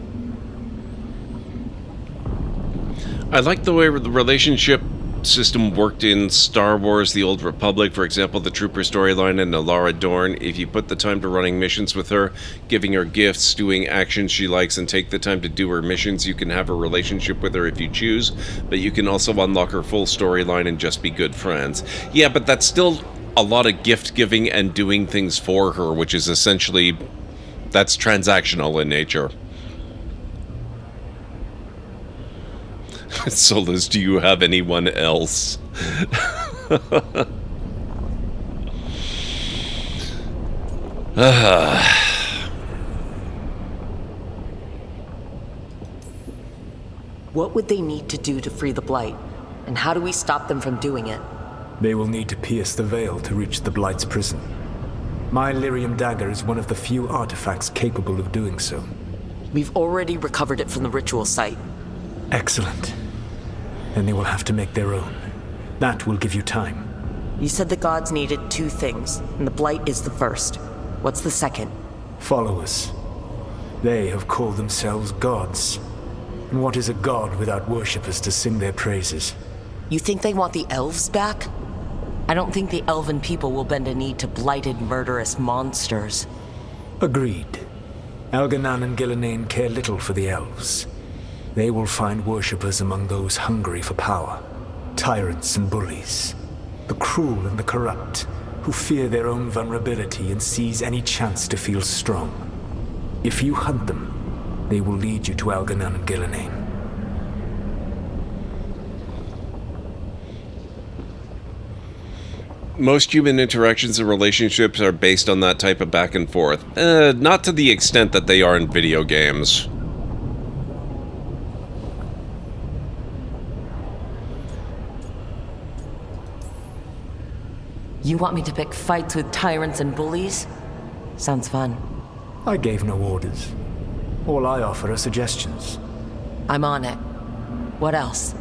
Speaker 1: I like the way the relationship system worked in Star Wars The Old Republic, for example, the Trooper storyline and Alara Dorn. If you put the time to running missions with her, giving her gifts, doing actions she likes, and take the time to do her missions, you can have a relationship with her if you choose, but you can also unlock her full storyline and just be good friends. Yeah, but that's still a lot of gift giving and doing things for her, which is essentially, that's transactional in nature. Solus, do you have anyone else?
Speaker 6: What would they need to do to free the Blight? And how do we stop them from doing it?
Speaker 12: They will need to pierce the veil to reach the Blight's prison. My Lyrium dagger is one of the few artifacts capable of doing so.
Speaker 6: We've already recovered it from the ritual site.
Speaker 12: Excellent. Then they will have to make their own. That will give you time.
Speaker 6: You said the gods needed two things, and the Blight is the first. What's the second?
Speaker 12: Followers. They have called themselves gods. And what is a god without worshippers to sing their praises?
Speaker 6: You think they want the elves back? I don't think the elven people will bend a knee to blighted, murderous monsters.
Speaker 12: Agreed. Elganan and Gillenane care little for the elves. They will find worshippers among those hungry for power. Tyrants and bullies. The cruel and the corrupt, who fear their own vulnerability and seize any chance to feel strong. If you hunt them, they will lead you to Elganan and Gillenane.
Speaker 1: Most human interactions and relationships are based on that type of back and forth. Not to the extent that they are in video games.
Speaker 6: You want me to pick fights with tyrants and bullies? Sounds fun.
Speaker 12: I gave no orders. All I offer are suggestions.
Speaker 6: I'm on it. What else?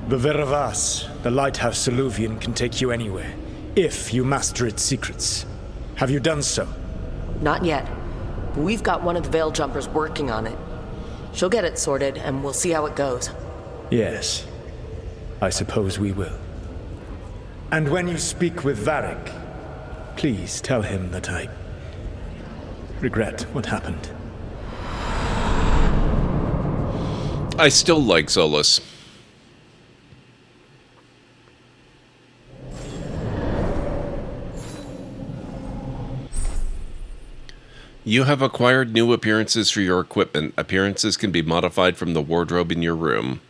Speaker 12: The Veravas, the lighthouse Soluvian, can take you anywhere, if you master its secrets. Have you done so?
Speaker 6: Not yet. But we've got one of the Veil Jumpers working on it. She'll get it sorted, and we'll see how it goes.
Speaker 12: Yes. I suppose we will. And when you speak with Varric, please tell him that I regret what happened.
Speaker 1: I still like Solus. You have acquired new appearances for your equipment. Appearances can be modified from the wardrobe in your room.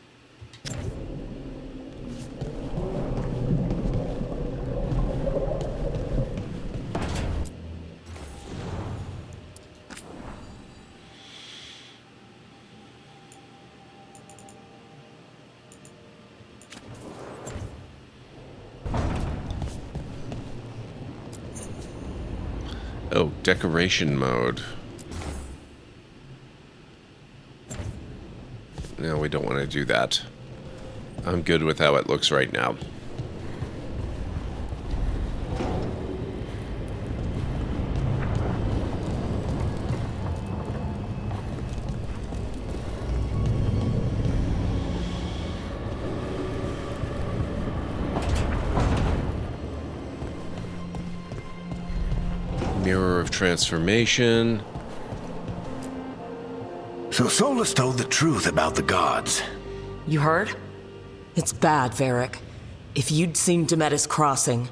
Speaker 1: Oh, decoration mode. No, we don't want to do that. I'm good with how it looks right now. Mirror of Transformation.
Speaker 2: So Solus told the truth about the gods.
Speaker 6: You heard? It's bad, Varric. If you'd seen Demetis crossing...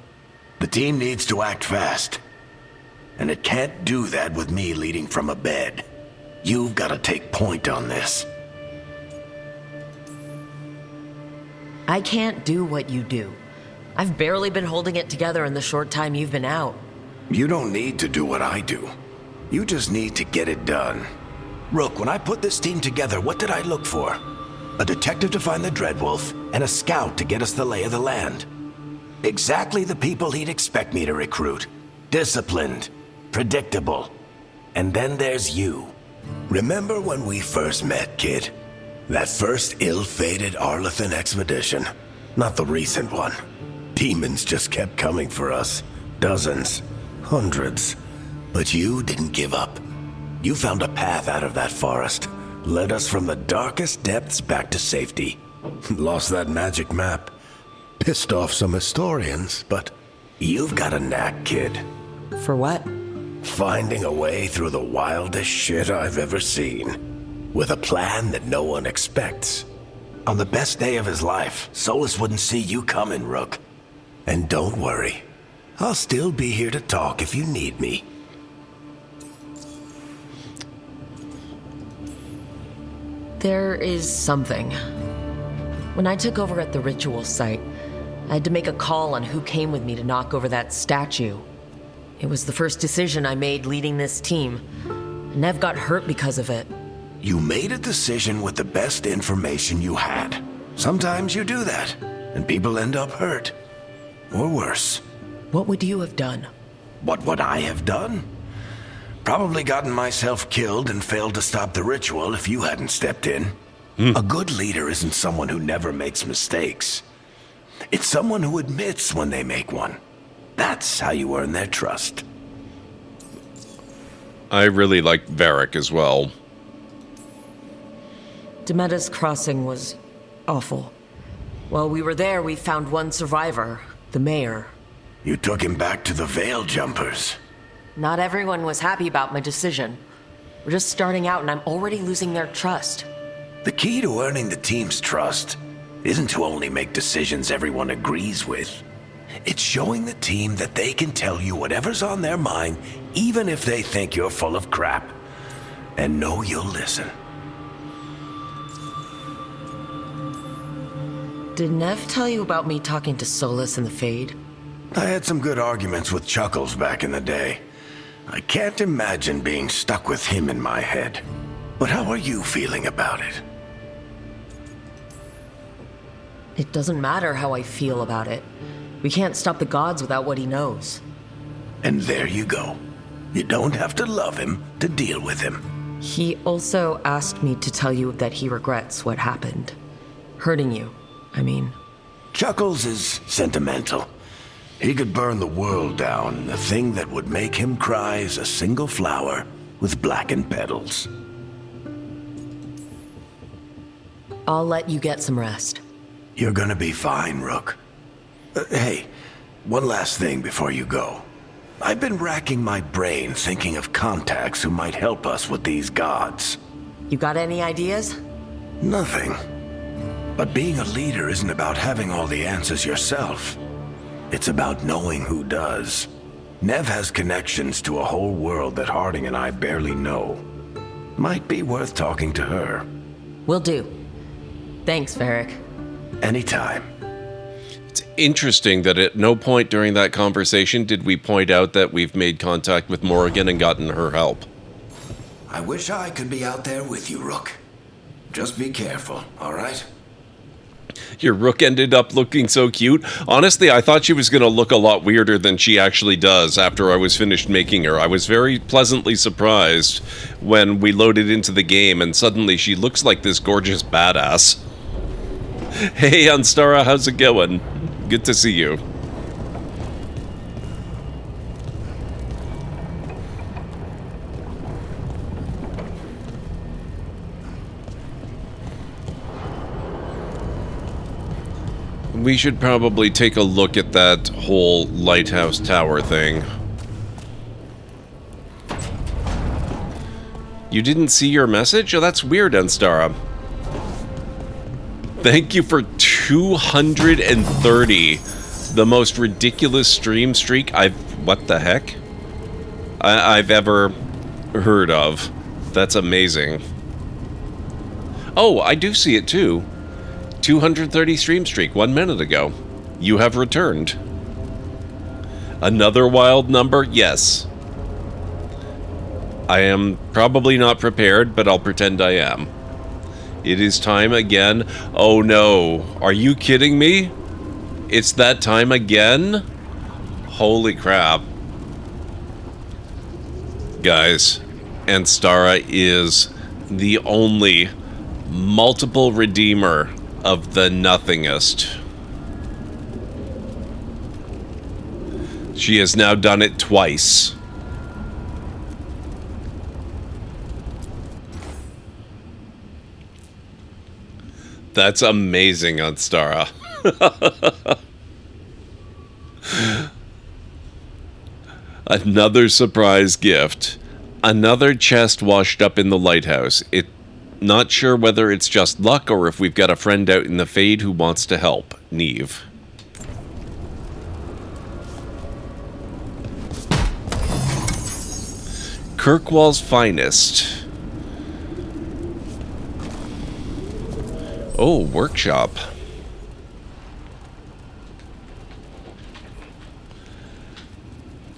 Speaker 2: The team needs to act fast. And it can't do that with me leading from a bed. You've got to take point on this.
Speaker 6: I can't do what you do. I've barely been holding it together in the short time you've been out.
Speaker 2: You don't need to do what I do. You just need to get it done. Rook, when I put this team together, what did I look for? A detective to find the Dreadwolf, and a scout to get us the lay of the land. Exactly the people he'd expect me to recruit. Disciplined, predictable. And then there's you. Remember when we first met, kid? That first ill-fated Arlathan expedition. Not the recent one. Demons just kept coming for us. Dozens. Hundreds. But you didn't give up. You found a path out of that forest. Led us from the darkest depths back to safety. Lost that magic map. Pissed off some historians, but you've got a knack, kid.
Speaker 6: For what?
Speaker 2: Finding a way through the wildest shit I've ever seen. With a plan that no one expects. On the best day of his life, Solus wouldn't see you coming, Rook. And don't worry. I'll still be here to talk if you need me.
Speaker 6: There is something. When I took over at the ritual site, I had to make a call on who came with me to knock over that statue. It was the first decision I made leading this team. Nev got hurt because of it.
Speaker 2: You made a decision with the best information you had. Sometimes you do that, and people end up hurt. Or worse.
Speaker 6: What would you have done?
Speaker 2: What would I have done? Probably gotten myself killed and failed to stop the ritual if you hadn't stepped in. A good leader isn't someone who never makes mistakes. It's someone who admits when they make one. That's how you earn their trust.
Speaker 1: I really like Varric as well.
Speaker 6: Demetis Crossing was awful. While we were there, we found one survivor, the mayor.
Speaker 2: You took him back to the Veil Jumpers.
Speaker 6: Not everyone was happy about my decision. We're just starting out and I'm already losing their trust.
Speaker 2: The key to earning the team's trust isn't to only make decisions everyone agrees with. It's showing the team that they can tell you whatever's on their mind, even if they think you're full of crap. And know you'll listen.
Speaker 6: Did Nev tell you about me talking to Solus in the Fade?
Speaker 2: I had some good arguments with Chuckles back in the day. I can't imagine being stuck with him in my head. But how are you feeling about it?
Speaker 6: It doesn't matter how I feel about it. We can't stop the gods without what he knows.
Speaker 2: And there you go. You don't have to love him to deal with him.
Speaker 6: He also asked me to tell you that he regrets what happened. Hurting you, I mean.
Speaker 2: Chuckles is sentimental. He could burn the world down. The thing that would make him cry is a single flower with blackened petals.
Speaker 6: I'll let you get some rest.
Speaker 2: You're gonna be fine, Rook. Hey, one last thing before you go. I've been racking my brain thinking of contacts who might help us with these gods.
Speaker 6: You got any ideas?
Speaker 2: Nothing. But being a leader isn't about having all the answers yourself. It's about knowing who does. Nev has connections to a whole world that Harding and I barely know. Might be worth talking to her.
Speaker 6: Will do. Thanks, Varric.
Speaker 2: Anytime.
Speaker 1: It's interesting that at no point during that conversation did we point out that we've made contact with Morrigan and gotten her help.
Speaker 2: I wish I could be out there with you, Rook. Just be careful, all right?
Speaker 1: Your Rook ended up looking so cute. Honestly, I thought she was going to look a lot weirder than she actually does after I was finished making her. I was very pleasantly surprised when we loaded into the game and suddenly she looks like this gorgeous badass. Hey, Anstara, how's it going? Good to see you. We should probably take a look at that whole lighthouse tower thing. You didn't see your message? Oh, that's weird, Anstara. Thank you for 230. The most ridiculous stream streak what the heck? I've ever heard of. That's amazing. Oh, I do see it too. 230 stream streak 1 minute ago. You have returned. Another wild number? Yes. I am probably not prepared, but I'll pretend I am. It is time again. Oh no. Are you kidding me? It's that time again? Holy crap. Guys, Anstara is the only multiple redeemer of the nothingest. She has now done it twice. That's amazing, Anstara. Another surprise gift. Another chest washed up in the lighthouse. Not sure whether it's just luck or if we've got a friend out in the Fade who wants to help. Neve. Kirkwall's finest. Oh, workshop.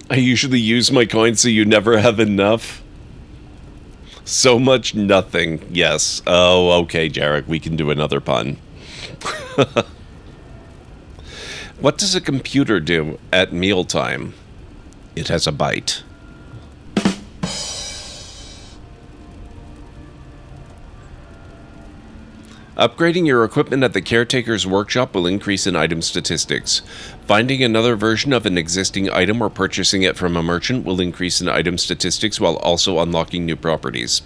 Speaker 1: I usually use my coins so you never have enough. So much nothing. Yes. Oh, okay, Jarek. We can do another pun. What does a computer do at mealtime? It has a bite. Upgrading your equipment at the Caretaker's Workshop will increase in item statistics. Finding another version of an existing item or purchasing it from a merchant will increase in item statistics while also unlocking new properties.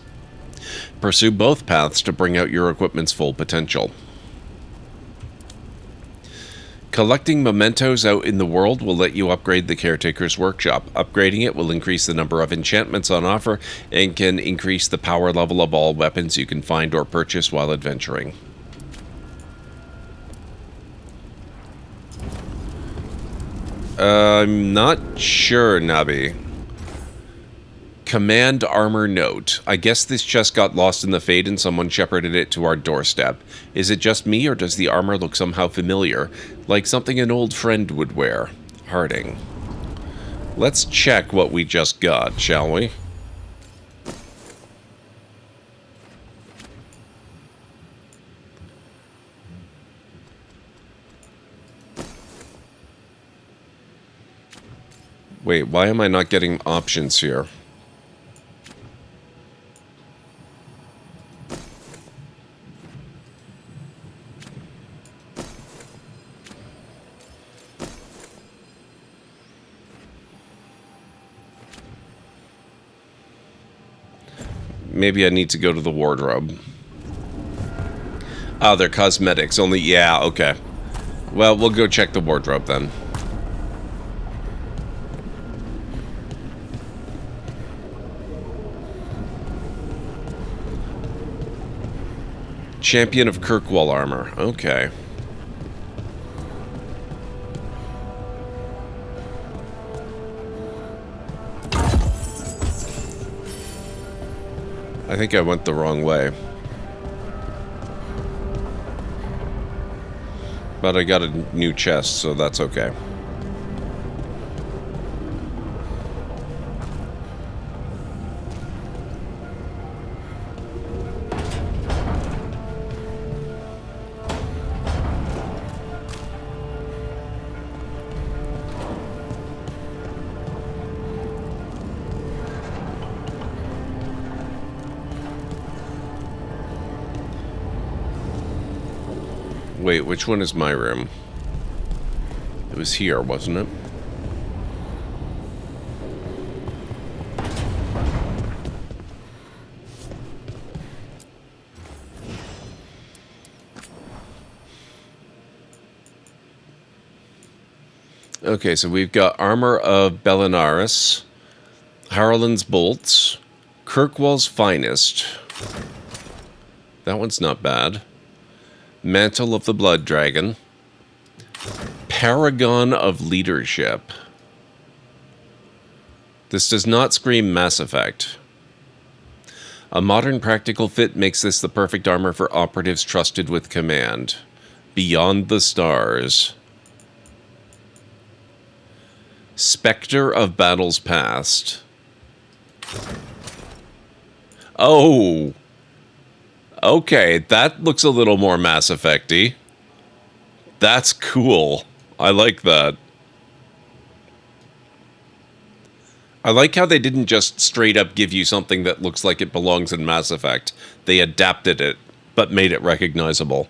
Speaker 1: Pursue both paths to bring out your equipment's full potential. Collecting mementos out in the world will let you upgrade the Caretaker's Workshop. Upgrading it will increase the number of enchantments on offer and can increase the power level of all weapons you can find or purchase while adventuring. I'm not sure, Nabi. Command armor note. I guess this chest got lost in the Fade and someone shepherded it to our doorstep. Is it just me or does the armor look somehow familiar? Like something an old friend would wear. Harding. Let's check what we just got, shall we? Wait, why am I not getting options here? Maybe I need to go to the wardrobe. Oh, they're cosmetics only. Yeah, okay. Well, we'll go check the wardrobe then. Champion of Kirkwall armor. Okay. I think I went the wrong way. But I got a new chest, so that's okay. Wait, which one is my room? It was here, wasn't it? Okay, so we've got Armor of Belinaris, Harlan's Bolts, Kirkwall's Finest. That one's not bad. Mantle of the Blood Dragon. Paragon of Leadership. This does not scream Mass Effect. A modern practical fit makes this the perfect armor for operatives trusted with command. Beyond the Stars. Spectre of Battles Past. Oh! Okay, that looks a little more Mass Effect-y. That's cool. I like that. I like how they didn't just straight up give you something that looks like it belongs in Mass Effect. They adapted it, but made it recognizable.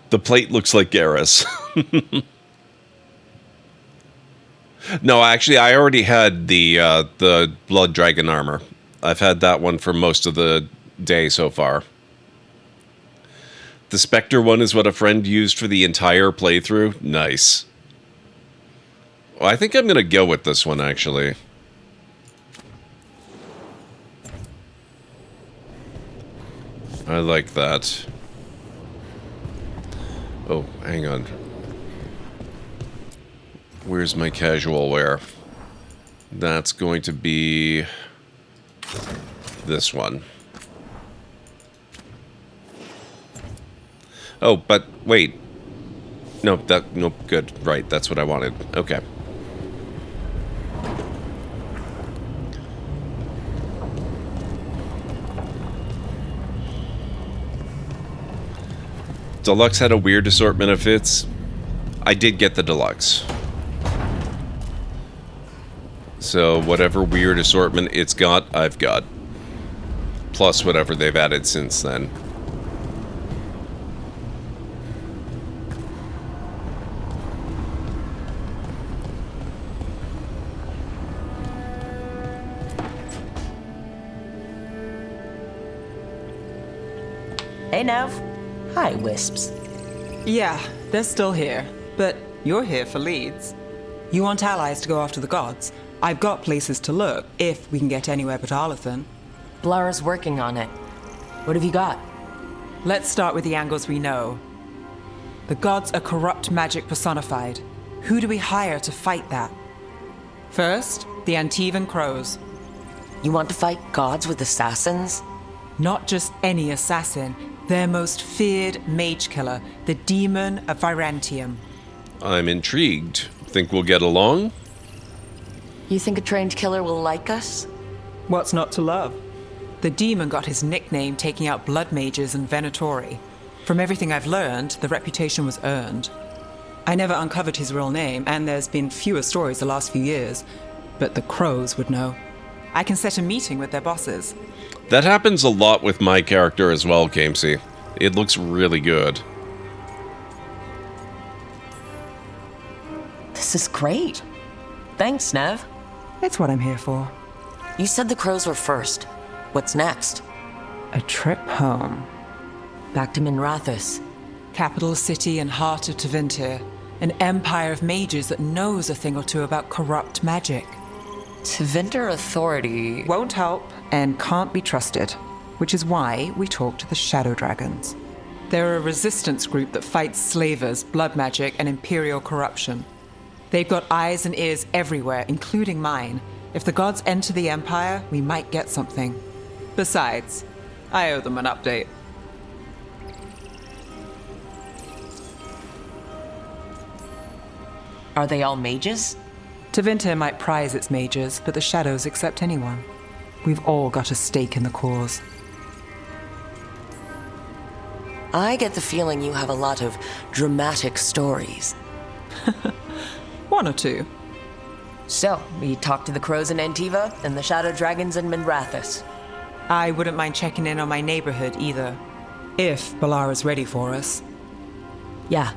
Speaker 1: The plate looks like Garrus. No, actually, I already had the Blood Dragon armor. I've had that one for most of the day so far. The Spectre one is what a friend used for the entire playthrough. Nice. Well, I think I'm going to go with this one, actually. I like that. Oh, hang on. Where's my casual wear? That's going to be this one. Oh, but wait. Nope, nope, good. Right, that's what I wanted. Okay. Deluxe had a weird assortment of fits. I did get the Deluxe. So whatever weird assortment it's got, I've got. Plus whatever they've added since then.
Speaker 6: Hey, Nev. Hi, Wisps.
Speaker 9: Yeah, they're still here, but you're here for leads. You want allies to go after the gods? I've got places to look, if we can get anywhere but Arlathan.
Speaker 6: Blara's working on it. What have you got?
Speaker 9: Let's start with the angles we know. The gods are corrupt magic personified. Who do we hire to fight that? First, the Antivan Crows.
Speaker 6: You want to fight gods with assassins?
Speaker 9: Not just any assassin. Their most feared mage killer, the Demon of Virantium.
Speaker 1: I'm intrigued. Think we'll get along?
Speaker 6: You think a trained killer will like us?
Speaker 9: What's not to love? The demon got his nickname taking out blood mages and Venatori. From everything I've learned, the reputation was earned. I never uncovered his real name, and there's been fewer stories the last few years, but the Crows would know. I can set a meeting with their bosses.
Speaker 1: That happens a lot with my character as well, Kamesy. It looks really good.
Speaker 6: This is great. Thanks, Nev.
Speaker 9: It's what I'm here for.
Speaker 6: You said the Crows were first. What's next?
Speaker 9: A trip home.
Speaker 6: Back to Minrathous.
Speaker 9: Capital city and heart of Tevinter. An empire of mages that knows a thing or two about corrupt magic.
Speaker 6: Tevinter authority
Speaker 9: won't help and can't be trusted, which is why we talk to the Shadow Dragons. They're a resistance group that fights slavers, blood magic, and imperial corruption. They've got eyes and ears everywhere, including mine. If the gods enter the Empire, we might get something. Besides, I owe them an update.
Speaker 6: Are they all mages?
Speaker 9: Tevinter might prize its mages, but the Shadows accept anyone. We've all got a stake in the cause.
Speaker 6: I get the feeling you have a lot of dramatic stories.
Speaker 9: One or two.
Speaker 6: So, we talked to the Crows in Antiva and the Shadow Dragons in Minrathous.
Speaker 9: I wouldn't mind checking in on my neighborhood either. If Balara's ready for us.
Speaker 6: Yeah,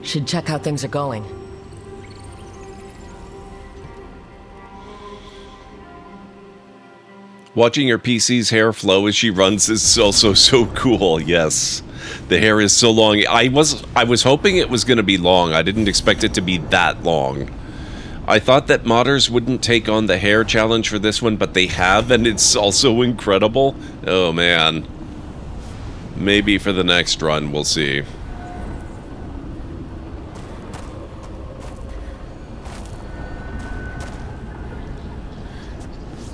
Speaker 6: should check how things are going.
Speaker 1: Watching your PC's hair flow as she runs is also so cool, yes. The hair is so long. I was hoping it was going to be long. I didn't expect it to be that long. I thought that modders wouldn't take on the hair challenge for this one, but they have, and it's also incredible. Oh, man. Maybe for the next run, we'll see.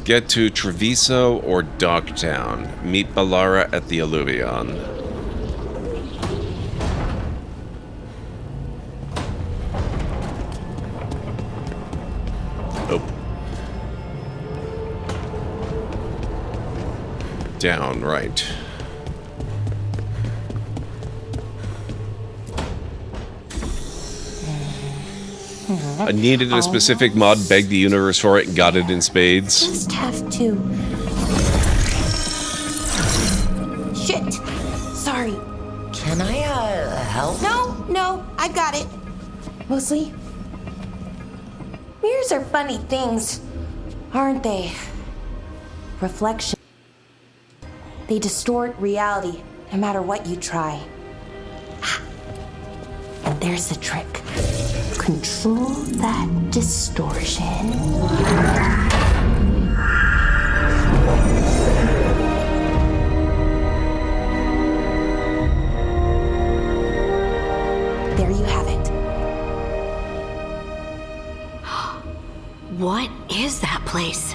Speaker 1: Get to Treviso or Dogtown. Meet Balara at the Alluvion. Oh. Down, right. I needed a specific mod, begged the universe for it, and got it in spades.
Speaker 4: Just have to. Shit! Sorry.
Speaker 6: Can I, help?
Speaker 4: No, I got it. Mostly. Mirrors are funny things, aren't they? Reflection. They distort reality, no matter what you try. And there's the trick. Control that distortion. There you have it.
Speaker 8: What is that place?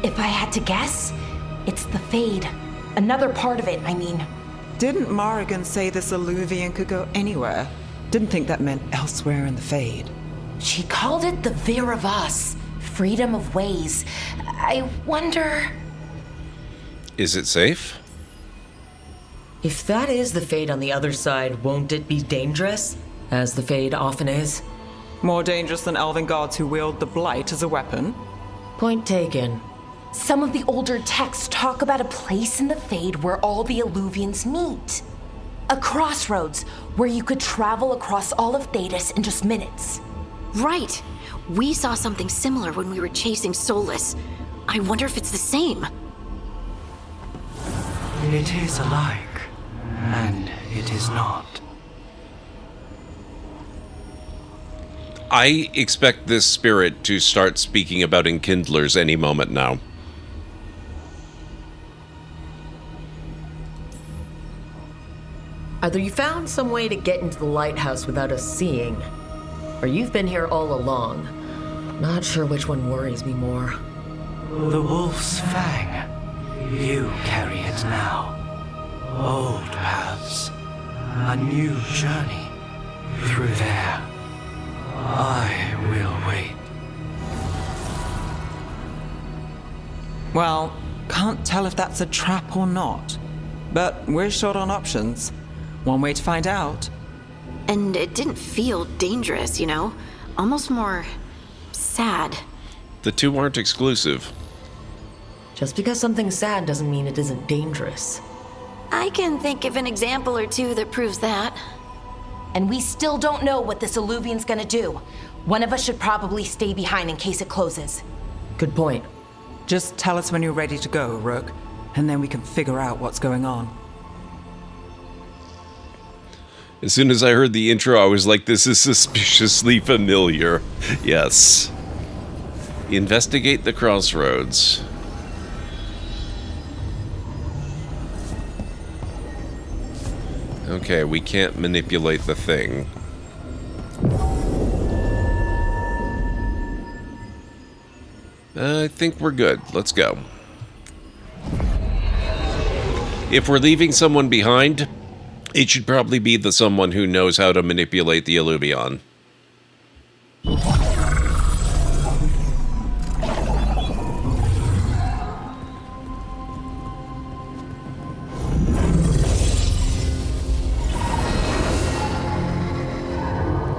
Speaker 4: If I had to guess, it's the Fade. Another part of it, I mean.
Speaker 9: Didn't Morrigan say this Alluvion could go anywhere? Didn't think that meant elsewhere in the Fade.
Speaker 4: She called it the Veer of Us, freedom of ways. I wonder...
Speaker 1: Is it safe?
Speaker 6: If that is the Fade on the other side, won't it be dangerous? As the Fade often is.
Speaker 9: More dangerous than elven gods who wield the Blight as a weapon?
Speaker 6: Point taken.
Speaker 4: Some of the older texts talk about a place in the Fade where all the Alluvians meet. A crossroads where you could travel across all of Thedas in just minutes.
Speaker 8: Right. We saw something similar when we were chasing Solus. I wonder if it's the same.
Speaker 12: It is alike, and it is not.
Speaker 1: I expect this spirit to start speaking about enkindlers any moment now.
Speaker 6: Either you found some way to get into the lighthouse without us seeing, or you've been here all along. Not sure which one worries me more.
Speaker 12: The Wolf's Fang. You carry it now. Old paths. A new journey. Through there. I will wait.
Speaker 9: Well, can't tell if that's a trap or not. But we're short on options. One way to find out.
Speaker 8: And it didn't feel dangerous, you know? Almost more sad.
Speaker 1: The two aren't exclusive.
Speaker 6: Just because something's sad doesn't mean it isn't dangerous.
Speaker 8: I can think of an example or two that proves that.
Speaker 4: And we still don't know what this Alluvian's gonna do. One of us should probably stay behind in case it closes.
Speaker 6: Good point.
Speaker 9: Just tell us when you're ready to go, Rook, and then we can figure out what's going on.
Speaker 1: As soon as I heard the intro, I was like, this is suspiciously familiar. Yes. Investigate the crossroads. Okay, we can't manipulate the thing. I think we're good. Let's go. If we're leaving someone behind, it should probably be the someone who knows how to manipulate the Alluvion.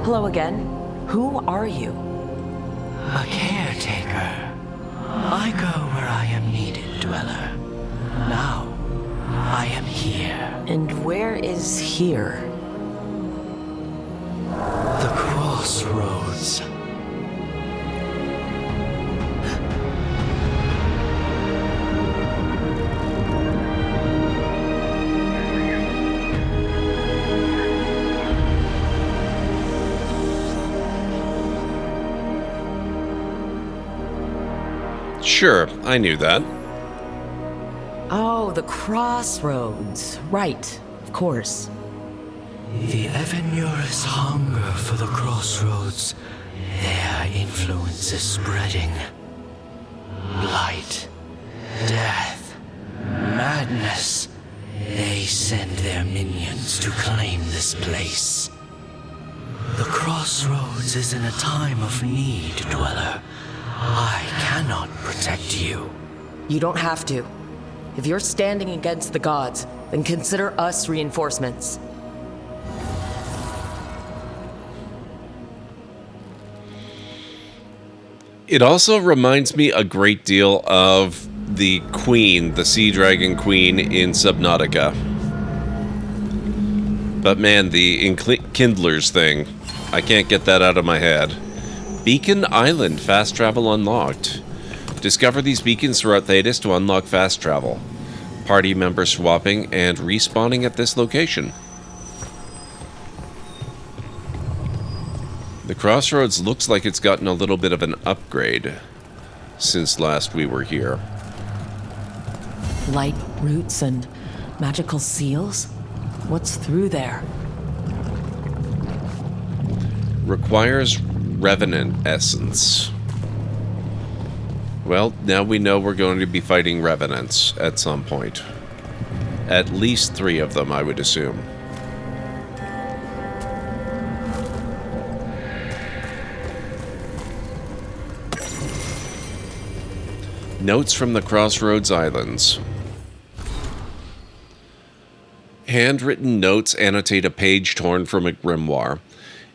Speaker 6: Hello again. Who are you?
Speaker 12: A caretaker. I go where I am needed, Dweller. Now, I am here.
Speaker 6: And where is here?
Speaker 12: The crossroads.
Speaker 1: Sure, I knew that.
Speaker 6: Oh, the crossroads. Right, of course.
Speaker 14: The Evenur's hunger for the crossroads. Their influence is spreading. Blight, death, madness. They send their minions to claim this place. The crossroads is in a time of need, Dweller. I cannot protect you.
Speaker 6: You don't have to. If you're standing against the gods, then consider us reinforcements.
Speaker 1: It also reminds me a great deal of the Queen, the Sea Dragon Queen in Subnautica. But man, the Kindlers thing, I can't get that out of my head. Beacon Island, fast travel unlocked. Discover these beacons throughout Thedas to unlock fast travel. Party member swapping and respawning at this location. The crossroads looks like it's gotten a little bit of an upgrade since last we were here.
Speaker 6: Light roots and magical seals? What's through there?
Speaker 1: Requires Revenant Essence. Well, now we know we're going to be fighting Revenants at some point. At least 3 of them, I would assume. Notes from the Crossroads Islands. Handwritten notes annotate a page torn from a grimoire.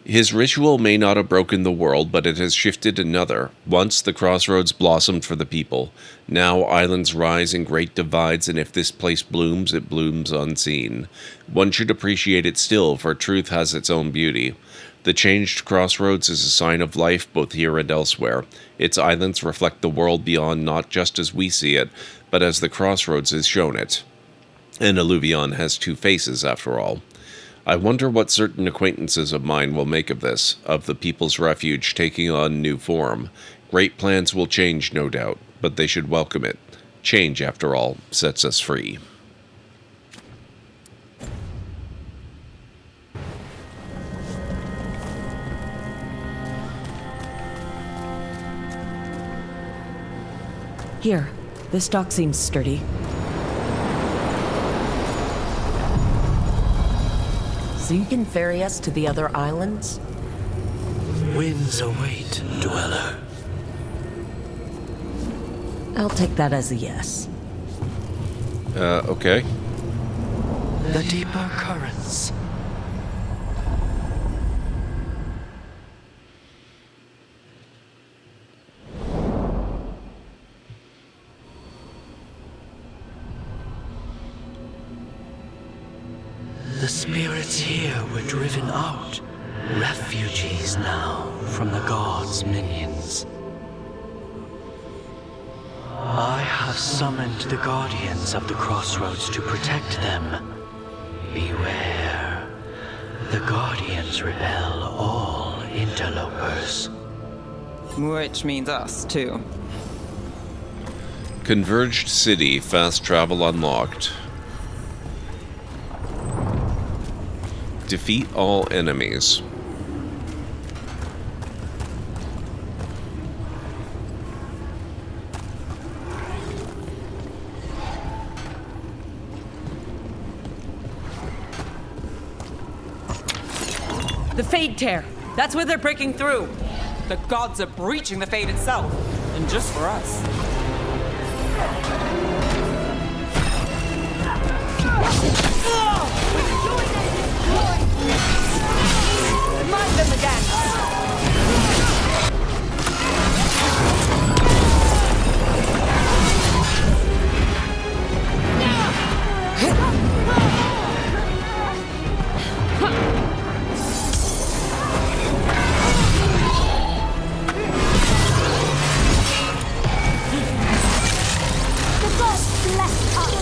Speaker 1: His ritual may not have broken the world, but it has shifted another. Once the crossroads blossomed for the people. Now islands rise in great divides, and if this place blooms, it blooms unseen. One should appreciate it still, for truth has its own beauty. The changed crossroads is a sign of life both here and elsewhere. Its islands reflect the world beyond not just as we see it, but as the crossroads has shown it. And Alluvion has 2 faces, after all. I wonder what certain acquaintances of mine will make of this, of the People's Refuge taking on new form. Great plans will change, no doubt, but they should welcome it. Change, after all, sets us free.
Speaker 6: Here, this dock seems sturdy. So you can ferry us to the other islands?
Speaker 14: Winds await, Dweller.
Speaker 6: I'll take that as a yes.
Speaker 1: Okay.
Speaker 14: The deeper currents. The spirits here were driven out, refugees now from the gods' minions. I have summoned the guardians of the crossroads to protect them. Beware. The guardians repel all interlopers.
Speaker 9: Which means us, too.
Speaker 1: Converged City, fast travel unlocked. Defeat all enemies.
Speaker 16: The Fade Tear. That's where they're breaking through.
Speaker 9: The gods are breaching the Fade itself. And just for us.
Speaker 16: Mind them again.
Speaker 19: The gods bless us.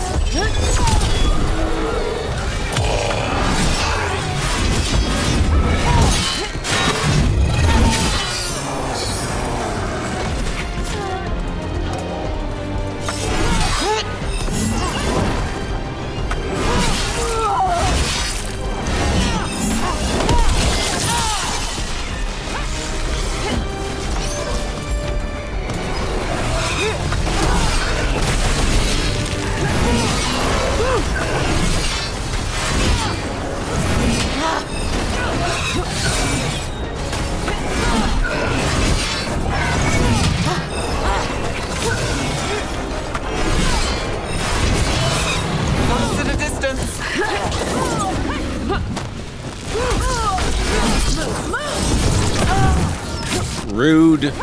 Speaker 1: rude.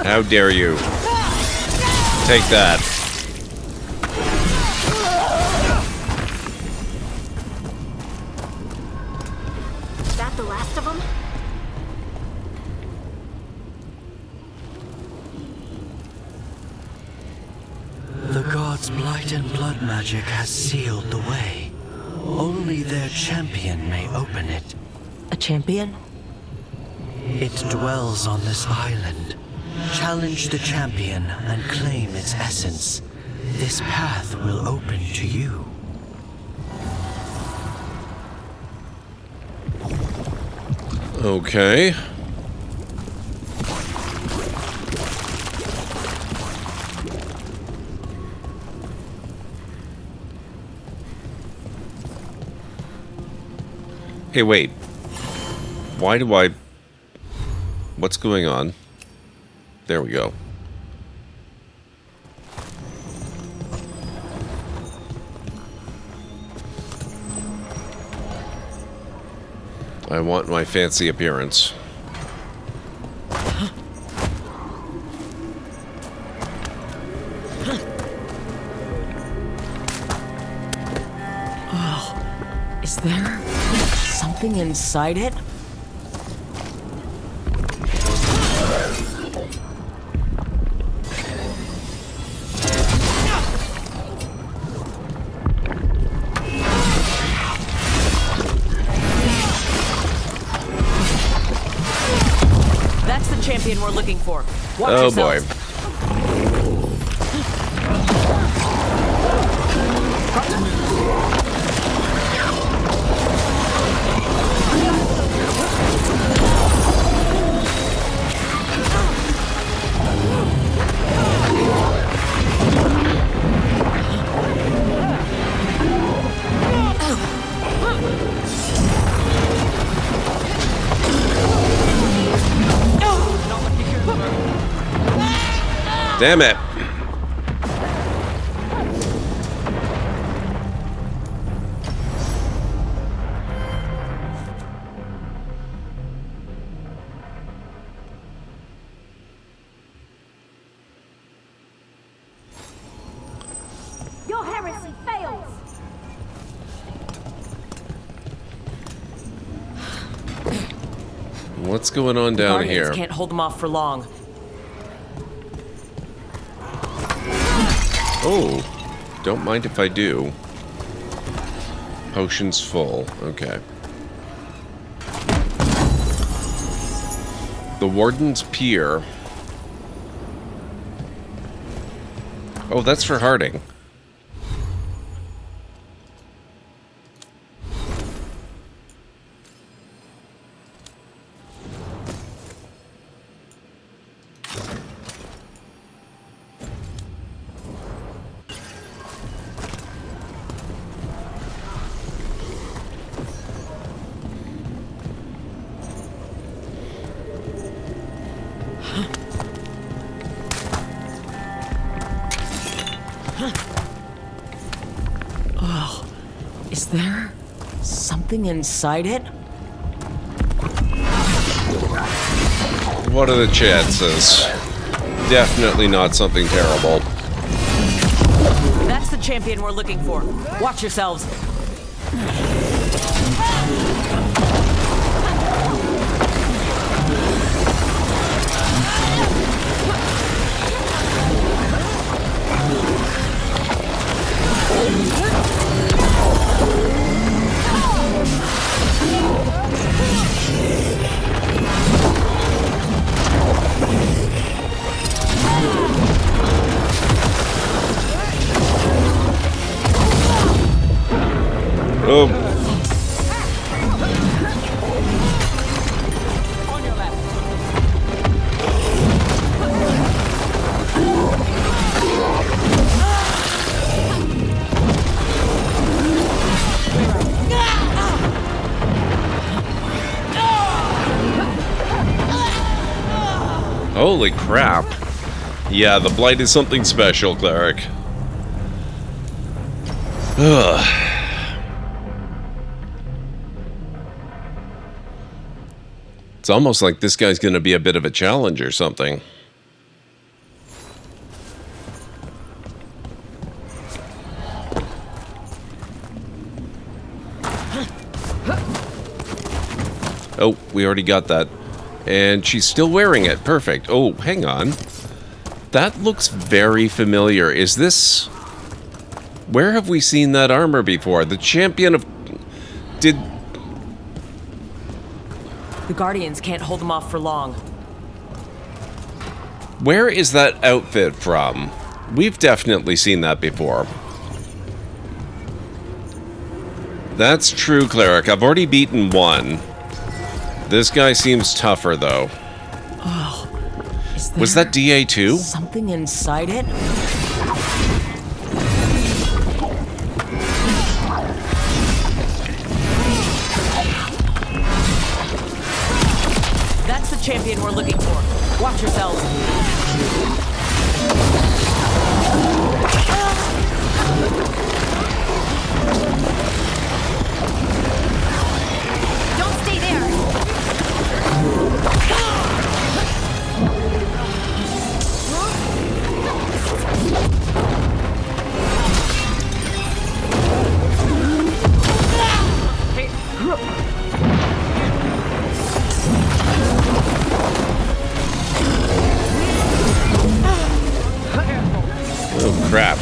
Speaker 1: How dare you? Take that.
Speaker 19: Is that the last of them?
Speaker 14: The gods' blight and blood magic has sealed the way. Only their champion may open it.
Speaker 6: A champion?
Speaker 14: It dwells on this island. Challenge the champion and claim its essence. This path will open to you.
Speaker 1: Okay. Hey, wait. Why do I... What's going on? There we go. I want my fancy appearance.
Speaker 6: Oh, is there something inside it?
Speaker 16: That's the champion we're looking for. Watch
Speaker 1: oh
Speaker 16: yourselves.
Speaker 1: boy. Damn it.
Speaker 19: Your heresy fails!
Speaker 1: What's going on down
Speaker 16: Guardians
Speaker 1: here?
Speaker 16: can't hold them off for long.
Speaker 1: Oh, don't mind if I do. Potions full. Okay. The Warden's Pier. Oh, that's for Harding.
Speaker 6: Oh, is there something inside it?
Speaker 1: What are the chances? Definitely not something terrible.
Speaker 16: That's the champion we're looking for. Watch yourselves.
Speaker 1: Oh. Holy crap. Yeah, the blight is something special, Cleric. Ugh. It's almost like this guy's gonna be a bit of a challenge or something. Oh, we already got that. And she's still wearing it. Perfect. Oh, hang on. That looks very familiar. Is this... Where have we seen that armor before? The champion of... Did...
Speaker 16: The Guardians can't hold them off for long.
Speaker 1: Where is that outfit from? We've definitely seen that before. That's true, Cleric. I've already beaten one. This guy seems tougher, though.
Speaker 16: Oh,
Speaker 1: was that DA2?
Speaker 16: Something inside it? That's the champion we're looking for. Watch yourselves.
Speaker 19: Don't stay there.
Speaker 1: Oh, crap.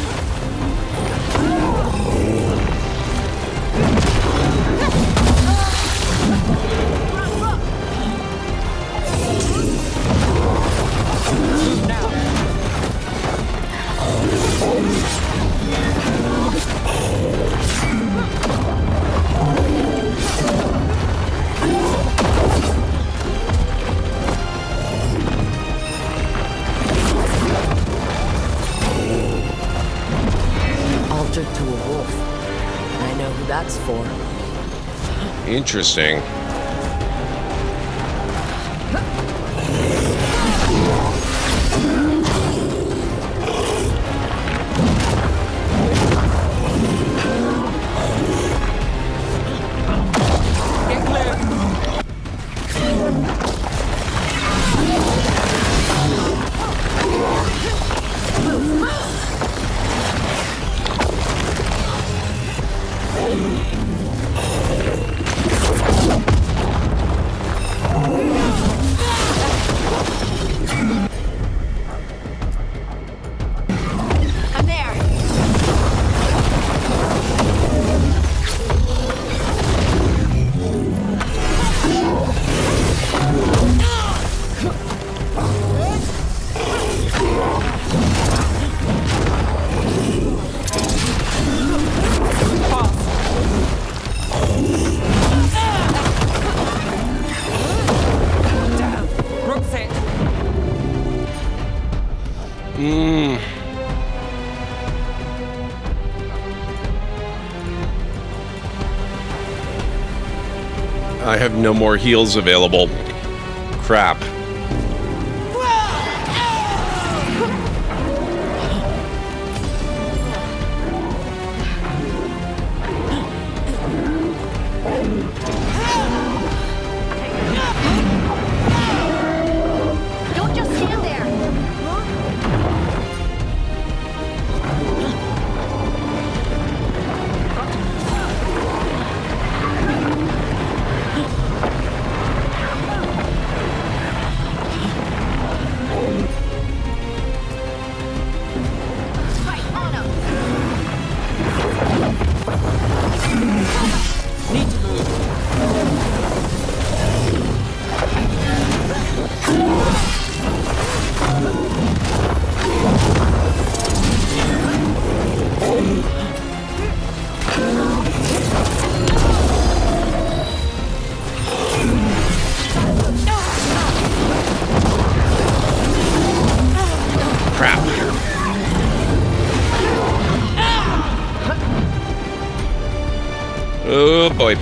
Speaker 16: Altered to a wolf. I know who that's for.
Speaker 1: Interesting.
Speaker 19: I'm there.
Speaker 1: I have no more heals available. Crap.
Speaker 19: Don't just stand there.
Speaker 1: Oh boy.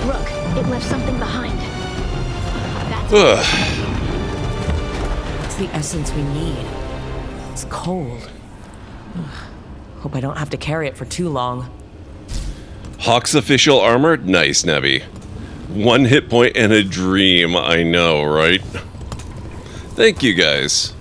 Speaker 19: Look, it left something behind.
Speaker 1: Ugh.
Speaker 16: It's the essence we need. It's cold. Ugh. Hope I don't have to carry it for too long.
Speaker 1: Hawk's official armor? Nice, Nevi. 1 hit point and a dream, I know, right? Thank you, guys.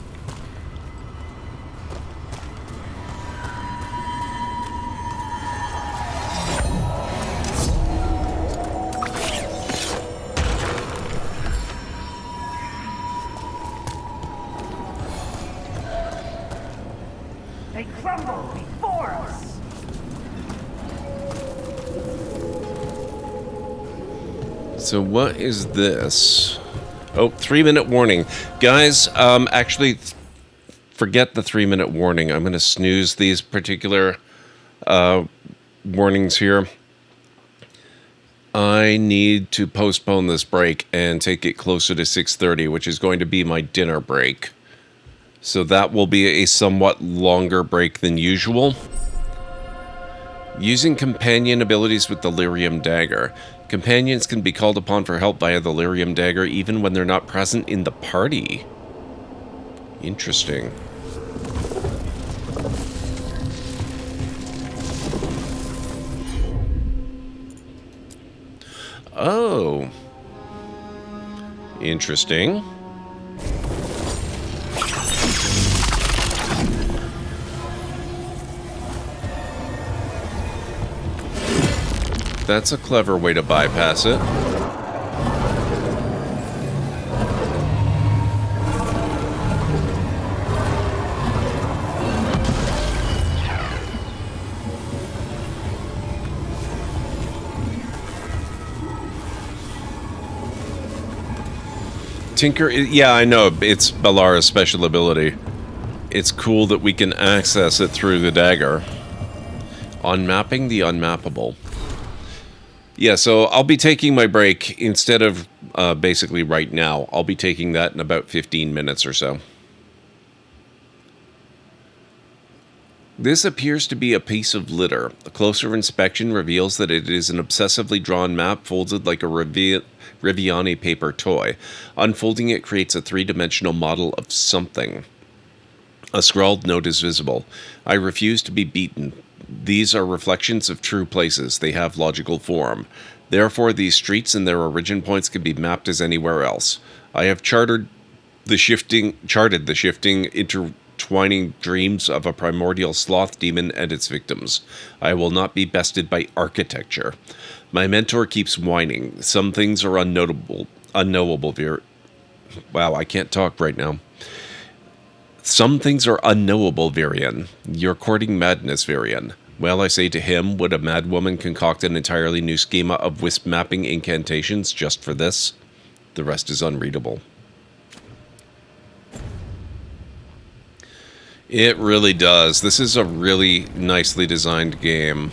Speaker 5: They crumble before us.
Speaker 1: So what is this? Oh, 3-minute warning. Guys, actually, forget the 3-minute warning. I'm going to snooze these particular warnings here. I need to postpone this break and take it closer to 6:30, which is going to be my dinner break. So that will be a somewhat longer break than usual. Using companion abilities with the Lyrium Dagger. Companions can be called upon for help via the Lyrium Dagger even when they're not present in the party. Interesting. Oh. Interesting. That's a clever way to bypass it. Tinker, yeah, I know, it's Bellara's special ability. It's cool that we can access it through the dagger. Unmapping the unmappable. Yeah, so I'll be taking my break instead of basically right now. I'll be taking that in about 15 minutes or so. This appears to be a piece of litter. A closer inspection reveals that it is an obsessively drawn map folded like a Riviani paper toy. Unfolding it creates a three-dimensional model of something. A scrawled note is visible. I refuse to be beaten. These are reflections of true places. They have logical form. Therefore, these streets and their origin points can be mapped as anywhere else. I have charted the shifting, intertwining dreams of a primordial sloth demon and its victims. I will not be bested by architecture. My mentor keeps whining. Some things are unknowable. Wow, I can't talk right now. Some things are unknowable, Virian. You're courting madness, Virian. Well, I say to him, would a madwoman concoct an entirely new schema of wisp mapping incantations just for this? The rest is unreadable. It really does. This is a really nicely designed game.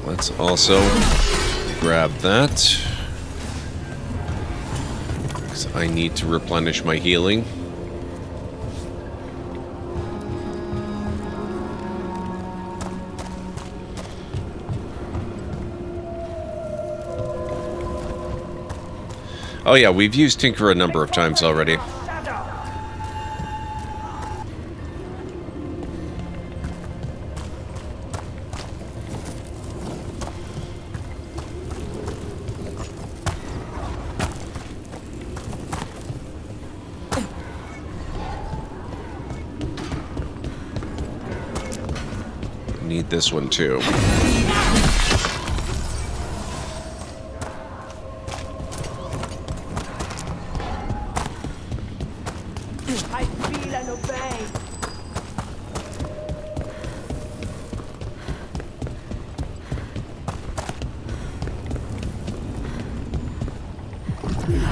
Speaker 1: Let's also grab that. I need to replenish my healing. Oh yeah, we've used Tinker a number of times already. Need this one too.
Speaker 5: I feel and obey.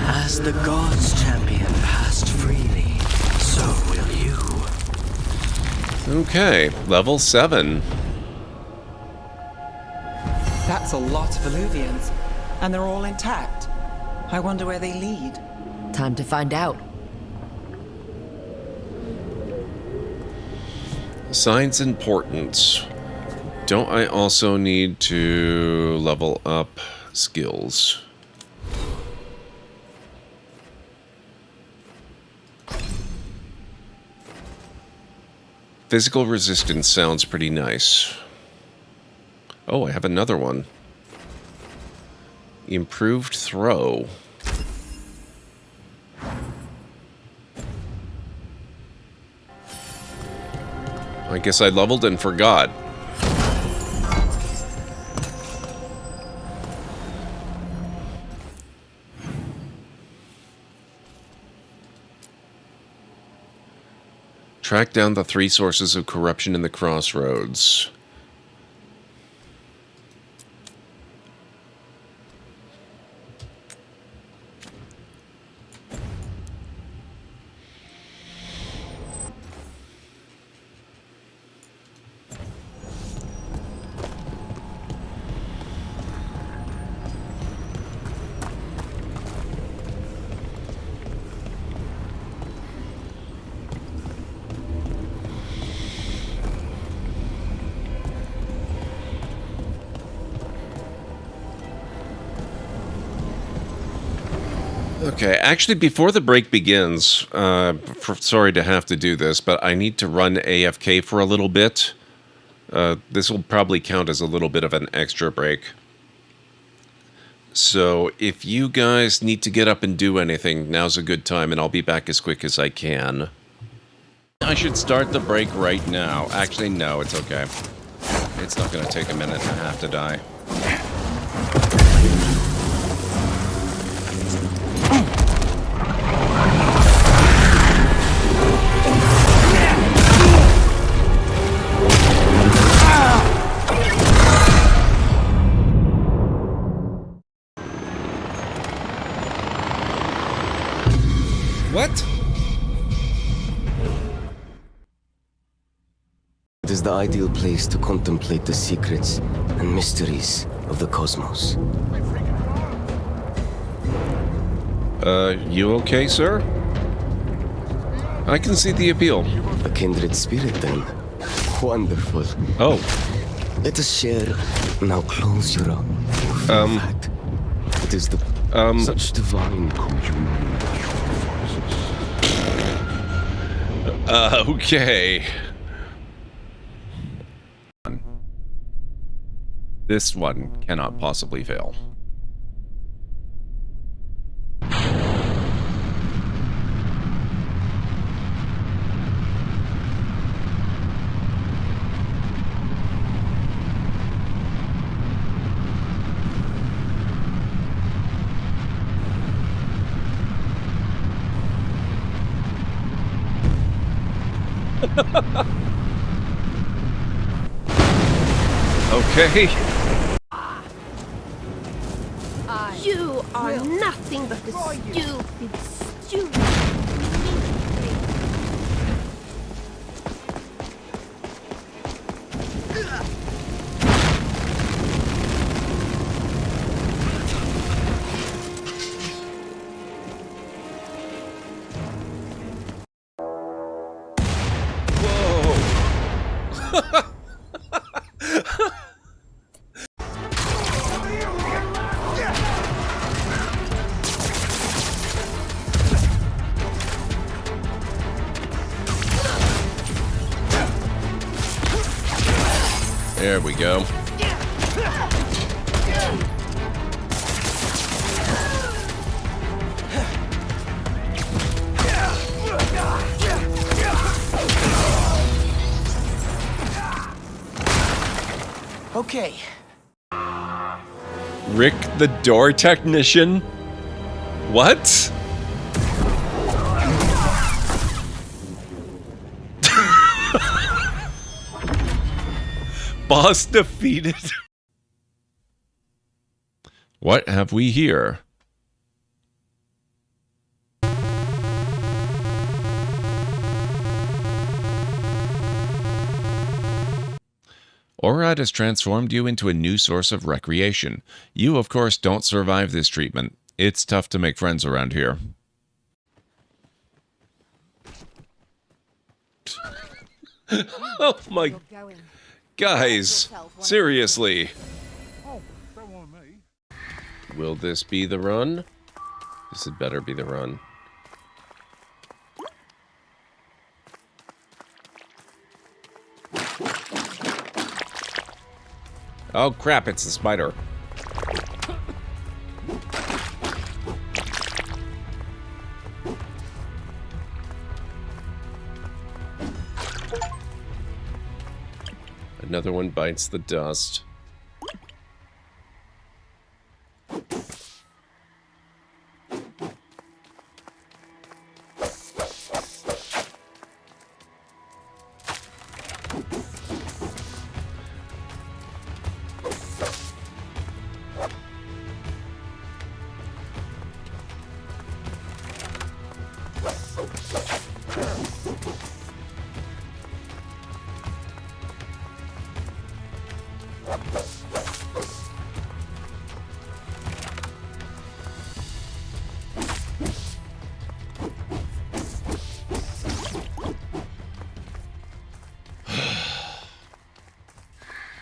Speaker 14: As the gods' champion passed freely, so will you.
Speaker 1: Okay, level 7.
Speaker 9: That's a lot of Illuvians, and they're all intact. I wonder where they lead.
Speaker 16: Time to find out.
Speaker 1: Signs and portents. Don't I also need to level up skills? Physical resistance sounds pretty nice. Oh, I have another one. Improved throw. I guess I leveled and forgot. Track down the 3 sources of corruption in the crossroads. Okay, actually, before the break begins, sorry to have to do this, but I need to run AFK for a little bit. This will probably count as a little bit of an extra break. So, if you guys need to get up and do anything, now's a good time, and I'll be back as quick as I can. I should start the break right now. Actually, no, it's okay. It's not going to take a minute and a half to die. What?
Speaker 7: It is the ideal place to contemplate the secrets and mysteries of the cosmos.
Speaker 1: You okay, sir? I can see the appeal.
Speaker 7: A kindred spirit, then. Wonderful.
Speaker 1: Oh.
Speaker 7: Let us share. Now close your eyes. Fact. It is the such divine communion.
Speaker 1: Okay. This one cannot possibly fail. Okay.
Speaker 15: You are nothing but a stupid.
Speaker 1: There we go.
Speaker 17: Okay.
Speaker 1: Rick the door technician? What? Boss defeated. What have we here? Orad has transformed you into a new source of recreation. You, of course, don't survive this treatment. It's tough to make friends around here. Oh my... Guys, seriously. Will this be the run? This had better be the run. Oh crap, it's the spider. Another one bites the dust.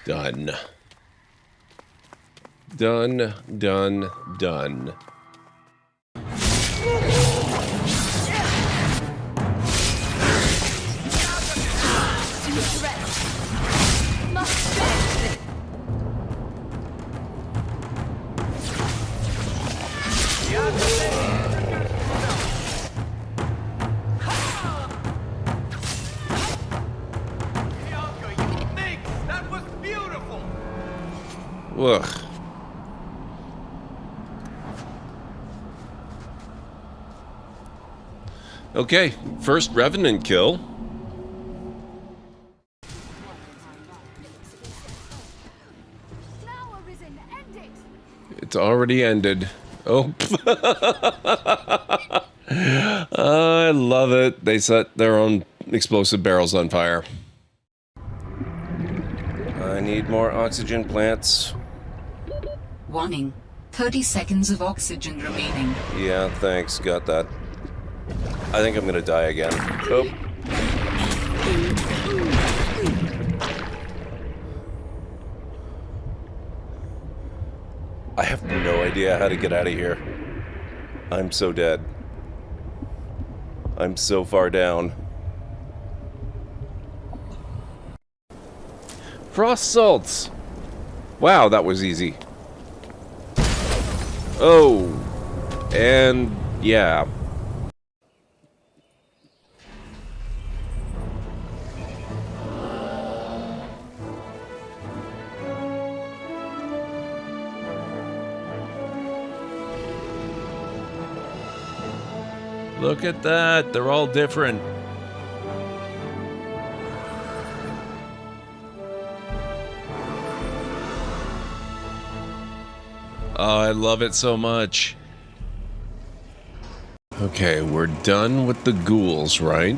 Speaker 1: Done. Done, done, done. Ugh. Okay, first Revenant kill. It's already ended. Oh. I love it. They set their own explosive barrels on fire. I need more oxygen plants.
Speaker 3: Warning. 30 seconds of oxygen remaining.
Speaker 1: Yeah, thanks. Got that. I think I'm gonna die again. Oh. I have no idea how to get out of here. I'm so dead. I'm so far down. Frost salts! Wow, that was easy. Oh, and yeah. Look at that, they're all different. Oh, I love it so much. Okay, we're done with the ghouls, right?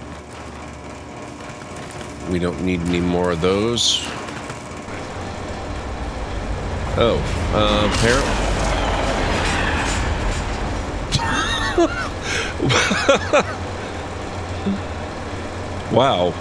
Speaker 1: We don't need any more of those. Oh, apparently. Wow.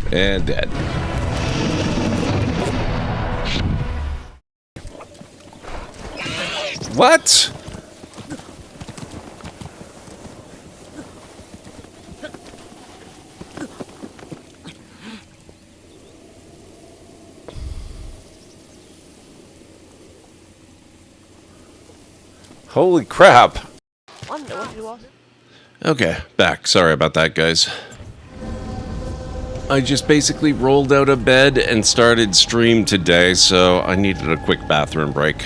Speaker 1: And dead. What? Holy crap. Okay, back. Sorry about that, guys. I just basically rolled out of bed and started stream today, so I needed a quick bathroom break.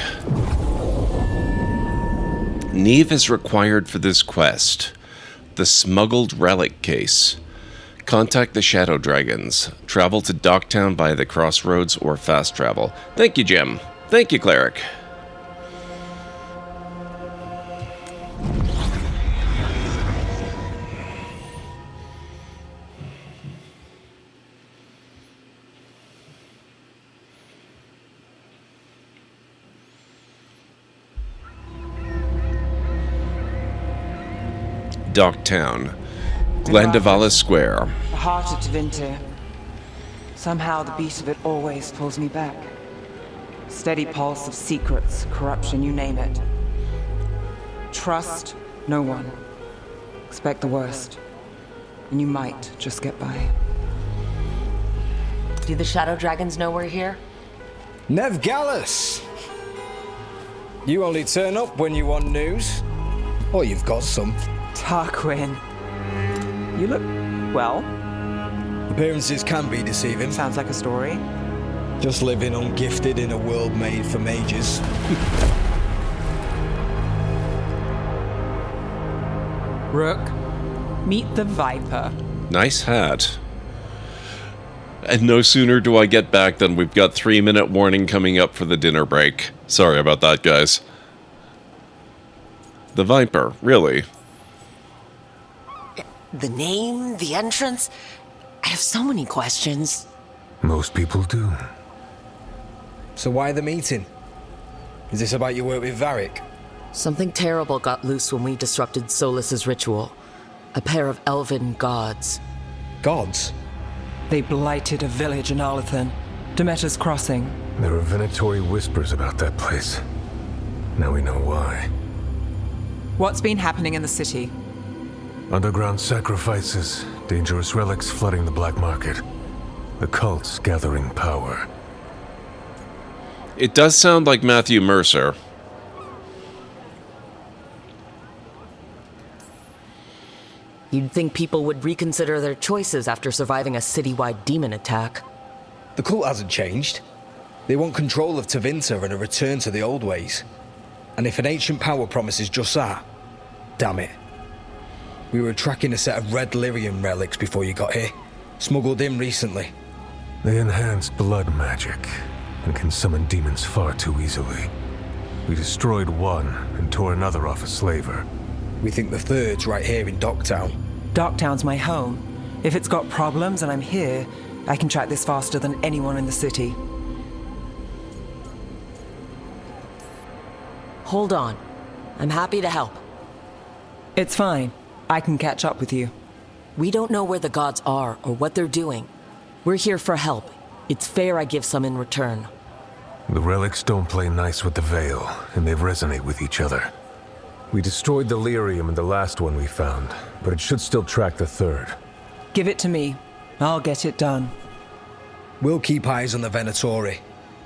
Speaker 1: Neve is required for this quest. The smuggled relic case. Contact the Shadow Dragons. Travel to Docktown by the crossroads or fast travel. Thank you, Jim. Thank you, Cleric. Docktown, Glendavala Square.
Speaker 13: The heart of Tevinter. Somehow the beat of it always pulls me back.
Speaker 9: Steady pulse of secrets, corruption, you name it. Trust no one. Expect the worst. And you might just get by.
Speaker 16: Do the Shadow Dragons know we're here?
Speaker 13: Nev Gallus! You only turn up when you want news. Or you've got some.
Speaker 9: Tarquin. You look well.
Speaker 13: Appearances can be deceiving.
Speaker 9: Sounds like a story.
Speaker 13: Just living ungifted in a world made for mages.
Speaker 9: Rook, meet the Viper.
Speaker 1: Nice hat. And no sooner do I get back than we've got 3-minute warning coming up for the dinner break. Sorry about that, guys. The Viper, really?
Speaker 6: The name, the entrance. I have so many questions.
Speaker 18: Most people do.
Speaker 13: So why the meeting? Is this about your work with Varric?
Speaker 6: Something terrible got loose when we disrupted Solus's ritual. A pair of elven gods.
Speaker 13: Gods?
Speaker 9: They blighted a village in Arlethan, Demeter's Crossing.
Speaker 18: There are venatory whispers about that place. Now we know why.
Speaker 9: What's been happening in the city?
Speaker 18: Underground sacrifices, dangerous relics flooding the black market. The cults gathering power.
Speaker 1: It does sound like Matthew Mercer.
Speaker 6: You'd think people would reconsider their choices after surviving a citywide demon attack.
Speaker 13: The cult hasn't changed. They want control of Tevinter and a return to the old ways. And if an ancient power promises just that, damn it. We were tracking a set of red lyrium relics before you got here. Smuggled in recently.
Speaker 18: They enhance blood magic and can summon demons far too easily. We destroyed one and tore another off a slaver.
Speaker 13: We think the third's right here in Docktown.
Speaker 9: Docktown's my home. If it's got problems and I'm here, I can track this faster than anyone in the city.
Speaker 6: Hold on. I'm happy to help.
Speaker 9: It's fine. I can catch up with you.
Speaker 6: We don't know where the gods are or what they're doing. We're here for help. It's fair I give some in return.
Speaker 18: The relics don't play nice with the Veil, and they resonate with each other. We destroyed the lyrium in the last one we found, but it should still track the third.
Speaker 9: Give it to me. I'll get it done.
Speaker 13: We'll keep eyes on the Venatori.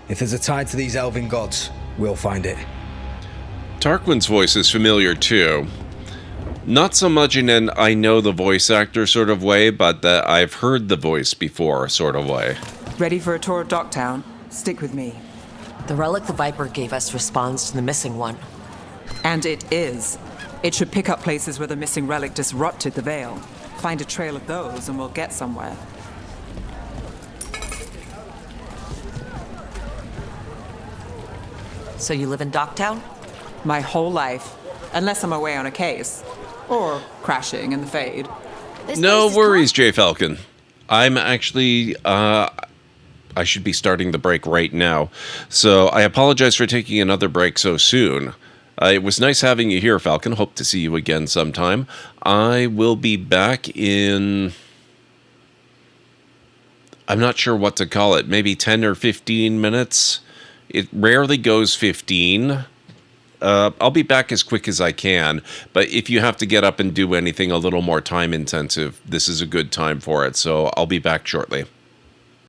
Speaker 13: If there's a tie to these elven gods, we'll find it.
Speaker 1: Tarquin's voice is familiar too. Not so much in an I know the voice actor sort of way, but that I've heard the voice before sort of way.
Speaker 9: Ready for a tour of Docktown? Stick with me.
Speaker 6: The relic the Viper gave us responds to the missing one.
Speaker 9: And it is. It should pick up places where the missing relic disrupted the Veil. Find a trail of those and we'll get somewhere.
Speaker 6: So you live in Docktown?
Speaker 9: My whole life. Unless I'm away on a case. Or crashing in the Fade.
Speaker 1: No worries, J. Falcon. I'm actually, I should be starting the break right now. So I apologize for taking another break so soon. It was nice having you here, Falcon. Hope to see you again sometime. I will be back in... I'm not sure what to call it. Maybe 10 or 15 minutes? It rarely goes 15. I'll be back as quick as I can. But if you have to get up and do anything a little more time intensive, this is a good time for it. So I'll be back shortly.